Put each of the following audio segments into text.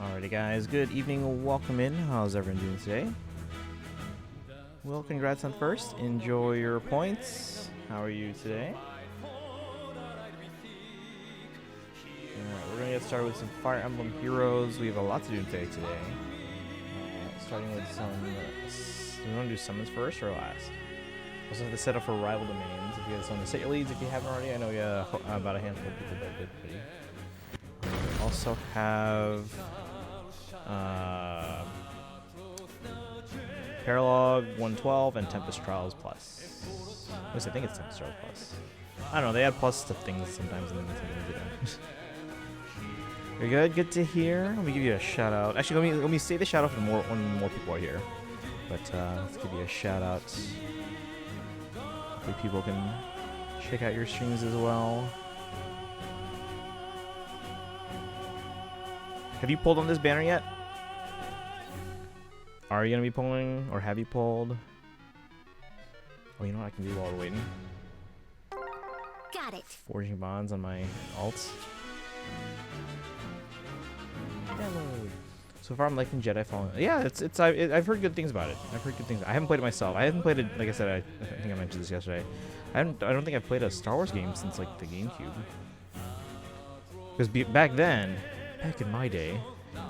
Alrighty guys, good evening, welcome in. How's everyone doing today? Well, congrats on first. Enjoy your points. How are you today? We're going to get started with some Fire Emblem Heroes. We have a lot to do today. Starting with some... do you want to do summons first or last? Also have to set up for rival domains. If you guys want to set your leads if you haven't already. I know you about a handful of people that did already. We also have... Paralog 112 and Tempest Trials Plus. At least I think it's Tempest Trials Plus. I don't know, they add plus to things sometimes and then sometimes they don't. Very good, good to hear. Let me give you a shout out. Actually, let me say the shout out for when more people are here. But let's give you a shout out. Hopefully people can check out your streams as well. Have you pulled on this banner yet? Are you going to be pulling, or have you pulled? Oh, you know what I can do while we're waiting? Got it. Forging bonds on my alts. Download. So far, I'm liking Jedi Fallen. Yeah, I've heard good things about it. I've heard good things. I haven't played it myself. I haven't played it, like I said, I think I mentioned this yesterday. I don't think I've played a Star Wars game since like the GameCube. Because back then, back in my day,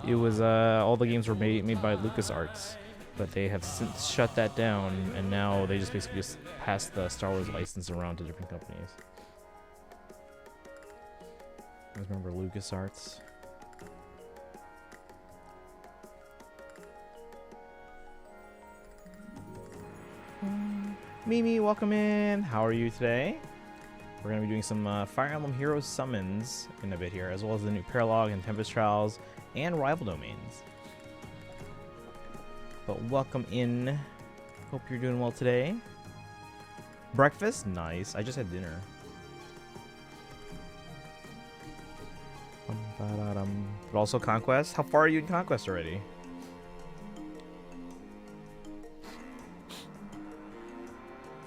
it was all the games were made by LucasArts, but they have since shut that down, and now they just basically just pass the Star Wars license around to different companies. You guys remember LucasArts? Mimi, welcome in. How are you today? We're going to be doing some Fire Emblem Heroes summons in a bit here, as well as the new Paralog and Tempest Trials and rival domains. But welcome in. Hope you're doing well today. Breakfast? Nice. I just had dinner. But also Conquest? How far are you in Conquest already?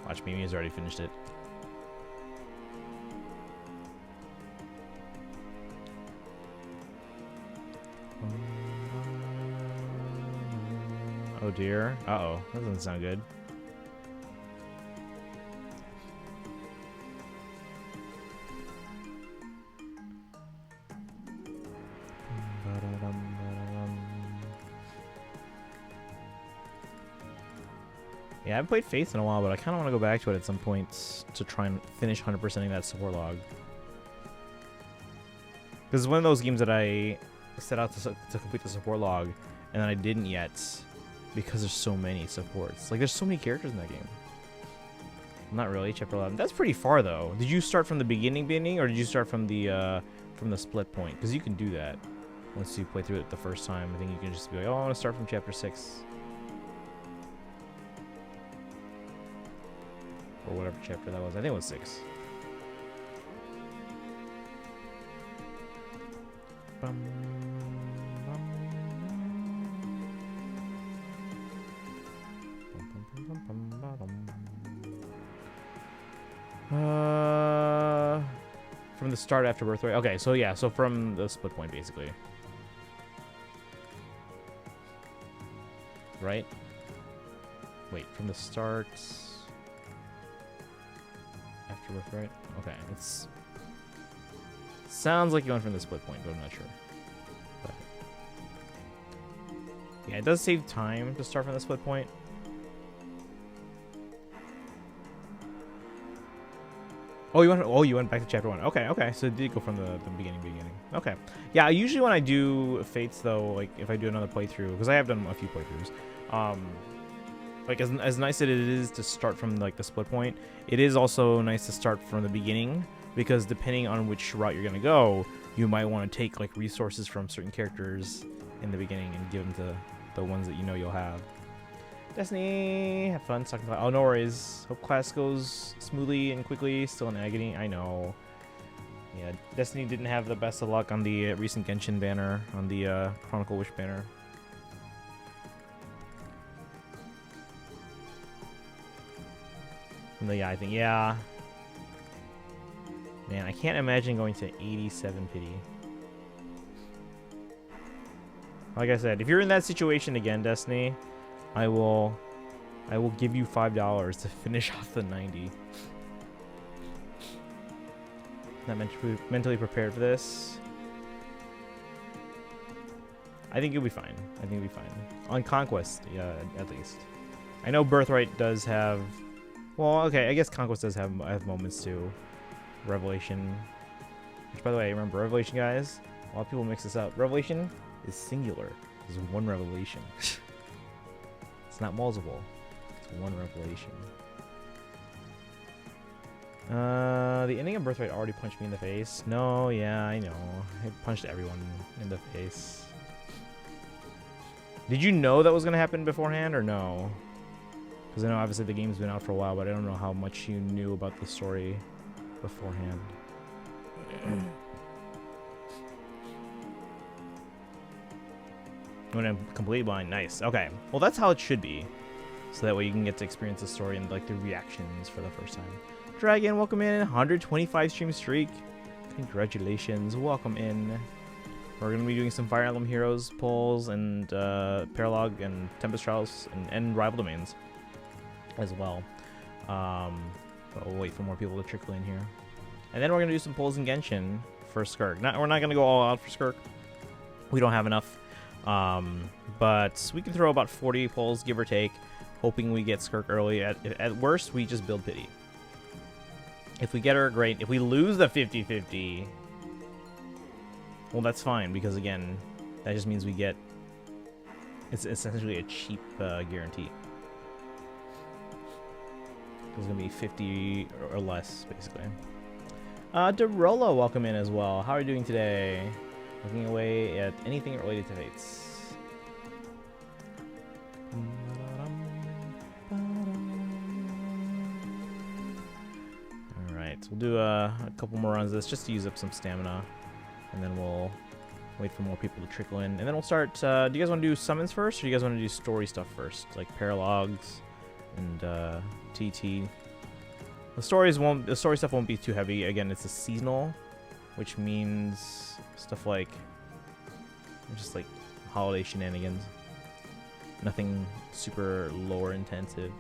Watch, Mimi has already finished it. Oh dear. Uh-oh. That doesn't sound good. Yeah, I haven't played Faith in a while, but I kind of want to go back to it at some point to try and finish 100%ing that support log. Because it's one of those games that I set out to complete the support log, and then I didn't yet because there's so many supports. Like, there's so many characters in that game. Not really, chapter 11. That's pretty far, though. Did you start from the beginning, or did you start from the split point? Because you can do that once you play through it the first time. I think you can just be like, oh, I want to start from chapter 6. Or whatever chapter that was. I think it was 6. Bum, bum, from the start after birthright. Okay, so yeah, so from the split point, basically. Right? Wait, from the start after birthright? Okay, it's... Sounds like you went from the split point, but I'm not sure. But yeah, it does save time to start from the split point. Oh, you went back to chapter 1. Okay. So it did go from the beginning. Okay. Yeah, usually when I do Fates, though, like if I do another playthrough, because I have done a few playthroughs, like as nice as it is to start from like the split point, it is also nice to start from the beginning, because depending on which route you're gonna go, you might want to take like resources from certain characters in the beginning and give them to the ones that you know you'll have. Destiny, have fun talking about. Oh, no worries. Hope class goes smoothly and quickly. Still in agony. I know. Yeah, Destiny didn't have the best of luck on the recent Genshin banner, on the Chronicle Wish banner. Yeah, I think, yeah. Man, I can't imagine going to 87 pity. Like I said, if you're in that situation again, Destiny, I will give you $5 to finish off the 90. Not mentally prepared for this. I think you'll be fine. On Conquest, yeah, at least. I know Birthright does have... Well, okay, I guess Conquest does have moments too. Revelation. Which, by the way, remember, Revelation, guys? A lot of people mix this up. Revelation is singular. There's one revelation. It's not multiple. It's one revelation. The ending of Birthright already punched me in the face. No, yeah, I know. It punched everyone in the face. Did you know that was going to happen beforehand, or no? Because I know obviously the game's been out for a while, but I don't know how much you knew about the story beforehand. When I'm completely blind, nice. Okay, well that's how it should be, so that way you can get to experience the story and like the reactions for the first time. Dragon, welcome in. 125 stream streak. Congratulations, welcome in. We're gonna be doing some Fire Emblem Heroes polls and Paralog and Tempest Trials and Rival Domains as well. But we'll wait for more people to trickle in here, and then we're gonna do some polls in Genshin for Skirk. We're not gonna go all out for Skirk. We don't have enough. But we can throw about 40 polls, give or take, hoping we get Skirk early. At worst, we just build pity. If we get her, great. If we lose the 50-50, well, that's fine, because again, that just means we get... It's essentially a cheap guarantee. It's going to be 50 or less, basically. Derola, welcome in as well. How are you doing today? Looking away at anything related to Fates. Alright, we'll do a couple more runs of this just to use up some stamina. And then we'll wait for more people to trickle in. And then we'll start... do you guys want to do summons first, or do you guys want to do story stuff first? Like Paralogs and TT. The story stuff won't be too heavy. Again, it's a seasonal, which means stuff like just like holiday shenanigans. Nothing super lore intensive.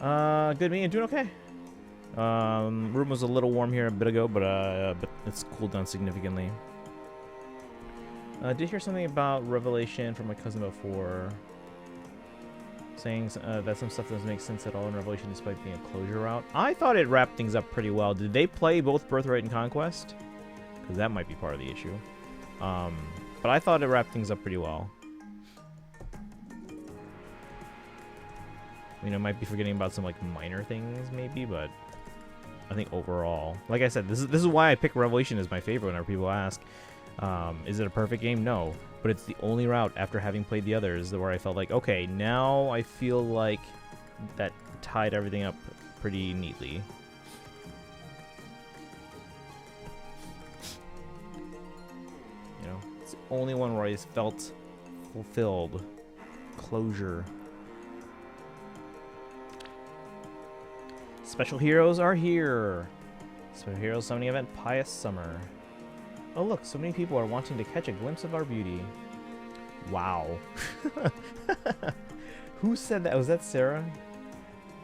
Good, me, doing okay. Room was a little warm here a bit ago, but it's cooled down significantly. Did hear something about Revelation from my cousin before. saying that some stuff doesn't make sense at all in Revelation despite being a closure route. I thought it wrapped things up pretty well. Did they play both Birthright and Conquest? Because that might be part of the issue. But I thought it wrapped things up pretty well. I mean, I might be forgetting about some like minor things maybe, but I think overall, like I said, this is why I pick Revelation as my favorite whenever people ask, is it a perfect game? No, but it's the only route after having played the others where I felt like, okay, now I feel like that tied everything up pretty neatly. You know, it's the only one where I felt fulfilled, closure. Special heroes are here. Special heroes summoning event, Pious Summer. Oh look, so many people are wanting to catch a glimpse of our beauty. Wow. Who said that? Was that Sarah?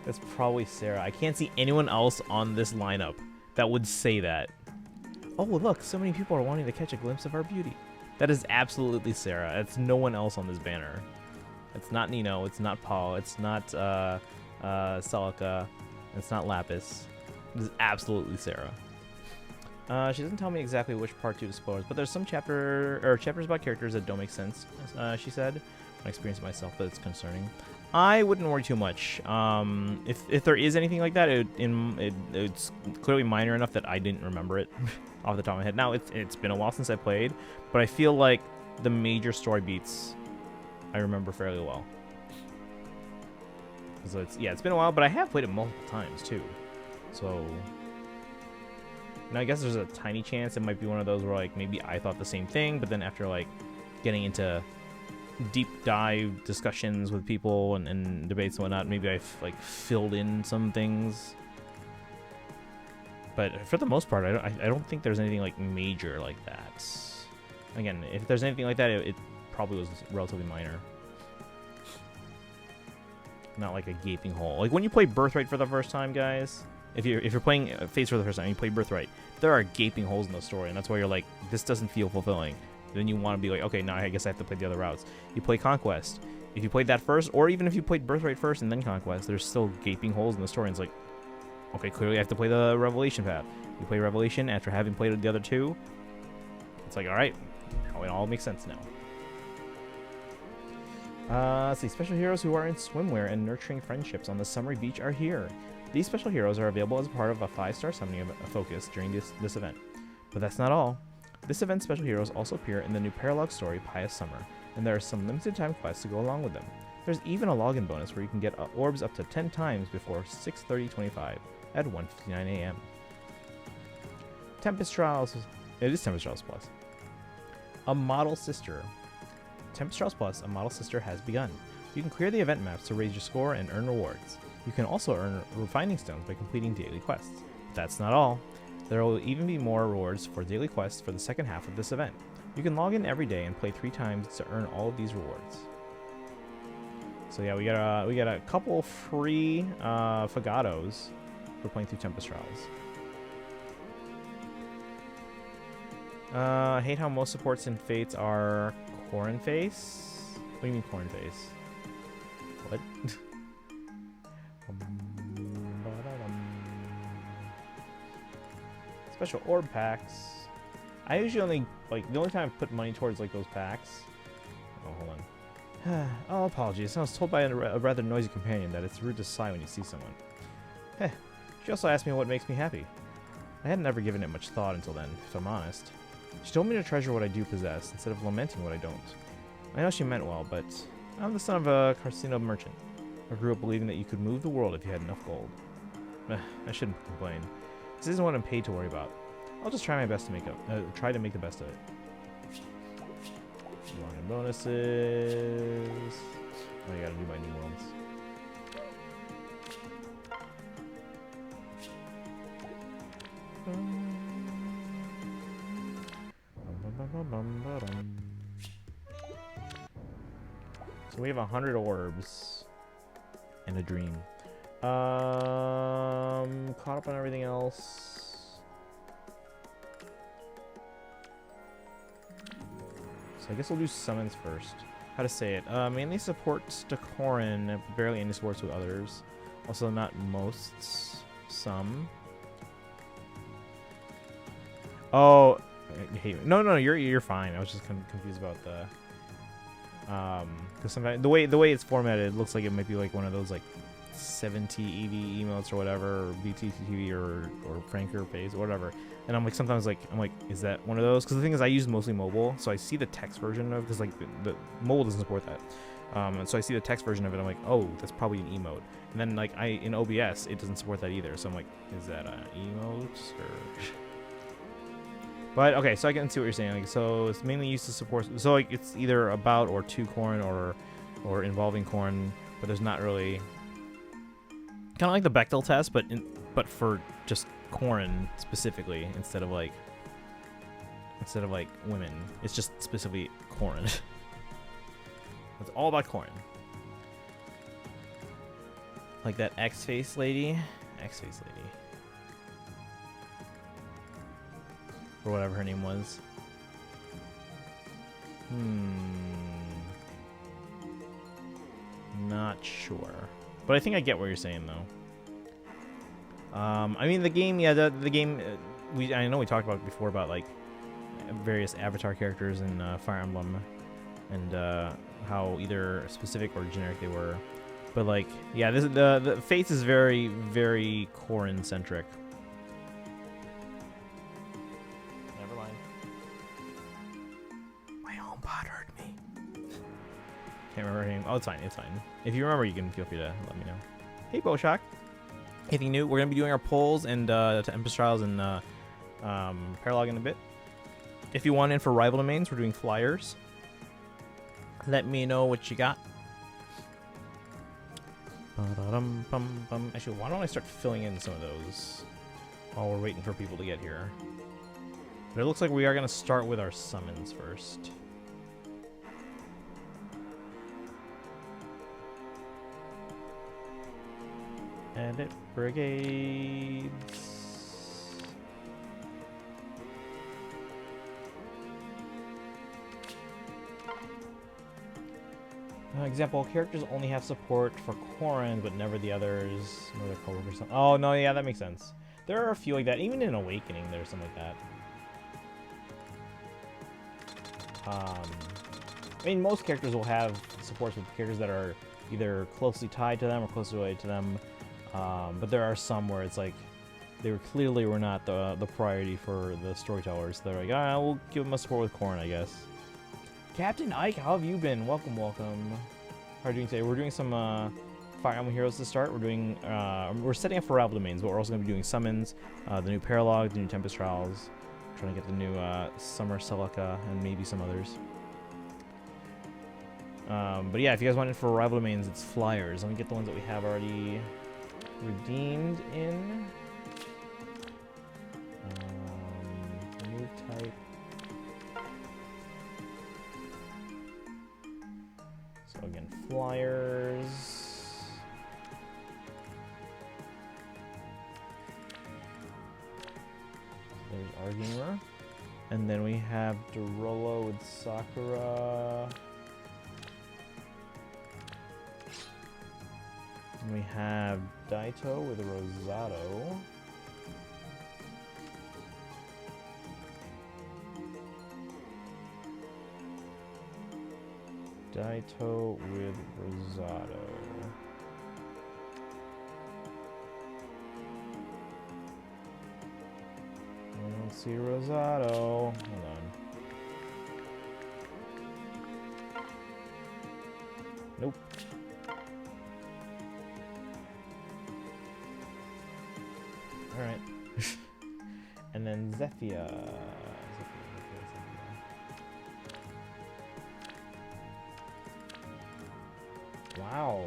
That's probably Sarah. I can't see anyone else on this lineup that would say that. Oh look, so many people are wanting to catch a glimpse of our beauty. That is absolutely Sarah. It's no one else on this banner. It's not Nino. It's not Paul. It's not Celica. It's not Lapis. It is absolutely Sarah. She doesn't tell me exactly which part to explore, but there's some chapters about characters that don't make sense. She said, I experienced it myself, but it's concerning. I wouldn't worry too much. If there is anything like that, it's clearly minor enough that I didn't remember it off the top of my head. Now it's been a while since I played, but I feel like the major story beats I remember fairly well. So it's been a while, but I have played it multiple times too. So now I guess there's a tiny chance it might be one of those where like maybe I thought the same thing, but then after like getting into deep dive discussions with people and debates and whatnot, maybe I've like filled in some things. But for the most part, I don't think there's anything like major like that. Again, if there's anything like that, it probably was relatively minor. Not like a gaping hole. Like when you play Birthright for the first time, guys, if you're playing Fates for the first time and you play Birthright, there are gaping holes in the story, and that's why you're like, this doesn't feel fulfilling. Then you want to be like, okay, now I guess I have to play the other routes. You play Conquest. If you played that first, or even if you played Birthright first and then Conquest, there's still gaping holes in the story, and it's like, okay, clearly I have to play the Revelation path. You play Revelation after having played the other two, it's like, alright, now it all makes sense now. Let's see, special heroes who are in swimwear and nurturing friendships on the summery beach are here. These special heroes are available as part of a 5-star summoning focus during this event. But that's not all. This event's special heroes also appear in the new paralog story, Pious Summer, and there are some limited time quests to go along with them. There's even a login bonus where you can get orbs up to 10 times before 6:30:25 at 1:59 a.m. Tempest Trials. It is Tempest Trials Plus. A model sister. Tempest Trials Plus, a model sister, has begun. You can clear the event maps to raise your score and earn rewards. You can also earn refining stones by completing daily quests. But that's not all. There will even be more rewards for daily quests for the second half of this event. You can log in every day and play 3 times to earn all of these rewards. So yeah, we got a couple free Fagatos for playing through Tempest Trials. I hate how most supports in Fates are Corn Face. What do you mean Corn Face? What? Special orb packs. I usually only, like, the only time I put money towards, like, those packs. Oh, hold on. Oh, apologies. I was told by a rather noisy companion that it's rude to sigh when you see someone. Heh. She also asked me what makes me happy. I hadn't ever given it much thought until then, if I'm honest. She told me to treasure what I do possess, instead of lamenting what I don't. I know she meant well, but I'm the son of a Carcino merchant. I grew up believing that you could move the world if you had enough gold. I shouldn't complain. This isn't what I'm paid to worry about. I'll just try my best to make the best of it. Login bonuses. Oh, I gotta do my new worlds. So we have 100 orbs and a dream. Caught up on everything else. So I guess we'll do summons first. how to say it. Mainly supports to Corrin, barely any supports with others. Also not most, some. Oh, no, you're fine. I was just confused about the because sometimes the way it's formatted, it looks like it might be like one of those like 70 EV emotes or whatever, or BTTV or Franker Pays or whatever. And I'm like sometimes like I'm like, is that one of those? Because the thing is, I use mostly mobile, so I see the text version of because like the mobile doesn't support that. And so I see the text version of it. I'm like, oh, that's probably an emote. And then like in OBS, it doesn't support that either. So I'm like, is that an emote or? But okay, so I can see what you're saying. Like, so it's mainly used to support. So like it's either about or to Corrin or involving Corrin, but there's not really kind of like the Bechdel test, but for just Corrin specifically instead of like women. It's just specifically Corrin. It's all about Corrin. Like that X-Face lady. Or whatever her name was. Not sure. But I think I get what you're saying, though. I mean, the game, yeah, the game, I know we talked about it before about, like, various avatar characters in Fire Emblem and how either specific or generic they were. But, like, yeah, the Fates is very, very Corrin-centric. Never mind. My home pod heard me. Can't remember her name. Oh, it's fine. It's fine. If you remember, you can feel free to let me know. Hey, Bowshock. Anything new? We're going to be doing our polls and to Tempest Trials and Paralog in a bit. If you want in for rival domains, we're doing flyers. Let me know what you got. Actually, why don't I start filling in some of those while we're waiting for people to get here? But it looks like we are going to start with our summons first. Edit brigades. Example, characters only have support for Corrin, but never the others, nor their coworkers. Oh, no, yeah, that makes sense. There are a few like that. Even in Awakening, there's something like that. I mean, most characters will have supports with characters that are either closely tied to them or closely related to them. But there are some where it's like they were not the priority for the storytellers. They're like, we'll give them a support with Corrin, I guess. Captain Ike, how have you been? Welcome. How are you doing today? We're doing some Fire Emblem Heroes to start. We're setting up for rival domains, but we're also going to be doing summons, the new Paralog, the new Tempest Trials, trying to get the new Summer Celica, and maybe some others. But yeah, if you guys want it for rival domains, it's flyers. Let me get the ones that we have already redeemed in. Move type. So again, flyers. There's our gamer. And then we have Dorolo with Sakura. And we have Daito with Rosado. Daito with Rosado. I don't see Rosado. Hold on. Nope. Alright. And then Zephyr. Wow.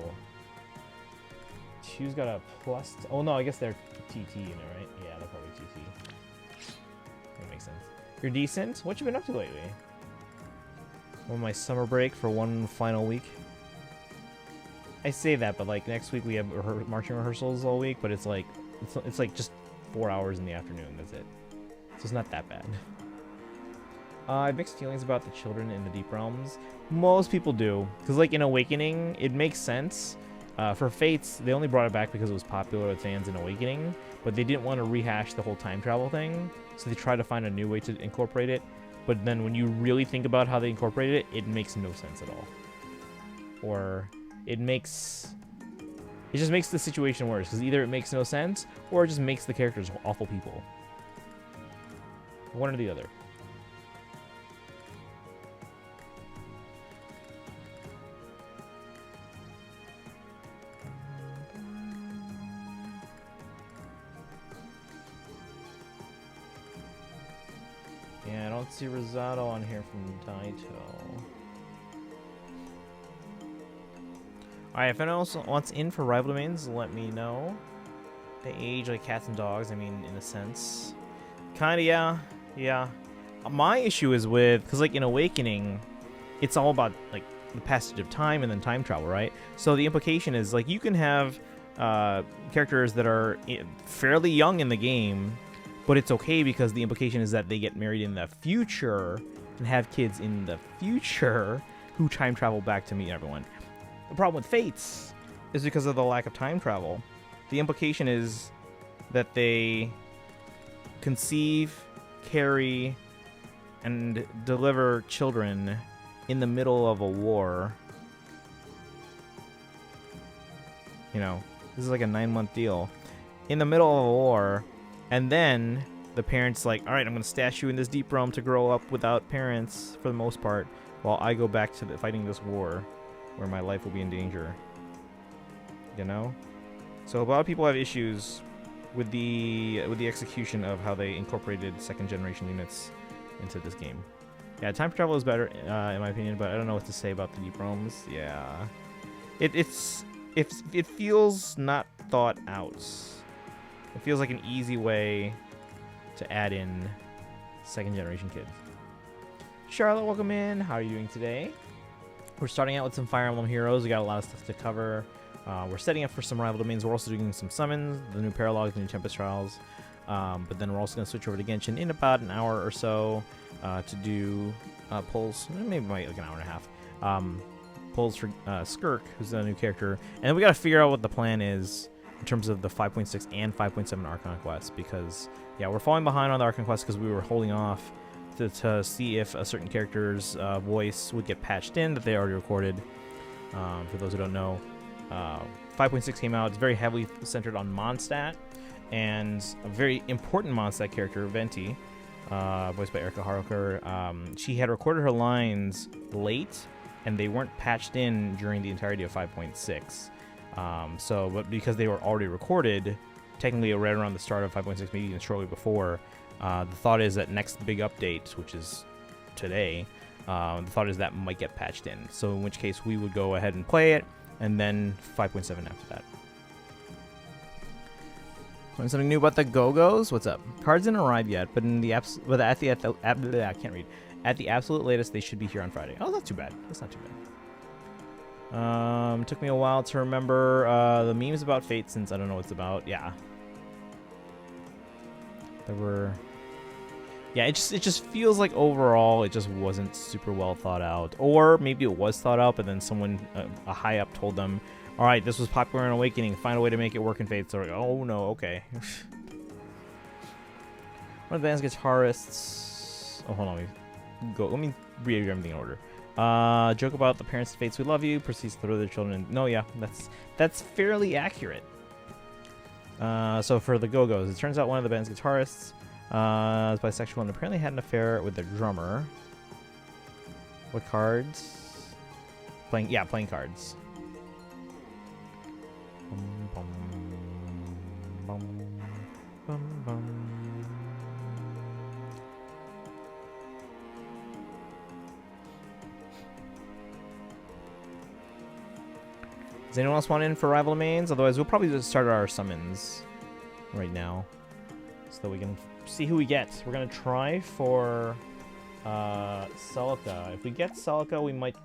Two's got a plus. Oh no, I guess they're TT in it, right? Yeah, they're probably TT. That makes sense. You're decent? What you been up to lately? On my summer break for one final week. I say that, but like next week we have marching rehearsals all week, but it's like just 4 hours in the afternoon. That's it. So it's not that bad. I have mixed feelings about the children in the Deep Realms. Most people do, because like in Awakening, it makes sense. For Fates, they only brought it back because it was popular with fans in Awakening, but they didn't want to rehash the whole time travel thing, so they tried to find a new way to incorporate it. But then when you really think about how they incorporated it, it makes no sense at all. Or it just makes the situation worse, because either it makes no sense, or it just makes the characters awful people. One or the other. Yeah, I don't see Rosado on here from Daito. Alright, if anyone else wants in for rival domains, let me know. They age like cats and dogs, I mean, in a sense. Kinda, yeah. Yeah. My issue is with, because like in Awakening, it's all about like the passage of time and then time travel, right? So the implication is like you can have characters that are fairly young in the game, but it's okay because the implication is that they get married in the future and have kids in the future who time travel back to meet everyone. The problem with Fates is because of the lack of time travel. The implication is that they conceive, carry, and deliver children in the middle of a war. You know, this is like a 9-month deal. In the middle of a war, and then the parents like, all right, I'm going to stash you in this deep realm to grow up without parents for the most part, while I go back to fighting this war where my life will be in danger. You know? So a lot of people have issues with the execution of how they incorporated second generation units into this game. Yeah, time travel is better in my opinion, but I don't know what to say about the deep realms. Yeah, it feels not thought out. It feels like an easy way to add in second generation kids. Charlotte, welcome in. How are you doing today? We're starting out with some Fire Emblem Heroes. We got a lot of stuff to cover. We're setting up for some rival domains. We're also doing some summons, the new Paralogs, the new Tempest Trials. But then we're also going to switch over to Genshin in about an hour or so to do polls, maybe like an hour and a half. Polls for Skirk, who's the new character. And then we got to figure out what the plan is in terms of the 5.6 and 5.7 Archon quests, because, yeah, we're falling behind on the Archon quests because we were holding off to see if a certain character's voice would get patched in that they already recorded. For those who don't know, 5.6 came out. It's very heavily centered on Mondstadt, and a very important Mondstadt character, Venti, voiced by Erika Haruker. She had recorded her lines late, and they weren't patched in during the entirety of 5.6. But because they were already recorded, technically right around the start of 5.6, maybe even shortly before, the thought is that next big update, which is today, the thought is that might get patched in. So in which case we would go ahead and play it, and then 5.7 after that. Learn something new about the Go-Go's? What's up? Cards didn't arrive yet, but in the I can't read. At the absolute latest, they should be here on Friday. Oh, that's not too bad. That's not too bad. Took me a while to remember the memes about Fate, since I don't know what it's about. Yeah. There were... Yeah, it just feels like overall it just wasn't super well thought out. Or maybe it was thought out, but then someone, a high up, told them, all right, this was popular in Awakening. Find a way to make it work in Fate. So like, oh no, okay. One of the band's guitarists. Oh, hold on. Let me read everything in order. Joke about the parents of Fates who love you. Proceeds to throw their children. No, yeah, that's fairly accurate. So for the Go-Go's, it turns out one of the band's guitarists is bisexual and apparently had an affair with the drummer. What cards? Playing cards. Does anyone else want in for rival domains? Otherwise, we'll probably just start our summons right now, so that we can see who we get. We're gonna try for Celica. If we get Celica, we might,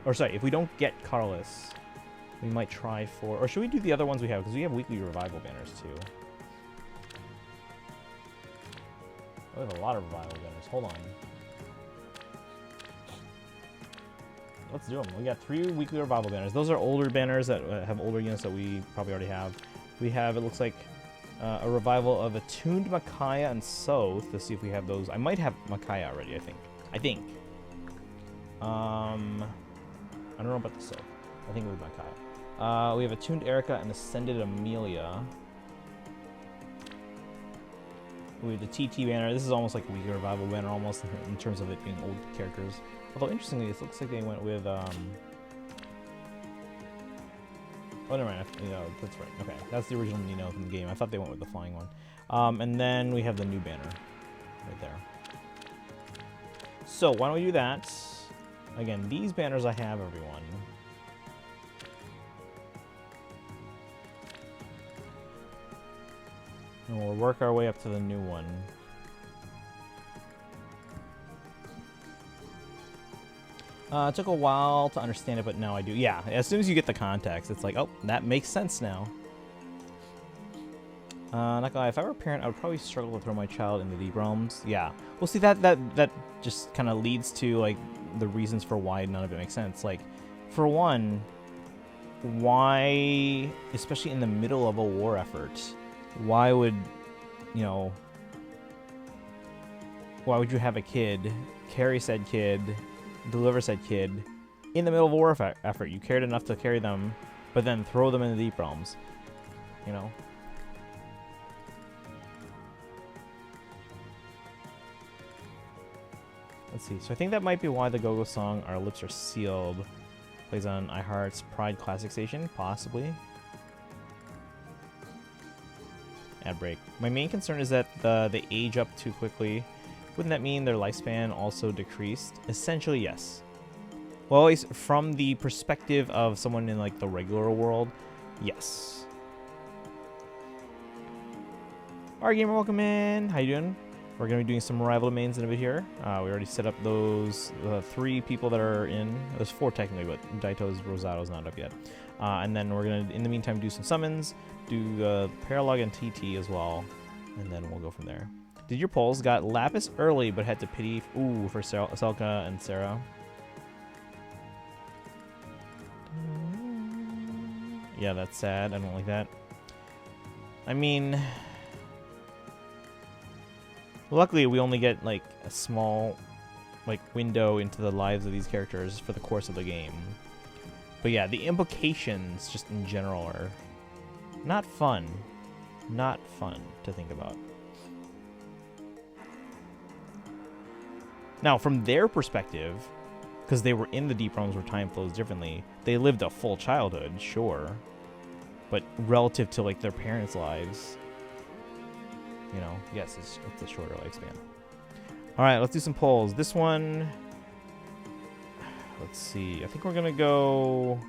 if we don't get Carlos, we might try for, or should we do the other ones we have? Because we have weekly revival banners too. We have a lot of revival banners. Hold on. Let's do them. We got 3 weekly revival banners. Those are older banners that have older units that we probably already have. We have, it looks like, a revival of Attuned Micaiah and Soth. Let's see if we have those. I might have Micaiah already, I think. I don't know about the Soth. I think we have Micaiah. We have Attuned Erica and Ascended Amelia. We have the TT banner. This is almost like a weaker revival banner, almost in terms of it being old characters. Although interestingly, it looks like they went with oh, never mind. That's right. Okay, that's the original Nino from the game. I thought they went with the flying one. And then we have the new banner right there. So why don't we do that? Again, these banners I have, everyone. And we'll work our way up to the new one. It took a while to understand it, but now I do. Yeah, as soon as you get the context, it's like, oh, that makes sense now. Not gonna lie, if I were a parent, I would probably struggle to throw my child in the deep realms. Yeah. Well, see, that just kind of leads to, like, the reasons for why none of it makes sense. Like, for one, why, especially in the middle of a war effort, why would you have a kid, carry said kid, deliver said kid, in the middle of a war effort? You cared enough to carry them, but then throw them in the deep realms, you know? Let's see. So I think that might be why the Go-Go song, Our Lips Are Sealed, plays on iHeart's Pride Classic Station, possibly. Ad break. My main concern is that they age up too quickly. Wouldn't that mean their lifespan also decreased? Essentially, yes. Well, at least from the perspective of someone in, like, the regular world, yes. Alright, gamer, welcome in. How you doing? We're going to be doing some rival domains in a bit here. We already set up those 3 people that are in. There's 4 technically, but Daito's Rosato's not up yet. And then we're going to, in the meantime, do some summons, do Paralog and TT as well, and then we'll go from there. Did your polls got Lapis early, but had to pity for Celica and Sarah? Yeah, that's sad. I don't like that. I mean, luckily we only get, like, a small, like, window into the lives of these characters for the course of the game. But yeah, the implications just in general are not fun. Not fun to think about. Now, from their perspective, because they were in the deep realms where time flows differently, they lived a full childhood, sure. But relative to, like, their parents' lives, you know, yes, it's a shorter lifespan. Alright, let's do some polls. This one, let's see. I think we're going to go...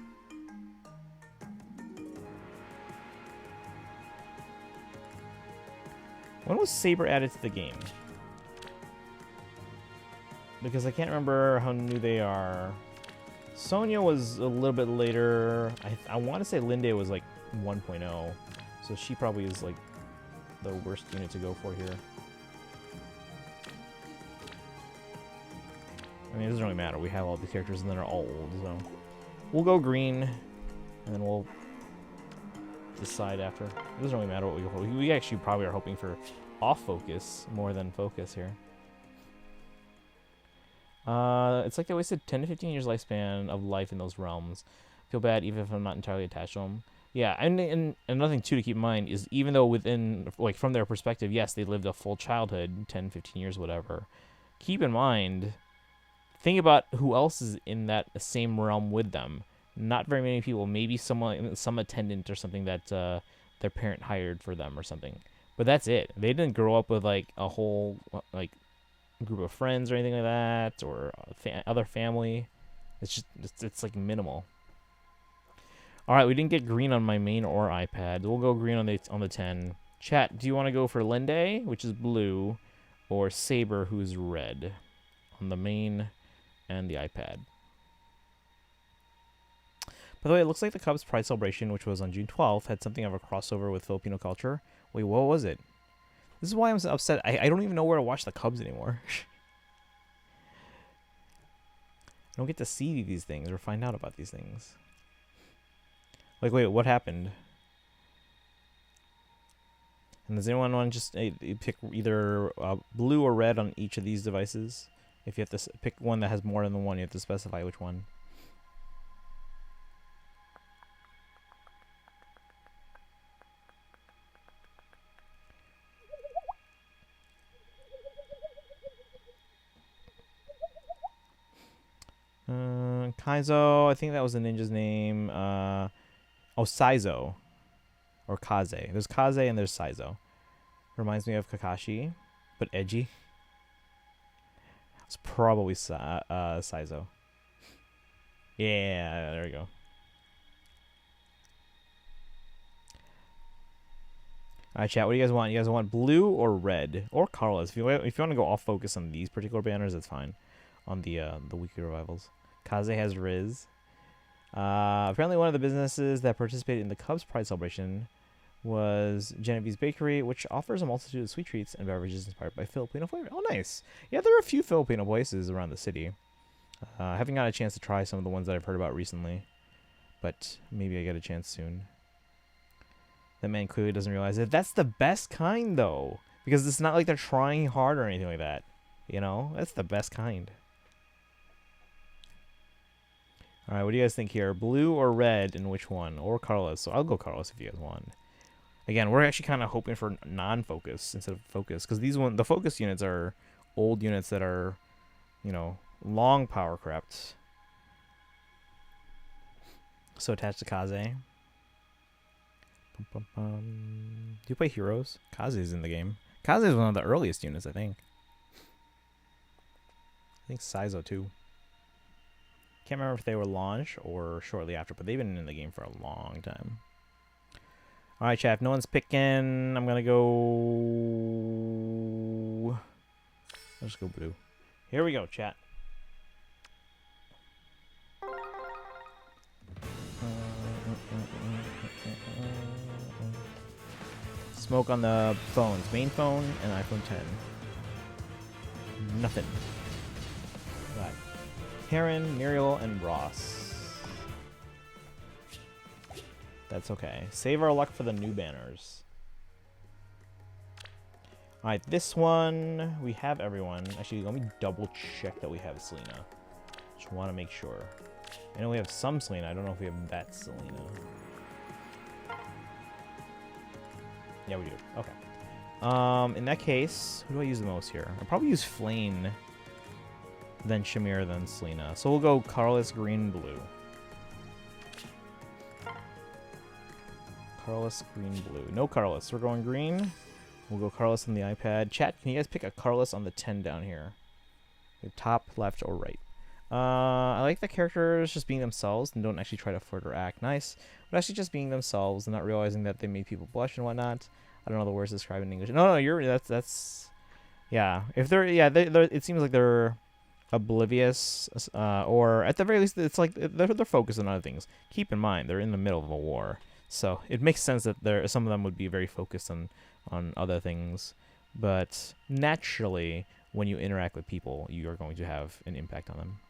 When was Saber added to the game? Because I can't remember how new they are. Sonya was a little bit later. I want to say Linde was like 1.0. So she probably is like the worst unit to go for here. I mean, it doesn't really matter. We have all the characters and they're all old, so we'll go green and then we'll decide after. It doesn't really matter what we go for. We actually probably are hoping for off focus more than focus here. It's like they wasted 10 to 15 years lifespan of life in those realms. Feel bad even if I'm not entirely attached to them. Yeah, and another thing too to keep in mind is even though within, like, from their perspective, yes, they lived a full childhood, 10, 15 years, whatever. Keep in mind, think about who else is in that same realm with them. Not very many people. Maybe some attendant or something that their parent hired for them or something. But that's it. They didn't grow up with, like, a whole, like, group of friends or anything like that, or other family. It's just it's like minimal. All right, we didn't get green on my main or iPad. We'll go green on the 10. Chat, do you want to go for Linde, which is blue, or Saber, who's red, on the main and the iPad? By the way, it looks like the Cubs Pride celebration, which was on June 12th, had something of a crossover with Filipino culture. Wait, what was it? This is why I'm so upset. I don't even know where to watch the Cubs anymore. I don't get to see these things or find out about these things. Like, wait, what happened? And does anyone want to just pick either blue or red on each of these devices? If you have to pick one that has more than one, you have to specify which one. Kaizo, I think that was the ninja's name. Oh, Saizo. Or Kaze. There's Kaze and there's Saizo. Reminds me of Kakashi, but edgy. It's probably Saizo. Yeah, there we go. Alright, chat, what do you guys want? You guys want blue or red? Or colorless. If you want to go off focus on these particular banners, that's fine. On the weekly revivals. Kaze has Riz. Apparently one of the businesses that participated in the Cubs Pride celebration was Genevieve's Bakery, which offers a multitude of sweet treats and beverages inspired by Filipino flavor. Oh, nice. Yeah, there are a few Filipino places around the city. I haven't got a chance to try some of the ones that I've heard about recently, but maybe I get a chance soon. That man clearly doesn't realize it. That's the best kind, though, because it's not like they're trying hard or anything like that. You know, that's the best kind. All right, what do you guys think here? Blue or red, and which one? Or colorless? So I'll go colorless if you guys want. Again, we're actually kind of hoping for non-focus instead of focus, because the focus units are old units that are, you know, long power crept. So attached to Kaze. Do you play Heroes? Kaze is in the game. Kaze is one of the earliest units, I think. I think Saizo too. Can't remember if they were launched or shortly after, but they've been in the game for a long time. All right, chat. If no one's picking, I'm gonna go. I'll just go blue. Here we go, chat. Smoke on the phones. Main phone and iPhone 10. Nothing. Right. Heron, Muriel, and Ross. That's okay. Save our luck for the new banners. Alright, this one, we have everyone. Actually, let me double check that we have Selena. Just want to make sure. I know we have some Selena. I don't know if we have that Selena. Yeah, we do. Okay. In that case, who do I use the most here? I'll probably use Flame, then Shamir, then Selena. So we'll go Carlos, green, blue. Carlos, green, blue. No Carlos. We're going green. We'll go Carlos on the iPad. Chat, can you guys pick a Carlos on the 10 down here? Top, left, or right? I like the characters just being themselves and don't actually try to flirt or act nice, but actually just being themselves and not realizing that they made people blush and whatnot. I don't know the words to describe in English. No, that's yeah. If they're it seems like they're oblivious, or at the very least, it's like they're focused on other things. Keep in mind, they're in the middle of a war, so it makes sense that some of them would be very focused on other things. But naturally, when you interact with people, you are going to have an impact on them.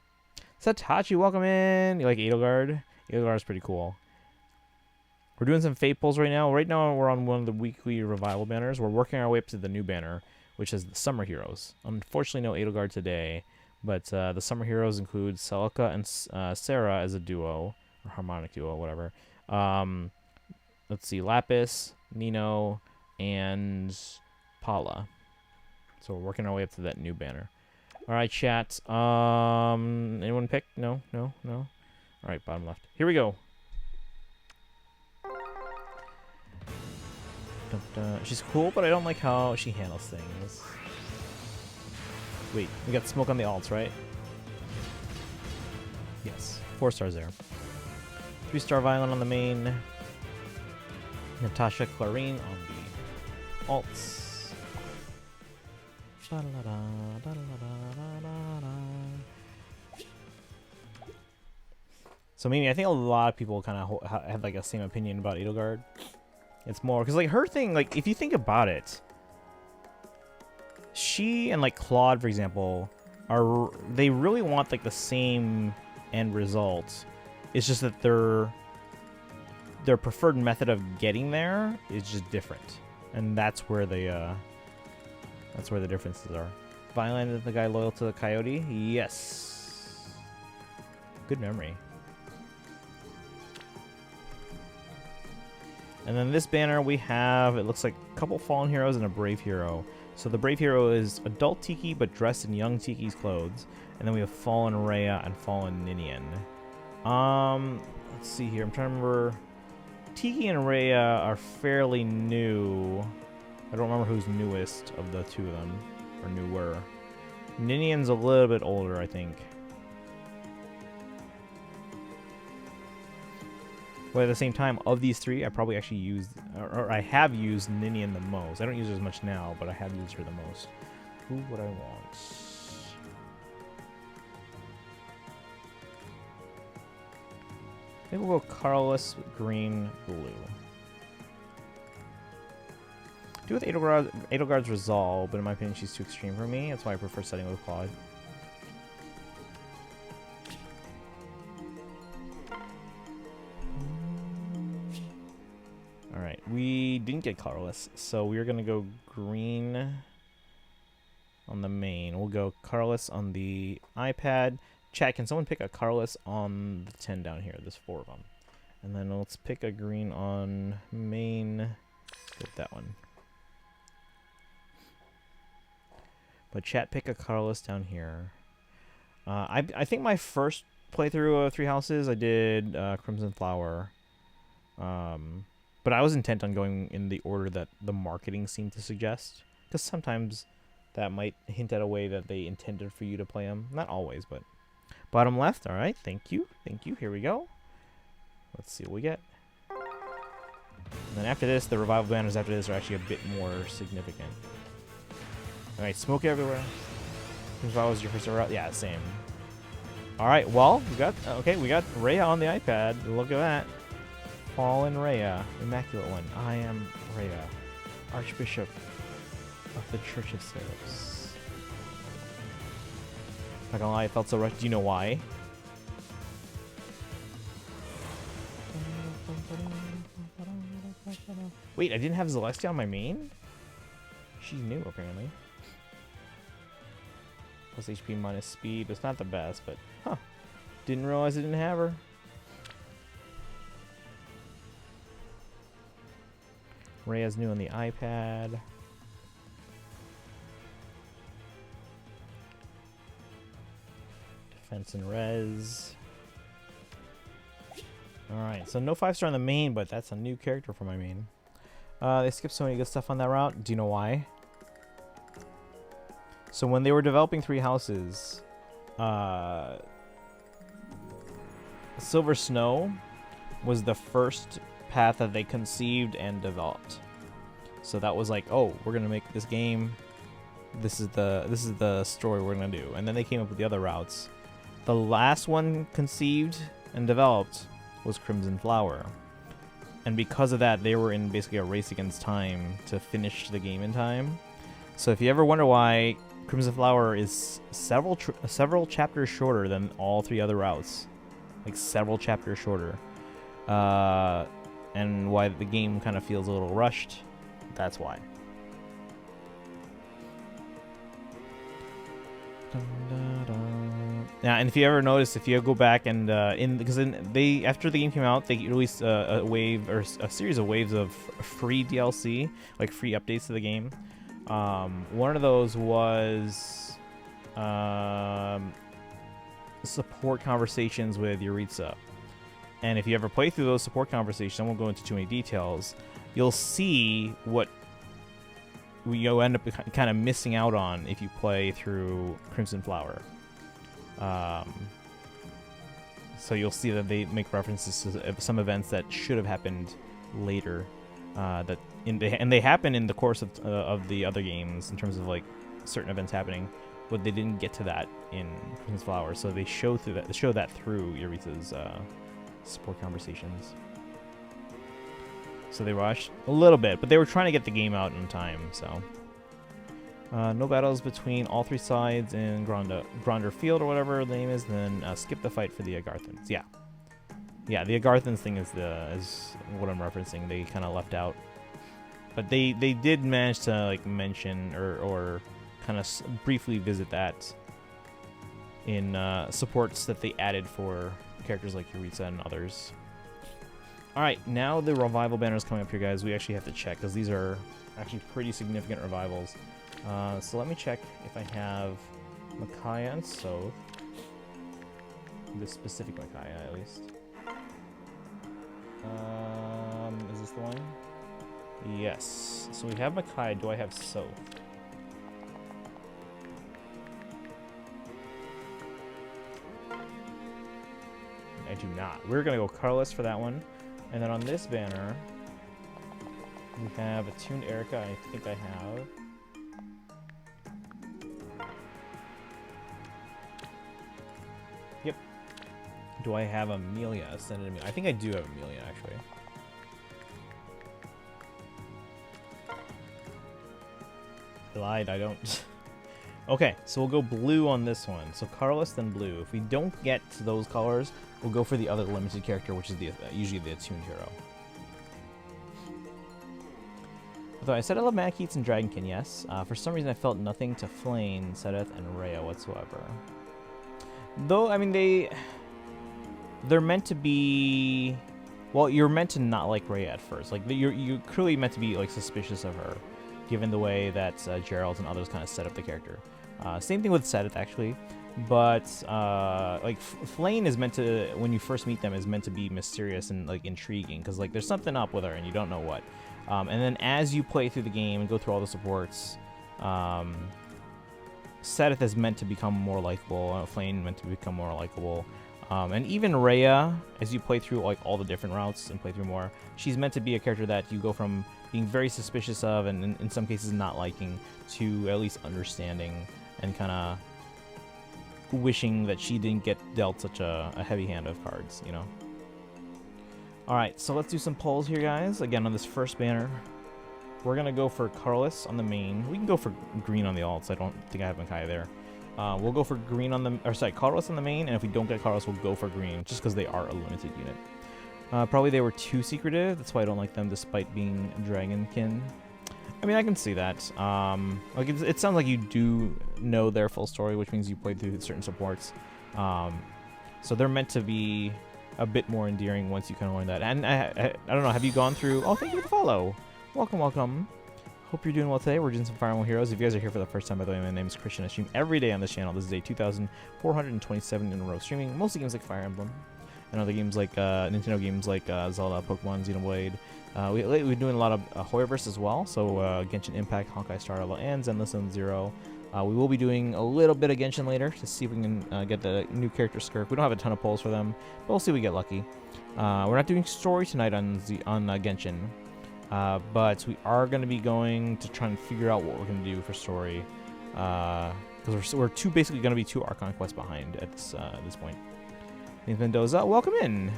Satachi, welcome in. You like Edelgard? Edelgard is pretty cool. We're doing some fate pulls right now. Right now, we're on one of the weekly revival banners. We're working our way up to the new banner, which is the Summer Heroes. Unfortunately, no Edelgard today, but the Summer Heroes include Celica and Sarah as a duo, or harmonic duo, whatever. Let's see, Lapis, Nino, and Paula. So we're working our way up to that new banner. All right, chat. Anyone pick? No. All right, bottom left. Here we go. She's cool, but I don't like how she handles things. Wait, we got smoke on the alts, right? Yes, 4 stars there. 3-star Violin on the main. Natasha Clarine on the alts. So Mimi, I think a lot of people kind of have like a same opinion about Edelgard. It's more because like her thing, like if you think about it, she and like Claude, for example, they really want like the same end result. It's just that their preferred method of getting there is just different, and that's where the differences are. Violent is the guy loyal to the coyote? Yes. Good memory. And then this banner we have, it looks like a couple fallen heroes and a brave hero. So the brave hero is adult Tiki but dressed in young Tiki's clothes. And then we have fallen Rhea and fallen Ninian. Let's see here. I'm trying to remember. Tiki and Rhea are fairly new. I don't remember who's newest of the two of them, or newer. Ninian's a little bit older, I think. But at the same time, of these three, I probably actually used, or I have used Ninian the most. I don't use her as much now, but I have used her the most. Who would I want? I think we'll go Carlos, green, blue. Do with Edelgard's Resolve, but in my opinion, she's too extreme for me. That's why I prefer setting with Claude. Alright, we didn't get Carlos, so we're going to go green on the main. We'll go Carlos on the iPad. Chat, can someone pick a Carlos on the 10 down here? There's 4 of them. And then let's pick a green on main. Get that one. But chat, pick a Carlos down here. I think my first playthrough of Three Houses, I did Crimson Flower. But I was intent on going in the order that the marketing seemed to suggest. Because sometimes that might hint at a way that they intended for you to play them. Not always, but... Bottom left, alright, thank you. Thank you, here we go. Let's see what we get. And then after this, the revival banners after this are actually a bit more significant. Alright, smoke everywhere. If I was your first route, yeah, same. Alright, well, we got Rhea on the iPad. Look at that. Fallen Rhea, Immaculate One. I am Rhea, Archbishop of the Church of Seraphs. Not gonna lie, I felt so rushed. Do you know why? Wait, I didn't have Celestia on my main? She's new, apparently. Plus HP minus speed. It's not the best, but... Huh. Didn't realize I didn't have her. Rhea's new on the iPad. Defense and res. Alright, so no 5-star on the main, but that's a new character for my main. They skipped so many good stuff on that route. Do you know why? So when they were developing Three Houses, Silver Snow was the first path that they conceived and developed. So that was like, oh, we're gonna make this game. This is the story we're gonna do. And then they came up with the other routes. The last one conceived and developed was Crimson Flower. And because of that, they were in basically a race against time to finish the game in time. So if you ever wonder why Crimson Flower is several chapters shorter than all 3 other routes, like several chapters shorter, and why the game kind of feels a little rushed, that's why. Yeah, and if you ever notice, if you go back and after the game came out, they released a wave or a series of waves of free DLC, like free updates to the game. One of those was support conversations with Yuritsa. And if you ever play through those support conversations, I won't go into too many details, you'll see what you'll end up kind of missing out on if you play through Crimson Flower. So you'll see that they make references to some events that should have happened later, and they happen in the course of the other games in terms of like certain events happening, but they didn't get to that in Crimson Flower. So they show that through Yuritsa's support conversations. So they rushed a little bit, but they were trying to get the game out in time. So No battles between all three sides in Gronder Field or whatever the name is. Then skip the fight for the Agarthans. Yeah, yeah. The Agarthans thing is what I'm referencing. They kind of left out, but they did manage to like mention or kind of briefly visit that in supports that they added for characters like Yuritsa and others. All right, now the revival banner is coming up here, guys. We actually have to check because these are actually pretty significant revivals. So let me check if I have Micaiah and Soth. This specific Micaiah, at least. Is this the one? Yes. So we have Micaiah. Do I have Soth? I do not. We're going to go Carlos for that one. And then on this banner, we have Attuned Erica. I think I have. Yep. Do I have Amelia ascended Amelia? I think I do have Amelia, actually. I lied, I don't. Okay, so we'll go blue on this one. So Carlos, then blue. If we don't get to those colors, we'll go for the other limited character, which is the usually the attuned hero. Although I said I love Makeats and Dragonkin, yes. For some reason I felt nothing to Flame, Sedith, and Rhea whatsoever. Though, I mean, they're meant to be... Well, you're meant to not like Rhea at first. Like, you're clearly meant to be, like, suspicious of her, given the way that Gerald and others kind of set up the character. Same thing with Sedith, actually. But, like, Flame is meant to, when you first meet them, is meant to be mysterious and, like, intriguing. Because, like, there's something up with her and you don't know what. And then as you play through the game and go through all the supports, Sedith is meant to become more likable. Flame meant to become more likable. And even Rhea, as you play through, like, all the different routes and play through more, she's meant to be a character that you go from being very suspicious of and in some cases not liking to at least understanding and kind of wishing that she didn't get dealt such a heavy hand of cards, you know? Alright, so let's do some polls here, guys. Again, on this first banner, we're going to go for Carlos on the main. We can go for green on the alts. I don't think I have Micaiah there. We'll go for green on the... Or sorry, Carlos on the main, and if we don't get Carlos, we'll go for green, just because they are a limited unit. Probably they were too secretive. That's why I don't like them, despite being Dragonkin. I mean, I can see that. Like it sounds like you do know their full story, which means you played through certain supports. So they're meant to be a bit more endearing once you kind of learn that. And I don't know, have you gone through... Oh, thank you for the follow. Welcome, welcome. Hope you're doing well today. We're doing some Fire Emblem Heroes. If you guys are here for the first time, by the way, my name is Christian. I stream every day on this channel. This is day 2,427 in a row, streaming mostly games like Fire Emblem and other games like Nintendo games like Zelda, Pokemon, Xenoblade. We're doing a lot of Hoyoverse as well, so Genshin Impact, Honkai Star Rail, and Zenless Zone Zero. We will be doing a little bit of Genshin later to see if we can get the new character Skirk. We don't have a ton of polls for them, but we'll see if we get lucky. We're not doing story tonight on Genshin, but we are going to be going to try and figure out what we're going to do for story, because we're basically going to be 2 Archon quests behind at this point. Mendoza, welcome in.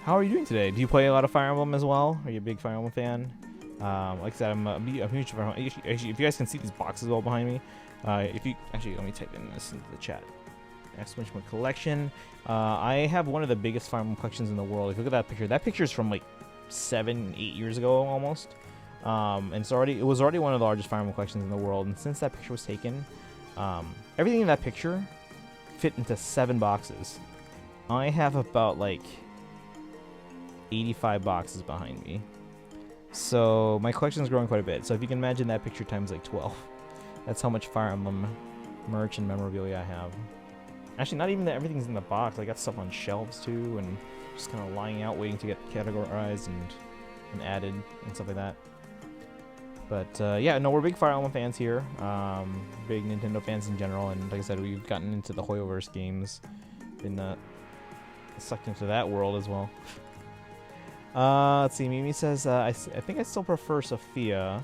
How are you doing today? Do you play a lot of Fire Emblem as well? Are you a big Fire Emblem fan? Like I said, I'm a huge Fire Emblem. Actually, if you guys can see these boxes all behind me, if you actually let me type in this into the chat. Exclamation point collection. I have one of the biggest Fire Emblem collections in the world. If you look at that picture, that picture is from like 7-8 years ago almost, and it was already one of the largest Fire Emblem collections in the world. And since that picture was taken, everything in that picture fit into 7 boxes. I have about like 85 boxes behind me. So my collection is growing quite a bit. So if you can imagine that picture times like 12. That's how much Fire Emblem merch and memorabilia I have. Actually, not even that everything's in the box. I got stuff on shelves too and just kind of lying out waiting to get categorized and added and stuff like that. But yeah, no, we're big Fire Emblem fans here. Big Nintendo fans in general. And like I said, we've gotten into the Hoyoverse games. Been sucked into that world as well. Let's see, Mimi says, I think I still prefer Sophia,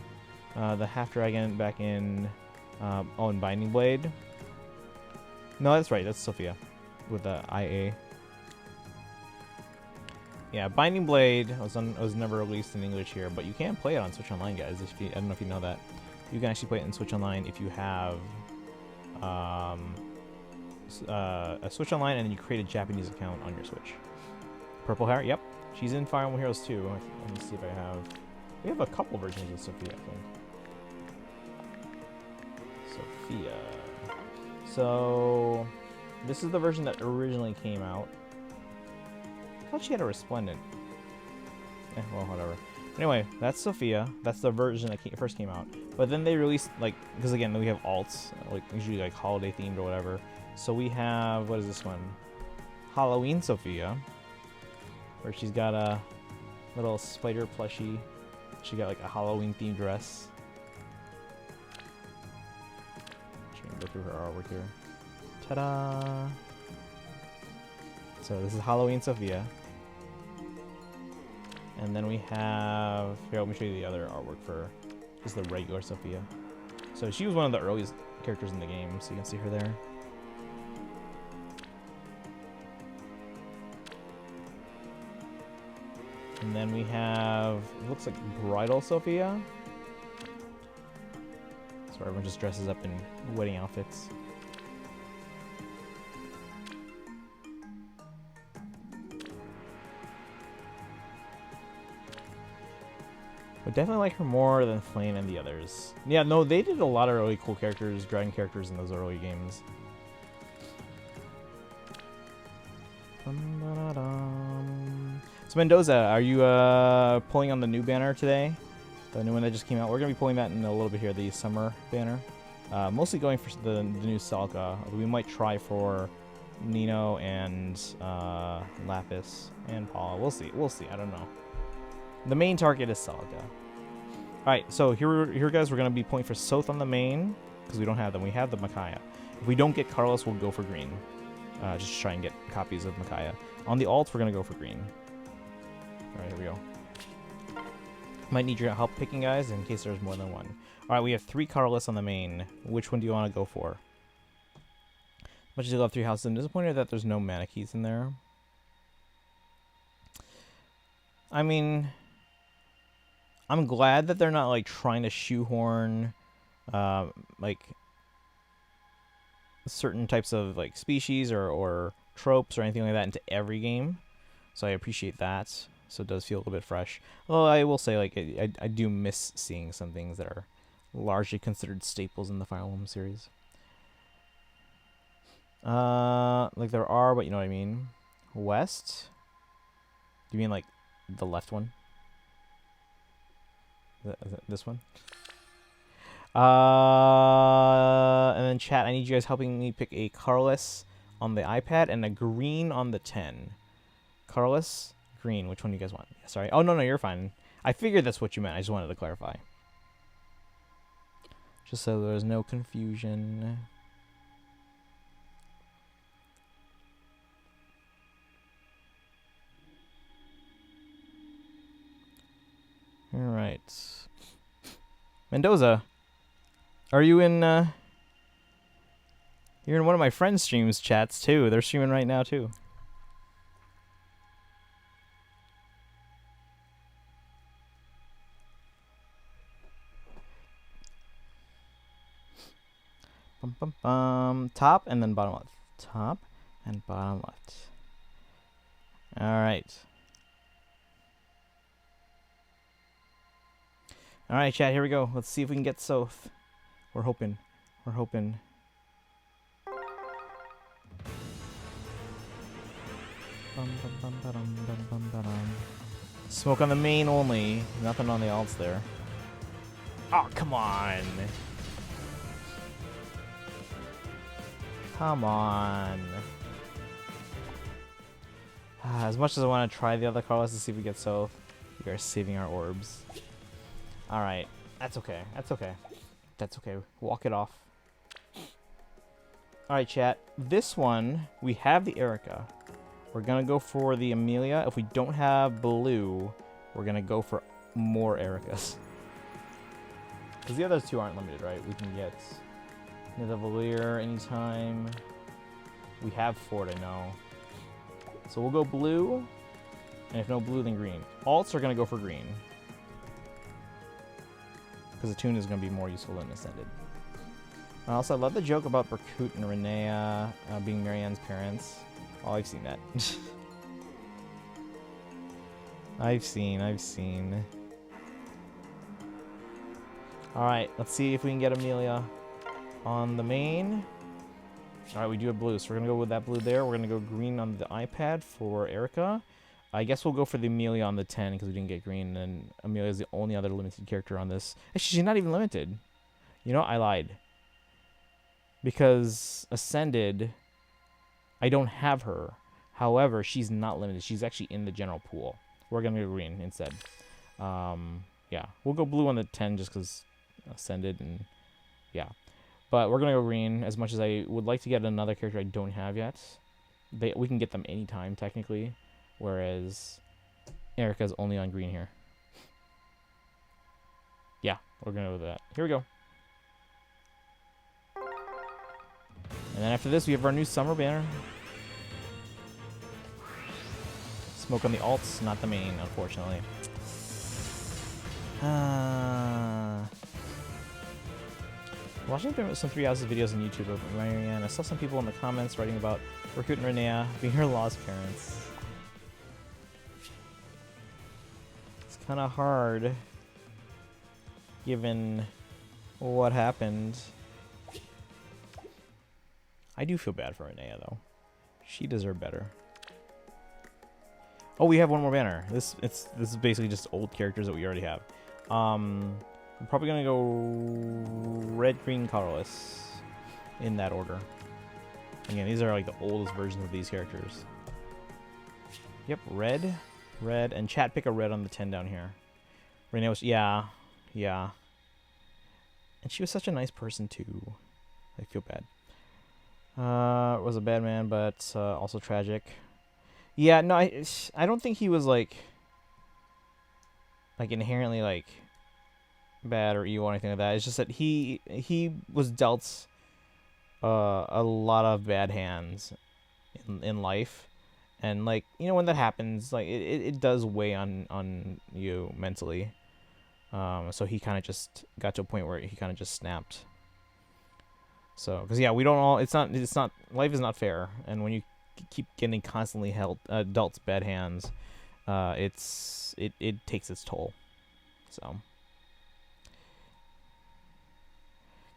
the half-dragon back in, in Binding Blade. No, that's right, that's Sophia, with the IA. Yeah, Binding Blade was never released in English here, but you can play it on Switch Online, guys, I don't know if you know that. You can actually play it in Switch Online if you have a Switch Online and then you create a Japanese account on your Switch. Purple hair, yep. She's in Fire Emblem Heroes 2. Let me see if I have... We have a couple versions of Sophia, I think. Sophia. So... This is the version that originally came out. I thought she had a Resplendent. Well, whatever. Anyway, that's Sophia. That's the version that first came out. But then they released, like... Because again, we have alts. Like, usually, like, holiday-themed or whatever. So we have... What is this one? Halloween Sophia. Where she's got a little spider plushie. She got like a Halloween themed dress. She can go through her artwork here. Ta-da! So this is Halloween Sophia. And then we have... Here, let me show you the other artwork for just the regular Sophia. So she was one of the earliest characters in the game, so you can see her there. And then we have, it looks like Bridal Sophia. So everyone just dresses up in wedding outfits. But definitely like her more than Flame and the others. Yeah, no, they did a lot of really cool characters, dragon characters in those early games. So Mendoza, are you pulling on the new banner today? The new one that just came out? We're going to be pulling that in a little bit here, the summer banner. Mostly going for the new Celica. We might try for Nino and Lapis and Paula. We'll see. We'll see. I don't know. The main target is Celica. Alright, so here guys, we're going to be pulling for Soth on the main, because we don't have them. We have the Micaiah. If we don't get Carlos, we'll go for green. Just to try and get copies of Micaiah. On the alts, we're going to go for green. Alright, here we go. Might need your help picking, guys, in case there's more than one. Alright, we have 3 Carlos on the main. Which one do you want to go for? Much as you love 3 houses, I'm disappointed that there's no mana keys in there. I mean... I'm glad that they're not, like, trying to shoehorn, like... certain types of like species or tropes or anything like that into every game, so I appreciate that. So it does feel a little bit fresh. Although I will say, like, I do miss seeing some things that are largely considered staples in the Fire Emblem series. Like there are, but you know what I mean. West? Do you mean like the left one? Is that this one? And then chat, I need you guys helping me pick a Carlos on the iPad and a green on the 10. Carlos, green, which one do you guys want? Yeah, sorry. Oh, no, you're fine. I figured that's what you meant. I just wanted to clarify. Just so there's no confusion. Alright. Mendoza. Are you in, you're in one of my friends' streams chats, too. They're streaming right now, too. Bum, bum, bum. Top and then bottom left. Top and bottom left. Alright. Alright, chat, here we go. Let's see if we can get Soth. We're hoping. We're hoping. Smoke on the main only. Nothing on the alts there. Oh, come on. Come on. As much as I want to try the other Carlos to see if we get Soth, we are saving our orbs. Alright. That's okay. That's okay. That's okay. Walk it off. Alright, chat. This one, we have the Erica. We're going to go for the Amelia. If we don't have blue, we're going to go for more Ericas. Because the other two aren't limited, right? We can get Nidavellir anytime. We have Ford, I know. So we'll go blue. And if no blue, then green. Alts are going to go for green. because Attune is going to be more useful than Ascended. Also, I love the joke about Berkut and Renea being Marianne's parents. Oh, I've seen that. I've seen. Alright, let's see if we can get Amelia on the main. Alright, we do have blue, so we're going to go with that blue there. We're going to go green on the iPad for Erica. I guess we'll go for the Amelia on the 10 because we didn't get green, and Amelia is the only other limited character on this. Actually, she's not even limited. You know, I lied. Because Ascended, I don't have her. However, she's not limited. She's actually in the general pool. We're going to go green instead. Yeah, we'll go blue on the 10 just because Ascended, and yeah. But we're going to go green as much as I would like to get another character I don't have yet. We can get them anytime, technically. Whereas Erica's only on green here. Yeah, we're going to go with that. Here we go. And then after this, we have our new summer banner. Smoke on the alts, not the main, unfortunately. Watching some 3 houses videos on YouTube of Marianne, I saw some people in the comments writing about Berkut and Renea being her lost parents. It's kind of hard, given what happened. I do feel bad for Renea, though. She deserved better. Oh, we have one more banner. This is basically just old characters that we already have. I'm probably gonna go red, green, colorless in that order. Again, these are like the oldest versions of these characters. Yep, red, and chat pick a red on the 10 down here. Renee was yeah. And she was such a nice person too. I feel bad. Was a bad man, but also tragic. Yeah, no, I don't think he was like inherently like bad or evil or anything like that. It's just that he was dealt a lot of bad hands in life, and like, you know, when that happens, like it does weigh on you mentally. So he kind of just got to a point where he kind of just snapped. So, because yeah, we don't all. It's not. Life is not fair, and when you keep getting constantly dealt bad hands, it takes its toll. So,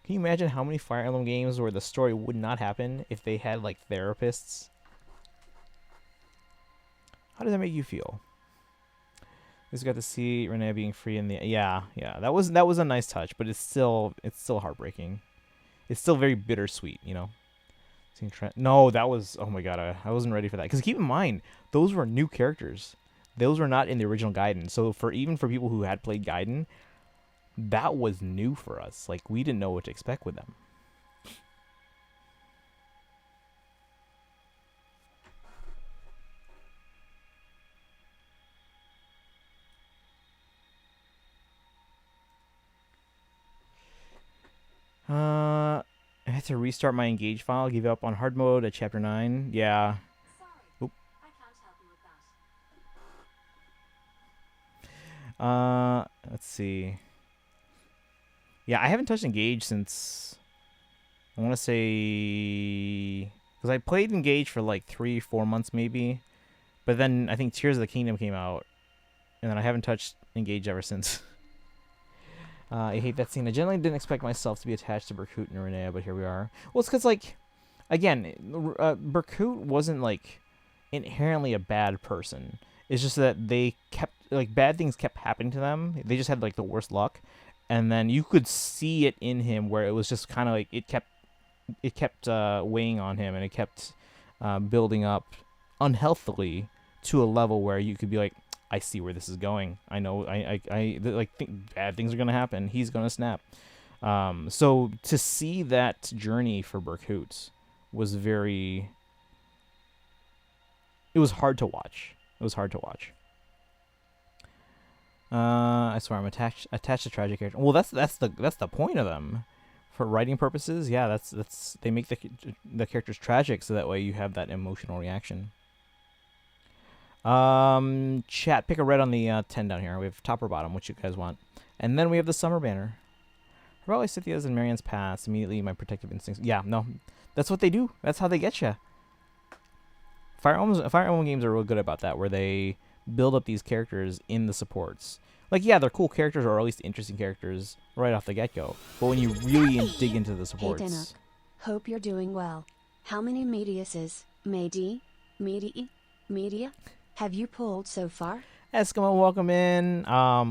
can you imagine how many Fire Emblem games where the story would not happen if they had like therapists? How does that make you feel? Just got to see Renee being free in the yeah. That was a nice touch, but it's still heartbreaking. It's still very bittersweet, you know. No, that was, oh my god, I wasn't ready for that. Because keep in mind, those were new characters. Those were not in the original Gaiden. So even for people who had played Gaiden, that was new for us. Like, we didn't know what to expect with them. I had to restart my engage file, give up on hard mode at chapter 9. Yeah. Oop. I can't help you with that. Let's see. Yeah, I haven't touched engage since, I want to say, because I played engage for like 3-4 months maybe, but then I think Tears of the Kingdom came out, and then I haven't touched engage ever since. I hate that scene. I generally didn't expect myself to be attached to Berkut and Renea, but here we are. Well, it's because, like, again, Berkut wasn't, like, inherently a bad person. It's just that they kept, like, bad things kept happening to them. They just had, like, the worst luck. And then you could see it in him where it was just kind of, like, it kept weighing on him, and it kept building up unhealthily to a level where you could be like, I see where this is going. I know. I think bad things are gonna happen. He's gonna snap. So to see that journey for Berkut was very. It was hard to watch. I swear I'm attached to tragic characters. Well, that's the point of them, for writing purposes. Yeah, that's they make the characters tragic so that way you have that emotional reaction. Chat, pick a red on the 10 down here. We have top or bottom, which you guys want. And then we have the summer banner. Probably Scythia's and Marianne's past. Immediately, my protective instincts. Yeah, no. That's what they do. That's how they get you. Fire Emblem games are real good about that, where they build up these characters in the supports. Like, yeah, they're cool characters, or at least interesting characters right off the get-go. But when you really dig into the supports... Hey, Dennock. Hope you're doing well. How many Mediuses, Media, have you pulled so far? Eskimo, welcome in.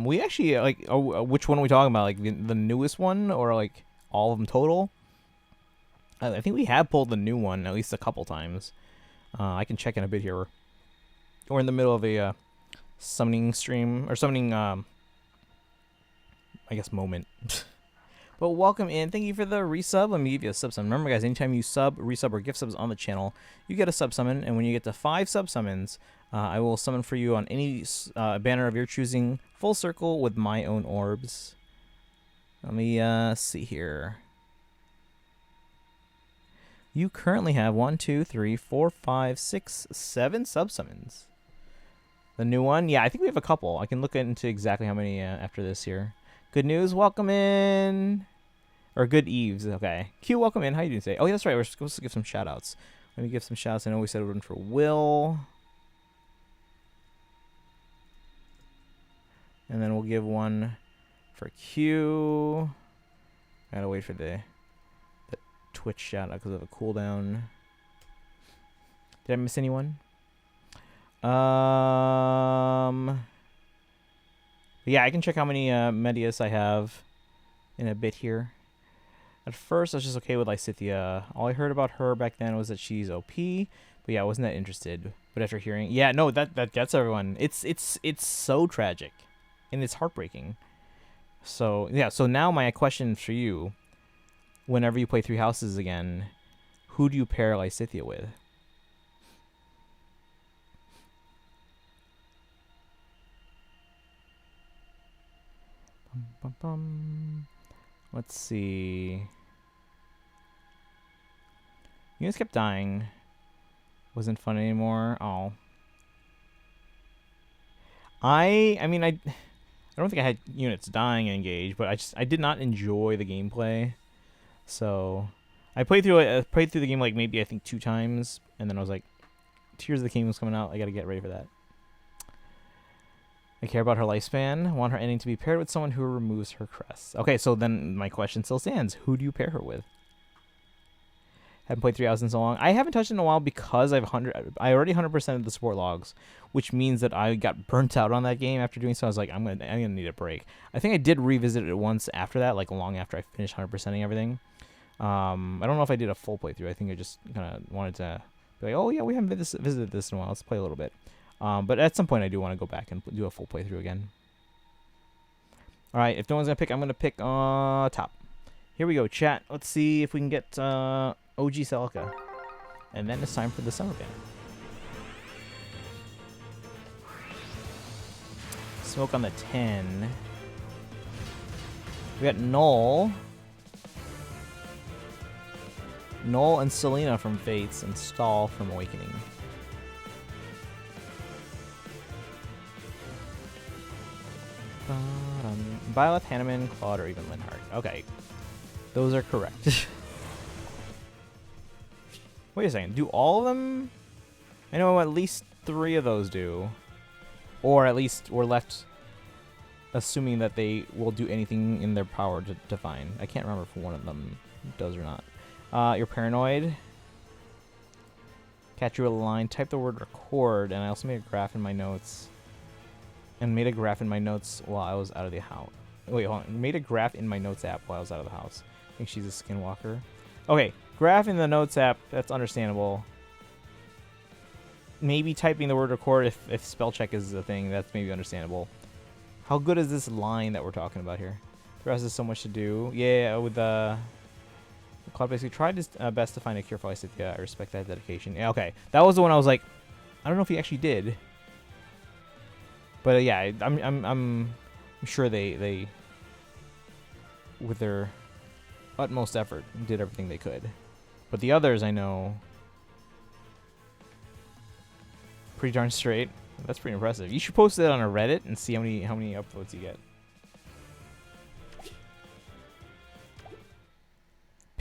We actually, like, which one are we talking about? Like, the newest one, or, like, all of them total? I think we have pulled the new one at least a couple times. I can check in a bit here. We're in the middle of a summoning stream, or summoning, I guess, moment. But welcome in. Thank you for the resub. Let me give you a sub summon. Remember, guys, anytime you sub, resub, or gift subs on the channel, you get a sub summon. And when you get to 5 sub summons, I will summon for you on any banner of your choosing, full circle with my own orbs. Let me see here. You currently have 1, 2, 3, 4, 5, 6, 7 sub summons. The new one? Yeah, I think we have a couple. I can look into exactly how many after this here. Good news, welcome in. Or good eves, okay. Q, welcome in. How you doing today? Oh, yeah, that's right. We're supposed to give some shout outs. Let me give some shout outs. I know we said one for Will. And then we'll give one for Q. Gotta wait for the Twitch shout out because of a cooldown. Did I miss anyone? Yeah, I can check how many Medias I have in a bit here. At first, I was just okay with Lysithia. All I heard about her back then was that she's OP, but yeah, I wasn't that interested. But after hearing, yeah, no, that gets everyone. It's so tragic, and it's heartbreaking. So yeah, so now my question for you: whenever you play Three Houses again, who do you pair Lysithia with? Let's see. You guys kept dying. Wasn't fun anymore. Oh. I don't think I had units dying and engaged, but I did not enjoy the gameplay. So I played through the game like maybe I think 2 times, and then I was like, Tears of the Kingdom's coming out. I got to get ready for that. I care about her lifespan. I want her ending to be paired with someone who removes her crest. Okay, so then my question still stands. Who do you pair her with? Haven't played 3 Houses in so long. I haven't touched it in a while because I already 100%ed the support logs, which means that I got burnt out on that game after doing so. I was like, I'm gonna need a break. I think I did revisit it once after that, like long after I finished 100%ing everything. I don't know if I did a full playthrough. I think I just kind of wanted to be like, oh yeah, we haven't visited this in a while. Let's play a little bit. But at some point, I do want to go back and do a full playthrough again. All right, if no one's gonna pick, I'm gonna pick top. Here we go, chat. Let's see if we can get OG Celica, and then it's time for the summer banner. Smoke on the 10. We got Null and Selena from Fates, and Stall from Awakening. Violet, Hanneman, Claude, or even Linhardt. Okay. Those are correct. Wait a second. Do all of them? I know at least 3 of those do. Or at least we're left assuming that they will do anything in their power to define. I can't remember if one of them does or not. You're paranoid. Catch you a line. Type the word record. And I also made a graph in my notes. And made a graph in my notes while I was out of the house. Wait, hold on. Made a graph in my notes app while I was out of the house. I think she's a skinwalker. Okay, graph in the notes app. That's understandable. Maybe typing the word record if spell check is a thing. That's maybe understandable. How good is this line that we're talking about here? The rest is so much to do. Yeah, with the Cloud basically tried his best to find a cure for Lysithia. I respect that dedication. Yeah, okay, that was the one I was like, I don't know if he actually did. But yeah, I'm sure they with their utmost effort did everything they could. But the others I know pretty darn straight. That's pretty impressive. You should post that on a Reddit and see how many upvotes you get.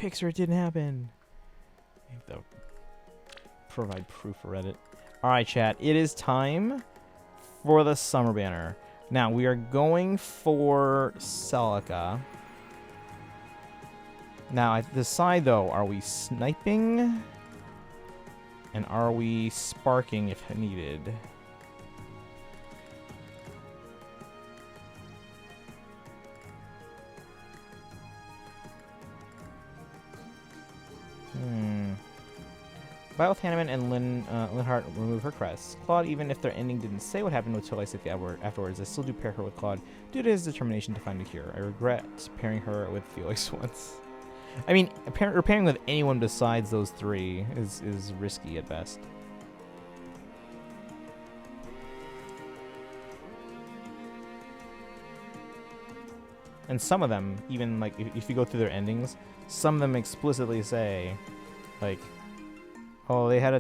picks or it didn't happen. I have to provide proof for Reddit. Alright, chat. It is time for the summer banner. Now, we are going for Celica. Now, I decide, though, are we sniping? And are we sparking if needed? Both Hanneman and Linhart remove her crest. Claude, even if their ending didn't say what happened with Celica afterwards, I still do pair her with Claude due to his determination to find a cure. I regret pairing her with Felix once. I mean, pairing with anyone besides those three is risky at best. And some of them, even like if you go through their endings, some of them explicitly say, like, oh, they had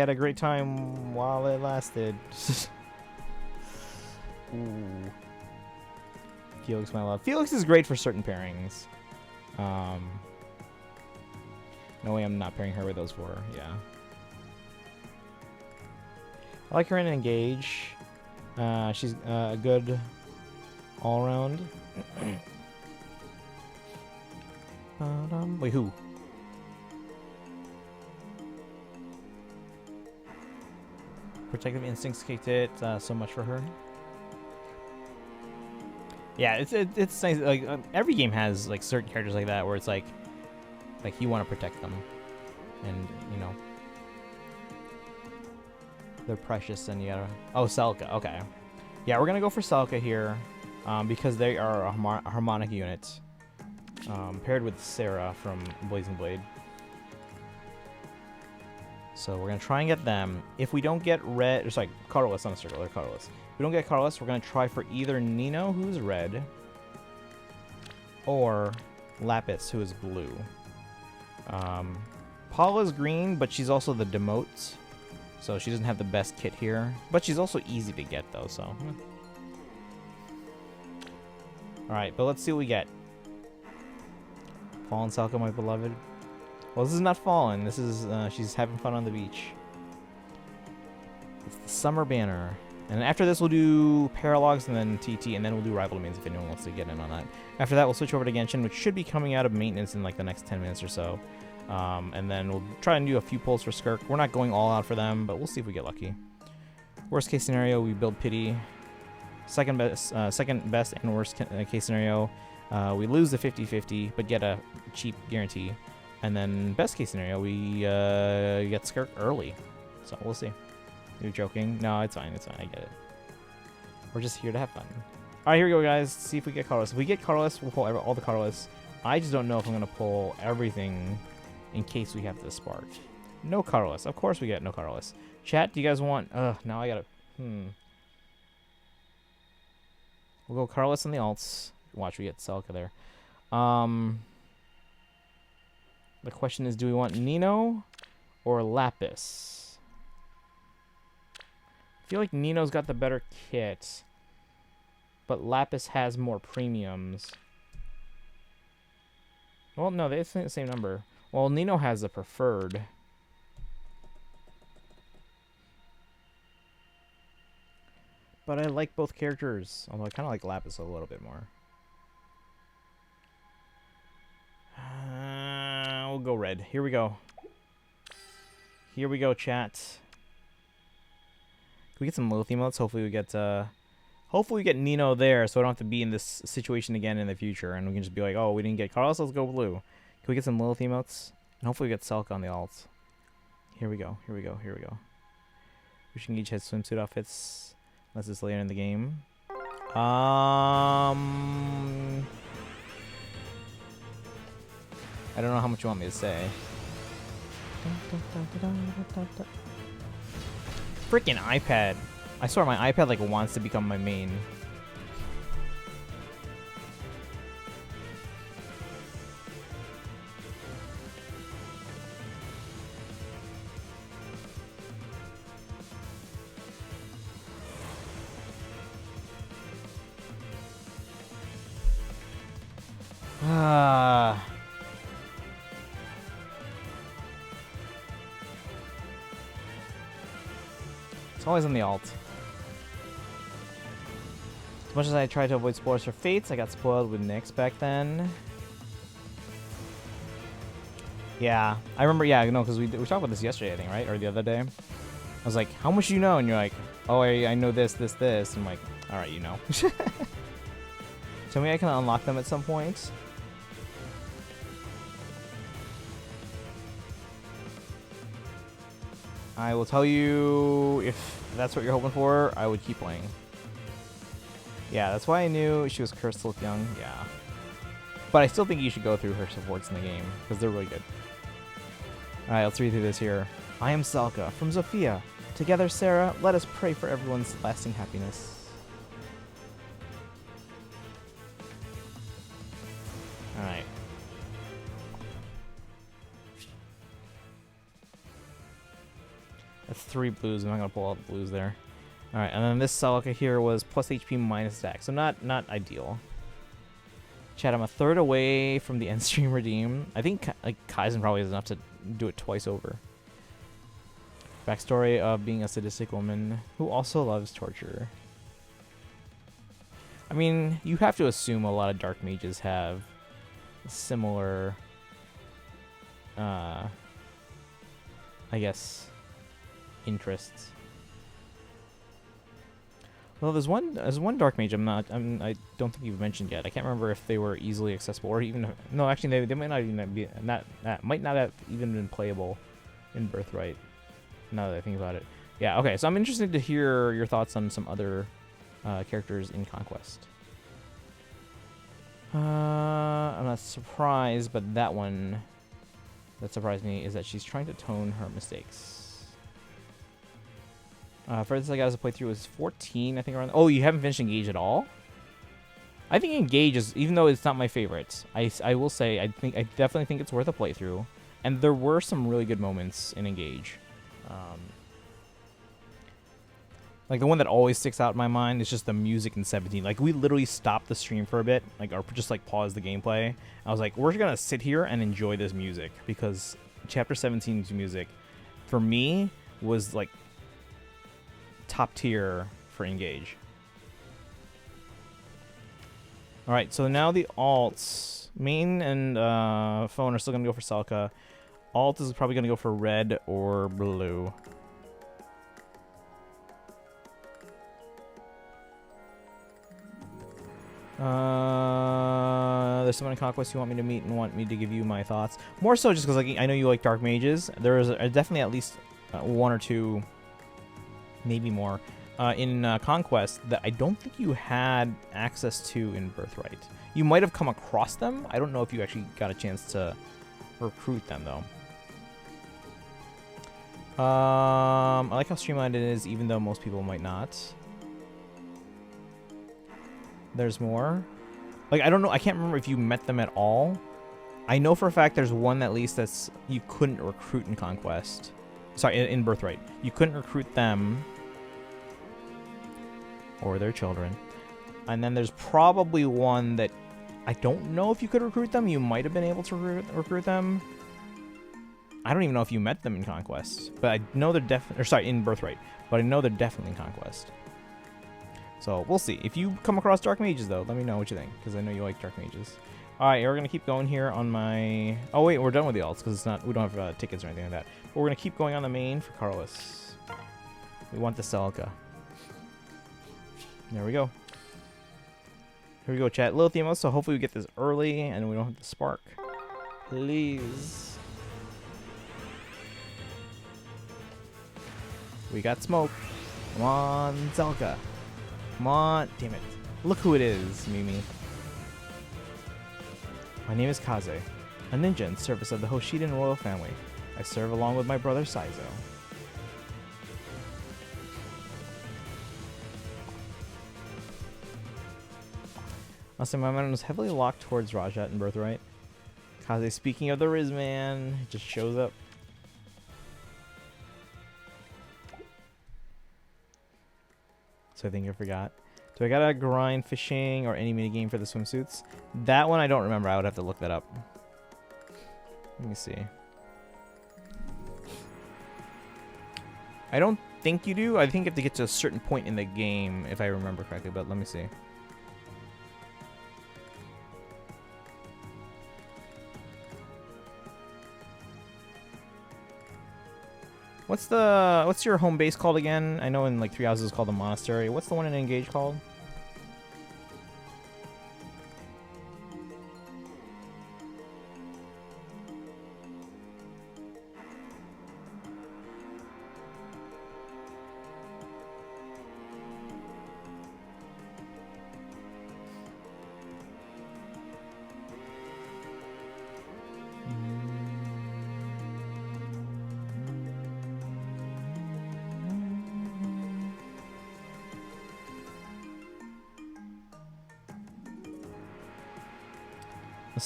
a great time while it lasted. Ooh. Felix, my love. Felix is great for certain pairings. No way I'm not pairing her with those four. Yeah. I like her in Engage. She's a good all-around. Wait, who? Protective Instincts kicked it so much for her. Yeah, it's nice. Like every game has like certain characters like that where it's like you want to protect them, and you know they're precious, and you gotta. Oh, Celica. Okay, yeah, we're gonna go for Celica here because they are a harmonic unit paired with Sarah from Blazing Blade. So we're gonna try and get them. If we don't get Carlos on a circle, or Carlos. If we don't get Carlos, we're gonna try for either Nino, who's red, or Lapis, who is blue. Paula's green, but she's also the demote, so she doesn't have the best kit here. But she's also easy to get, though, so. Alright, but let's see what we get. Fallen Celica, my beloved. Well, this is not Fallen. This is, she's having fun on the beach. It's the summer banner. And after this, we'll do Paralogs and then TT, and then we'll do Rival Domains if anyone wants to get in on that. After that, we'll switch over to Genshin, which should be coming out of maintenance in like the next 10 minutes or so. And then we'll try and do a few pulls for Skirk. We're not going all out for them, but we'll see if we get lucky. Worst case scenario, we build Pity. Second best and worst case scenario, we lose the 50-50, but get a cheap guarantee. And then best case scenario, we get Skirk early. So we'll see. You're joking? No, it's fine. It's fine. I get it. We're just here to have fun. All right, here we go, guys. See if we get Carlos. If we get Carlos, we'll pull all the Carlos. I just don't know if I'm going to pull everything in case we have to spark. No Carlos. Of course we get no Carlos. Chat, do you guys want... now I got to... We'll go Carlos on the alts. Watch, we get Celica there. The question is, do we want Nino or Lapis? I feel like Nino's got the better kit, but Lapis has more premiums. Well, no, they're the same number. Well, Nino has the preferred. But I like both characters, although I kind of like Lapis a little bit more. We'll go red. Here we go. Here we go, chat. Can we get some Lilith emotes? Hopefully we get Nino there, so I don't have to be in this situation again in the future, and we can just be like, oh, we didn't get Carlos, let's go blue. Can we get some Lilith emotes? And hopefully we get Celica on the alts. Here we go. Here we go. Here we go. We should each have swimsuit outfits. Unless it's later in the game. I don't know how much you want me to say. Freaking iPad. I swear my iPad like wants to become my main. It's always on the alt. As much as I tried to avoid spoilers for Fates, I got spoiled with Nyx back then. Yeah, I remember. Yeah, no, because we talked about this yesterday, I think, right, or the other day. I was like, "How much do you know?" And you're like, "Oh, I know this, this, this." I'm like, "All right, you know." Tell me I can unlock them at some point. I will tell you if that's what you're hoping for. I would keep playing. Yeah, that's why I knew she was cursed with young. Yeah, but I still think you should go through her supports in the game because they're really good. All right, let's read through this here. I am Celica from Zofia. Together, Sarah, let us pray for everyone's lasting happiness. All right. That's 3 blues. I'm not gonna pull all the blues there. All right, and then this Celica here was plus HP minus attack, so not ideal. Chat, I'm a third away from the end stream redeem. I think like Kaizen probably is enough to do it twice over. Backstory of being a sadistic woman who also loves torture. I mean, you have to assume a lot of dark mages have similar, I guess, interests. Well, there's one dark mage I don't think you've mentioned yet. I can't remember if they were easily accessible or even no. Actually, they might not even be might not have even been playable in Birthright. Now that I think about it, yeah. Okay, so I'm interested to hear your thoughts on some other characters in Conquest. I'm not surprised, but that one that surprised me is that she's trying to tone her mistakes. Furthest I got as a playthrough was 14, I think. Around. Oh, you haven't finished Engage at all? I think Engage is, even though it's not my favorite, I will say I definitely think it's worth a playthrough, and there were some really good moments in Engage. Like the one that always sticks out in my mind is just the music in 17. Like we literally stopped the stream for a bit, like or just like paused the gameplay. I was like, we're gonna sit here and enjoy this music because Chapter 17's music, for me, was like top tier for Engage. All right, so now the alts, main and phone are still gonna go for Celica. Alt is probably gonna go for red or blue. There's someone in Conquest you want me to meet and want me to give you my thoughts. More so just because like, I know you like dark mages. There is definitely at least 1 or 2, maybe more, in Conquest that I don't think you had access to in Birthright. You might have come across them. I don't know if you actually got a chance to recruit them, though. I like how streamlined it is, even though most people might not. There's more. Like, I don't know. I can't remember if you met them at all. I know for a fact there's one at least that's you couldn't recruit in Conquest. Sorry, in Birthright. You couldn't recruit them or their children. And then there's probably one that I don't know if you could recruit them. You might have been able to recruit them. I don't even know if you met them in Conquest. But I know they're definitely... Or sorry, in Birthright. But I know they're definitely in Conquest. So, we'll see. If you come across Dark Mages, though, let me know what you think. Because I know you like Dark Mages. Alright, we're going to keep going here on my... Oh, wait, we're done with the alts. Because it's not... We don't have tickets or anything like that. But we're going to keep going on the main for Carlos. We want the Celica. There we go. Here we go, chat. Lithium, so hopefully we get this early and we don't have to spark. Please. We got smoke. Come on, Celica. Come on. Damn it. Look who it is, Mimi. My name is Kaze, a ninja in service of the Hoshidan royal family. I serve along with my brother Saizo. Also, my mind was heavily locked towards Rajat and Birthright. Kaze, speaking of the Riz man, just shows up. So I think I forgot. Do I gotta grind fishing or any minigame for the swimsuits? That one I don't remember. I would have to look that up. Let me see. I don't think you do. I think you have to get to a certain point in the game, if I remember correctly, but let me see. What's your home base called again? I know in like 3 houses it's called the monastery. What's the one in Engage called?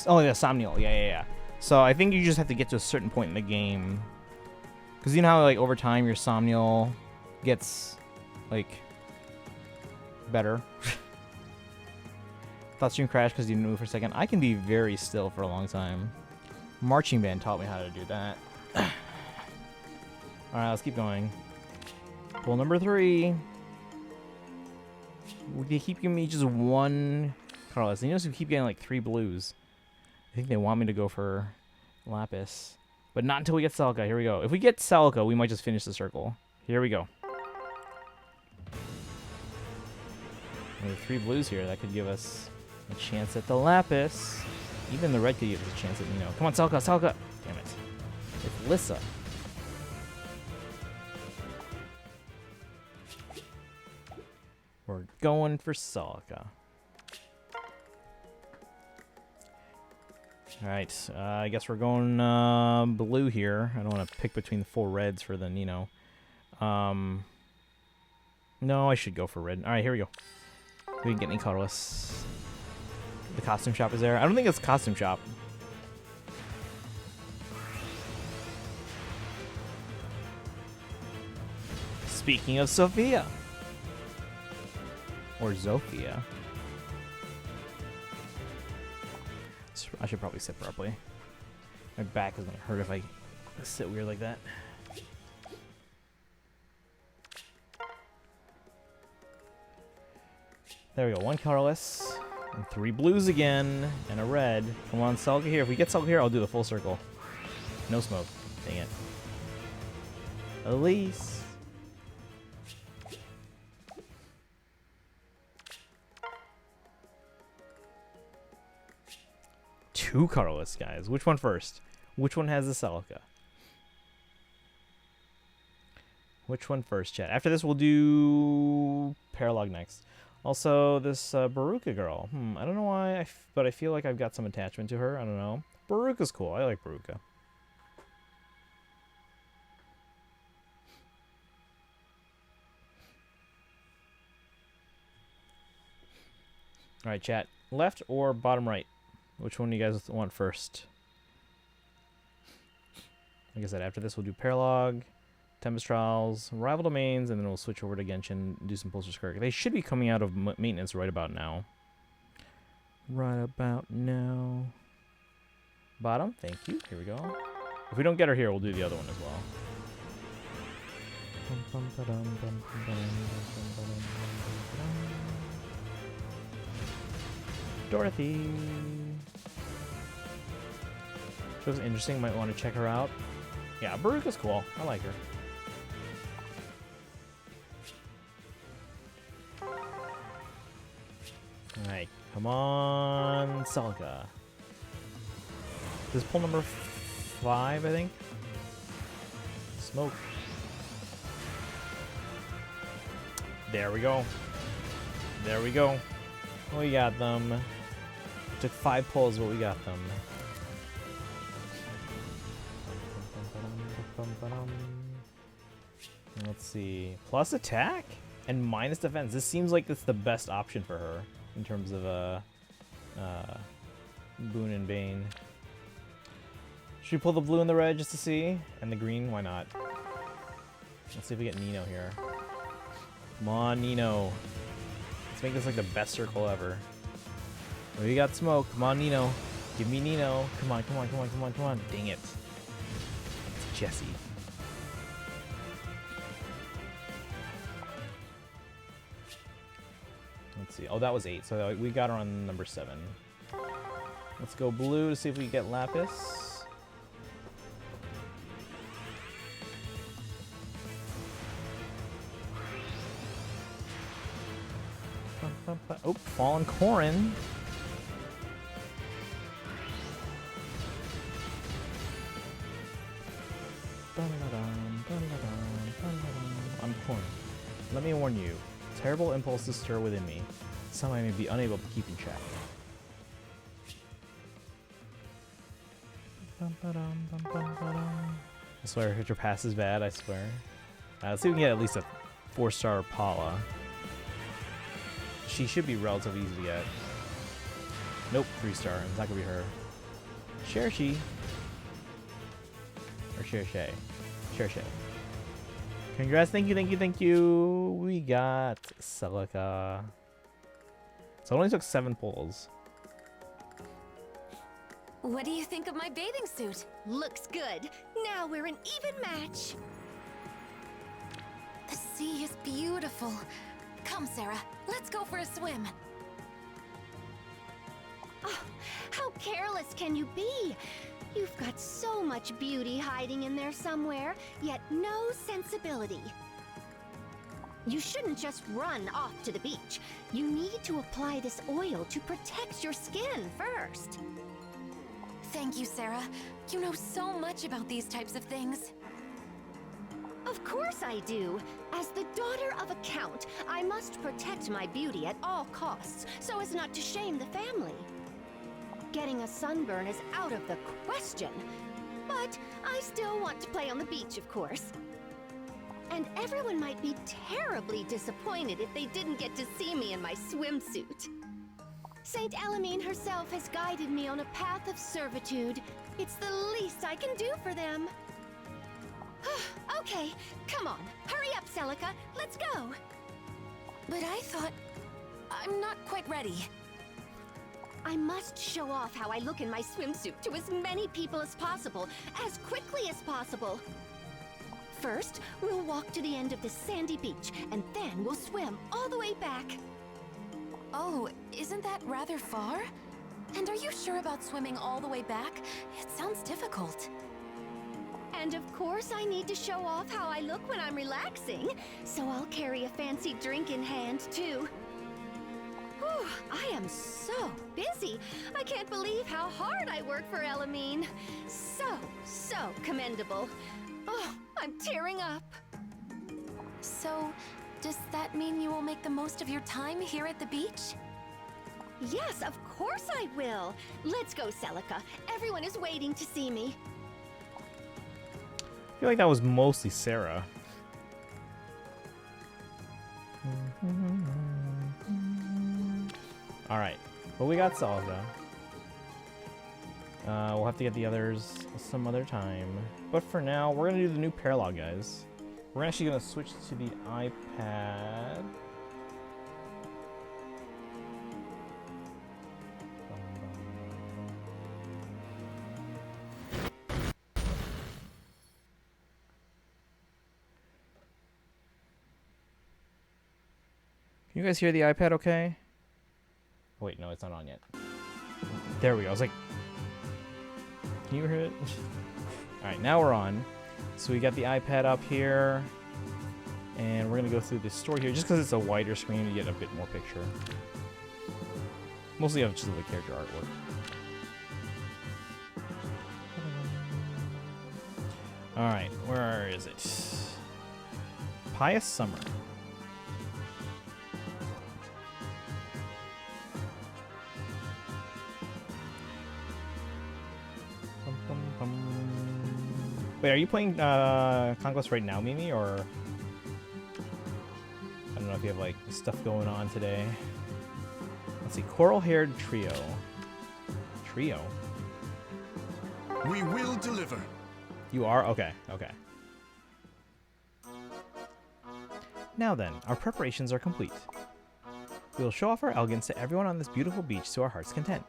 Oh, yeah, Somnial. Yeah. So I think you just have to get to a certain point in the game. Because you know how, like, over time your Somnial gets, like, better. Thought stream crashed because you didn't move for a second. I can be very still for a long time. Marching band taught me how to do that. Alright, let's keep going. Pull number 3. They keep giving me just 1 Carlos. You notice we keep getting like 3 blues. I think they want me to go for Lapis. But not until we get Celica. Here we go. If we get Celica, we might just finish the circle. Here we go. We have 3 blues here. That could give us a chance at the Lapis. Even the red could give us a chance at Nino. Come on, Celica, Celica! Damn it. It's Lissa. We're going for Celica. Alright, I guess we're going blue here. I don't want to pick between the 4 reds for the Nino. No, I should go for red. Alright, here we go. We can get any colorless. The costume shop is there. I don't think it's costume shop. Speaking of Sophia. Or Zofia. I should probably sit properly. My back is going to hurt if I sit weird like that. There we go. 1 colorless. And 3 blues again. And a red. Come on, Celica here. If we get Celica here, I'll do the full circle. No smoke. Dang it. Elise. Two colorless, guys. Which one first? Which one has the Celica? Which one first, chat? After this, we'll do Paralog next. Also, this Baruka girl. I don't know why, but I feel like I've got some attachment to her. I don't know. Baruka's cool. I like Baruka. All right, chat. Left or bottom right? Which one do you guys want first? Like I said, after this, we'll do Paralog, Tempest Trials, Rival Domains, and then we'll switch over to Genshin and do some Pulsar Skirk. They should be coming out of maintenance right about now. Right about now. Bottom, thank you. Here we go. If we don't get her here, we'll do the other one as well. Dorothy. She looks interesting. Might want to check her out. Yeah, Baruka's cool. I like her. Alright, come on, Celica. This is pull number 5, I think. Smoke. There we go. There we go. We got them. Took 5 pulls, but we got them. Let's see. Plus attack and minus defense. This seems like it's the best option for her in terms of Boon and Bane. Should we pull the blue and the red just to see? And the green? Why not? Let's see if we get Nino here. Come on, Nino. Let's make this like the best circle ever. We got smoke. Come on, Nino. Give me Nino. Come on, come on, come on, come on, come on. Dang it. It's Jesse. Let's see. Oh, that was 8. So we got her on number 7. Let's go blue to see if we get Lapis. Oh, Fallen Corrin. I'm Corrin. Let me warn you. Terrible impulses stir within me. Some I may be unable to keep in check. I swear, if your pass is bad, I swear. Let's see if we can get at least a 4-star Paula. She should be relatively easy to get. Nope, 3-star. It's not gonna be her. Chershi. Or Chershay. Chershay. Congrats, thank you, thank you, thank you. We got Celica. So it only took 7 pulls. What do you think of my bathing suit? Looks good. Now we're an even match. The sea is beautiful. Come, Sarah, let's go for a swim. Oh, how careless can you be? You've got so much beauty hiding in there somewhere, yet no sensibility. You shouldn't just run off to the beach. You need to apply this oil to protect your skin first. Thank you, Sarah. You know so much about these types of things. Of course I do. As the daughter of a count, I must protect my beauty at all costs, so as not to shame the family. Getting a sunburn is out of the question, but I still want to play on the beach, of course. And everyone might be terribly disappointed if they didn't get to see me in my swimsuit. Saint Elamine herself has guided me on a path of servitude. It's the least I can do for them. Okay, come on. Hurry up, Celica. Let's go. But I thought... I'm not quite ready. I must show off how I look in my swimsuit to as many people as possible, as quickly as possible. First, we'll walk to the end of this sandy beach, and then we'll swim all the way back. Oh, isn't that rather far? And are you sure about swimming all the way back? It sounds difficult. And of course I need to show off how I look when I'm relaxing, so I'll carry a fancy drink in hand, too. Whew, I am so busy. I can't believe how hard I work for Elamine. So commendable. Oh, I'm tearing up. So, does that mean you will make the most of your time here at the beach? Yes, of course I will. Let's go, Celica. Everyone is waiting to see me. I feel like that was mostly Sarah. Alright. Well, we got Celica. We'll have to get the others some other time. But for now, we're going to do the new paralog, guys. We're actually going to switch to the iPad. Can you guys hear the iPad okay? Oh, wait, no, it's not on yet. There we go. I was like, can you hear it? Alright, now we're on. So we got the iPad up here. And we're going to go through this story here. Just because it's a wider screen, you get a bit more picture. Mostly of just the character artwork. Alright, where is it? Pious Summer. Wait, are you playing Conquest right now, Mimi, or I don't know if you have like stuff going on today. Let's see, Coral-Haired Trio. Trio? We will deliver. You are? Okay, okay. Now then, our preparations are complete. We will show off our elegance to everyone on this beautiful beach to our heart's content.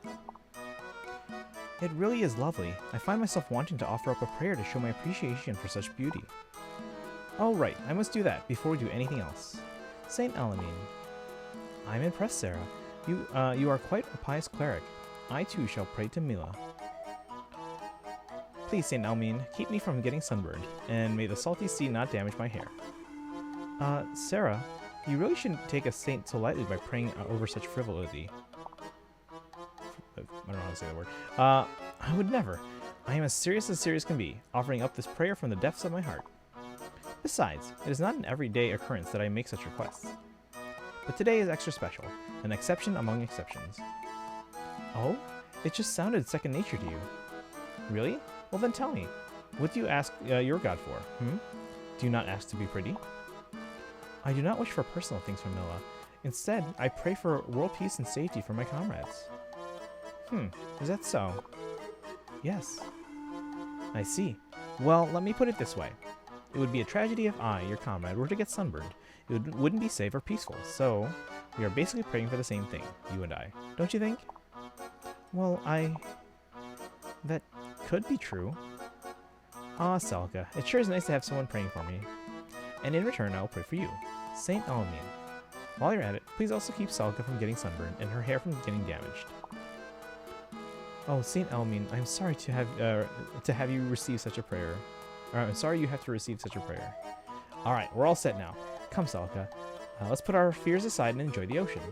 It really is lovely. I find myself wanting to offer up a prayer to show my appreciation for such beauty. Oh right, I must do that before we do anything else. Saint Elamine. I'm impressed, Sarah. You are quite a pious cleric. I too shall pray to Mila. Please, Saint Elmine, keep me from getting sunburned, and may the salty sea not damage my hair. Sarah, you really shouldn't take a saint so lightly by praying over such frivolity. I don't know how to say the word. I would never. I am as serious can be, offering up this prayer from the depths of my heart. Besides, it is not an everyday occurrence that I make such requests. But today is extra special, an exception among exceptions. Oh? It just sounded second nature to you. Really? Well then tell me, what do you ask your god for, Do you not ask to be pretty? I do not wish for personal things from Mila. Instead, I pray for world peace and safety for my comrades. Is that so? Yes. I see. Well, let me put it this way. It would be a tragedy if I, your comrade, were to get sunburned. It wouldn't be safe or peaceful, so we are basically praying for the same thing, you and I. Don't you think? Well, that could be true. Ah, Celica, it sure is nice to have someone praying for me. And in return, I will pray for you, Saint Elmine. While you're at it, please also keep Celica from getting sunburned and her hair from getting damaged. Oh, Saint Elmine, I'm sorry to have you receive such a prayer. I'm sorry you have to receive such a prayer. All right, we're all set now. Come, Celica. Let's put our fears aside and enjoy the ocean.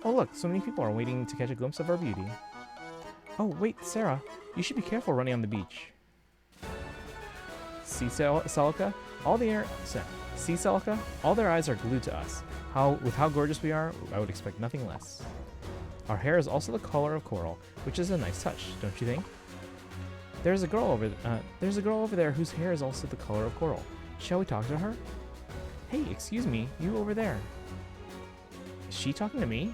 Oh, look, so many people are waiting to catch a glimpse of our beauty. Oh, wait, Sarah, you should be careful running on the beach. See, Celica? See, Celica? All their eyes are glued to us. With how gorgeous we are, I would expect nothing less. Our hair is also the color of coral, which is a nice touch, don't you think? There's a girl over there whose hair is also the color of coral. Shall we talk to her? Hey, excuse me, you over there. Is she talking to me?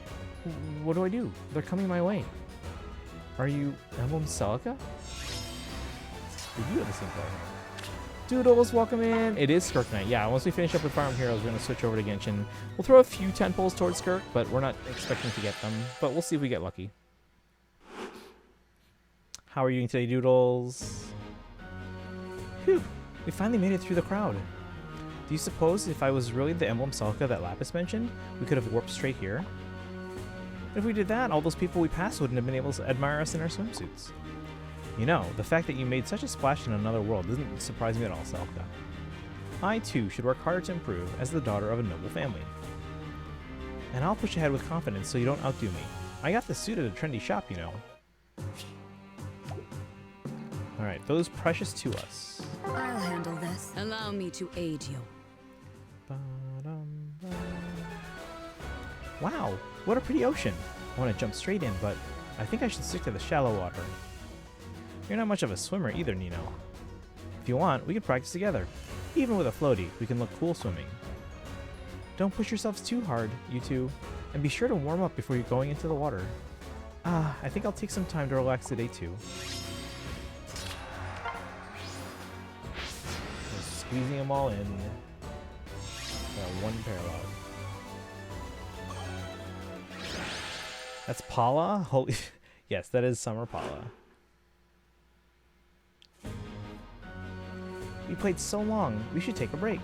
What do I do? They're coming my way. Are you Emblem Celica? We do have the same color hair. Doodles, welcome in. It is Skirk night. Yeah, once we finish up with Fire Emblem Heroes, we're going to switch over to Genshin. We'll throw a few tentpoles towards Skirk, but we're not expecting to get them. But we'll see if we get lucky. How are you doing today, Doodles? Phew, we finally made it through the crowd. Do you suppose if I was really the Emblem Celica that Lapis mentioned, we could have warped straight here? If we did that, all those people we passed wouldn't have been able to admire us in our swimsuits. You know, the fact that you made such a splash in another world doesn't surprise me at all, Celica. I, too, should work harder to improve as the daughter of a noble family. And I'll push ahead with confidence so you don't outdo me. I got this suit at a trendy shop, you know. Alright, those precious to us. I'll handle this. Allow me to aid you. Wow, what a pretty ocean. I want to jump straight in, but I think I should stick to the shallow water. You're not much of a swimmer either, Nino. If you want, we can practice together. Even with a floaty, we can look cool swimming. Don't push yourselves too hard, you two, and be sure to warm up before you're going into the water. I think I'll take some time to relax today too. Just squeezing them all in. Got one parallel. That's Paula? Holy yes, that is Summer Paula. We played so long, we should take a break.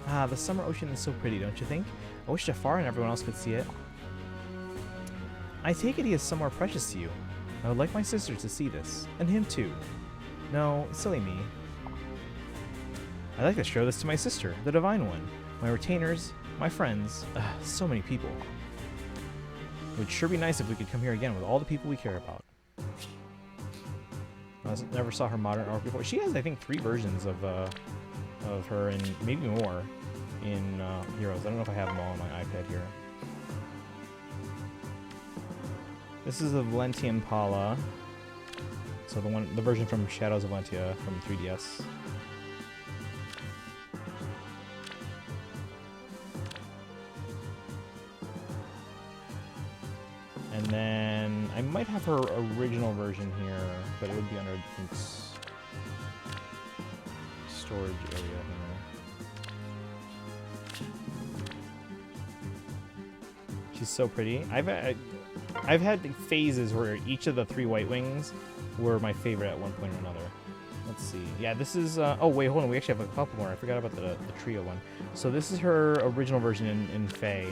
The summer ocean is so pretty, don't you think? I wish Jafar and everyone else could see it. I take it he is somewhere precious to you. I would like my sister to see this, and him too. No, silly me. I'd like to show this to my sister, the Divine One, my retainers, my friends, so many people. It would sure be nice if we could come here again with all the people we care about. I never saw her modern art before. She has, I think, 3 versions of her, and maybe more in Heroes. I don't know if I have them all on my iPad here. This is the Valentian Paula. So the version from Shadows of Valentia from 3DS. And then I might have her original version here, but it would be under a different storage area here. She's so pretty. I've had phases where each of the 3 White Wings were my favorite at one point or another. Let's see. Yeah, this is... oh, wait, hold on. We actually have a couple more. I forgot about the trio one. So this is her original version in Fae.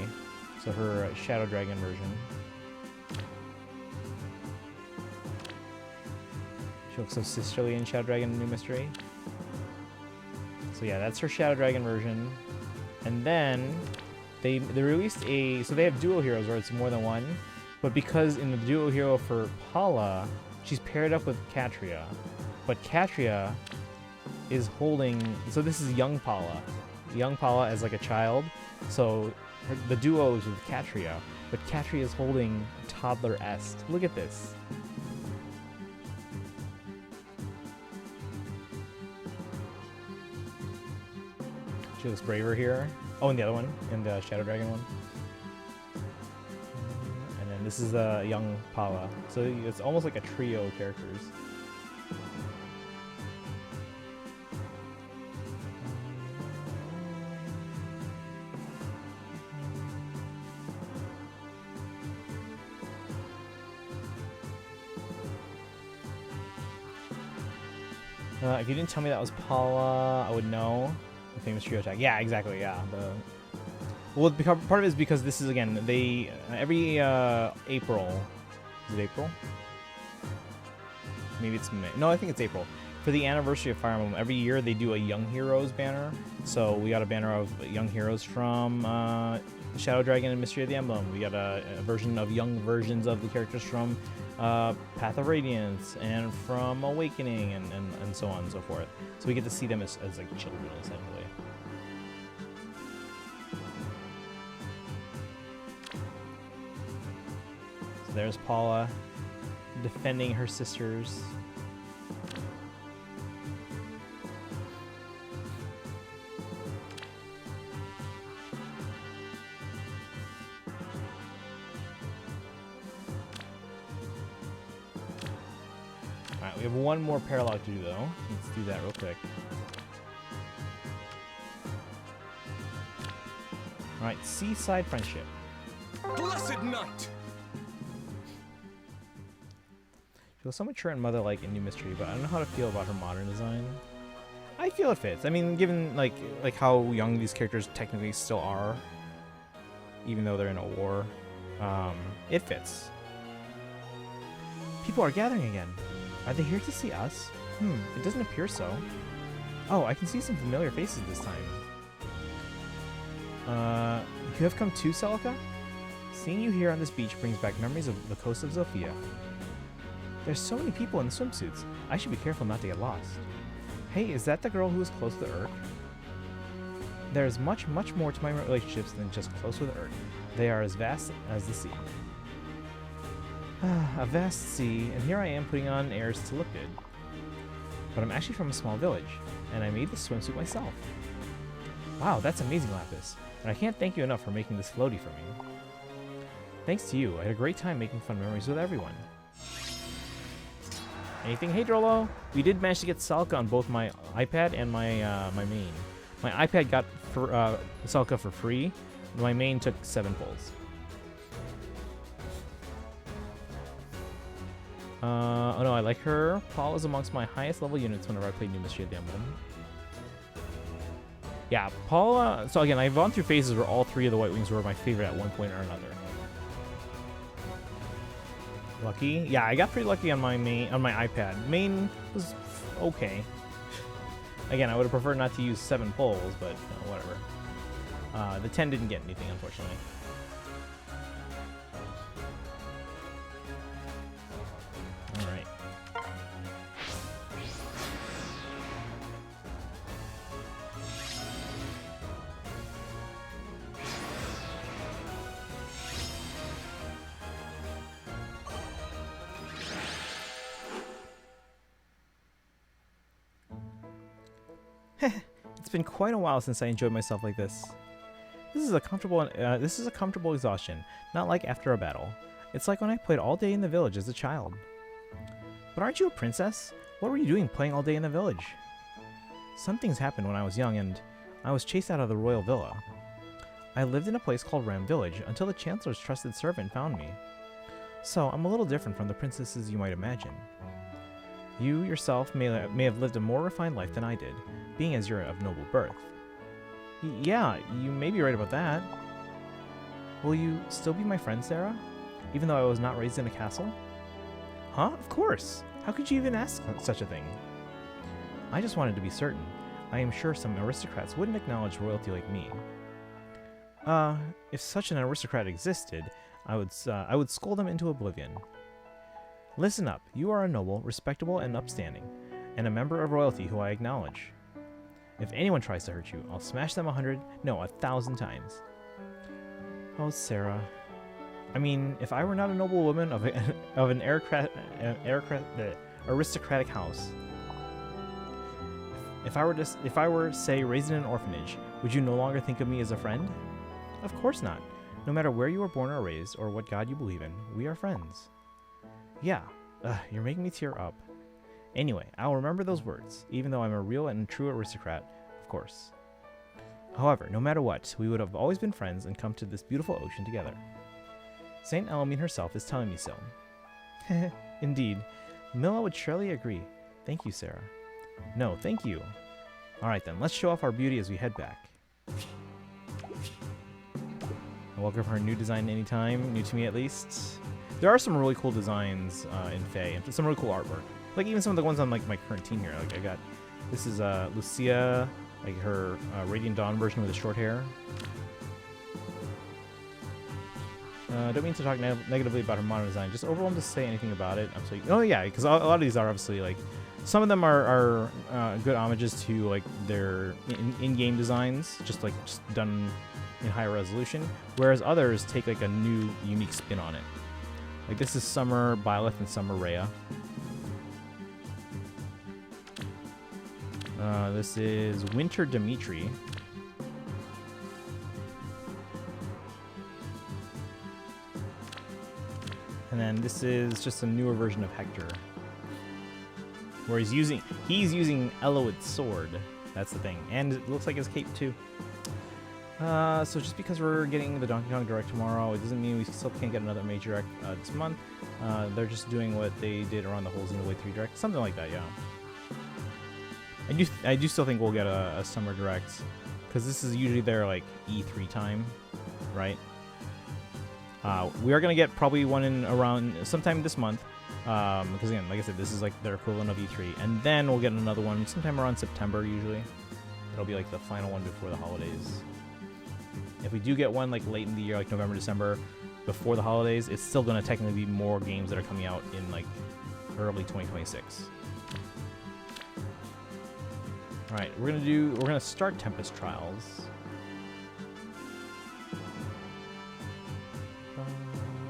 So her Shadow Dragon version. She looks so sisterly in Shadow Dragon New Mystery. So yeah, that's her Shadow Dragon version. And then they released a, so they have duo heroes where it's more than one, but because in the duo hero for Paula, she's paired up with Katria, but Katria is holding, so this is young Paula as like a child, so the duo is with Katria, but Katria is holding toddler Est. Look at this. She looks braver here. Oh, and the other one, in the Shadow Dragon one. And then this is a young Paula. So it's almost like a trio of characters. If you didn't tell me that was Paula, I would know. The famous trio attack. Yeah, exactly. Yeah. Well, part of it is because this is, again, they every April. Is it April? Maybe it's May. No, I think it's April. For the anniversary of Fire Emblem, every year they do a Young Heroes banner. So we got a banner of Young Heroes from Shadow Dragon and Mystery of the Emblem. We got a version of young versions of the characters from Path of Radiance and from Awakening and so on and so forth. So we get to see them as like children, essentially. So there's Paula defending her sisters. Alright, we have one more paralogue to do, though. Let's do that real quick. Alright, Seaside Friendship. Blessed night! She feels so mature and mother-like in New Mystery, but I don't know how to feel about her modern design. I feel it fits. I mean, given like how young these characters technically still are, even though they're in a war, it fits. People are gathering again. Are they here to see us? It doesn't appear so. Oh, I can see some familiar faces this time. You have come too, Celica? Seeing you here on this beach brings back memories of the coast of Zofia. There's so many people in swimsuits. I should be careful not to get lost. Hey, is that the girl who is close to Urk? There's much, much more to my relationships than just close with Urk. They are as vast as the sea. A vast sea, and here I am putting on airs to look good. But I'm actually from a small village, and I made this swimsuit myself. Wow, that's amazing, Lapis. And I can't thank you enough for making this floaty for me. Thanks to you, I had a great time making fun memories with everyone. Anything? Hey, Drolo! We did manage to get Celica on both my iPad and my my main. My iPad got Celica for free. My main took 7 pulls. Oh no, I like her. Paul is amongst my highest level units whenever I play New Mystery of the Emblem. Yeah, Paula. So again, I've gone through phases where all 3 of the White Wings were my favorite at one point or another. Lucky? Yeah, I got pretty lucky on my iPad. Main was okay. Again, I would have preferred not to use 7 pulls, but whatever. The 10 didn't get anything, unfortunately. All right. It's been quite a while since I enjoyed myself like this. This is a comfortable exhaustion, not like after a battle. It's like when I played all day in the village as a child. But aren't you a princess? What were you doing playing all day in the village? Some things happened when I was young, and I was chased out of the royal villa. I lived in a place called Ram Village until the Chancellor's trusted servant found me. So I'm a little different from the princesses you might imagine. You yourself may have lived a more refined life than I did, being as you're of noble birth. Yeah, you may be right about that. Will you still be my friend, Sarah? Even though I was not raised in a castle? Huh? Of course! How could you even ask such a thing? I just wanted to be certain. I am sure some aristocrats wouldn't acknowledge royalty like me. If such an aristocrat existed, I would scold them into oblivion. Listen up. You are a noble, respectable, and upstanding, and a member of royalty who I acknowledge. If anyone tries to hurt you, I'll smash them 1,000 times. Oh, Sarah. I mean, if I were not a noble woman of an aristocratic house, if I were, say, raised in an orphanage, would you no longer think of me as a friend? Of course not. No matter where you were born or raised, or what god you believe in, we are friends. Yeah, you're making me tear up. Anyway, I'll remember those words, even though I'm a real and true aristocrat, of course. However, no matter what, we would have always been friends and come to this beautiful ocean together. Saint Elamine herself is telling me so. Indeed. Milla would surely agree. Thank you, Sarah. No, thank you. Alright then, let's show off our beauty as we head back. I'll welcome her new design anytime, new to me at least. There are some really cool designs in Fae, and some really cool artwork. Like even some of the ones on like my current team here. Like I got, this is Lucia, like her Radiant Dawn version with the short hair. Don't mean to talk negatively about her modern design. Just overwhelmed to say anything about it. I'm sorry. Oh yeah, because a lot of these are obviously like, some of them are good homages to like their in-game designs, just done in higher resolution. Whereas others take like a new, unique spin on it. Like this is Summer Byleth and Summer Rhea. This is Winter Dimitri. And then this is just a newer version of Hector, where he's using Eloid's sword. That's the thing, and it looks like his cape too. So just because we're getting the Donkey Kong Direct tomorrow, it doesn't mean we still can't get another major Direct this month. They're just doing what they did around the whole Xenoblade 3 Direct, something like that, yeah. I do still think we'll get a Summer Direct, because this is usually their like E3 time, right? We are gonna get probably one in around sometime this month, because again, like I said, this is like their equivalent of E3, and then we'll get another one sometime around September usually. It'll be like the final one before the holidays. If we do get one like late in the year, like November, December, before the holidays, it's still gonna technically be more games that are coming out in like early 2026. All right, we're gonna start Tempest Trials.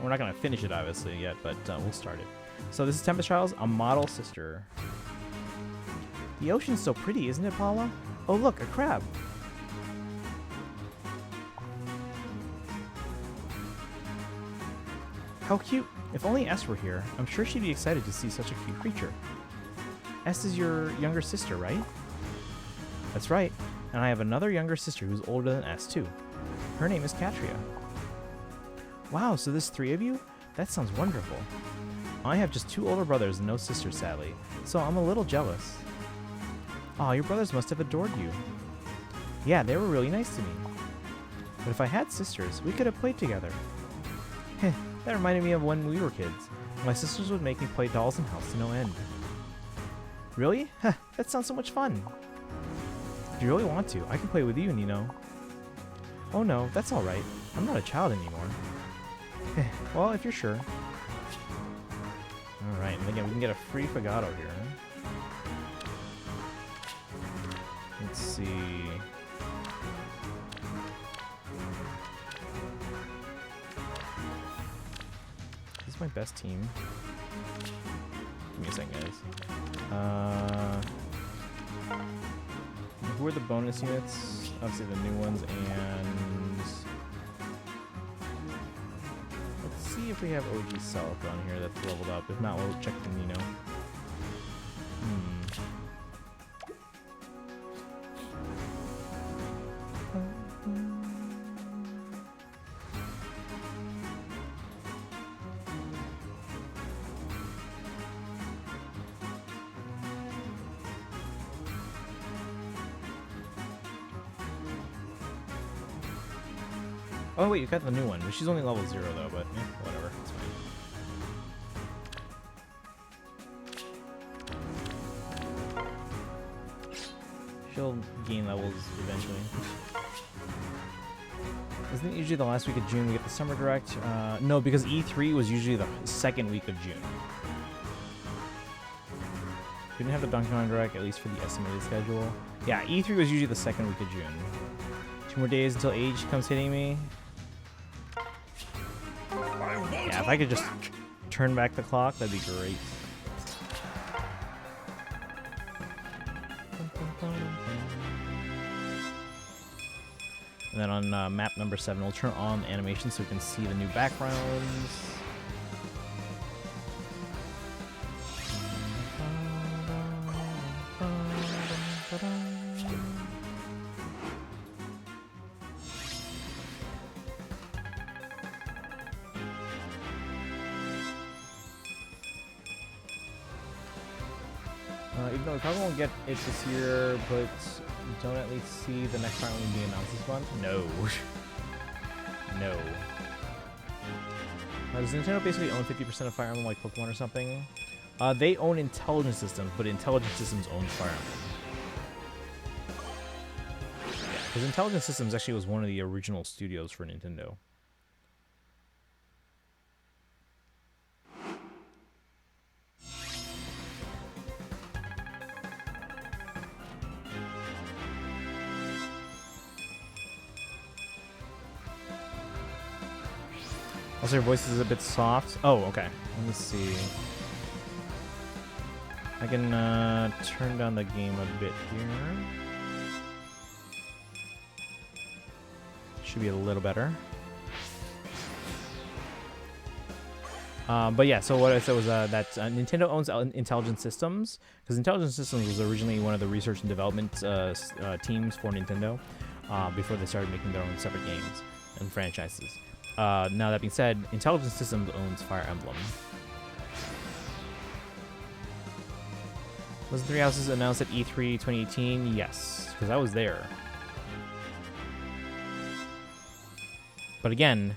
We're not gonna finish it obviously yet, but we'll start it. So this is Tempest Trials, a model sister. The ocean's so pretty, isn't it, Paula? Oh look, a crab. How cute. If only S were here, I'm sure she'd be excited to see such a cute creature. S is your younger sister, right? That's right, and I have another younger sister who's older than S too. Her name is Katria. Wow, so there's 3 of you? That sounds wonderful. I have just 2 older brothers and no sisters, sadly, so I'm a little jealous. Aw, your brothers must have adored you. Yeah, they were really nice to me. But if I had sisters, we could have played together. Heh, that reminded me of when we were kids. My sisters would make me play Dolls and House to no end. Really? Heh, that sounds so much fun. If you really want to, I can play with you, Nino. Oh no, that's alright. I'm not a child anymore. Well, if you're sure. Alright, and again, we can get a free Fagato here. Let's see. This is my best team. Give me a second, guys. Who are the bonus units? Obviously the new ones, and let's see if we have OG Celica on here that's leveled up. If not, we'll check the Nino. Oh wait, you got the new one. She's only level 0 though, but whatever. It's fine. She'll gain levels eventually. Isn't it usually the last week of June we get the Summer Direct? No, because E3 was usually the second week of June. We didn't have the Donkey Kong Direct, at least for the estimated schedule. Yeah, E3 was usually the second week of June. 2 more days until Age comes hitting me. Yeah, if I could just turn back the clock, that'd be great. And then on map number 7, we'll turn on animation so we can see the new backgrounds. Even though we probably won't get it this year, but don't at least see the next Fire Emblem being announced this month? No. No. Does Nintendo basically own 50% of Fire Emblem like Pokemon or something? They own Intelligent Systems, but Intelligent Systems owns Fire Emblem. Yeah, because Intelligent Systems actually was one of the original studios for Nintendo. Also, your voice is a bit soft. Oh, okay. Let me see. I can turn down the game a bit here. Should be a little better. But yeah, so what I said was that Nintendo owns Intelligent Systems, because Intelligent Systems was originally one of the research and development teams for Nintendo before they started making their own separate games and franchises. Now that being said, Intelligent Systems owns Fire Emblem. Was the Three Houses announced at E3 2018? Yes, because I was there. But again,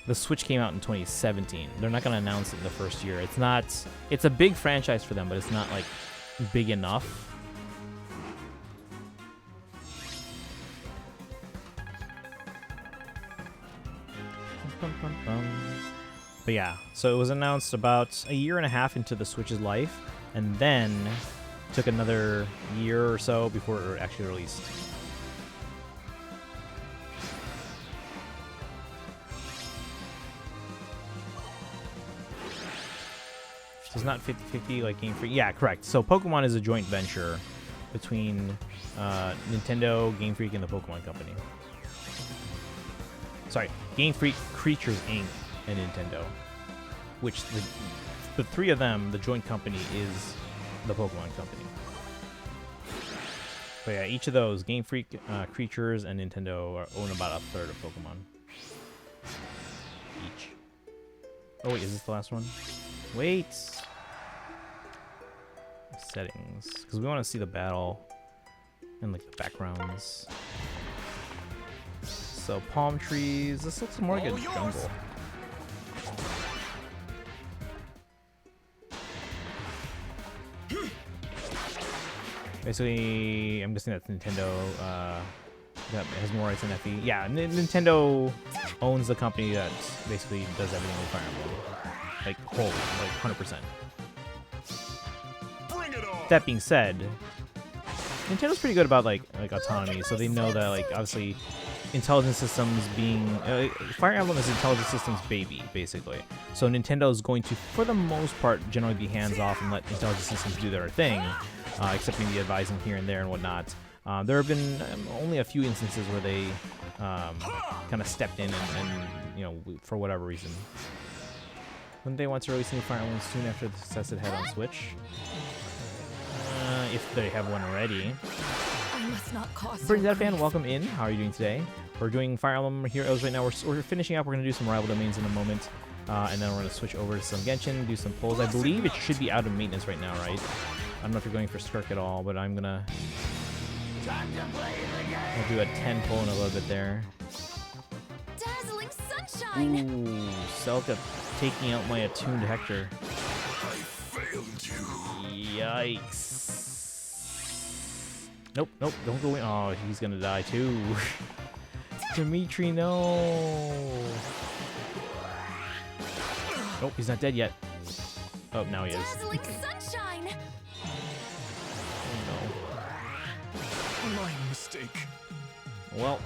the Switch came out in 2017. They're not going to announce it in the first year. It's a big franchise for them, but it's not like big enough. But yeah, so it was announced about a year and a half into the Switch's life, and then took another year or so before it was actually released. So it's not 50-50 like Game Freak. Yeah, correct. So Pokemon is a joint venture between Nintendo, Game Freak, and the Pokemon Company. Sorry, Game Freak, Creatures Inc., and Nintendo. Which the three of them, the joint company, is the Pokemon Company. But yeah, each of those, Game Freak, Creatures, and Nintendo, own about a third of Pokemon. Each. Oh wait, is this the last one? Wait! Settings. Because we want to see the battle and like the backgrounds. So palm trees. This looks more like a jungle. Basically, I'm guessing that's Nintendo. That has more rights than FE. Yeah, Nintendo owns the company that basically does everything with Fire Emblem, like whole, like 100%. Bring it on. That being said, Nintendo's pretty good about like autonomy, so they know that like obviously Intelligent Systems being Fire Emblem is Intelligent Systems baby basically. So Nintendo's going to, for the most part, generally be hands off and let Intelligent Systems do their thing, except maybe advising here and there and whatnot. There have been only a few instances where they kind of stepped in and you know, for whatever reason. Wouldn't they want to release new Fire Emblem soon after the success it had on Switch? If they have one already. I must not cause Pretty Dead Fan, welcome in. How are you doing today? We're doing Fire Emblem Heroes right now. We're finishing up. We're going to do some rival domains in a moment. And then we're going to switch over to some Genshin, do some pulls. I believe it should be out of maintenance right now, right? I don't know if you're going for Skirk at all, but I'm going to do a 10 pull in a little bit there. Dazzling! fine. Ooh, Celica taking out my attuned Hector. I failed you. Yikes. Nope, nope, don't go in. Oh, he's gonna die too. Dimitri, no. Nope, he's not dead yet. Oh, now he is. Dazzling sunshine. Oh, My mistake. no. Well.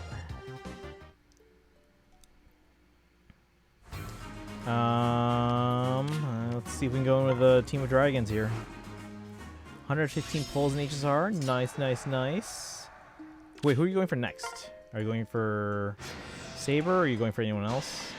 Let's see if we can go in with a team of dragons here. 115 pulls in HSR. Nice, nice, nice. Wait, who are you going for next? Are you going for Saber or are you going for anyone else?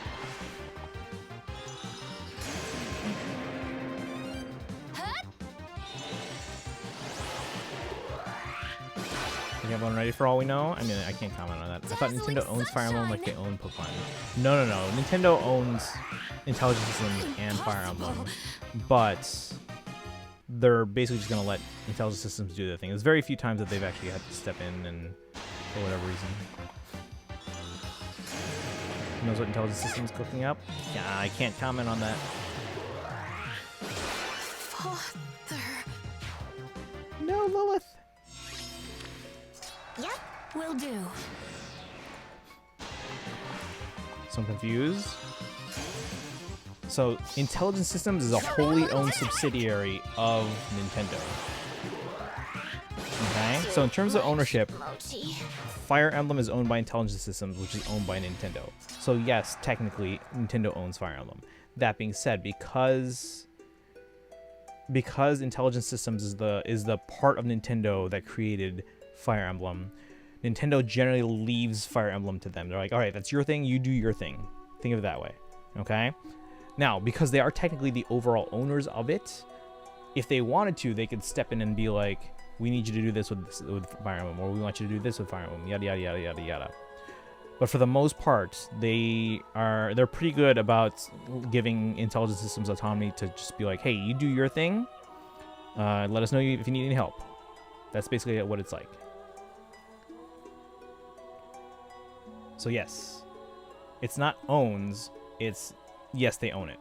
You have one ready for all we know? I mean, I can't comment on that. I thought Nintendo owns Fire Emblem like they own Pokemon. No, no, no. Nintendo owns Intelligent Systems and Fire Emblem, but they're basically just going to let Intelligent Systems do their thing. There's very few times that they've actually had to step in and for whatever reason. Who knows what Intelligent Systems is cooking up? Yeah, I can't comment on that. Father. No, Lilith. Yep, will do. So I'm confused. So Intelligent Systems is a wholly owned subsidiary of Nintendo. Okay, so in terms of ownership, Fire Emblem is owned by Intelligent Systems, which is owned by Nintendo. So yes, technically, Nintendo owns Fire Emblem. That being said, because Intelligent Systems is the part of Nintendo that created Fire Emblem, Nintendo generally leaves Fire Emblem to them. They're like, all right, that's your thing, you do your thing. Think of it that way, okay? Now, because they are technically the overall owners of it, if they wanted to, they could step in and be like, we need you to do this with Fire Emblem, or we want you to do this with Fire Emblem, yada, yada, yada, yada, yada. But for the most part, they're pretty good about giving Intelligent Systems autonomy to just be like, hey, you do your thing, let us know if you need any help. That's basically what it's like. So yes, it's not owns, it's, yes, they own it.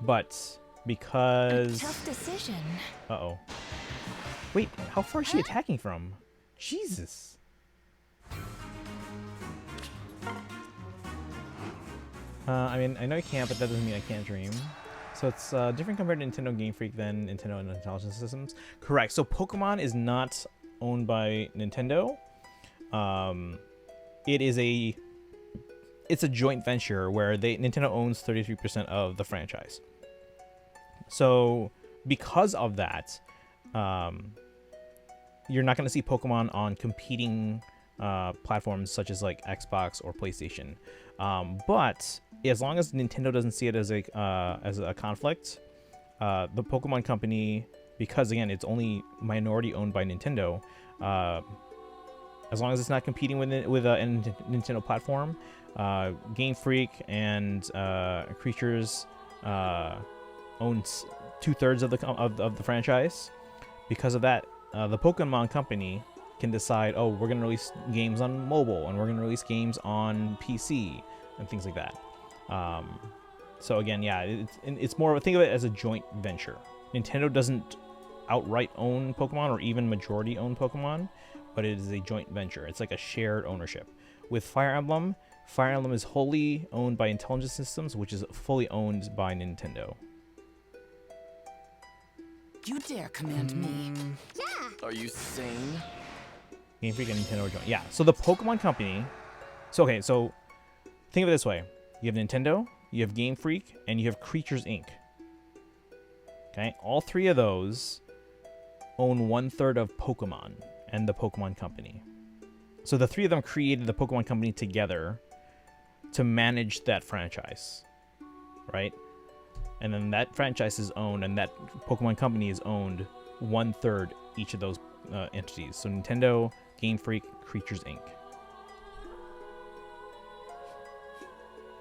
But because... Tough decision. Uh-oh. Wait, how far is she attacking from? Jesus. I mean, I know you can't, but that doesn't mean I can't dream. So it's different compared to Nintendo Game Freak than Nintendo and Intelligent Systems. Correct. So Pokemon is not owned by Nintendo. It's a joint venture where Nintendo owns 33% of the franchise. So because of that, you're not going to see Pokemon on competing platforms such as like Xbox or PlayStation. But as long as Nintendo doesn't see it as a conflict, the Pokemon Company, because again it's only minority owned by Nintendo, as long as it's not competing with a Nintendo platform, Game Freak and Creatures owns 2/3 of the franchise. Because of that, the Pokemon Company can decide, oh, we're going to release games on mobile, and we're going to release games on PC, and things like that. So again, yeah, it's more, think of it as a joint venture. Nintendo doesn't outright own Pokemon or even majority own Pokemon, but it is a joint venture. It's like a shared ownership. With Fire Emblem is wholly owned by Intelligent Systems, which is fully owned by Nintendo. You dare command me? Are you sane? Game Freak and Nintendo are joint. Yeah, so the Pokemon Company... So, okay, so think of it this way. You have Nintendo, you have Game Freak, and you have Creatures Inc. Okay, all three of those own 1/3 of Pokemon and the Pokemon Company. So the three of them created the Pokemon Company together to manage that franchise, right? And then that franchise is owned, and that Pokemon Company is owned 1/3 each of those entities. So Nintendo, Game Freak, Creatures Inc.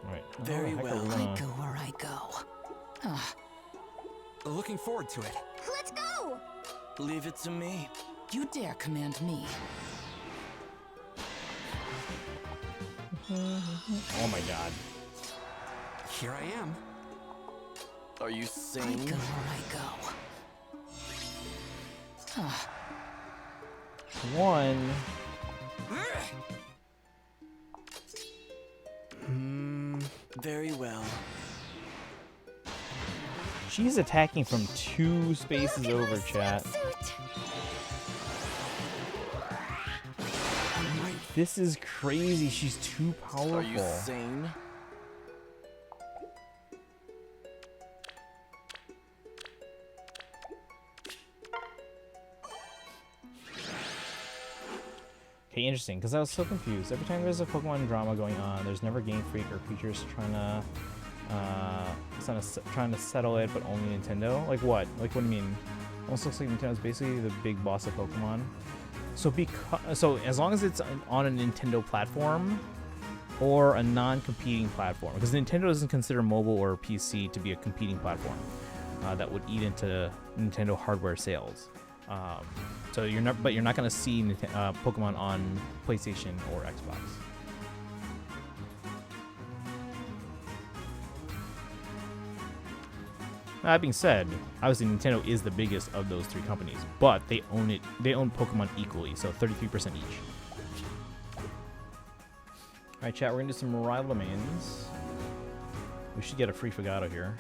All right. Very well. I go where I go. Looking forward to it. Let's go! Leave it to me. You dare command me? Oh my god. Here I am. Are you I sane? go where I go. Huh. 1. Very well. She's attacking from 2 spaces over, chat. This is crazy. She's too powerful. Are you sane? Okay, interesting, because I was so confused. Every time there's a Pokemon drama going on, there's never Game Freak or creatures trying to settle it, but only Nintendo. Like what? Like what do you mean? Almost looks like Nintendo's basically the big boss of Pokemon. So as long as it's on a Nintendo platform or a non-competing platform, because Nintendo doesn't consider mobile or PC to be a competing platform that would eat into Nintendo hardware sales. So you're not going to see Pokemon on PlayStation or Xbox. That being said, obviously Nintendo is the biggest of those 3 companies, but they own it. They own Pokemon equally, so 33% each. All right, chat. We're gonna do some rival domains. We should get a free Figado here.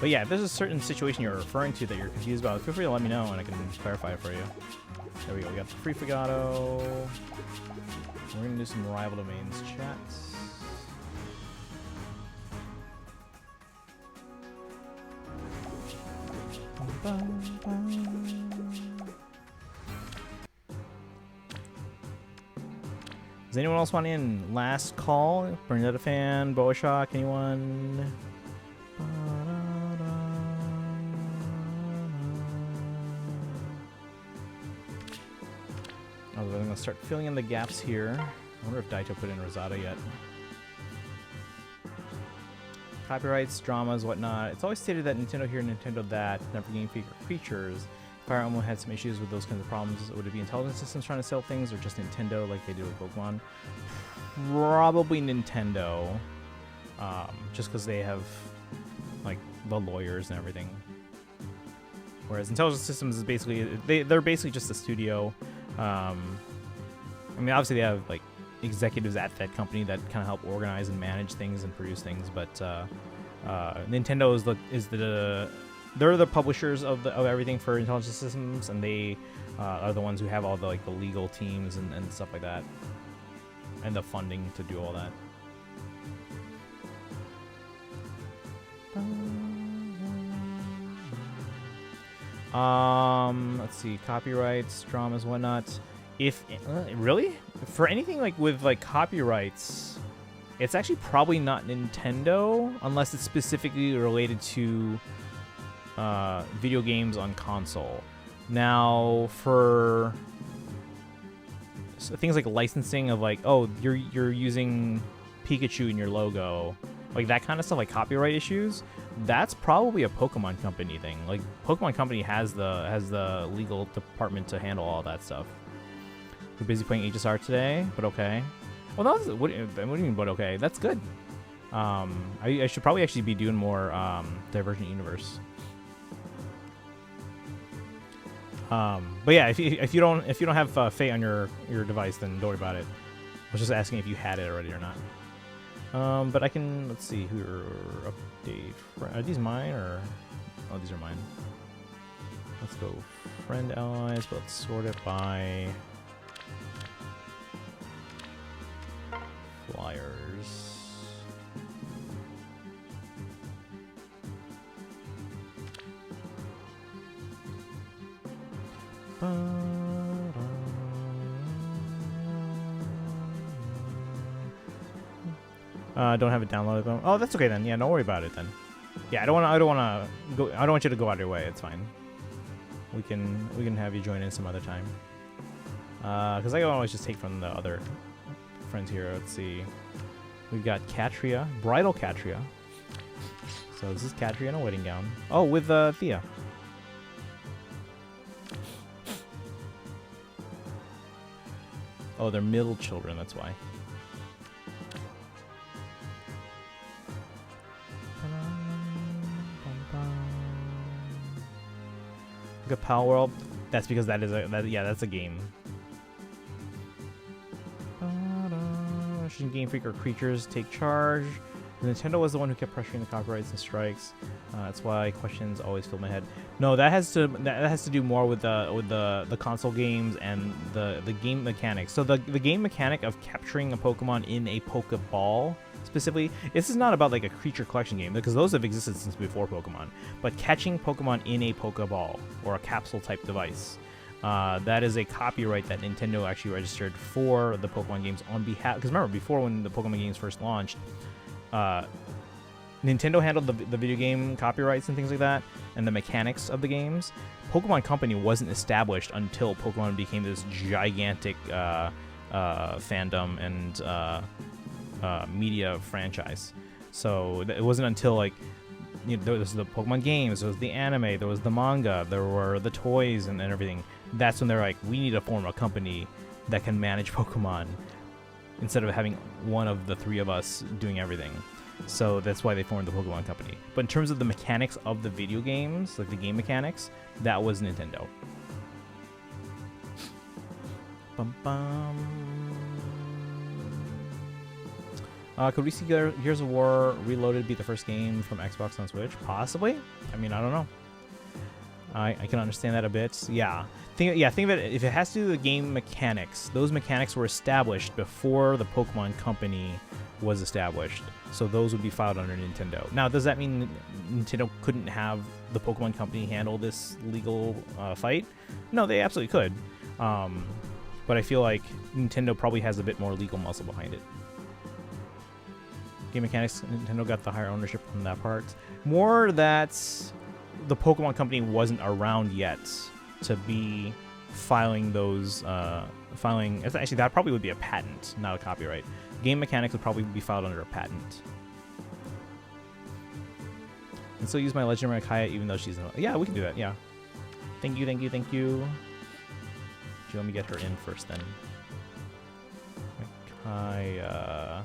But yeah, if there's a certain situation you're referring to that you're confused about, feel free to let me know and I can clarify it for you. There we go. We got the free Figado. We're gonna do some rival domains chats. Does anyone else want in? Last call? Bernadetta fan, Boa Shock, anyone? I'm going to start filling in the gaps here. I wonder if Daito put in Rosada yet. Copyrights, dramas, whatnot. It's always stated that Nintendo here, Nintendo that, never Game Freak or creatures. Fire Emblem had some issues with those kinds of problems. Would it be intelligent systems trying to sell things, or just Nintendo like they do with Pokemon? Probably Nintendo. Just because they have, like, the lawyers and everything. Whereas Intelligent Systems is basically, they're basically just a studio. I mean, obviously they have, like, executives at that company that kind of help organize and manage things and produce things, but Nintendo they're the publishers of everything for Intelligent Systems, and they are the ones who have all the, like, the legal teams and stuff like that, and the funding to do all that. Let's see, copyrights, dramas, whatnot. If really for anything like with like copyrights, it's actually probably not Nintendo unless it's specifically related to video games on console. Now for things like licensing of like, oh, you're using Pikachu in your logo, like that kind of stuff, like copyright issues, that's probably a Pokemon Company thing. Like Pokemon Company has the legal department to handle all that stuff. We're busy playing HSR today, but okay. Well, what do you mean, but okay? That's good. I should probably actually be doing more Divergent Universe. But yeah, if you don't have Fate on your device, then don't worry about it. I was just asking if you had it already or not. But I can, let's see, update. Are these mine or? Oh, these are mine. Let's go friend allies, but let's sort it by flyers. Don't have it downloaded though. Oh, that's okay then. Yeah, don't worry about it then. Yeah, I don't want you to go out of your way. It's fine. We can have you join in some other time. Because I can always just take from the other friends here. Let's see. We've got Katria, bridal Katria. So this is Katria in a wedding gown. Oh, with Thea. Oh, they're middle children. That's why. Look at Pal World. That's because that's a game. Game Freak or creatures take charge. Nintendo was the one who kept pressuring the copyrights and strikes. That's why questions always fill my head. No, that has to do more with the console games and the game mechanics. So the game mechanic of capturing a Pokemon in a Pokeball specifically, this is not about like a creature collection game because those have existed since before Pokemon. But catching Pokemon in a Pokeball or a capsule type device. That is a copyright that Nintendo actually registered for the Pokemon games on behalf. Because remember, before when the Pokemon games first launched, Nintendo handled the video game copyrights and things like that, and the mechanics of the games. Pokemon Company wasn't established until Pokemon became this gigantic fandom and media franchise. So it wasn't until like. There was the Pokemon games, there was the anime, there was the manga, there were the toys and everything. That's when they're like, we need to form a company that can manage Pokemon instead of having one of the three of us doing everything. So that's why they formed the Pokemon Company. But in terms of the mechanics of the video games, like the game mechanics, that was Nintendo. Bum bum. Could we see Gears of War Reloaded be the first game from Xbox on Switch? Possibly. I mean, I don't know. I can understand that a bit. Yeah. Think of it. If it has to do with the game mechanics, those mechanics were established before the Pokemon Company was established. So those would be filed under Nintendo. Now, does that mean Nintendo couldn't have the Pokemon Company handle this legal fight? No, they absolutely could. But I feel like Nintendo probably has a bit more legal muscle behind it. Game mechanics, Nintendo got the higher ownership on that part. More that the Pokemon Company wasn't around yet to be filing those, actually that probably would be a patent, not a copyright. Game mechanics would probably be filed under a patent. And still use my legendary Kaya even though she's not. Yeah, we can do that, yeah. Thank you. Do you let me get her in first then? Kaya.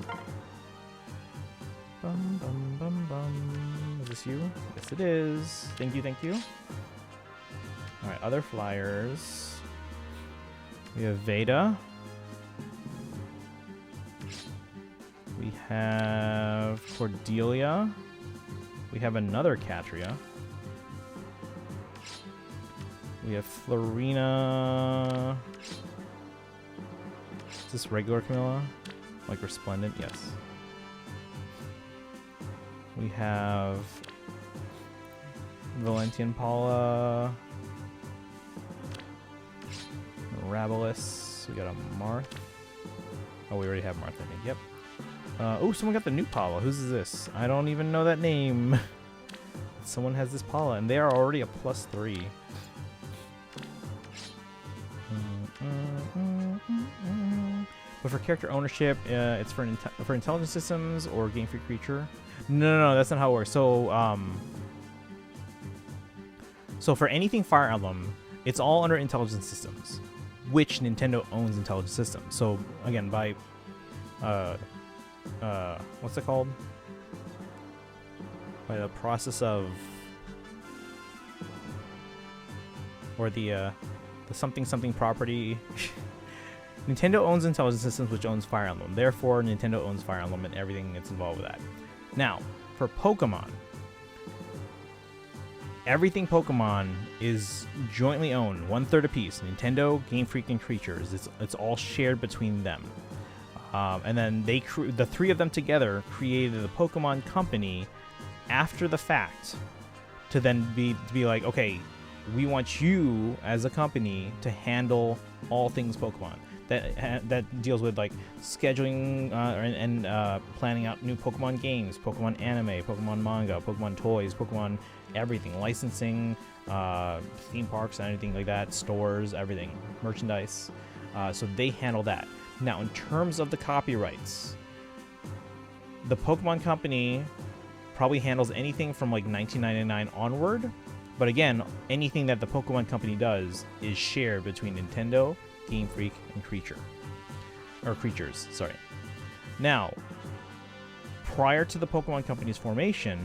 Bum, bum, bum, bum. Is this you? Yes, it is. Thank you. Alright, other flyers. We have Veda. We have Cordelia. We have another Katria. We have Florina. Is this regular Camilla? Like Resplendent? Yes. We have Valentian Paula, Rabolis. We got a Marth. Oh, we already have Marth, I think. Yep. Oh, someone got the new Paula. Who's this? I don't even know that name. Someone has this Paula, and they are already a +3. But for character ownership, it's for intelligence systems or Game Freak creature. No, that's not how it works. So, so for anything Fire Emblem, it's all under intelligence systems, which Nintendo owns intelligence systems. So again, by what's it called? By the process of, or the something property. Nintendo owns Intelligent Systems, which owns Fire Emblem. Therefore, Nintendo owns Fire Emblem and everything that's involved with that. Now, for Pokemon, everything Pokemon is jointly owned, 1/3 apiece. Nintendo, Game Freak, and Creatures. It's all shared between them. And then the three of them together created the Pokemon Company after the fact to then be like, okay, we want you as a company to handle all things Pokemon. that deals with like scheduling and planning out new Pokemon games, Pokemon anime, Pokemon manga, Pokemon toys, Pokemon everything, licensing, theme parks and anything like that, stores, everything, merchandise. So they handle that. Now, in terms of the copyrights, the Pokemon Company probably handles anything from like 1999 onward. But again, anything that the Pokemon Company does is shared between Nintendo, Game Freak, and Creatures. Sorry. Now, prior to the Pokemon Company's formation,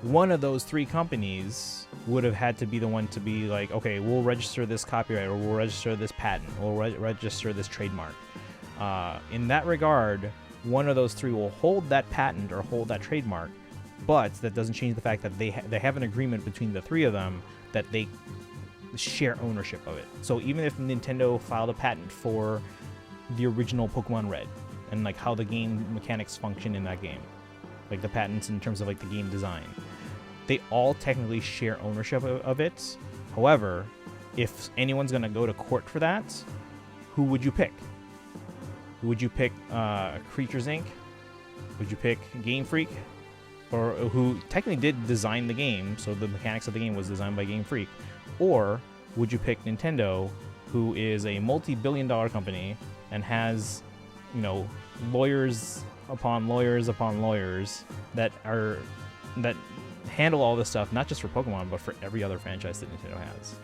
one of those three companies would have had to be the one to be like, okay, we'll register this copyright, or we'll register this patent, or we'll register this trademark. In that regard, one of those three will hold that patent or hold that trademark, but that doesn't change the fact that they have an agreement between the three of them that they share ownership of it. So even if Nintendo filed a patent for the original Pokemon Red and like how the game mechanics function in that game, like the patents in terms of like the game design, they all technically share ownership of it. However, if anyone's going to go to court for that, who would you pick? Would you pick Creatures Inc? Would you pick Game Freak? Or who technically did design the game, so the mechanics of the game was designed by Game Freak? Or would you pick Nintendo, who is a multi-billion-dollar company and has, you know, lawyers upon lawyers upon lawyers that handle all this stuff, not just for Pokemon, but for every other franchise that Nintendo has?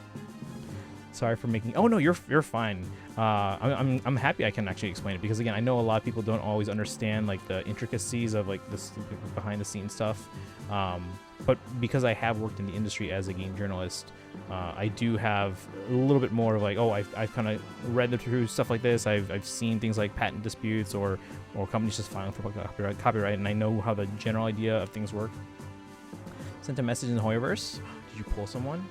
Sorry for making. Oh no, you're fine. I'm happy I can actually explain it, because again, I know a lot of people don't always understand like the intricacies of like this behind the scenes stuff. But because I have worked in the industry as a game journalist, I do have a little bit more of like, oh, I've kind of read through stuff like this. I've seen things like patent disputes or companies just filing for copyright, and I know how the general idea of things work. Sent a message in the Hoyoverse. Did you pull someone?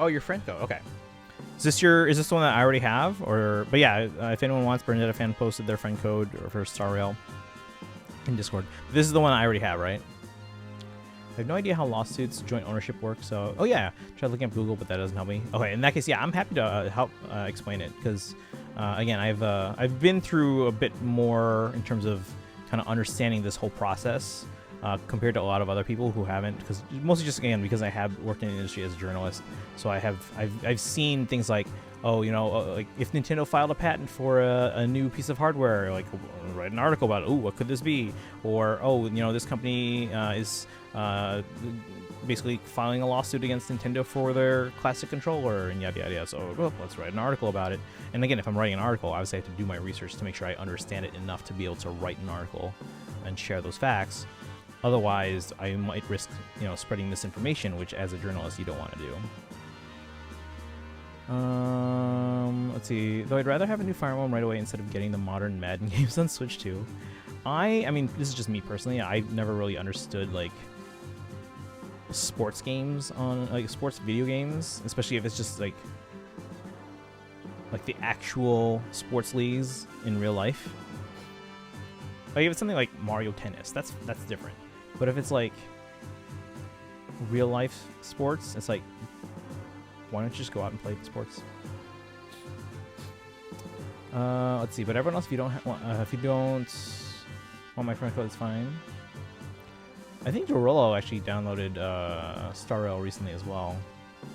Oh, your friend code. Okay. Is this the one that I already have? But yeah, if anyone wants, Bernadetta fan posted their friend code for Star Rail in Discord. This is the one I already have, right? I have no idea how lawsuits joint ownership work. So, oh yeah, tried looking up Google, but that doesn't help me. Okay, in that case, yeah, I'm happy to help explain it, because again, I've been through a bit more in terms of kind of understanding this whole process. Compared to a lot of other people who haven't, because mostly just again because I have worked in the industry as a journalist, so I've seen things like, oh, you know, like if Nintendo filed a patent for a new piece of hardware, like write an article about it. Oh, what could this be? Or oh, you know, this company is basically filing a lawsuit against Nintendo for their classic controller and yada yada yada. So well, let's write an article about it. And again, if I'm writing an article, obviously I have to do my research to make sure I understand it enough to be able to write an article and share those facts. Otherwise, I might risk, you know, spreading misinformation, which as a journalist you don't want to do. Let's see. Though I'd rather have a new Fire Emblem right away instead of getting the modern Madden games on Switch 2. I mean, this is just me personally. I've never really understood like sports games on like sports video games, especially if it's just like the actual sports leagues in real life. Like if it's something like Mario Tennis, that's different. But if it's like real life sports, it's like, why don't you just go out and play the sports? Let's see. But everyone else, if you don't want my friend code, it's fine. I think Dorolo actually downloaded Star Rail recently as well.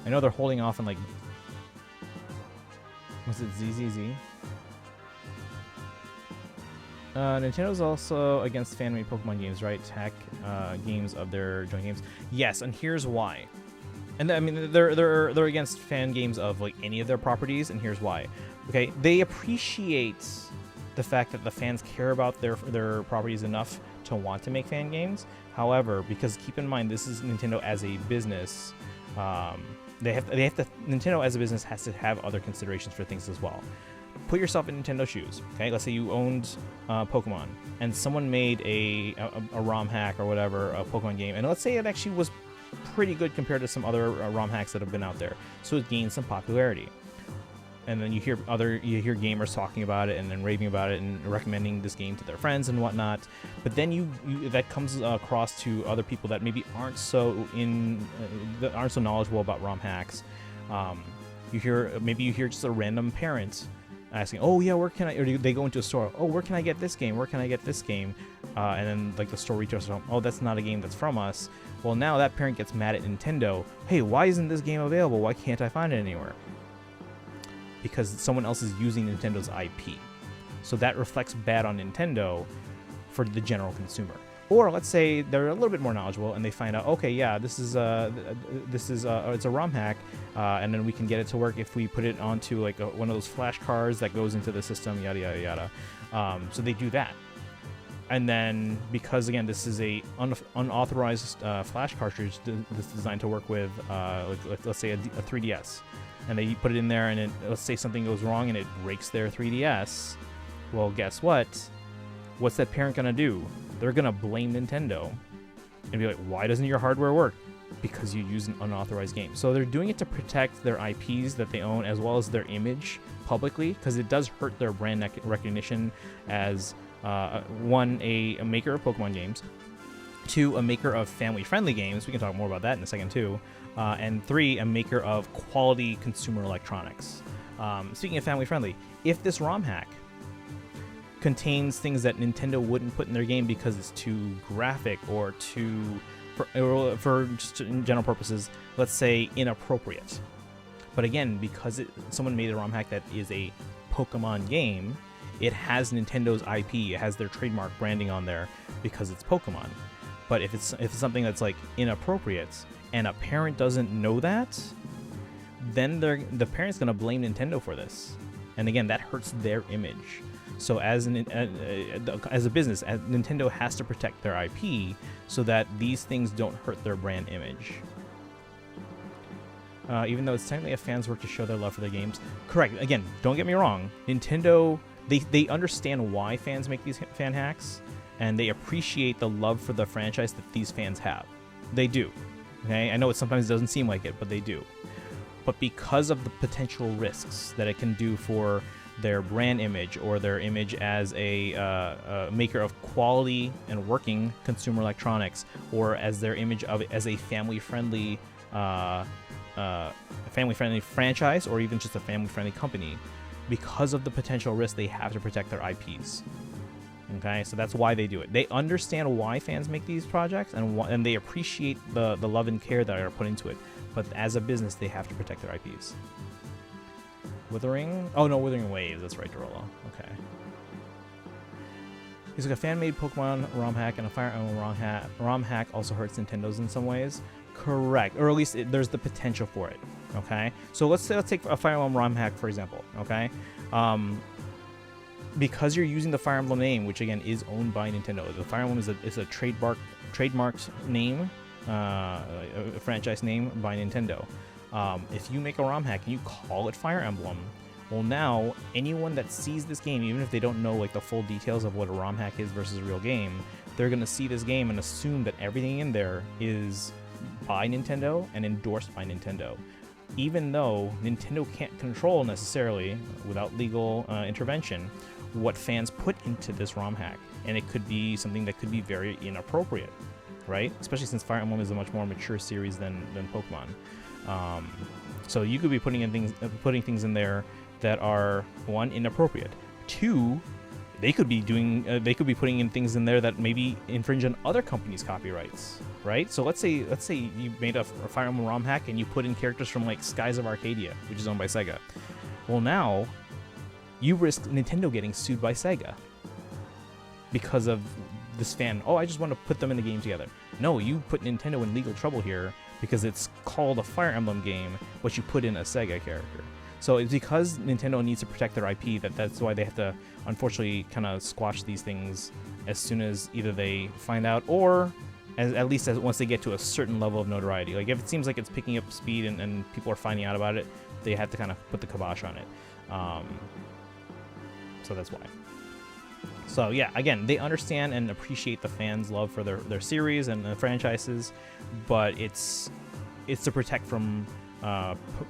I know they're holding off on like, was it ZZZ? Nintendo's also against fan-made Pokemon games, right? Hack games of their joint games. Yes, and here's why. And I mean, they're against fan games of like any of their properties, and here's why. Okay, they appreciate the fact that the fans care about their properties enough to want to make fan games. However, because keep in mind, this is Nintendo as a business. Nintendo as a business has to have other considerations for things as well. Put yourself in Nintendo shoes, okay? Let's say you owned Pokemon, and someone made a ROM hack or whatever, a Pokemon game, and let's say it actually was pretty good compared to some other ROM hacks that have been out there, so it gained some popularity. and then you hear gamers talking about it and then raving about it and recommending this game to their friends and whatnot. But then you that comes across to other people that maybe aren't so knowledgeable about ROM hacks. You hear just a random parent asking, "Oh yeah, where can I?" Or they go into a store. "Oh, where can I get this game? Where can I get this game?" And then like the store retailer says, "Oh, that's not a game that's from us." Well, now that parent gets mad at Nintendo. "Hey, why isn't this game available? Why can't I find it anywhere?" Because someone else is using Nintendo's IP. So that reflects bad on Nintendo for the general consumer. Or let's say they're a little bit more knowledgeable and they find out, okay, yeah, it's a ROM hack, and then we can get it to work if we put it onto like one of those flash cards that goes into the system, yada yada yada. So they do that, and then because again this is a unauthorized flash cartridge that's designed to work with, let's say a 3DS, and they put it in there, and let's say something goes wrong and it breaks their 3DS. Well, guess what? What's that parent gonna do? They're gonna blame Nintendo and be like, why doesn't your hardware work? Because you use an unauthorized game. So they're doing it to protect their IPs that they own as well as their image publicly, because it does hurt their brand recognition as one, a maker of Pokemon games, two, a maker of family-friendly games. We can talk more about that in a second too. And three, a maker of quality consumer electronics. Speaking of family-friendly, if this ROM hack contains things that Nintendo wouldn't put in their game because it's too graphic or too, for just in general purposes, let's say inappropriate. But again, because someone made a ROM hack that is a Pokemon game, it has Nintendo's IP, it has their trademark branding on there because it's Pokemon. But if it's something that's like inappropriate and a parent doesn't know that, then the parent's gonna blame Nintendo for this. And again, that hurts their image. So as a business, Nintendo has to protect their IP so that these things don't hurt their brand image. Even though it's technically a fan's work to show their love for their games. Correct. Again, don't get me wrong. Nintendo, they understand why fans make these fan hacks, and they appreciate the love for the franchise that these fans have. They do. Okay? I know it sometimes doesn't seem like it, but they do. But because of the potential risks that it can do for their brand image or their image as a maker of quality and working consumer electronics, or as their image of as a family-friendly franchise, or even just a family-friendly company, because of the potential risk, they have to protect their IPs. Okay, so that's why they do it. They understand why fans make these projects, and they appreciate the love and care that are put into it. But as a business, they have to protect their IPs. Withering? Oh no, Withering Waves. That's right, Dorolo. Okay. He's like, a fan-made Pokemon ROM hack and a Fire Emblem ROM hack also hurts Nintendo's in some ways. Correct, or at least there's the potential for it. Okay, so let's take a Fire Emblem ROM hack for example. Okay, because you're using the Fire Emblem name, which again is owned by Nintendo. The Fire Emblem is a trademarked name, a franchise name by Nintendo. If you make a ROM hack and you call it Fire Emblem, well, now anyone that sees this game, even if they don't know like the full details of what a ROM hack is versus a real game, they're gonna see this game and assume that everything in there is by Nintendo and endorsed by Nintendo, even though Nintendo can't control necessarily, without legal intervention, what fans put into this ROM hack, and it could be something that could be very inappropriate, right? Especially since Fire Emblem is a much more mature series than Pokemon. So you could be putting things in there that are, one, inappropriate. Two, they could be putting in things in there that maybe infringe on other companies' copyrights, right? So let's say you made a Fire Emblem ROM hack and you put in characters from like Skies of Arcadia, which is owned by Sega. Well, now you risk Nintendo getting sued by Sega because of this fan. Oh, I just want to put them in the game together. No, you put Nintendo in legal trouble here because it's called a Fire Emblem game, but you put in a Sega character. So it's because Nintendo needs to protect their IP that's why they have to, unfortunately, kind of squash these things as soon as either they find out, or at least once they get to a certain level of notoriety. Like if it seems like it's picking up speed and people are finding out about it, they have to kind of put the kibosh on it. So that's why. So yeah, again, they understand and appreciate the fans' love for their series and the franchises, but it's to protect from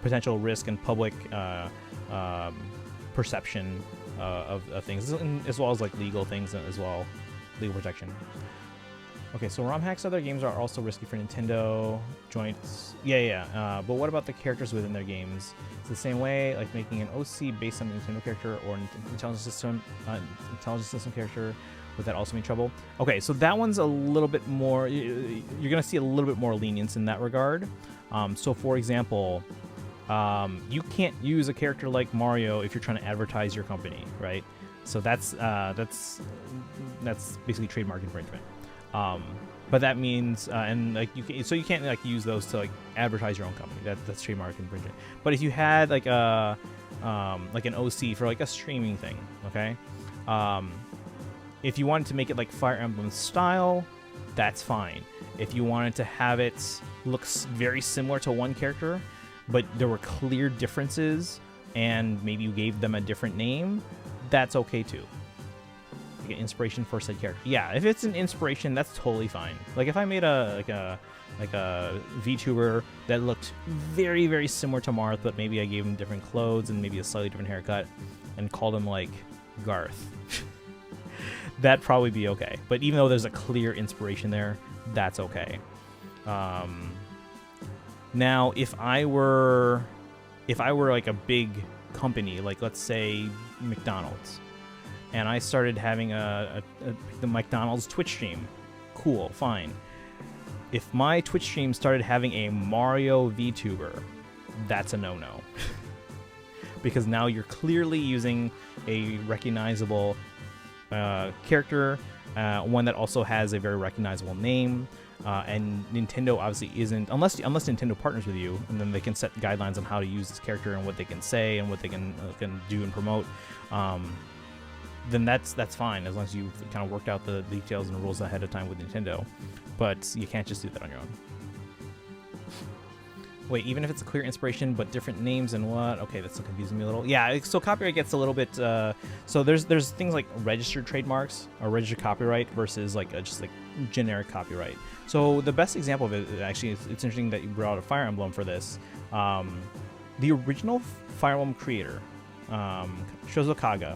potential risk and public perception of things, as well as like legal things as well, legal protection. Okay, so ROM hacks other games are also risky for Nintendo joints. Yeah. But what about the characters within their games? It's the same way, like making an OC based on a Nintendo character or an intelligence system character. Would that also mean trouble? Okay, so that one's a little bit more. You're gonna see a little bit more lenience in that regard. So, for example, you can't use a character like Mario if you're trying to advertise your company, right? So that's basically trademark infringement. But that means, and like you can't like use those to like advertise your own company. That's trademark infringement. But if you had like an OC for like a streaming thing, okay, if you wanted to make it like Fire Emblem style, that's fine. If you wanted to have it look very similar to one character, but there were clear differences, and maybe you gave them a different name, that's okay too. Like an inspiration for said character. Yeah, if it's an inspiration, that's totally fine. Like if I made a VTuber that looked very, very similar to Marth, but maybe I gave him different clothes and maybe a slightly different haircut, and called him like Garth, that'd probably be okay. But even though there's a clear inspiration there, that's okay. Now, if I were like a big company, like let's say McDonald's, and I started having the McDonald's Twitch stream, cool, fine. If my Twitch stream started having a Mario VTuber, that's a no-no. Because now you're clearly using a recognizable character, one that also has a very recognizable name, and Nintendo obviously isn't, unless Nintendo partners with you, and then they can set guidelines on how to use this character and what they can say and what they can do and promote. Then that's fine, as long as you've kind of worked out the details and rules ahead of time with Nintendo. But you can't just do that on your own. Wait, even if it's a clear inspiration but different names and what? Okay, that's still confusing me a little. Yeah, so copyright gets a little bit. So there's things like registered trademarks or registered copyright versus like just like generic copyright. So the best example of it, actually, it's interesting that you brought a Fire Emblem for this. The original Fire Emblem creator, Shozo Kaga,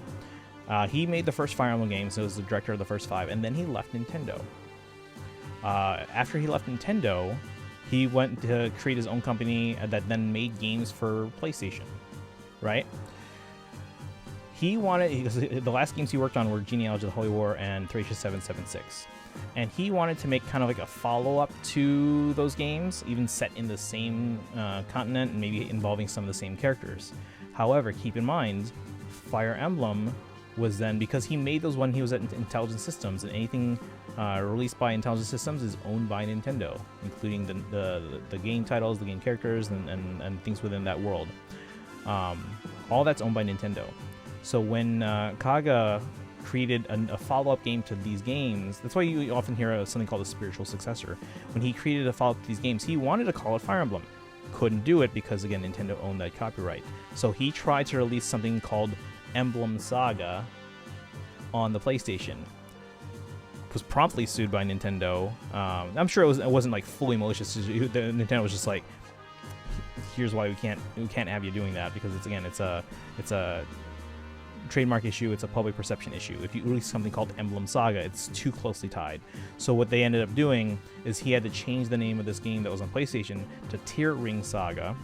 he made the first Fire Emblem games. So he was the director of the first 5, and then he left Nintendo. After he left Nintendo, he went to create his own company that then made games for PlayStation, right? The last games he worked on were Genealogy of the Holy War and Thracia 776. And he wanted to make kind of like a follow-up to those games, even set in the same continent and maybe involving some of the same characters. However, keep in mind, Fire Emblem was then, because he made those when he was at Intelligent Systems, and anything released by Intelligent Systems is owned by Nintendo, including the game titles, the game characters, and things within that world. All that's owned by Nintendo. So when Kaga created a follow-up game to these games, that's why you often hear something called a spiritual successor. When he created a follow-up to these games, he wanted to call it Fire Emblem. Couldn't do it because, again, Nintendo owned that copyright. So he tried to release something called Emblem Saga on the PlayStation. Was promptly sued by Nintendo. I'm sure it wasn't like fully malicious. Nintendo was just like, here's why we can't have you doing that, because it's a trademark issue, it's a public perception issue. If you release something called Emblem Saga, it's too closely tied. So what they ended up doing is he had to change the name of this game that was on PlayStation to Tear Ring Saga.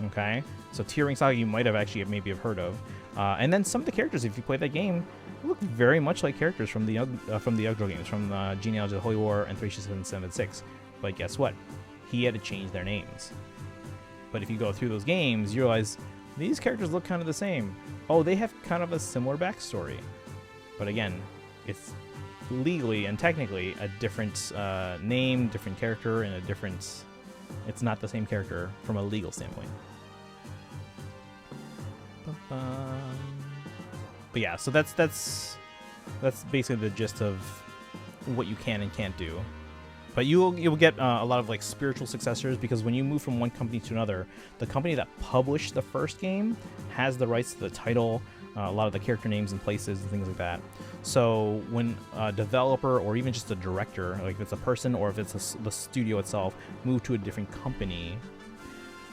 Okay, so Tear Ring Saga you might have actually maybe have heard of, and then some of the characters, if you play that game, look very much like characters from the Ugdral games, from Genealogy of the Holy War and Thracia 776. But guess what? He had to change their names. But if you go through those games, you realize these characters look kind of the same. Oh, they have kind of a similar backstory. But again, it's legally and technically a different name, different character, and it's not the same character from a legal standpoint. But yeah, so that's basically the gist of what you can and can't do. But you'll get a lot of like spiritual successors, because when you move from one company to another, the company that published the first game has the rights to the title, a lot of the character names and places and things like that. So when a developer or even just a director, like if it's a person or if it's the studio itself, move to a different company,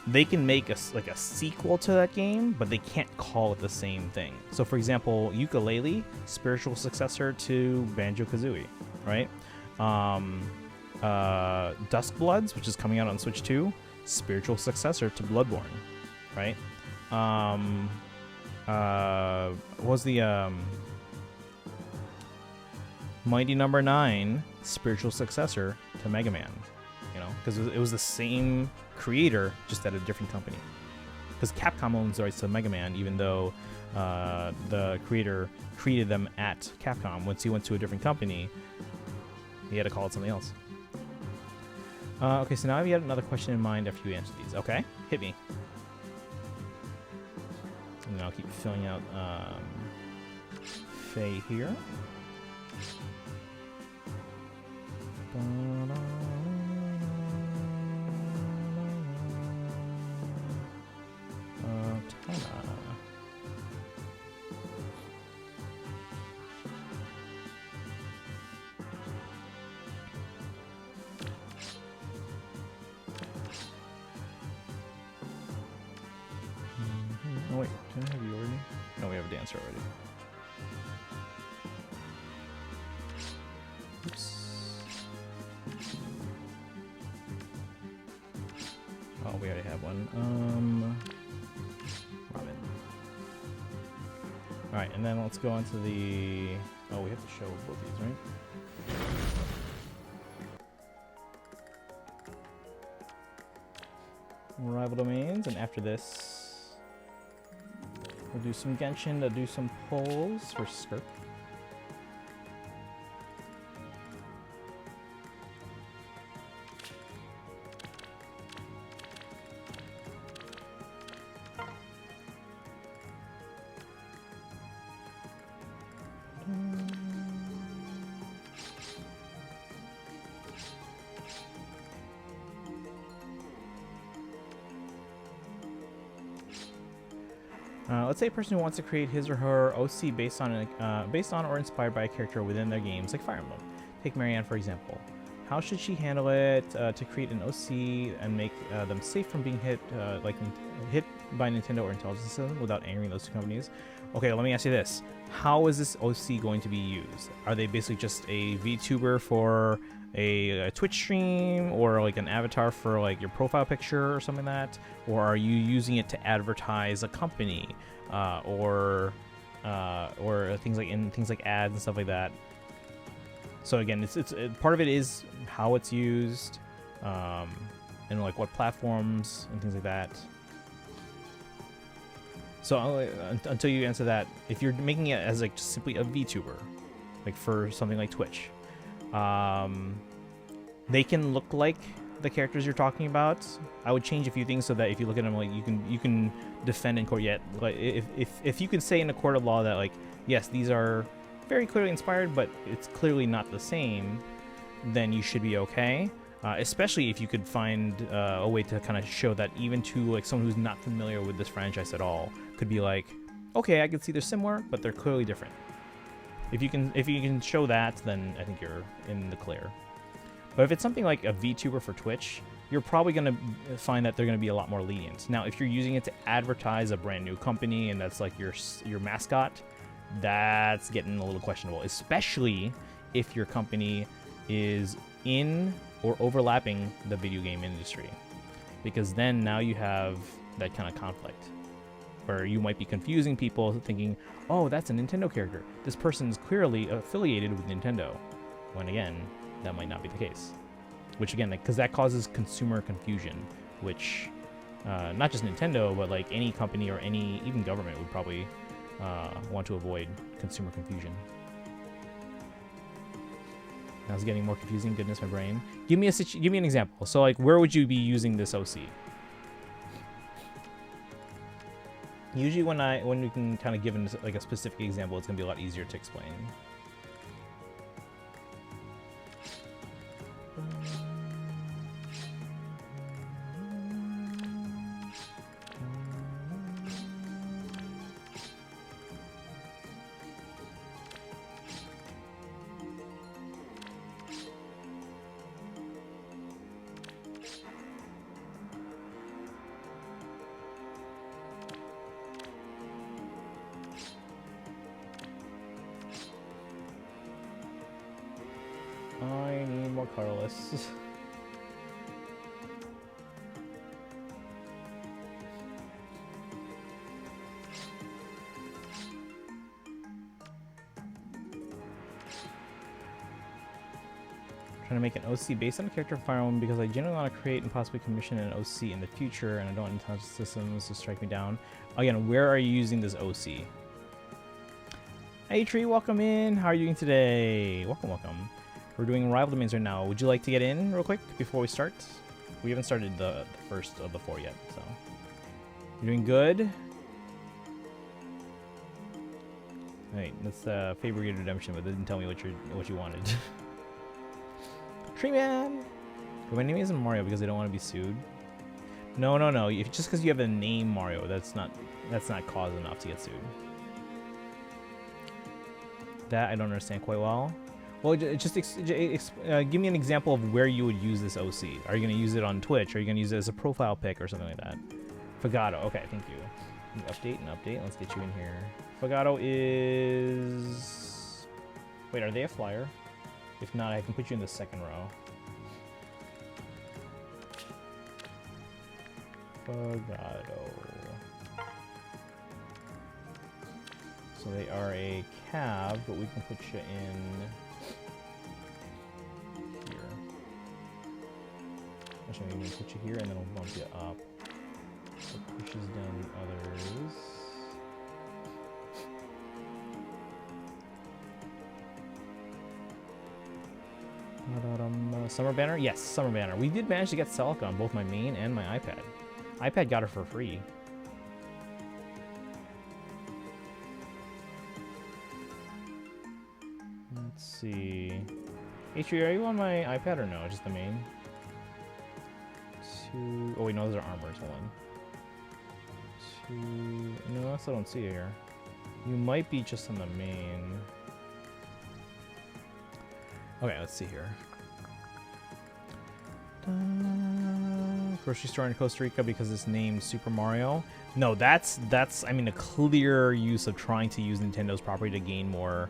they can make like a sequel to that game, but they can't call it the same thing. So, for example, Yooka-Laylee, spiritual successor to Banjo-Kazooie, right? Dusk Bloods, which is coming out on Switch 2, spiritual successor to Bloodborne, right? What was the Mighty Number 9, spiritual successor to Mega Man, you know, because it was the same creator, just at a different company. Because Capcom owns the rights to Mega Man, even though the creator created them at Capcom. Once he went to a different company, he had to call it something else. Okay, so now I have yet another question in mind after you answer these. Okay, hit me. And I'll keep filling out Faye here. Tana. Oh wait, didn't I have you already? No, we have a dancer already. Oops. Oh, we already have one. Robin. Alright, and then let's go on to the... Oh, we have to show both these, right? Rival domains, and after this, we'll do some Genshin to do some polls for Skirk. Let's say a person who wants to create his or her OC based on or inspired by a character within their games, like Fire Emblem. Take Marianne for example. How should she handle it to create an OC and make them safe from being hit by Nintendo or Intelligence System without angering those two companies? Okay, let me ask you this: how is this OC going to be used? Are they basically just a VTuber for a Twitch stream, or like an avatar for like your profile picture or something like that, or are you using it to advertise a company, or things like ads and stuff like that? So again, it's part of it is how it's used, and like what platforms and things like that. So until you answer that, if you're making it as like just simply a VTuber, like for something like Twitch, they can look like the characters you're talking about. I would change a few things so that if you look at them, like you can defend in court. Yet, like if you can say in a court of law that like yes, these are very clearly inspired, but it's clearly not the same, then you should be okay. Especially if you could find a way to kind of show that even to like someone who's not familiar with this franchise at all, could be like, okay, I can see they're similar, but they're clearly different. If you can show that, then I think you're in the clear. But if it's something like a VTuber for Twitch, you're probably going to find that they're going to be a lot more lenient. Now, if you're using it to advertise a brand new company and that's like your mascot, that's getting a little questionable, especially if your company is in or overlapping the video game industry, because then now you have that kind of conflict where you might be confusing people thinking, oh, that's a Nintendo character. This person is clearly affiliated with Nintendo, when again, that might not be the case. Which again, because that causes consumer confusion, which not just Nintendo, but like any company or any even government would probably want to avoid consumer confusion. Now it's getting more confusing. Goodness, my brain. Give me an example. So like, where would you be using this OC? Usually when we can kind of give like a specific example, it's gonna be a lot easier to explain. colorless. Trying to make an OC based on a character of Fire Emblem because I genuinely want to create and possibly commission an OC in the future, and I don't want intelligent systems to strike me down. Again, where are you using this OC? Hey Tree, welcome in. How are you doing today? Welcome, welcome. We're doing rival domains right now. Would you like to get in real quick before we start? We haven't started the first of the 4 yet, so. You're doing good? Alright, that's Faber Gate Redemption, but it didn't tell me what you wanted. Tree Man! My name isn't Mario because I don't want to be sued. No. Just because you have the name Mario, that's not cause enough to get sued. That I don't understand quite well. Well, just give me an example of where you would use this OC. Are you going to use it on Twitch? Are you going to use it as a profile pic or something like that? Fagato. Okay, thank you. Update and update. Let's get you in here. Fagato is... Wait, are they a flyer? If not, I can put you in the second row. Fagato. So they are a cab, but we can put you in here. Actually, we can put you here, and then we'll bump you up. So it pushes down the others. Summer banner? Yes, summer banner. We did manage to get Celica on both my main and my iPad. iPad got her for free. Let's see. H3, are you on my iPad or no? Just the main? Oh wait, no, those are armors. Hold on. No, I still don't see it here. You might be just on the main. Okay, let's see here. Grocery store in Costa Rica because it's named Super Mario. No, that's I mean a clear use of trying to use Nintendo's property to gain more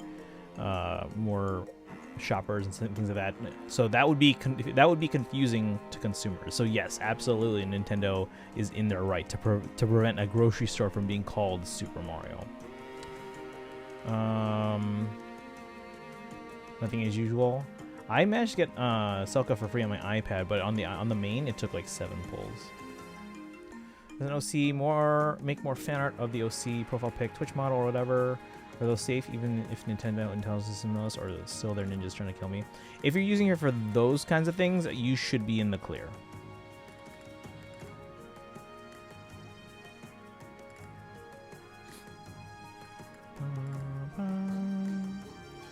shoppers and things like that. So that would be confusing to consumers. So yes, absolutely, Nintendo is in their right to prevent a grocery store from being called Super Mario. Nothing as usual. I managed to get Celica for free on my iPad, but on the main it took like 7 pulls. There's an OC make more fan art of the OC profile pic, Twitch model or whatever. Are those safe even if Nintendo intelligence system knows, or still their ninjas trying to kill me? If you're using it for those kinds of things, you should be in the clear.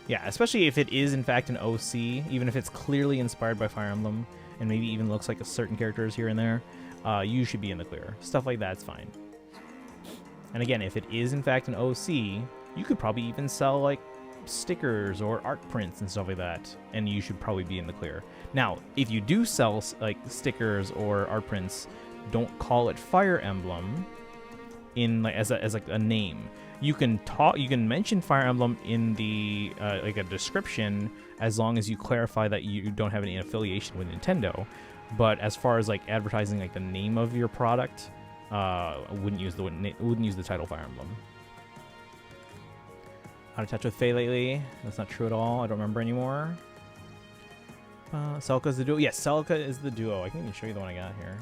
Yeah, especially if it is in fact an OC, even if it's clearly inspired by Fire Emblem and maybe even looks like a certain characters here and there, you should be in the clear. Stuff like that's fine. And again, if it is in fact an OC, you could probably even sell like stickers or art prints and stuff like that, and you should probably be in the clear. Now, if you do sell like stickers or art prints, don't call it Fire Emblem in like as like a name. You can mention Fire Emblem in the like a description as long as you clarify that you don't have any affiliation with Nintendo. But as far as like advertising like the name of your product, wouldn't use the title Fire Emblem. Out of touch with Faye lately? That's not true at all. I don't remember anymore. Celica is the duo. Yes, Celica is the duo. I can even show you the one I got here.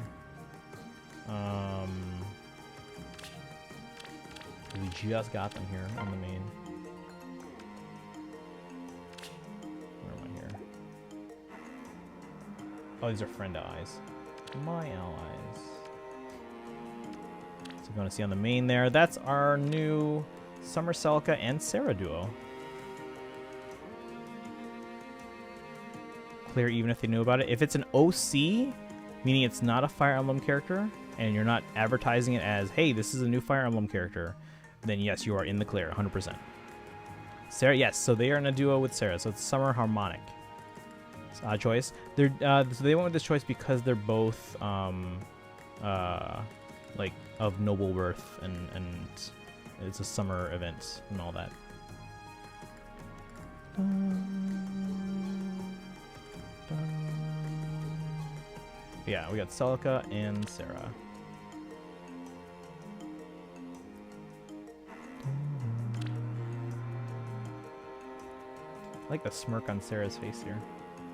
We just got them here on the main. Where am I here? Oh, these are friend allies. My allies. So if you want to see on the main there, that's our new Summer Celica and Sarah duo. Clear even if they knew about it. If it's an OC, meaning it's not a Fire Emblem character, and you're not advertising it as, hey, this is a new Fire Emblem character, then yes, you are in the clear, 100%. Sarah, yes, so they are in a duo with Sarah, so it's Summer Harmonic. It's an odd choice. So they went with this choice because they're both like of noble birth, and it's a summer event and all that. Yeah, we got Celica and Sarah. I like the smirk on Sarah's face here.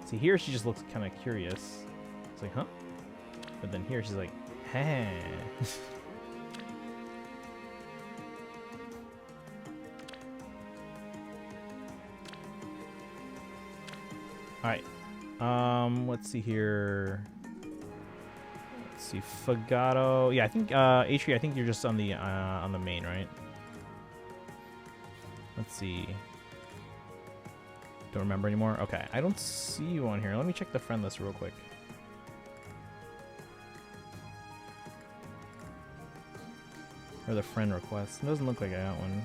See, here she just looks kind of curious. It's like, huh? But then here she's like, hey. Alright. Let's see here. Let's see, Fagato. Yeah, I think Atri, I think you're just on the main, right? Let's see. Don't remember anymore? Okay, I don't see you on here. Let me check the friend list real quick. Or the friend request. It doesn't look like I got one.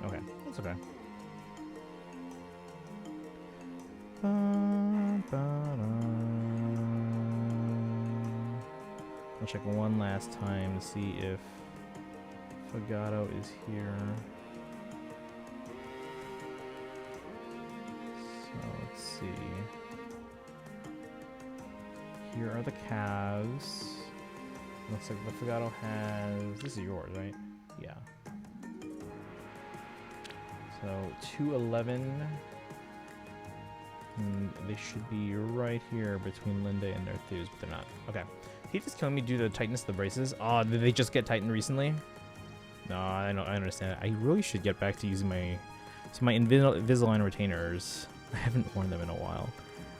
Okay, that's okay. I'll check one last time to see if Fagato is here. So let's see. Here are the calves. Looks like the Fagato has. This is yours, right? Yeah. So 211. And they should be right here between Linda and their thews, but they're not. Okay. He just killing me due to the tightness of the braces. Oh, did they just get tightened recently? No, I know. I understand. I really should get back to using my Invisalign retainers. I haven't worn them in a while.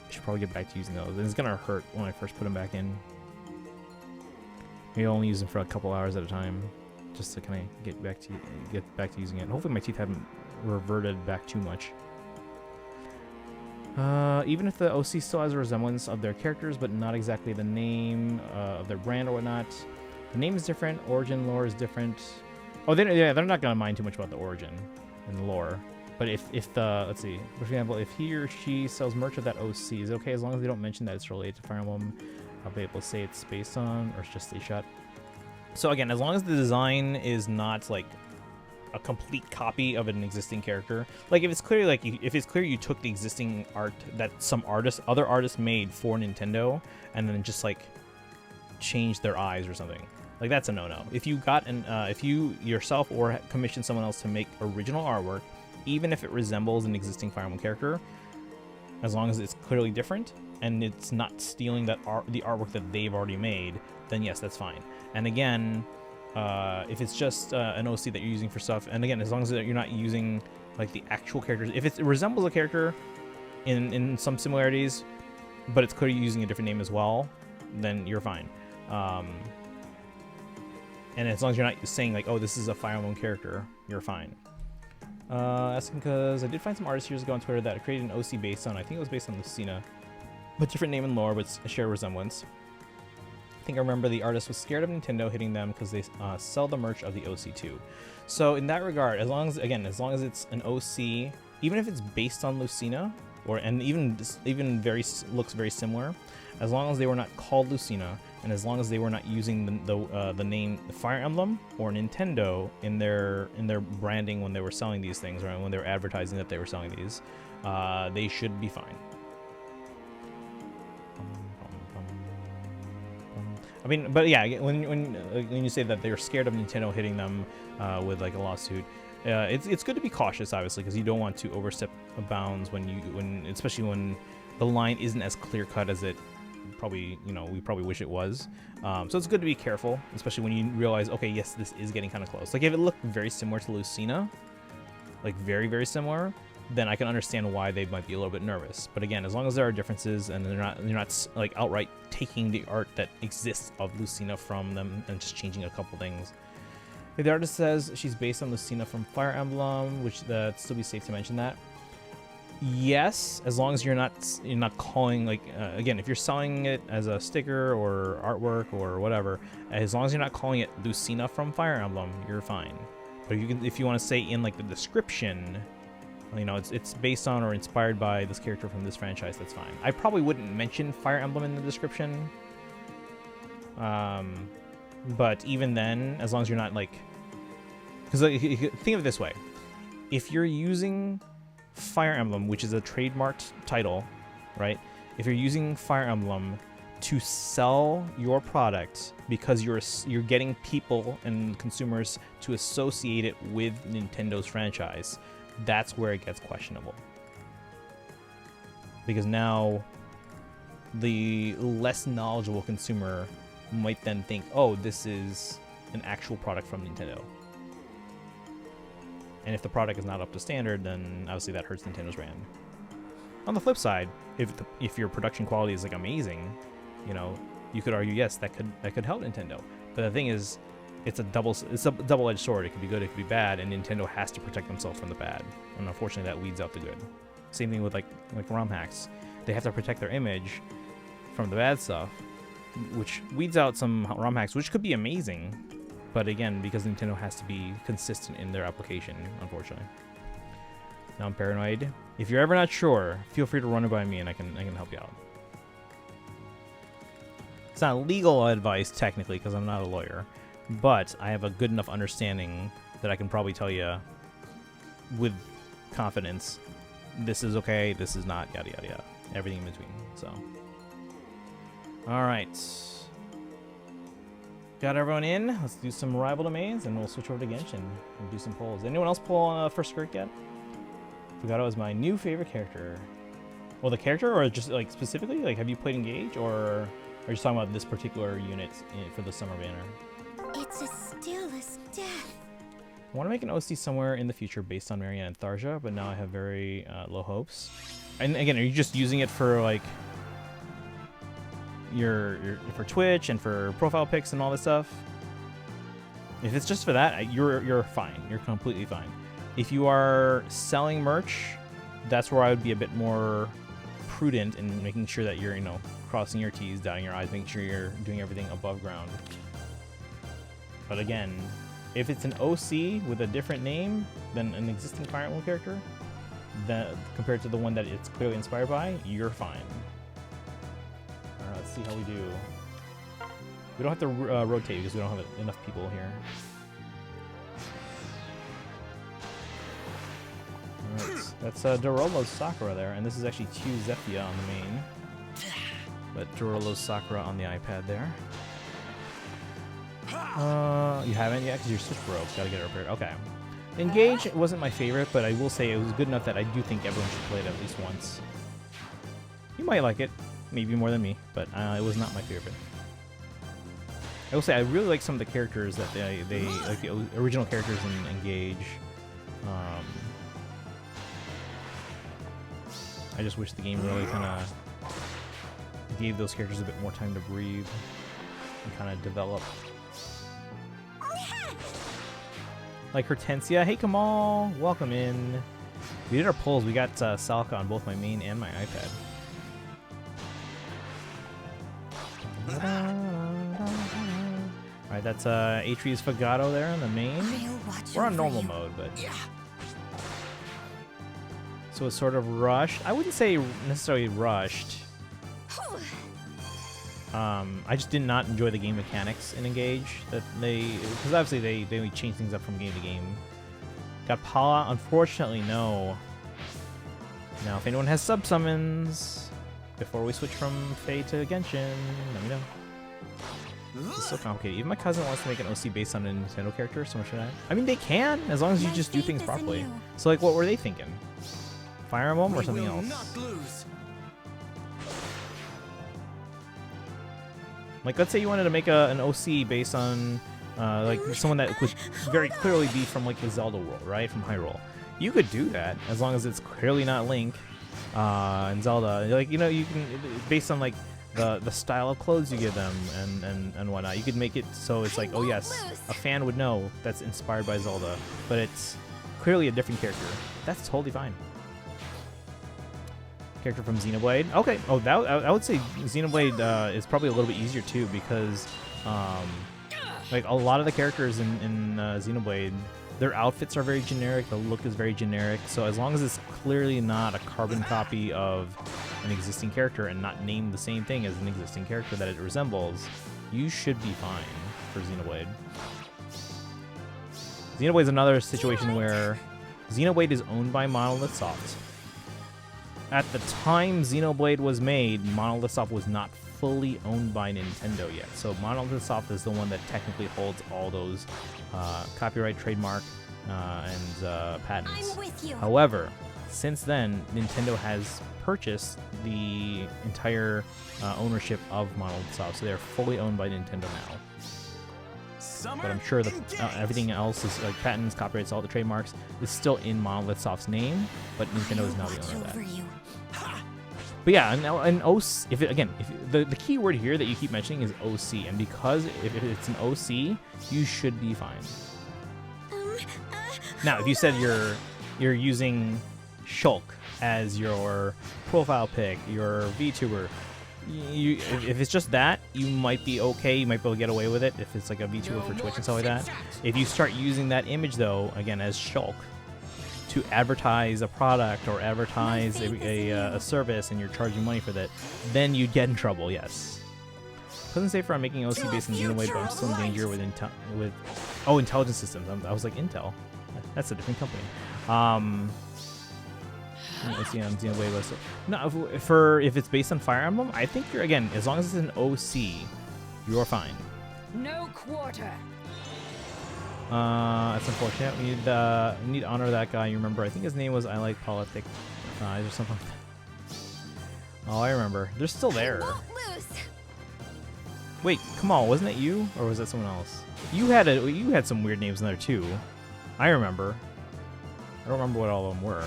I should probably get back to using those. And it's gonna hurt when I first put them back in. Maybe I'll only use them for a couple hours at a time, just to kind of get back to using it. Hopefully my teeth haven't reverted back too much. Even if the OC still has a resemblance of their characters, but not exactly the name of their brand or whatnot. The name is different. Origin lore is different. Oh, they're not gonna mind too much about the origin and lore. But if the, let's see, for example, if he or she sells merch of that OC, is it okay as long as they don't mention that it's related to Fire Emblem? I'll be able to say it's based on, or it's just stay shut. So again, as long as the design is not like a complete copy of an existing character, like if it's clear, like if it's clear you took the existing art that some other artists made for Nintendo, and then just like changed their eyes or something, like that's a no-no. If you got if you yourself or commissioned someone else to make original artwork, even if it resembles an existing Fire Emblem character, as long as it's clearly different and it's not stealing the artwork that they've already made, then yes, that's fine. And again, if it's just an OC that you're using for stuff, and again, as long as you're not using like the actual characters, if it resembles a character in some similarities, but it's clearly using a different name as well, then you're fine. And as long as you're not saying like, oh, this is a Fire Emblem character, you're fine. Asking because I did find some artists years ago on Twitter that created an OC based on, I think it was based on Lucina, but different name and lore, but a shared resemblance. I think I remember the artist was scared of Nintendo hitting them because they sell the merch of the OC2. So in that regard, as long as it's an OC, even if it's based on Lucina, and even looks very similar, as long as they were not called Lucina, and as long as they were not using the name Fire Emblem or Nintendo in their branding when they were selling these things, or when they were advertising that they were selling these, they should be fine. I mean, but yeah, when you say that they're scared of Nintendo hitting them with like a lawsuit, it's good to be cautious, obviously, because you don't want to overstep bounds especially when the line isn't as clear cut as it we probably wish it was. So it's good to be careful, especially when you realize, okay, yes, this is getting kind of close. Like if it looked very similar to Lucina, like very, very similar, then I can understand why they might be a little bit nervous. But again, as long as there are differences and you're not like outright taking the art that exists of Lucina from them and just changing a couple things. If the artist says she's based on Lucina from Fire Emblem, which that'd still be safe to mention that. Yes, as long as you're not calling, like again, if you're selling it as a sticker or artwork or whatever, as long as you're not calling it Lucina from Fire Emblem, you're fine. But if you want to say in like the description, it's based on or inspired by this character from this franchise, that's fine. I probably wouldn't mention Fire Emblem in the description. But even then, as long as you're not like, because think of it this way, if you're using Fire Emblem, which is a trademarked title, right? if you're using Fire Emblem to sell your product because you're getting people and consumers to associate it with Nintendo's franchise, that's where it gets questionable. Because now the less knowledgeable consumer might then think, oh, this is an actual product from Nintendo. And if the product is not up to standard, then obviously that hurts Nintendo's brand. On the flip side, if your production quality is like amazing, you know, you could argue, yes, that could help Nintendo. But the thing is, it's a double-edged sword. It could be good, it could be bad, and Nintendo has to protect themselves from the bad. And unfortunately, that weeds out the good. Same thing with like ROM hacks. They have to protect their image from the bad stuff, which weeds out some ROM hacks, which could be amazing. But again, because Nintendo has to be consistent in their application, unfortunately. Now I'm paranoid. If you're ever not sure, feel free to run it by me and I can help you out. It's not legal advice technically because I'm not a lawyer, but I have a good enough understanding that I can probably tell you with confidence, this is okay, this is not, yada yada yada. Everything in between. So, all right. Got everyone in. Let's do some rival domains, and we'll switch over to Genshin and do some polls. Anyone else pull for Skirk yet? Fugato is my new favorite character. Well, the character, or just like specifically, like have you played Engage, or are you just talking about this particular unit for the summer banner? It's as still as death. I want to make an OC somewhere in the future based on Marianne and Tharja, but now I have very low hopes. And again, are you just using it for like your for Twitch and for profile pics and all this stuff? If it's just for that, you're fine. You're completely fine. If you are selling merch, that's where I would be a bit more prudent in making sure that you're, you know, crossing your T's, dotting your I's, making sure you're doing everything above ground. But again, if it's an OC with a different name than an existing Fire Emblem character, compared to the one that it's clearly inspired by, you're fine. Alright, let's see how we do. We don't have to rotate because we don't have enough people here. Alright, that's Dorolo's Sakura there, and this is actually Q Zephia on the main. But Dorolo's Sakura on the iPad there. You haven't yet because your Switch broke. Gotta get it repaired. Okay. Engage wasn't my favorite, but I will say it was good enough that I do think everyone should play it at least once. You might like it, maybe more than me, but it was not my favorite. I will say I really like some of the characters that they like, the original characters in Engage. I just wish the game really kind of gave those characters a bit more time to breathe and kind of develop. Like Hortensia, hey Kamal, welcome in. We did our polls. We got Celica on both my main and my iPad. Alright, that's Atreus Fugato there on the main. We're on normal mode, but... So it's sort of rushed. I wouldn't say necessarily rushed. I just did not enjoy the game mechanics in Engage. Because obviously they change things up from game to game. Got Paula, unfortunately no. Now if anyone has sub summons before we switch from Faye to Genshin, let me know. It's so complicated. Even my cousin wants to make an OC based on a Nintendo character, so much of that. I mean they can, as long as you just do things properly. So like what were they thinking? Fire Emblem or something else? Like, let's say you wanted to make an OC based on, like, someone that could very clearly be from, like, the Zelda world, right? From Hyrule. You could do that, as long as it's clearly not Link and Zelda. Like, you know, you can, based on, like, the style of clothes you give them and whatnot, you could make it so it's like, oh, yes, a fan would know that's inspired by Zelda, but it's clearly a different character. That's totally fine. Character from Xenoblade. Okay. Oh, that I would say Xenoblade is probably a little bit easier too because, like a lot of the characters in Xenoblade, their outfits are very generic. The look is very generic. So as long as it's clearly not a carbon copy of an existing character and not named the same thing as an existing character that it resembles, you should be fine for Xenoblade. Xenoblade is another situation where Xenoblade is owned by Monolith Soft. at the time Xenoblade was made, Monolith Soft was not fully owned by Nintendo yet. So Monolith Soft is the one that technically holds all those copyright, trademark, and patents. I'm with you. However, since then, Nintendo has purchased the entire ownership of Monolith Soft, so they're fully owned by Nintendo now. But I'm sure that everything else is like patents, copyrights, all the trademarks is still in Monolith Soft's name, but Nintendo is now the owner of that. You. But yeah, and OC, the key word here that you keep mentioning is OC, and because if it's an OC, you should be fine. Now, if you said you're using Shulk as your profile pic, your VTuber, if it's just that, you might be okay. You might be able to get away with it if it's like a VTuber for Twitch and stuff like that. If you start using that image, though, again, as Shulk, to advertise a product or advertise a service and you're charging money for that, then you'd get in trouble, yes. Doesn't say for I'm making OC based on Xenoblade, but I'm still in danger with intelligence systems. I was like, Intel. That's a different company. Let's see on Xenoblade list. No, if it's based on Fire Emblem, I think you're, again, as long as it's an OC, you're fine. No quarter. That's unfortunate. We need to honor that guy. You remember? I think his name was I Like Politics or something like that. Oh, I remember. They're still there. Wait, come on, wasn't it you, or was that someone else? You had some weird names in there too. I remember. I don't remember what all of them were.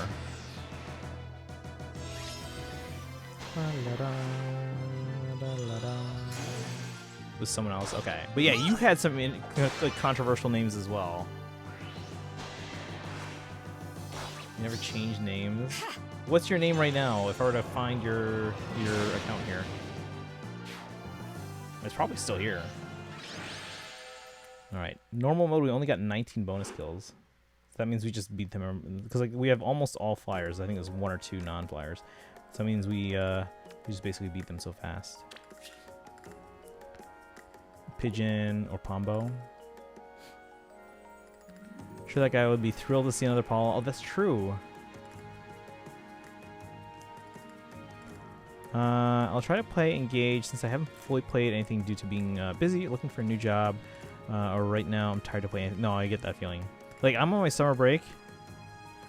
With someone else, okay. But yeah, you had some like controversial names as well. You never changed names. What's your name right now? If I were to find your account here, it's probably still here. All right, normal mode. We only got 19 bonus kills. So that means we just beat them because like we have almost all flyers. I think there's 1 or 2 non-flyers. So that means we just basically beat them so fast. Pigeon or Pombo. Sure, that guy would be thrilled to see another Paul. Oh, that's true. I'll try to play Engage since I haven't fully played anything due to being busy, looking for a new job. Or right now, I'm tired of playing. No, I get that feeling. Like, I'm on my summer break.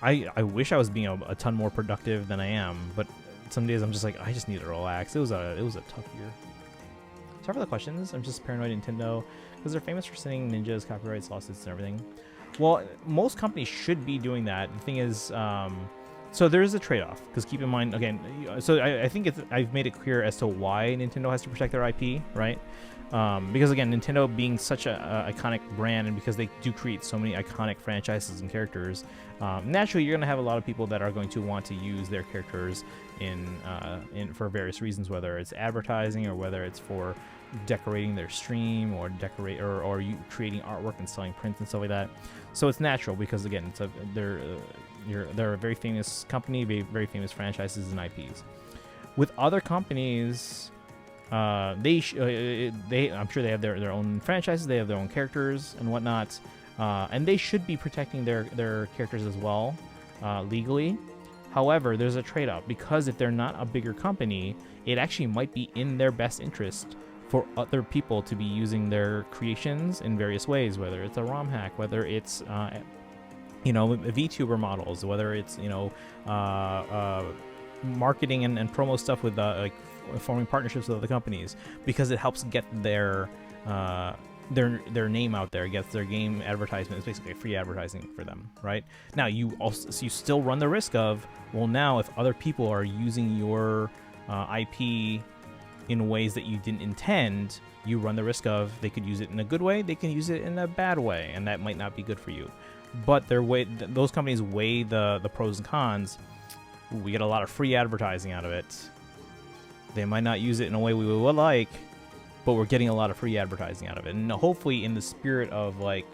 I wish I was being a ton more productive than I am, but some days I'm just like, I just need to relax. It was a tough year. Sorry for the questions. I'm just paranoid Nintendo because they're famous for sending ninjas, copyrights, lawsuits, and everything. Well, most companies should be doing that. The thing is, so there is a trade-off because keep in mind, again, so I think I've made it clear as to why Nintendo has to protect their IP, right? Because again, Nintendo being such an iconic brand, and because they do create so many iconic franchises and characters, naturally you're going to have a lot of people that are going to want to use their characters in for various reasons, whether it's advertising or whether it's for decorating their stream or you creating artwork and selling prints and stuff like that. So it's natural because again, they're a very famous company, very famous franchises and IPs. With other companies, I'm sure they have their own franchises, they have their own characters and whatnot, and they should be protecting their characters as well, legally. However, there's a trade-off because if they're not a bigger company, it actually might be in their best interest for other people to be using their creations in various ways, whether it's a ROM hack, whether it's VTuber models, whether it's marketing and promo stuff with like forming partnerships with other companies, because it helps get their name out there, gets their game advertisement. It's basically free advertising for them, right? Now you still run the risk of, well, now if other people are using your IP in ways that you didn't intend, you run the risk of they could use it in a good way, they can use it in a bad way, and that might not be good for you. But those companies weigh the pros and cons. We get a lot of free advertising out of it. They might not use it in a way we would like, but we're getting a lot of free advertising out of it. And hopefully in the spirit of like,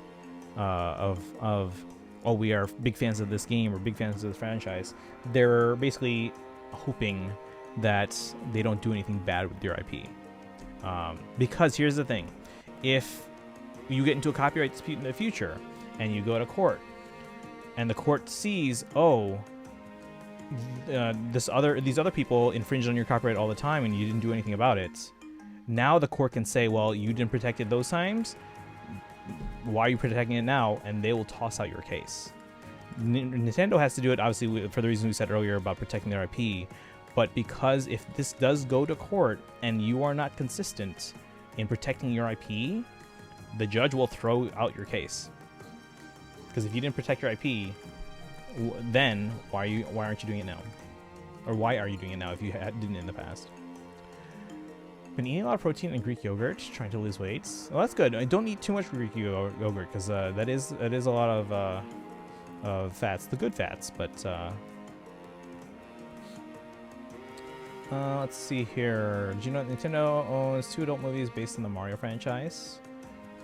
we are big fans of this game or big fans of this franchise, they're basically hoping that they don't do anything bad with your IP. Because here's the thing. If you get into a copyright dispute in the future and you go to court and the court sees, these other people infringed on your copyright all the time and you didn't do anything about it. Now the court can say, well, you didn't protect it those times. Why are you protecting it now? And they will toss out your case. Nintendo has to do it, obviously, for the reason we said earlier about protecting their IP. But because if this does go to court and you are not consistent in protecting your IP, the judge will throw out your case. Because if you didn't protect your IP, then why aren't you doing it now? Or why are you doing it now if you didn't in the past? Been eating a lot of protein and Greek yogurt, trying to lose weight. Well, that's good. I don't eat too much Greek yogurt because that is a lot of fats, the good fats. But let's see here. Did you know Nintendo owns 2 adult movies based on the Mario franchise?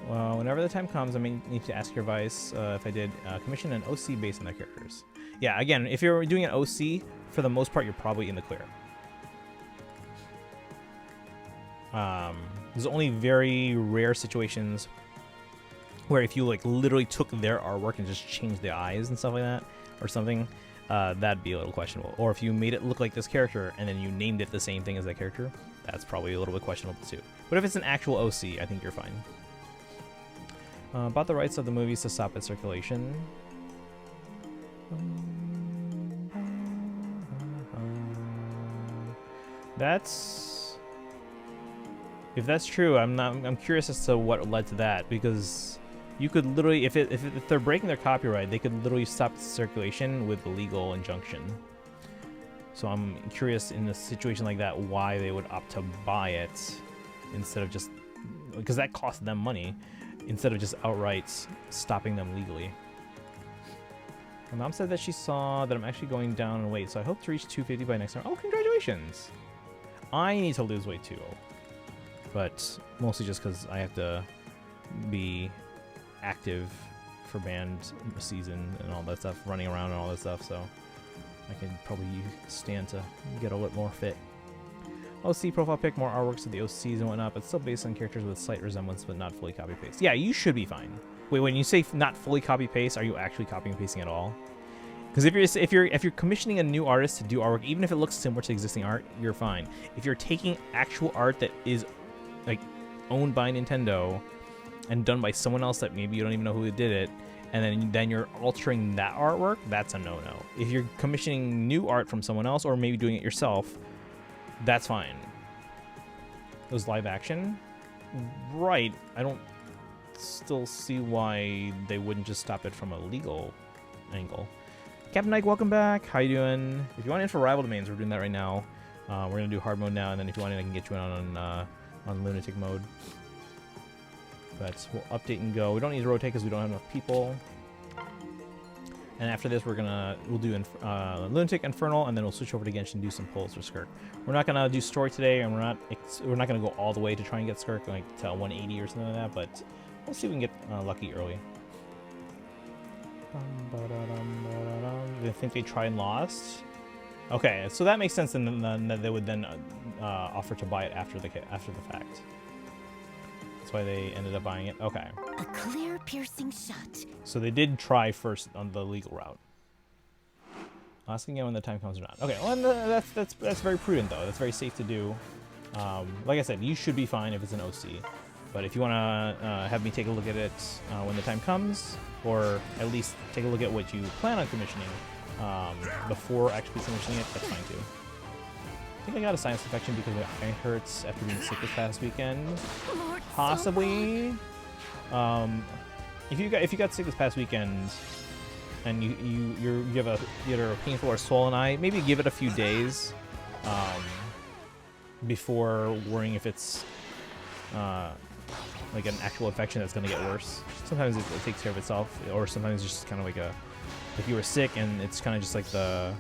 Well, whenever the time comes, I may need to ask your advice if I did commission an OC based on their characters. Yeah, again, if you're doing an OC, for the most part, you're probably in the clear. There's only very rare situations where if you like literally took their artwork and just changed the eyes and stuff like that or something, that'd be a little questionable. Or if you made it look like this character and then you named it the same thing as that character, that's probably a little bit questionable too. But if it's an actual OC, I think you're fine. Bought the rights of the movies to stop its circulation. If that's true, I'm curious as to what led to that, because you could literally, if they're breaking their copyright, they could literally stop the circulation with a legal injunction. So I'm curious in a situation like that why they would opt to buy it instead of just, because that costs them money, instead of just outright stopping them legally. My mom said that she saw that I'm actually going down in weight, so I hope to reach 250 by next summer. Oh, congratulations! I need to lose weight too, but mostly just because I have to be active for band season and all that stuff, running around and all that stuff, so I can probably stand to get a little more fit. OC profile pic, more artworks of the OCs and whatnot, but still based on characters with slight resemblance, but not fully copy paste. Yeah, you should be fine. Wait, when you say not fully copy paste, are you actually copying and pasting at all? Because if you're commissioning a new artist to do artwork, even if it looks similar to existing art, you're fine. If you're taking actual art that is like owned by Nintendo and done by someone else that maybe you don't even know who did it, and then you're altering that artwork, that's a no-no. If you're commissioning new art from someone else or maybe doing it yourself, that's fine. Those live action, right? I don't still see why they wouldn't just stop it from a legal angle. Captain Ike, welcome back. How you doing? If you want in for rival domains, we're doing that right now. We're gonna do hard mode now, and then if you want in, I can get you in on lunatic mode. But we'll update and go. We don't need to rotate because we don't have enough people. And after this, we'll do Lunatic, Infernal, and then we'll switch over to Genshin and do some pulls for Skirk. We're not gonna do story today, and we're not gonna go all the way to try and get Skirk like to 180 or something like that. But we'll see if we can get lucky early. I think they tried and lost. Okay, so that makes sense. And then they would then offer to buy it after the fact. That's why they ended up buying it. Okay. A clear, piercing shot. So they did try first on the legal route. Asking again when the time comes or not. Okay, well, that's very prudent though. That's very safe to do. Like I said, you should be fine if it's an OC. But if you want to have me take a look at it when the time comes, or at least take a look at what you plan on commissioning before actually commissioning it, that's fine too. I think I got a sinus infection because my eye hurts after being sick this past weekend. Possibly. If you got sick this past weekend and you have either a painful or swollen eye, maybe give it a few days before worrying if it's like an actual infection that's going to get worse. Sometimes it takes care of itself, or sometimes it's just kind of like you were sick and it's kind of just like the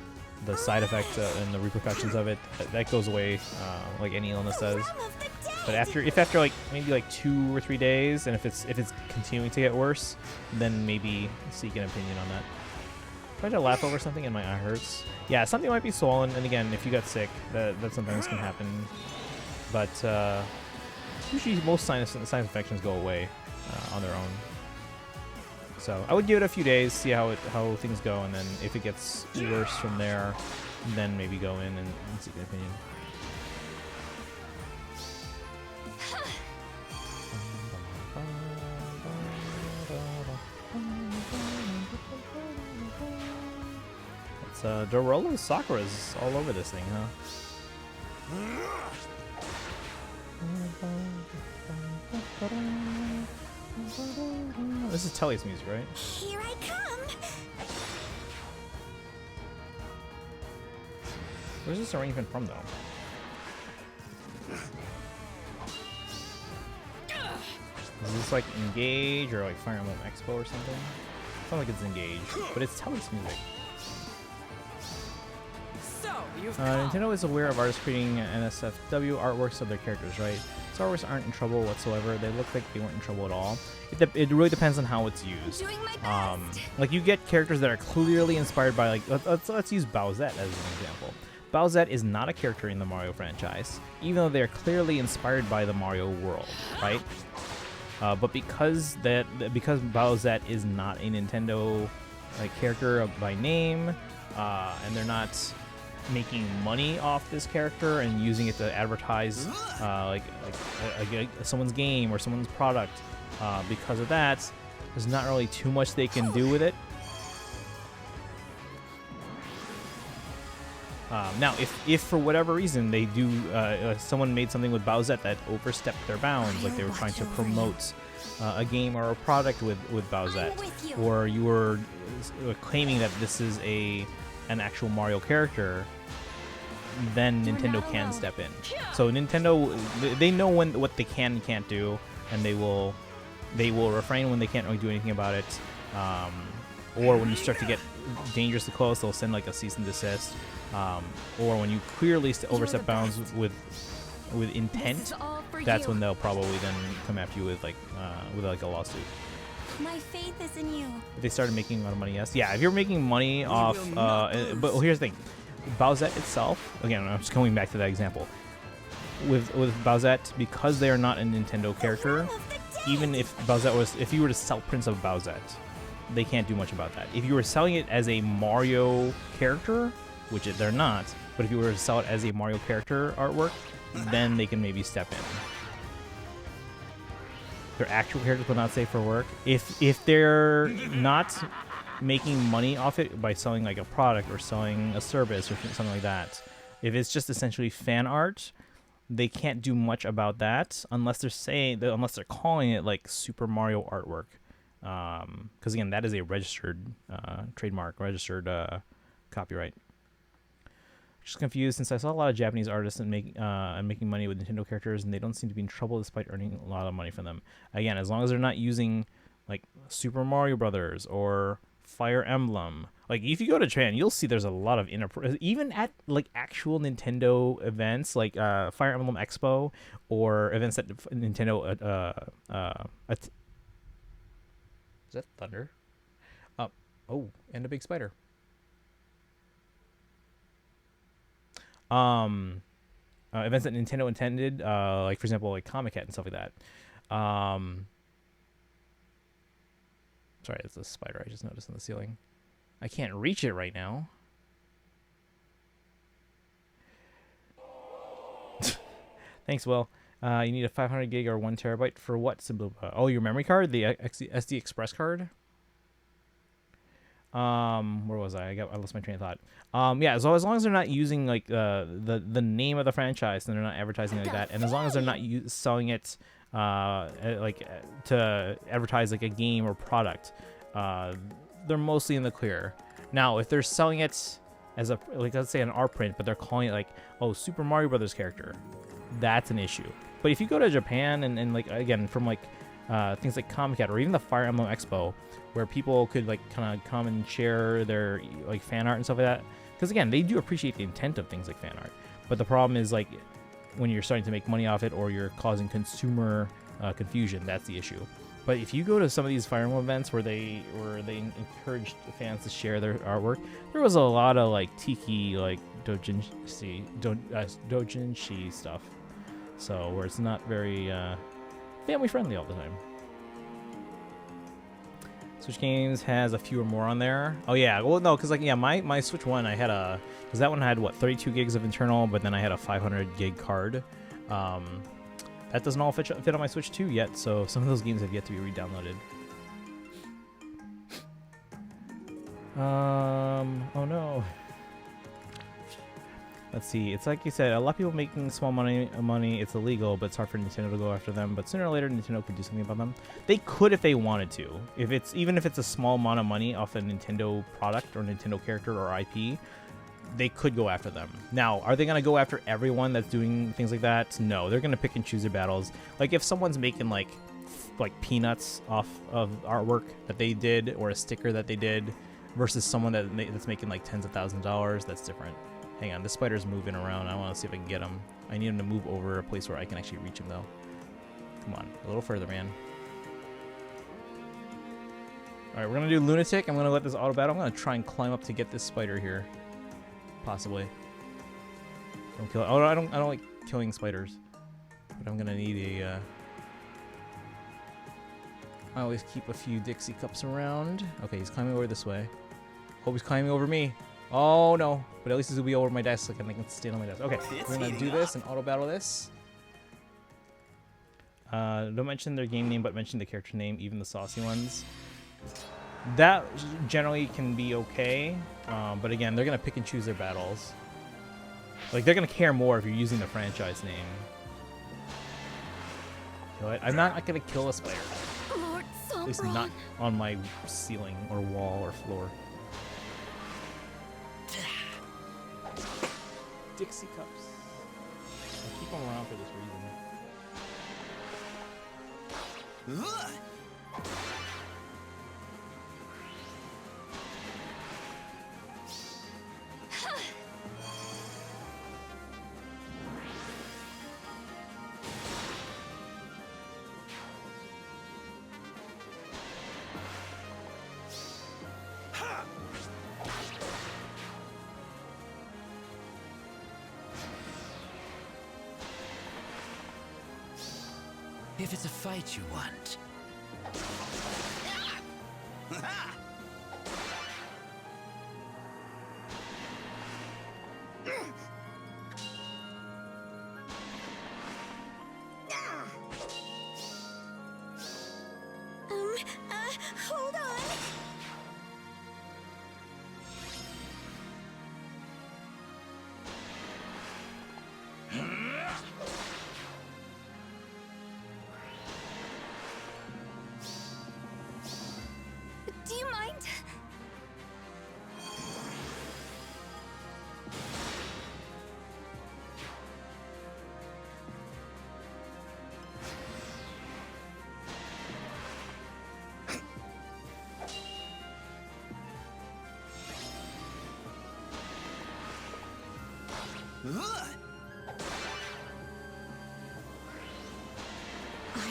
side effect and the repercussions of it that goes away like any illness does. But after like maybe like 2 or 3 days, and if it's continuing to get worse, then maybe seek an opinion on that. Tried to laugh over something and my eye hurts. Yeah, something might be swollen, and again, if you got sick, that sometimes can happen. But usually most sinus infections go away on their own. So I would give it a few days, see how things go, and then if it gets worse from there, then maybe go in and seek an opinion. It's Dorolo Sakura's all over this thing, huh? This is Telly's music, right? Here I come. Where's this arrangement from, though? Is this like Engage or like Fire Emblem Expo or something? I feel like it's Engage, but it's Telly's music. So, you've Nintendo is aware of artists creating NSFW artworks of their characters, right? So artworks aren't in trouble whatsoever. They look like they weren't in trouble at all. It really depends on how it's used. Doing my best. Like you get characters that are clearly inspired by like let's use Bowsette as an example. Bowsette is not a character in the Mario franchise, even though they're clearly inspired by the Mario world, right? But because Bowsette is not a Nintendo like character by name, and they're not making money off this character and using it to advertise someone's game or someone's product, because of that, there's not really too much they can do with it. Now, if for whatever reason they do, someone made something with Bowsette that overstepped their bounds, like they were trying to promote a game or a product with Bowsette, or you were claiming that this is an actual Mario character, then Nintendo can step in. So Nintendo, they know what they can and can't do, and they will refrain when they can't really do anything about it. Or when you start to get dangerously close, they'll send like a cease and desist. Or when you clearly overstep bounds with intent, that's when they'll probably then come after you with like a lawsuit. My faith is in you. If they started making a lot of money, yes. Yeah, if you're making money off, but here's the thing. Bowsette itself, again, I'm just going back to that example. With Bowsette, because they are not a Nintendo character, even if you were to sell prints of Bowsette, they can't do much about that. If you were selling it as a Mario character, which they're not, but if you were to sell it as a Mario character artwork, then they can maybe step in. Their actual characters will not safe for work. If they're not making money off it by selling like a product or selling a service or something like that, if it's just essentially fan art, they can't do much about that unless they're calling it like Super Mario artwork. Because again, that is a registered trademark, registered copyright. Just confused since I saw a lot of Japanese artists making money with Nintendo characters, and they don't seem to be in trouble despite earning a lot of money from them. Again, as long as they're not using like Super Mario Brothers or Fire Emblem. Like if you go to Japan, you'll see there's a lot of even at like actual Nintendo events, like Fire Emblem Expo or events that Nintendo is that thunder? Oh, and a big spider. Events that Nintendo intended, like for example, like Comic-Con and stuff like that. Sorry, it's a spider I just noticed on the ceiling. I can't reach it right now. Thanks, Will. You need a 500 gig or 1 terabyte for what? Oh, your memory card, the SD Express card. Where was I? I lost my train of thought. Yeah, so as long as they're not using like the name of the franchise and they're not advertising like that, and as long as they're not selling it to advertise like a game or product, they're mostly in the clear. Now, if they're selling it as a let's say an art print, but they're calling it like Super Mario Brothers character, that's an issue. But if you go to Japan and like again from like things like Comic-Con or even the Fire Emblem Expo, where people could like kind of come and share their like fan art and stuff like that, because again, they do appreciate the intent of things like fan art. But the problem is like when you're starting to make money off it or you're causing consumer confusion, that's the issue. But if you go to some of these Fire Emblem events where they encouraged fans to share their artwork, there was a lot of like tiki like dojinshi stuff. So where it's not very family friendly all the time. Switch Games has a few or more on there. Oh yeah, well no, because like yeah, my Switch One, I had it because that one had what 32 gigs of internal, but then I had a 500 gig card. That doesn't all fit on my Switch 2 yet, so some of those games have yet to be re-downloaded. Oh no. Let's see. It's like you said, a lot of people making small money. It's illegal, but it's hard for Nintendo to go after them. But sooner or later, Nintendo could do something about them. They could if they wanted to. Even if it's a small amount of money off a Nintendo product or Nintendo character or IP, they could go after them. Now, are they gonna go after everyone that's doing things like that? No, they're gonna pick and choose their battles. Like if someone's making like peanuts off of artwork that they did or a sticker that they did, versus someone that's making like tens of thousands of dollars, that's different. Hang on, this spider's moving around. I want to see if I can get him. I need him to move over a place where I can actually reach him, though. Come on, a little further, man. All right, we're gonna do Lunatic. I'm gonna let this auto battle. I'm gonna try and climb up to get this spider here, possibly. Don't kill it. Oh, no, I don't like killing spiders, but I'm gonna need a. I always keep a few Dixie cups around. Okay, he's climbing over this way. Hope he's climbing over me. Oh no, but at least this will be over my desk so I can stand on my desk. Okay, we're gonna do this and auto battle this. Don't mention their game name, but mention the character name, even the saucy ones. That generally can be okay, but again, they're gonna pick and choose their battles. Like they're gonna care more if you're using the franchise name. Kill it. I'm not gonna kill a spider. Lord Sombron. At least not on my ceiling or wall or floor. Dixie cups. I keep them around for this reason. If it's a fight you want. Hold on. Do you mind?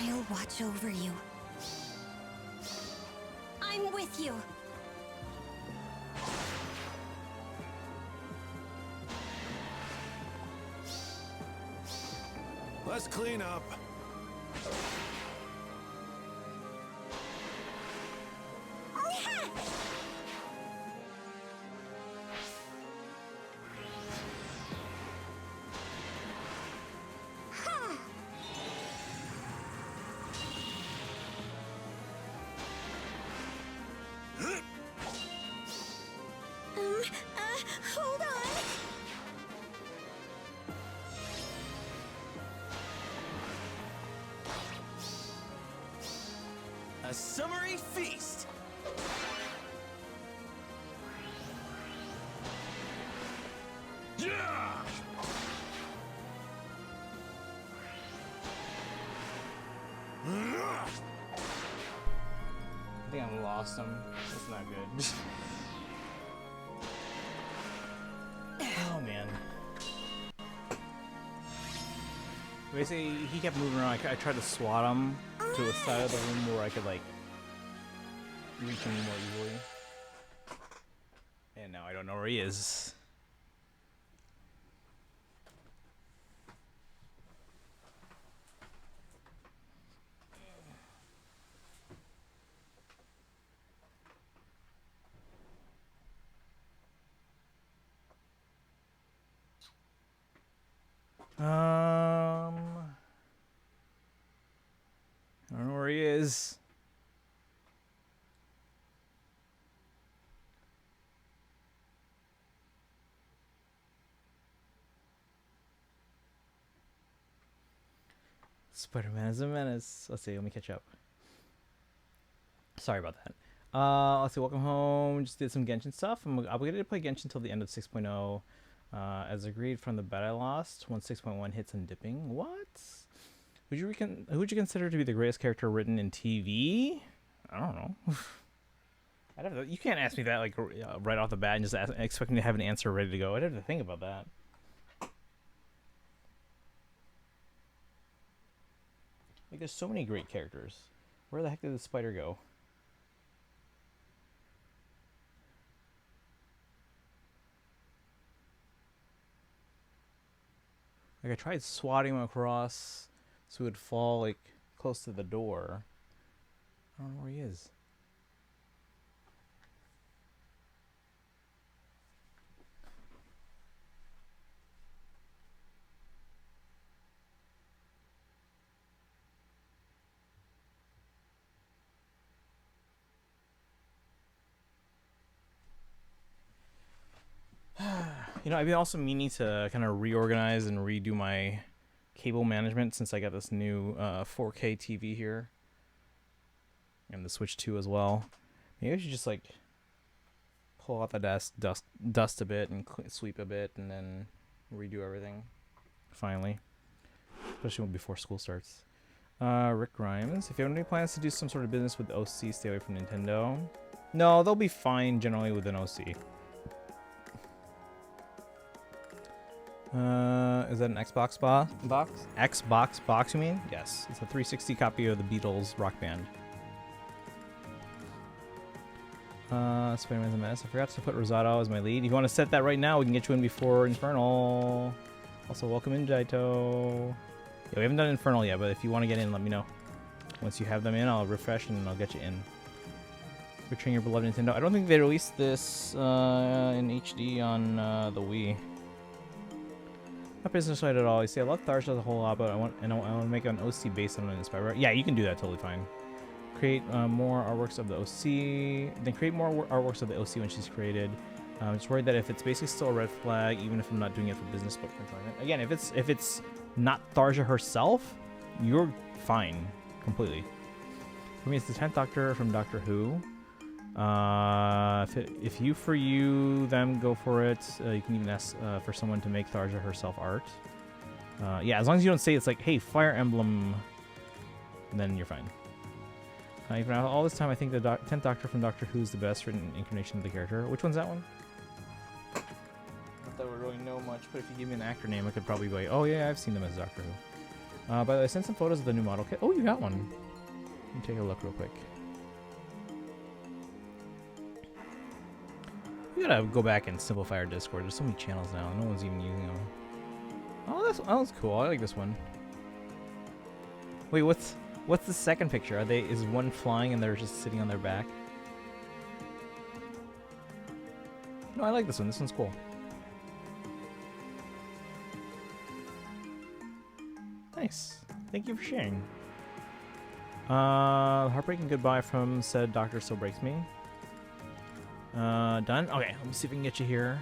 I'll watch over you. I'm with you. Let's clean up. Hold on. A summery feast. Yeah! I think I lost him. That's not good. Oh man. Basically, he kept moving around. I tried to swat him to a side of the room where I could like reach him more easily. And now I don't know where he is. I don't know where he is. Spider-Man is a menace. Let's see. Let me catch up. Sorry about that. Let's see. Welcome home. Just did some Genshin stuff. I'm obligated to play Genshin until the end of 6.0. As agreed from the bet I lost. Once 6.1 hits and dipping. What? Who would you consider to be the greatest character written in TV? I don't know. You can't ask me that like right off the bat and just expect me to have an answer ready to go. I'd have to think about that. Like, there's so many great characters. Where the heck did the spider go? Like, I tried swatting him across so he would fall, like, close to the door. I don't know where he is. You know, I've been also meaning to kind of reorganize and redo my cable management since I got this new 4K TV here. And the Switch 2 as well. Maybe I should just, like, pull out the dust a bit and sweep a bit and then redo everything. Finally. Especially before school starts. Rick Grimes. If you have any plans to do some sort of business with OC, stay away from Nintendo. No, they'll be fine generally with an OC. Is that an Xbox box? Xbox box, you mean? Yes. It's a 360 copy of the Beatles Rock Band. Spider-Man's a mess. I forgot to put Rosado as my lead. If you want to set that right now, we can get you in before Infernal. Also, welcome in, Jaito. Yeah, we haven't done Infernal yet, but if you want to get in, let me know. Once you have them in, I'll refresh and I'll get you in. Returning your beloved Nintendo. I don't think they released this in HD on the Wii. Not business side at all. You see, I love Tharsh as a whole lot, but I want to make an OC based on an Inspire. Yeah, you can do that totally fine. Create more artworks of the OC. Then create more artworks of the OC when she's created. I'm just worried that if it's basically still a red flag, even if I'm not doing it for business but for enjoyment. Again, if it's not Tharja herself, you're fine completely. For me, it's the 10th Doctor from Doctor Who. If you for you them go for it, you can even ask for someone to make Tharja herself art. Yeah, as long as you don't say it's like, hey, Fire Emblem, then you're fine. Even all this time, I think the 10th Doctor from Doctor Who is the best written incarnation of the character. Which one's that one? Not that we really know much, but if you give me an actor name, I could probably be like, oh yeah, I've seen them as Doctor Who. By the way, I sent some photos of the new model kit. Oh, you got one. Let me take a look real quick. We gotta go back and simplify our Discord. There's so many channels now. No one's even using them. Oh, that's cool. I like this one. Wait, what's the second picture? Is one flying and they're just sitting on their back? No, I like this one. This one's cool. Nice. Thank you for sharing. Heartbreaking goodbye from said Doctor Still Breaks Me. Done? Okay, let me see if we can get you here.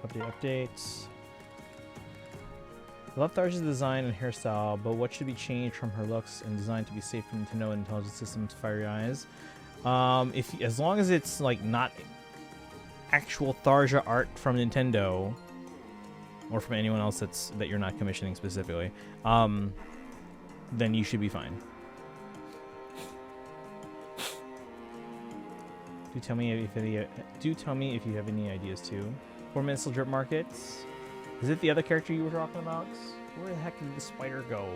Updates. I love Tharja's design and hairstyle, but what should be changed from her looks and design to be safe from Nintendo Intelligent Systems' fiery eyes? As long as it's like not actual Tharja art from Nintendo or from anyone else that you're not commissioning specifically, then you should be fine. Do tell me if you have any ideas too. 4 minutes till drip markets. Is it the other character you were talking about? Where the heck did the spider go?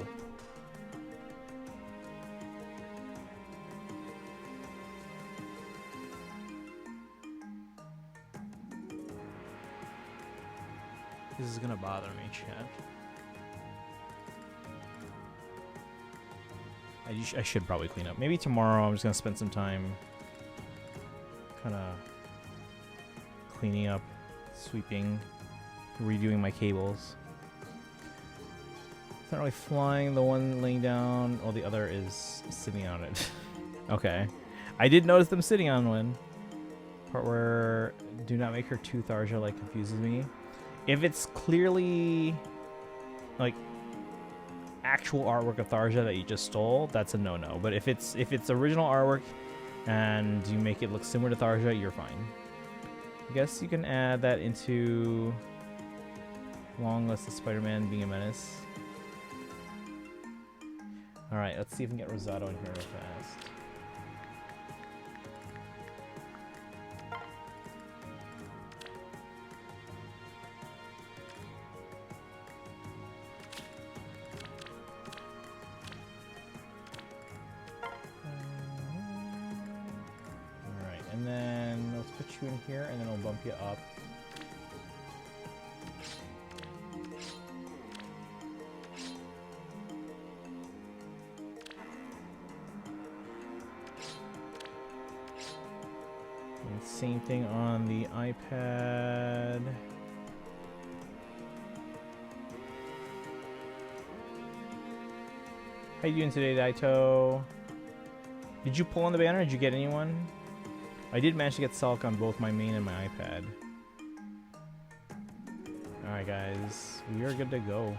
This is gonna bother me, chat. I should probably clean up. Maybe tomorrow I'm just gonna spend some time kind of cleaning up, sweeping, redoing my cables. not really flying. The one laying down, while the other is sitting on it. Okay. I did notice them sitting on one. Part where do not make her too Tharja like confuses me. If it's clearly like actual artwork of Tharja that you just stole, that's a no-no. But if it's original artwork and you make it look similar to Tharja, you're fine. I guess you can add that into long list of Spider-Man being a menace. Alright, let's see if we can get Rosado in here real fast. Alright, and then let's put you in here and then I'll bump you up. Same thing on the iPad. How you doing today, Daito? Did you pull on the banner? Did you get anyone? I did manage to get Celica on both my main and my iPad. Alright guys, we are good to go.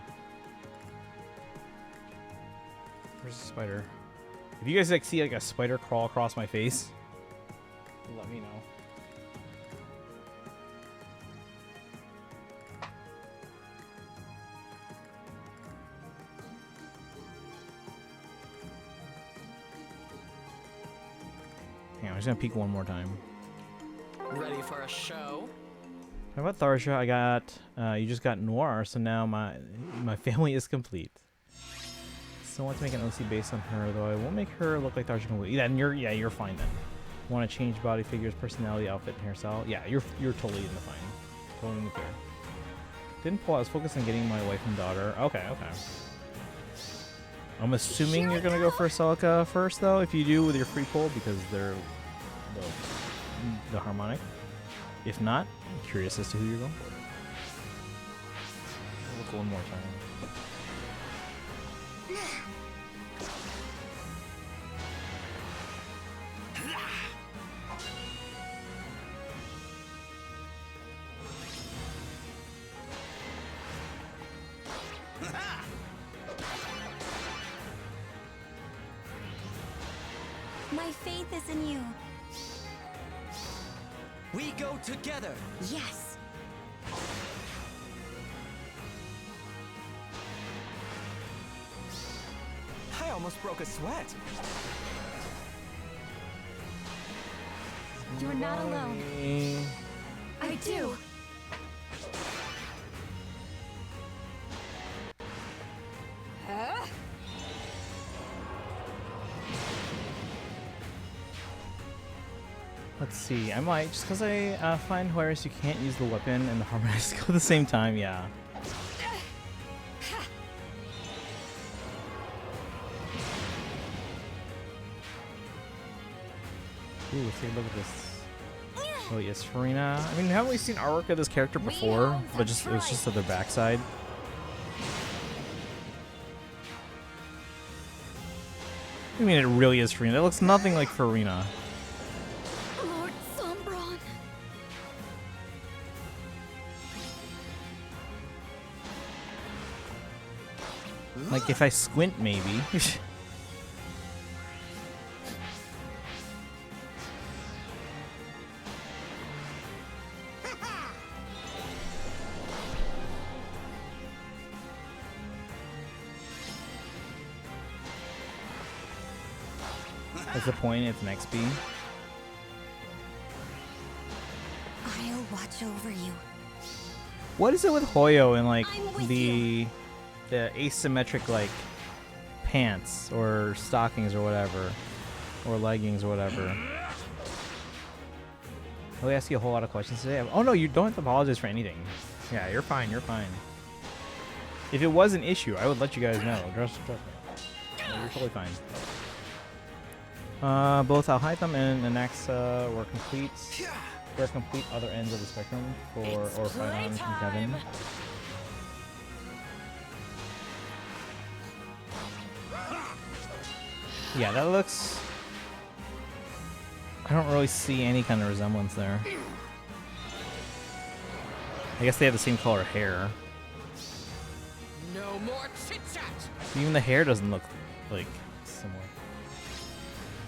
Where's the spider? If you guys like see like a spider crawl across my face, let me know. Hang on, I'm just gonna peek one more time. Ready for a show? How about Tharja? I got you just got Noir, so now my family is complete. Still want to make an OC based on her, though I won't make her look like Tharja completely. Yeah, and you're fine then. Want to change body figures, personality, outfit, and hairstyle? Yeah, you're totally in the fine. Totally in the clear. Didn't pull. I was focused on getting my wife and daughter. Okay. I'm assuming you're gonna go for Celica first, though. If you do with your free pull, because they're the harmonic. If not, I'm curious as to who you're going for. We'll look one more time. My faith is in you. We go together. Yes. I almost broke a sweat. You're not alone. I do. Huh? Let's see. I might, just because I find hilarious you can't use the weapon and the harmonic skill at the same time. Yeah. Ooh, let's take a look at this. Oh yes, Farina. I mean, haven't we seen artwork of this character before? But it was just at their backside. I mean, it really is Farina. It looks nothing like Farina. Lord Sombron. Like if I squint, maybe. That's the point. It's an XP. I'll watch over you. What is it with Hoyo and like I'm with the asymmetric like pants or stockings or whatever, or leggings or whatever? Will I ask you a whole lot of questions today? Oh no, you don't have to apologize for anything. Yeah, you're fine. You're fine. If it was an issue, I would let you guys know. Trust me. Yeah, you're totally fine. Both Alhaitham and Anaxa were complete. They're complete other ends of the spectrum for or Phylon from Kevin. Yeah, that looks... I don't really see any kind of resemblance there. I guess they have the same color hair. No more chit chat. Even the hair doesn't look like similar.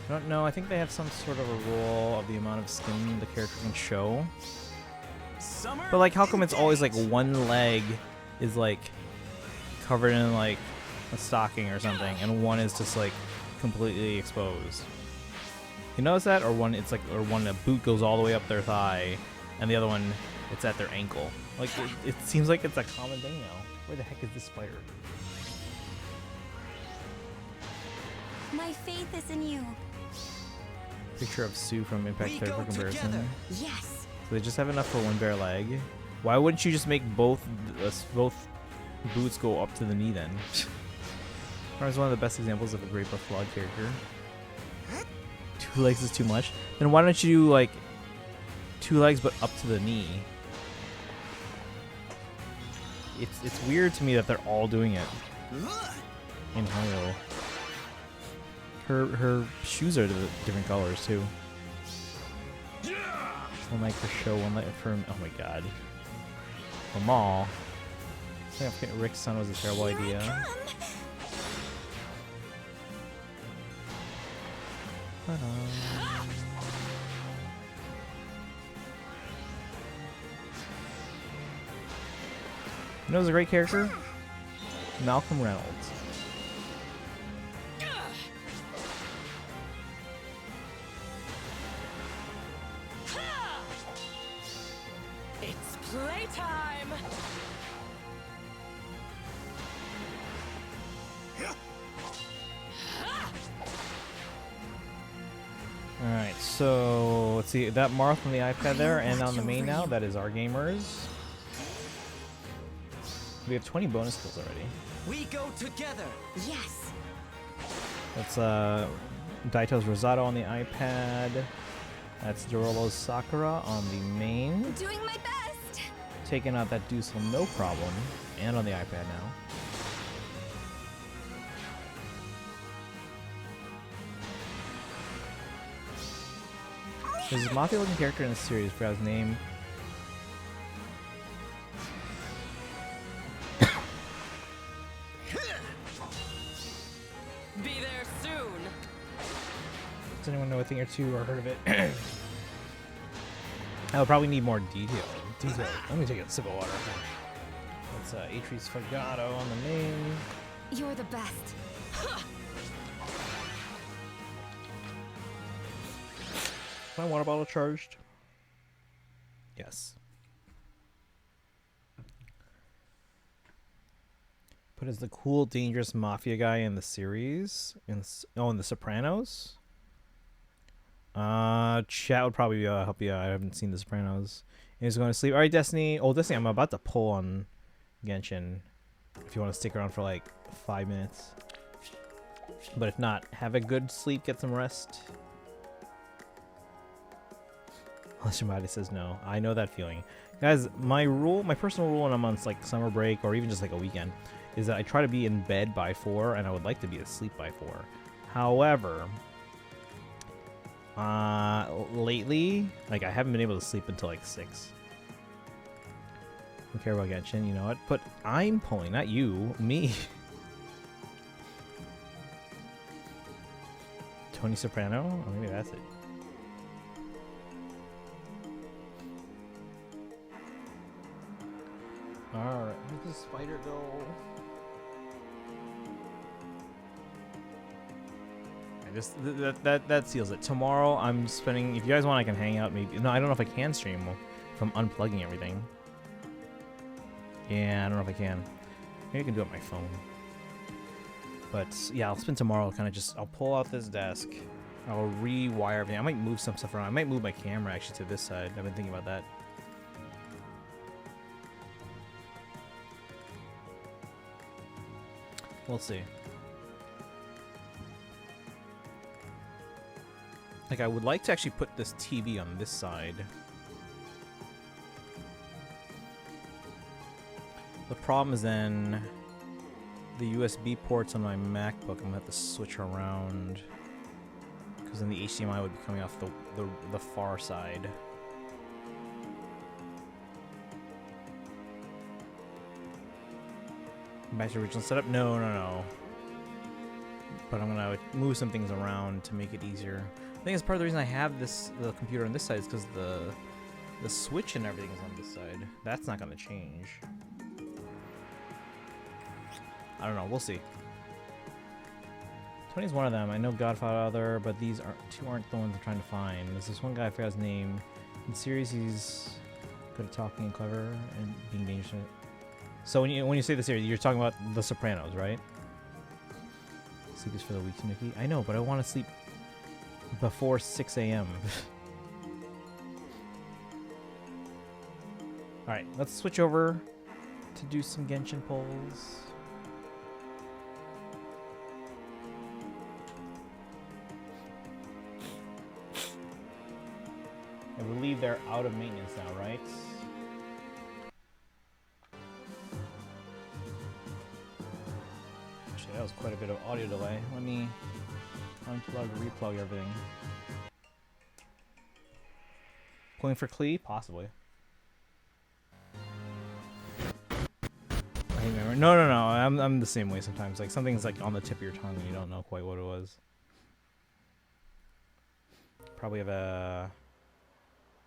I don't know. I think they have some sort of a rule of the amount of skin the character can show. Summer. But like, how come it's always like one leg is like covered in like a stocking or something, and one is just like completely exposed? You notice that, or one it's like, or one a boot goes all the way up their thigh, and the other one it's at their ankle. Like it seems like it's a common thing now. Where the heck is this spider? My faith is in you. Picture of Sue from Impact We Third go for comparison. together. Yes. So they just have enough for one bare leg. Why wouldn't you just make both boots go up to the knee then? It's one of the best examples of a great but flawed character. 2 legs is too much. Then why don't you do like 2 legs but up to the knee? It's weird to me that they're all doing it in Halo. Her shoes are different colors too. One leg for show, one leg for... Oh my god. For Maul. I think Rick's son was a terrible idea. Ta-da. You know who's a great character? Malcolm Reynolds. It's playtime. Alright, so let's see. That Marth on the iPad there, and on the main now, that is our gamers. We have 20 bonus kills already. We go together. Yes. That's Daito's Rosato on the iPad. That's Dorolo's Sakura on the main. Doing my best. Taking out that Dusel no problem. And on the iPad now. There's a mafia looking character in the series, forgot his name. Be there soon. Does anyone know a thing or two or heard of it? I'll probably need more detail. Let me take a sip of water. That's Atreus Fagato on the main. You're the best. My water bottle charged? Yes. But as the cool, dangerous mafia guy in the series, in The Sopranos. Chat would probably help you out. I haven't seen The Sopranos. And he's going to sleep. All right, Destiny. Oh, Destiny, I'm about to pull on Genshin. If you want to stick around for like 5 minutes. But if not, have a good sleep, get some rest. Unless your body says no. I know that feeling. Guys, my personal rule when I'm on like summer break or even just like a weekend is that I try to be in bed by 4 and I would like to be asleep by 4. However, lately, like I haven't been able to sleep until like 6. Don't care about Genshin, you know what? But I'm pulling, not you, me. Tony Soprano? Or maybe that's it. Alright, where'd the spider go? That seals it. Tomorrow I'm spending, if you guys want I can hang out maybe. No, I don't know if I can stream if I'm unplugging everything. Yeah, I don't know if I can. Maybe I can do it on my phone. But yeah, I'll spend tomorrow kind of just, I'll pull out this desk. I'll rewire everything. I might move some stuff around. I might move my camera actually to this side. I've been thinking about that. We'll see. Like, I would like to actually put this TV on this side. The problem is then the USB ports on my MacBook. I'm gonna have to switch around because then the HDMI would be coming off the far side. Back to original setup? No. But I'm gonna move some things around to make it easier. I think it's part of the reason I have the computer on this side is because the switch and everything is on this side. That's not gonna change. I don't know. We'll see. Tony's one of them. I know Godfather, but these two aren't the ones I'm trying to find. There's this one guy, I forgot his name. In the series, he's good at talking and clever and being dangerous. So when you say the series, you're talking about The Sopranos, right? Sleep is for the weak, Nikki. I know, but I want to sleep before 6 a.m. Alright, let's switch over to do some Genshin polls. I believe they're out of maintenance now, right? Actually, that was quite a bit of audio delay. Let me unplug, replug everything. Pulling for Klee? Possibly. I remember. No. I'm the same way sometimes. Like something's like on the tip of your tongue and you don't know quite what it was. Probably have a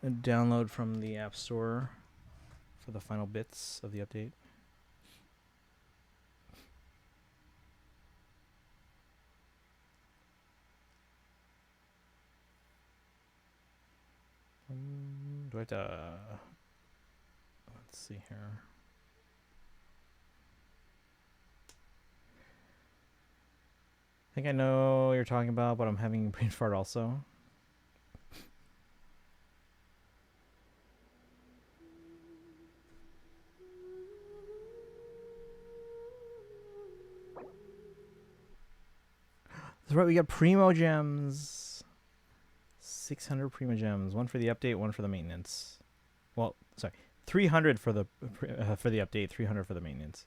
download from the App Store for the final bits of the update. Do I have to... let's see here. I think I know what you're talking about, but I'm having a brain fart also. That's right, we got Primo Gems. 600 Primo Gems. One for the update, one for the maintenance. Well, sorry. 300 for the update, 300 for the maintenance.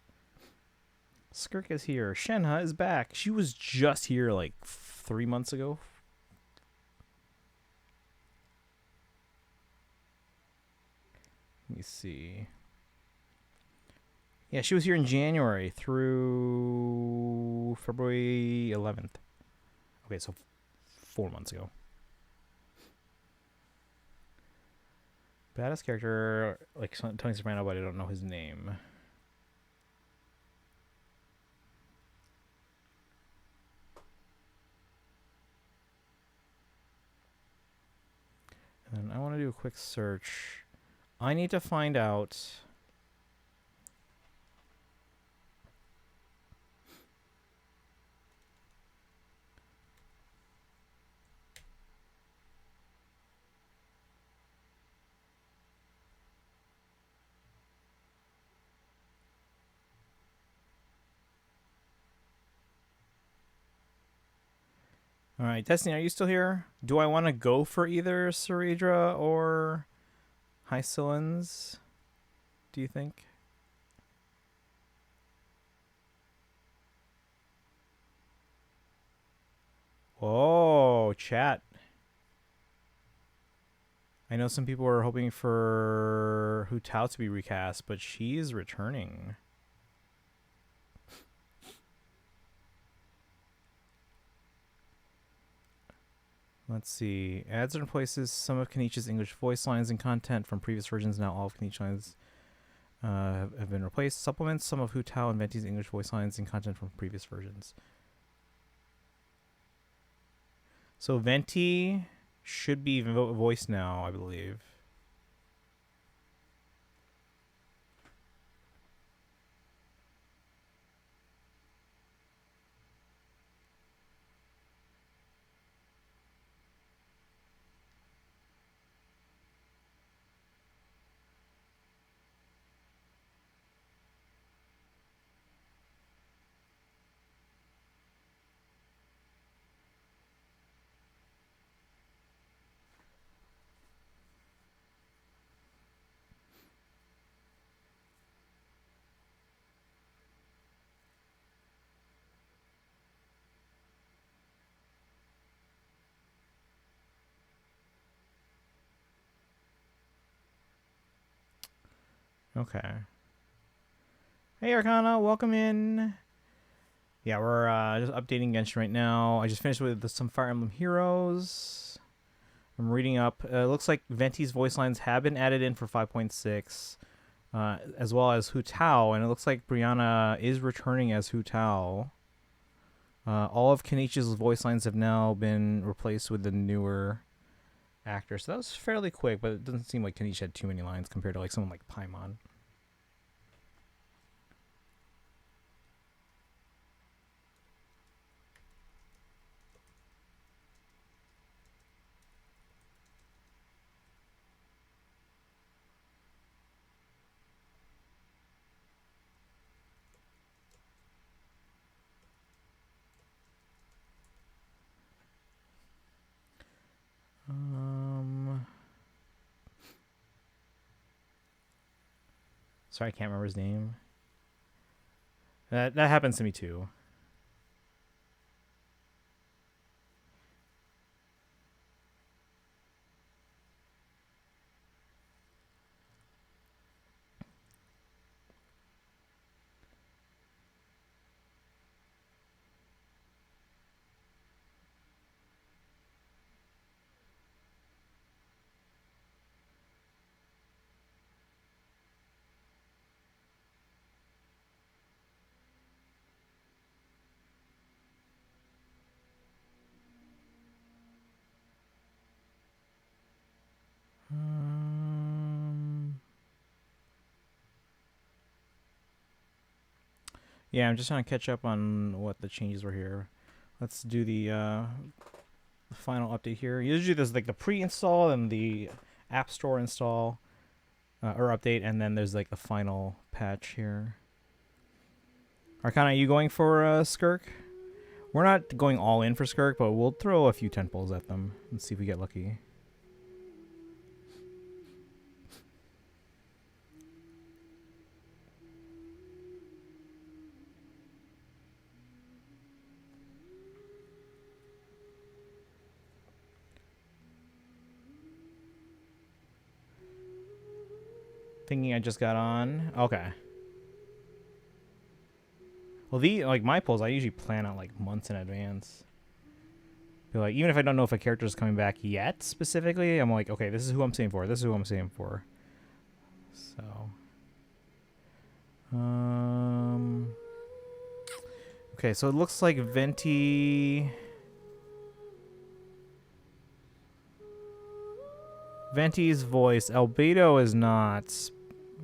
Skirk is here. Shenhe is back. She was just here like 3 months ago. Let me see. Yeah, she was here in January through February 11th. Okay, so 4 months ago. Badass character, like Tony Soprano, but I don't know his name. And then I want to do a quick search. I need to find out... Alright, Destiny, are you still here? Do I want to go for either Ceridra or Hysilins? Do you think? Oh, chat. I know some people are hoping for Hu Tao to be recast, but she's returning. Let's see. Adds and replaces some of Kenichi's English voice lines and content from previous versions. Now all of Kenichi lines have been replaced. Supplements some of Hu Tao and Venti's English voice lines and content from previous versions. So Venti should be voiced now, I believe. Okay. Hey, Arcana, welcome in. Yeah, we're just updating Genshin right now. I just finished with some Fire Emblem Heroes. I'm reading up. It looks like Venti's voice lines have been added in for 5.6, as well as Hu Tao, and it looks like Brianna is returning as Hu Tao. All of Kenichi's voice lines have now been replaced with the newer actor, so that was fairly quick, but it doesn't seem like Kenichi had too many lines compared to like someone like Paimon. Sorry, I can't remember his name. That happens to me too. Yeah, I'm just trying to catch up on what the changes were here. Let's do the final update here. Usually there's like the pre-install and the App Store install or update, and then there's like the final patch here. Arcana, are you going for Skirk? We're not going all in for Skirk, but we'll throw a few tentpoles at them and see if we get lucky. Thinking I just got on. Okay. Well, like my polls, I usually plan out like months in advance. Be like, even if I don't know if a character is coming back yet specifically, I'm like, okay, this is who I'm saying for. This is who I'm saying for. So, okay, so it looks like Venti's voice, Albedo is not,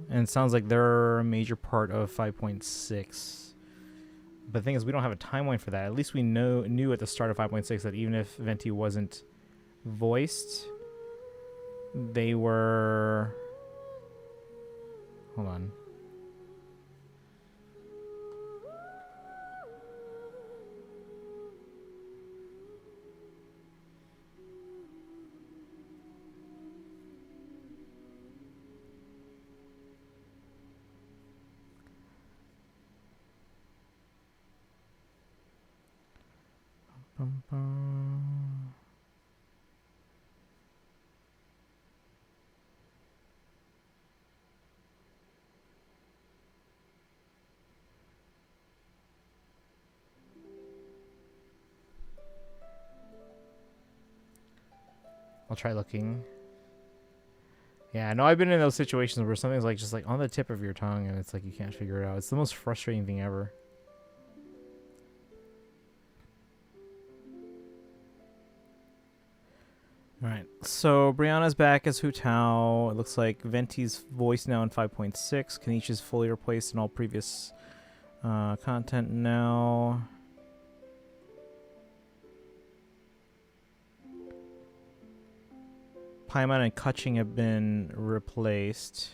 and it sounds like they're a major part of 5.6. But the thing is, we don't have a timeline for that. At least we knew at the start of 5.6 that even if Venti wasn't voiced, they were... Hold on. Bum, bum. I'll try looking. Yeah, I know I've been in those situations where something's like just like on the tip of your tongue and it's like you can't figure it out. It's the most frustrating thing ever. Alright, so Brianna's back as Hu Tao. It looks like Venti's voice now in 5.6. Kenichi's fully replaced in all previous content now. Paimon and Kutching have been replaced.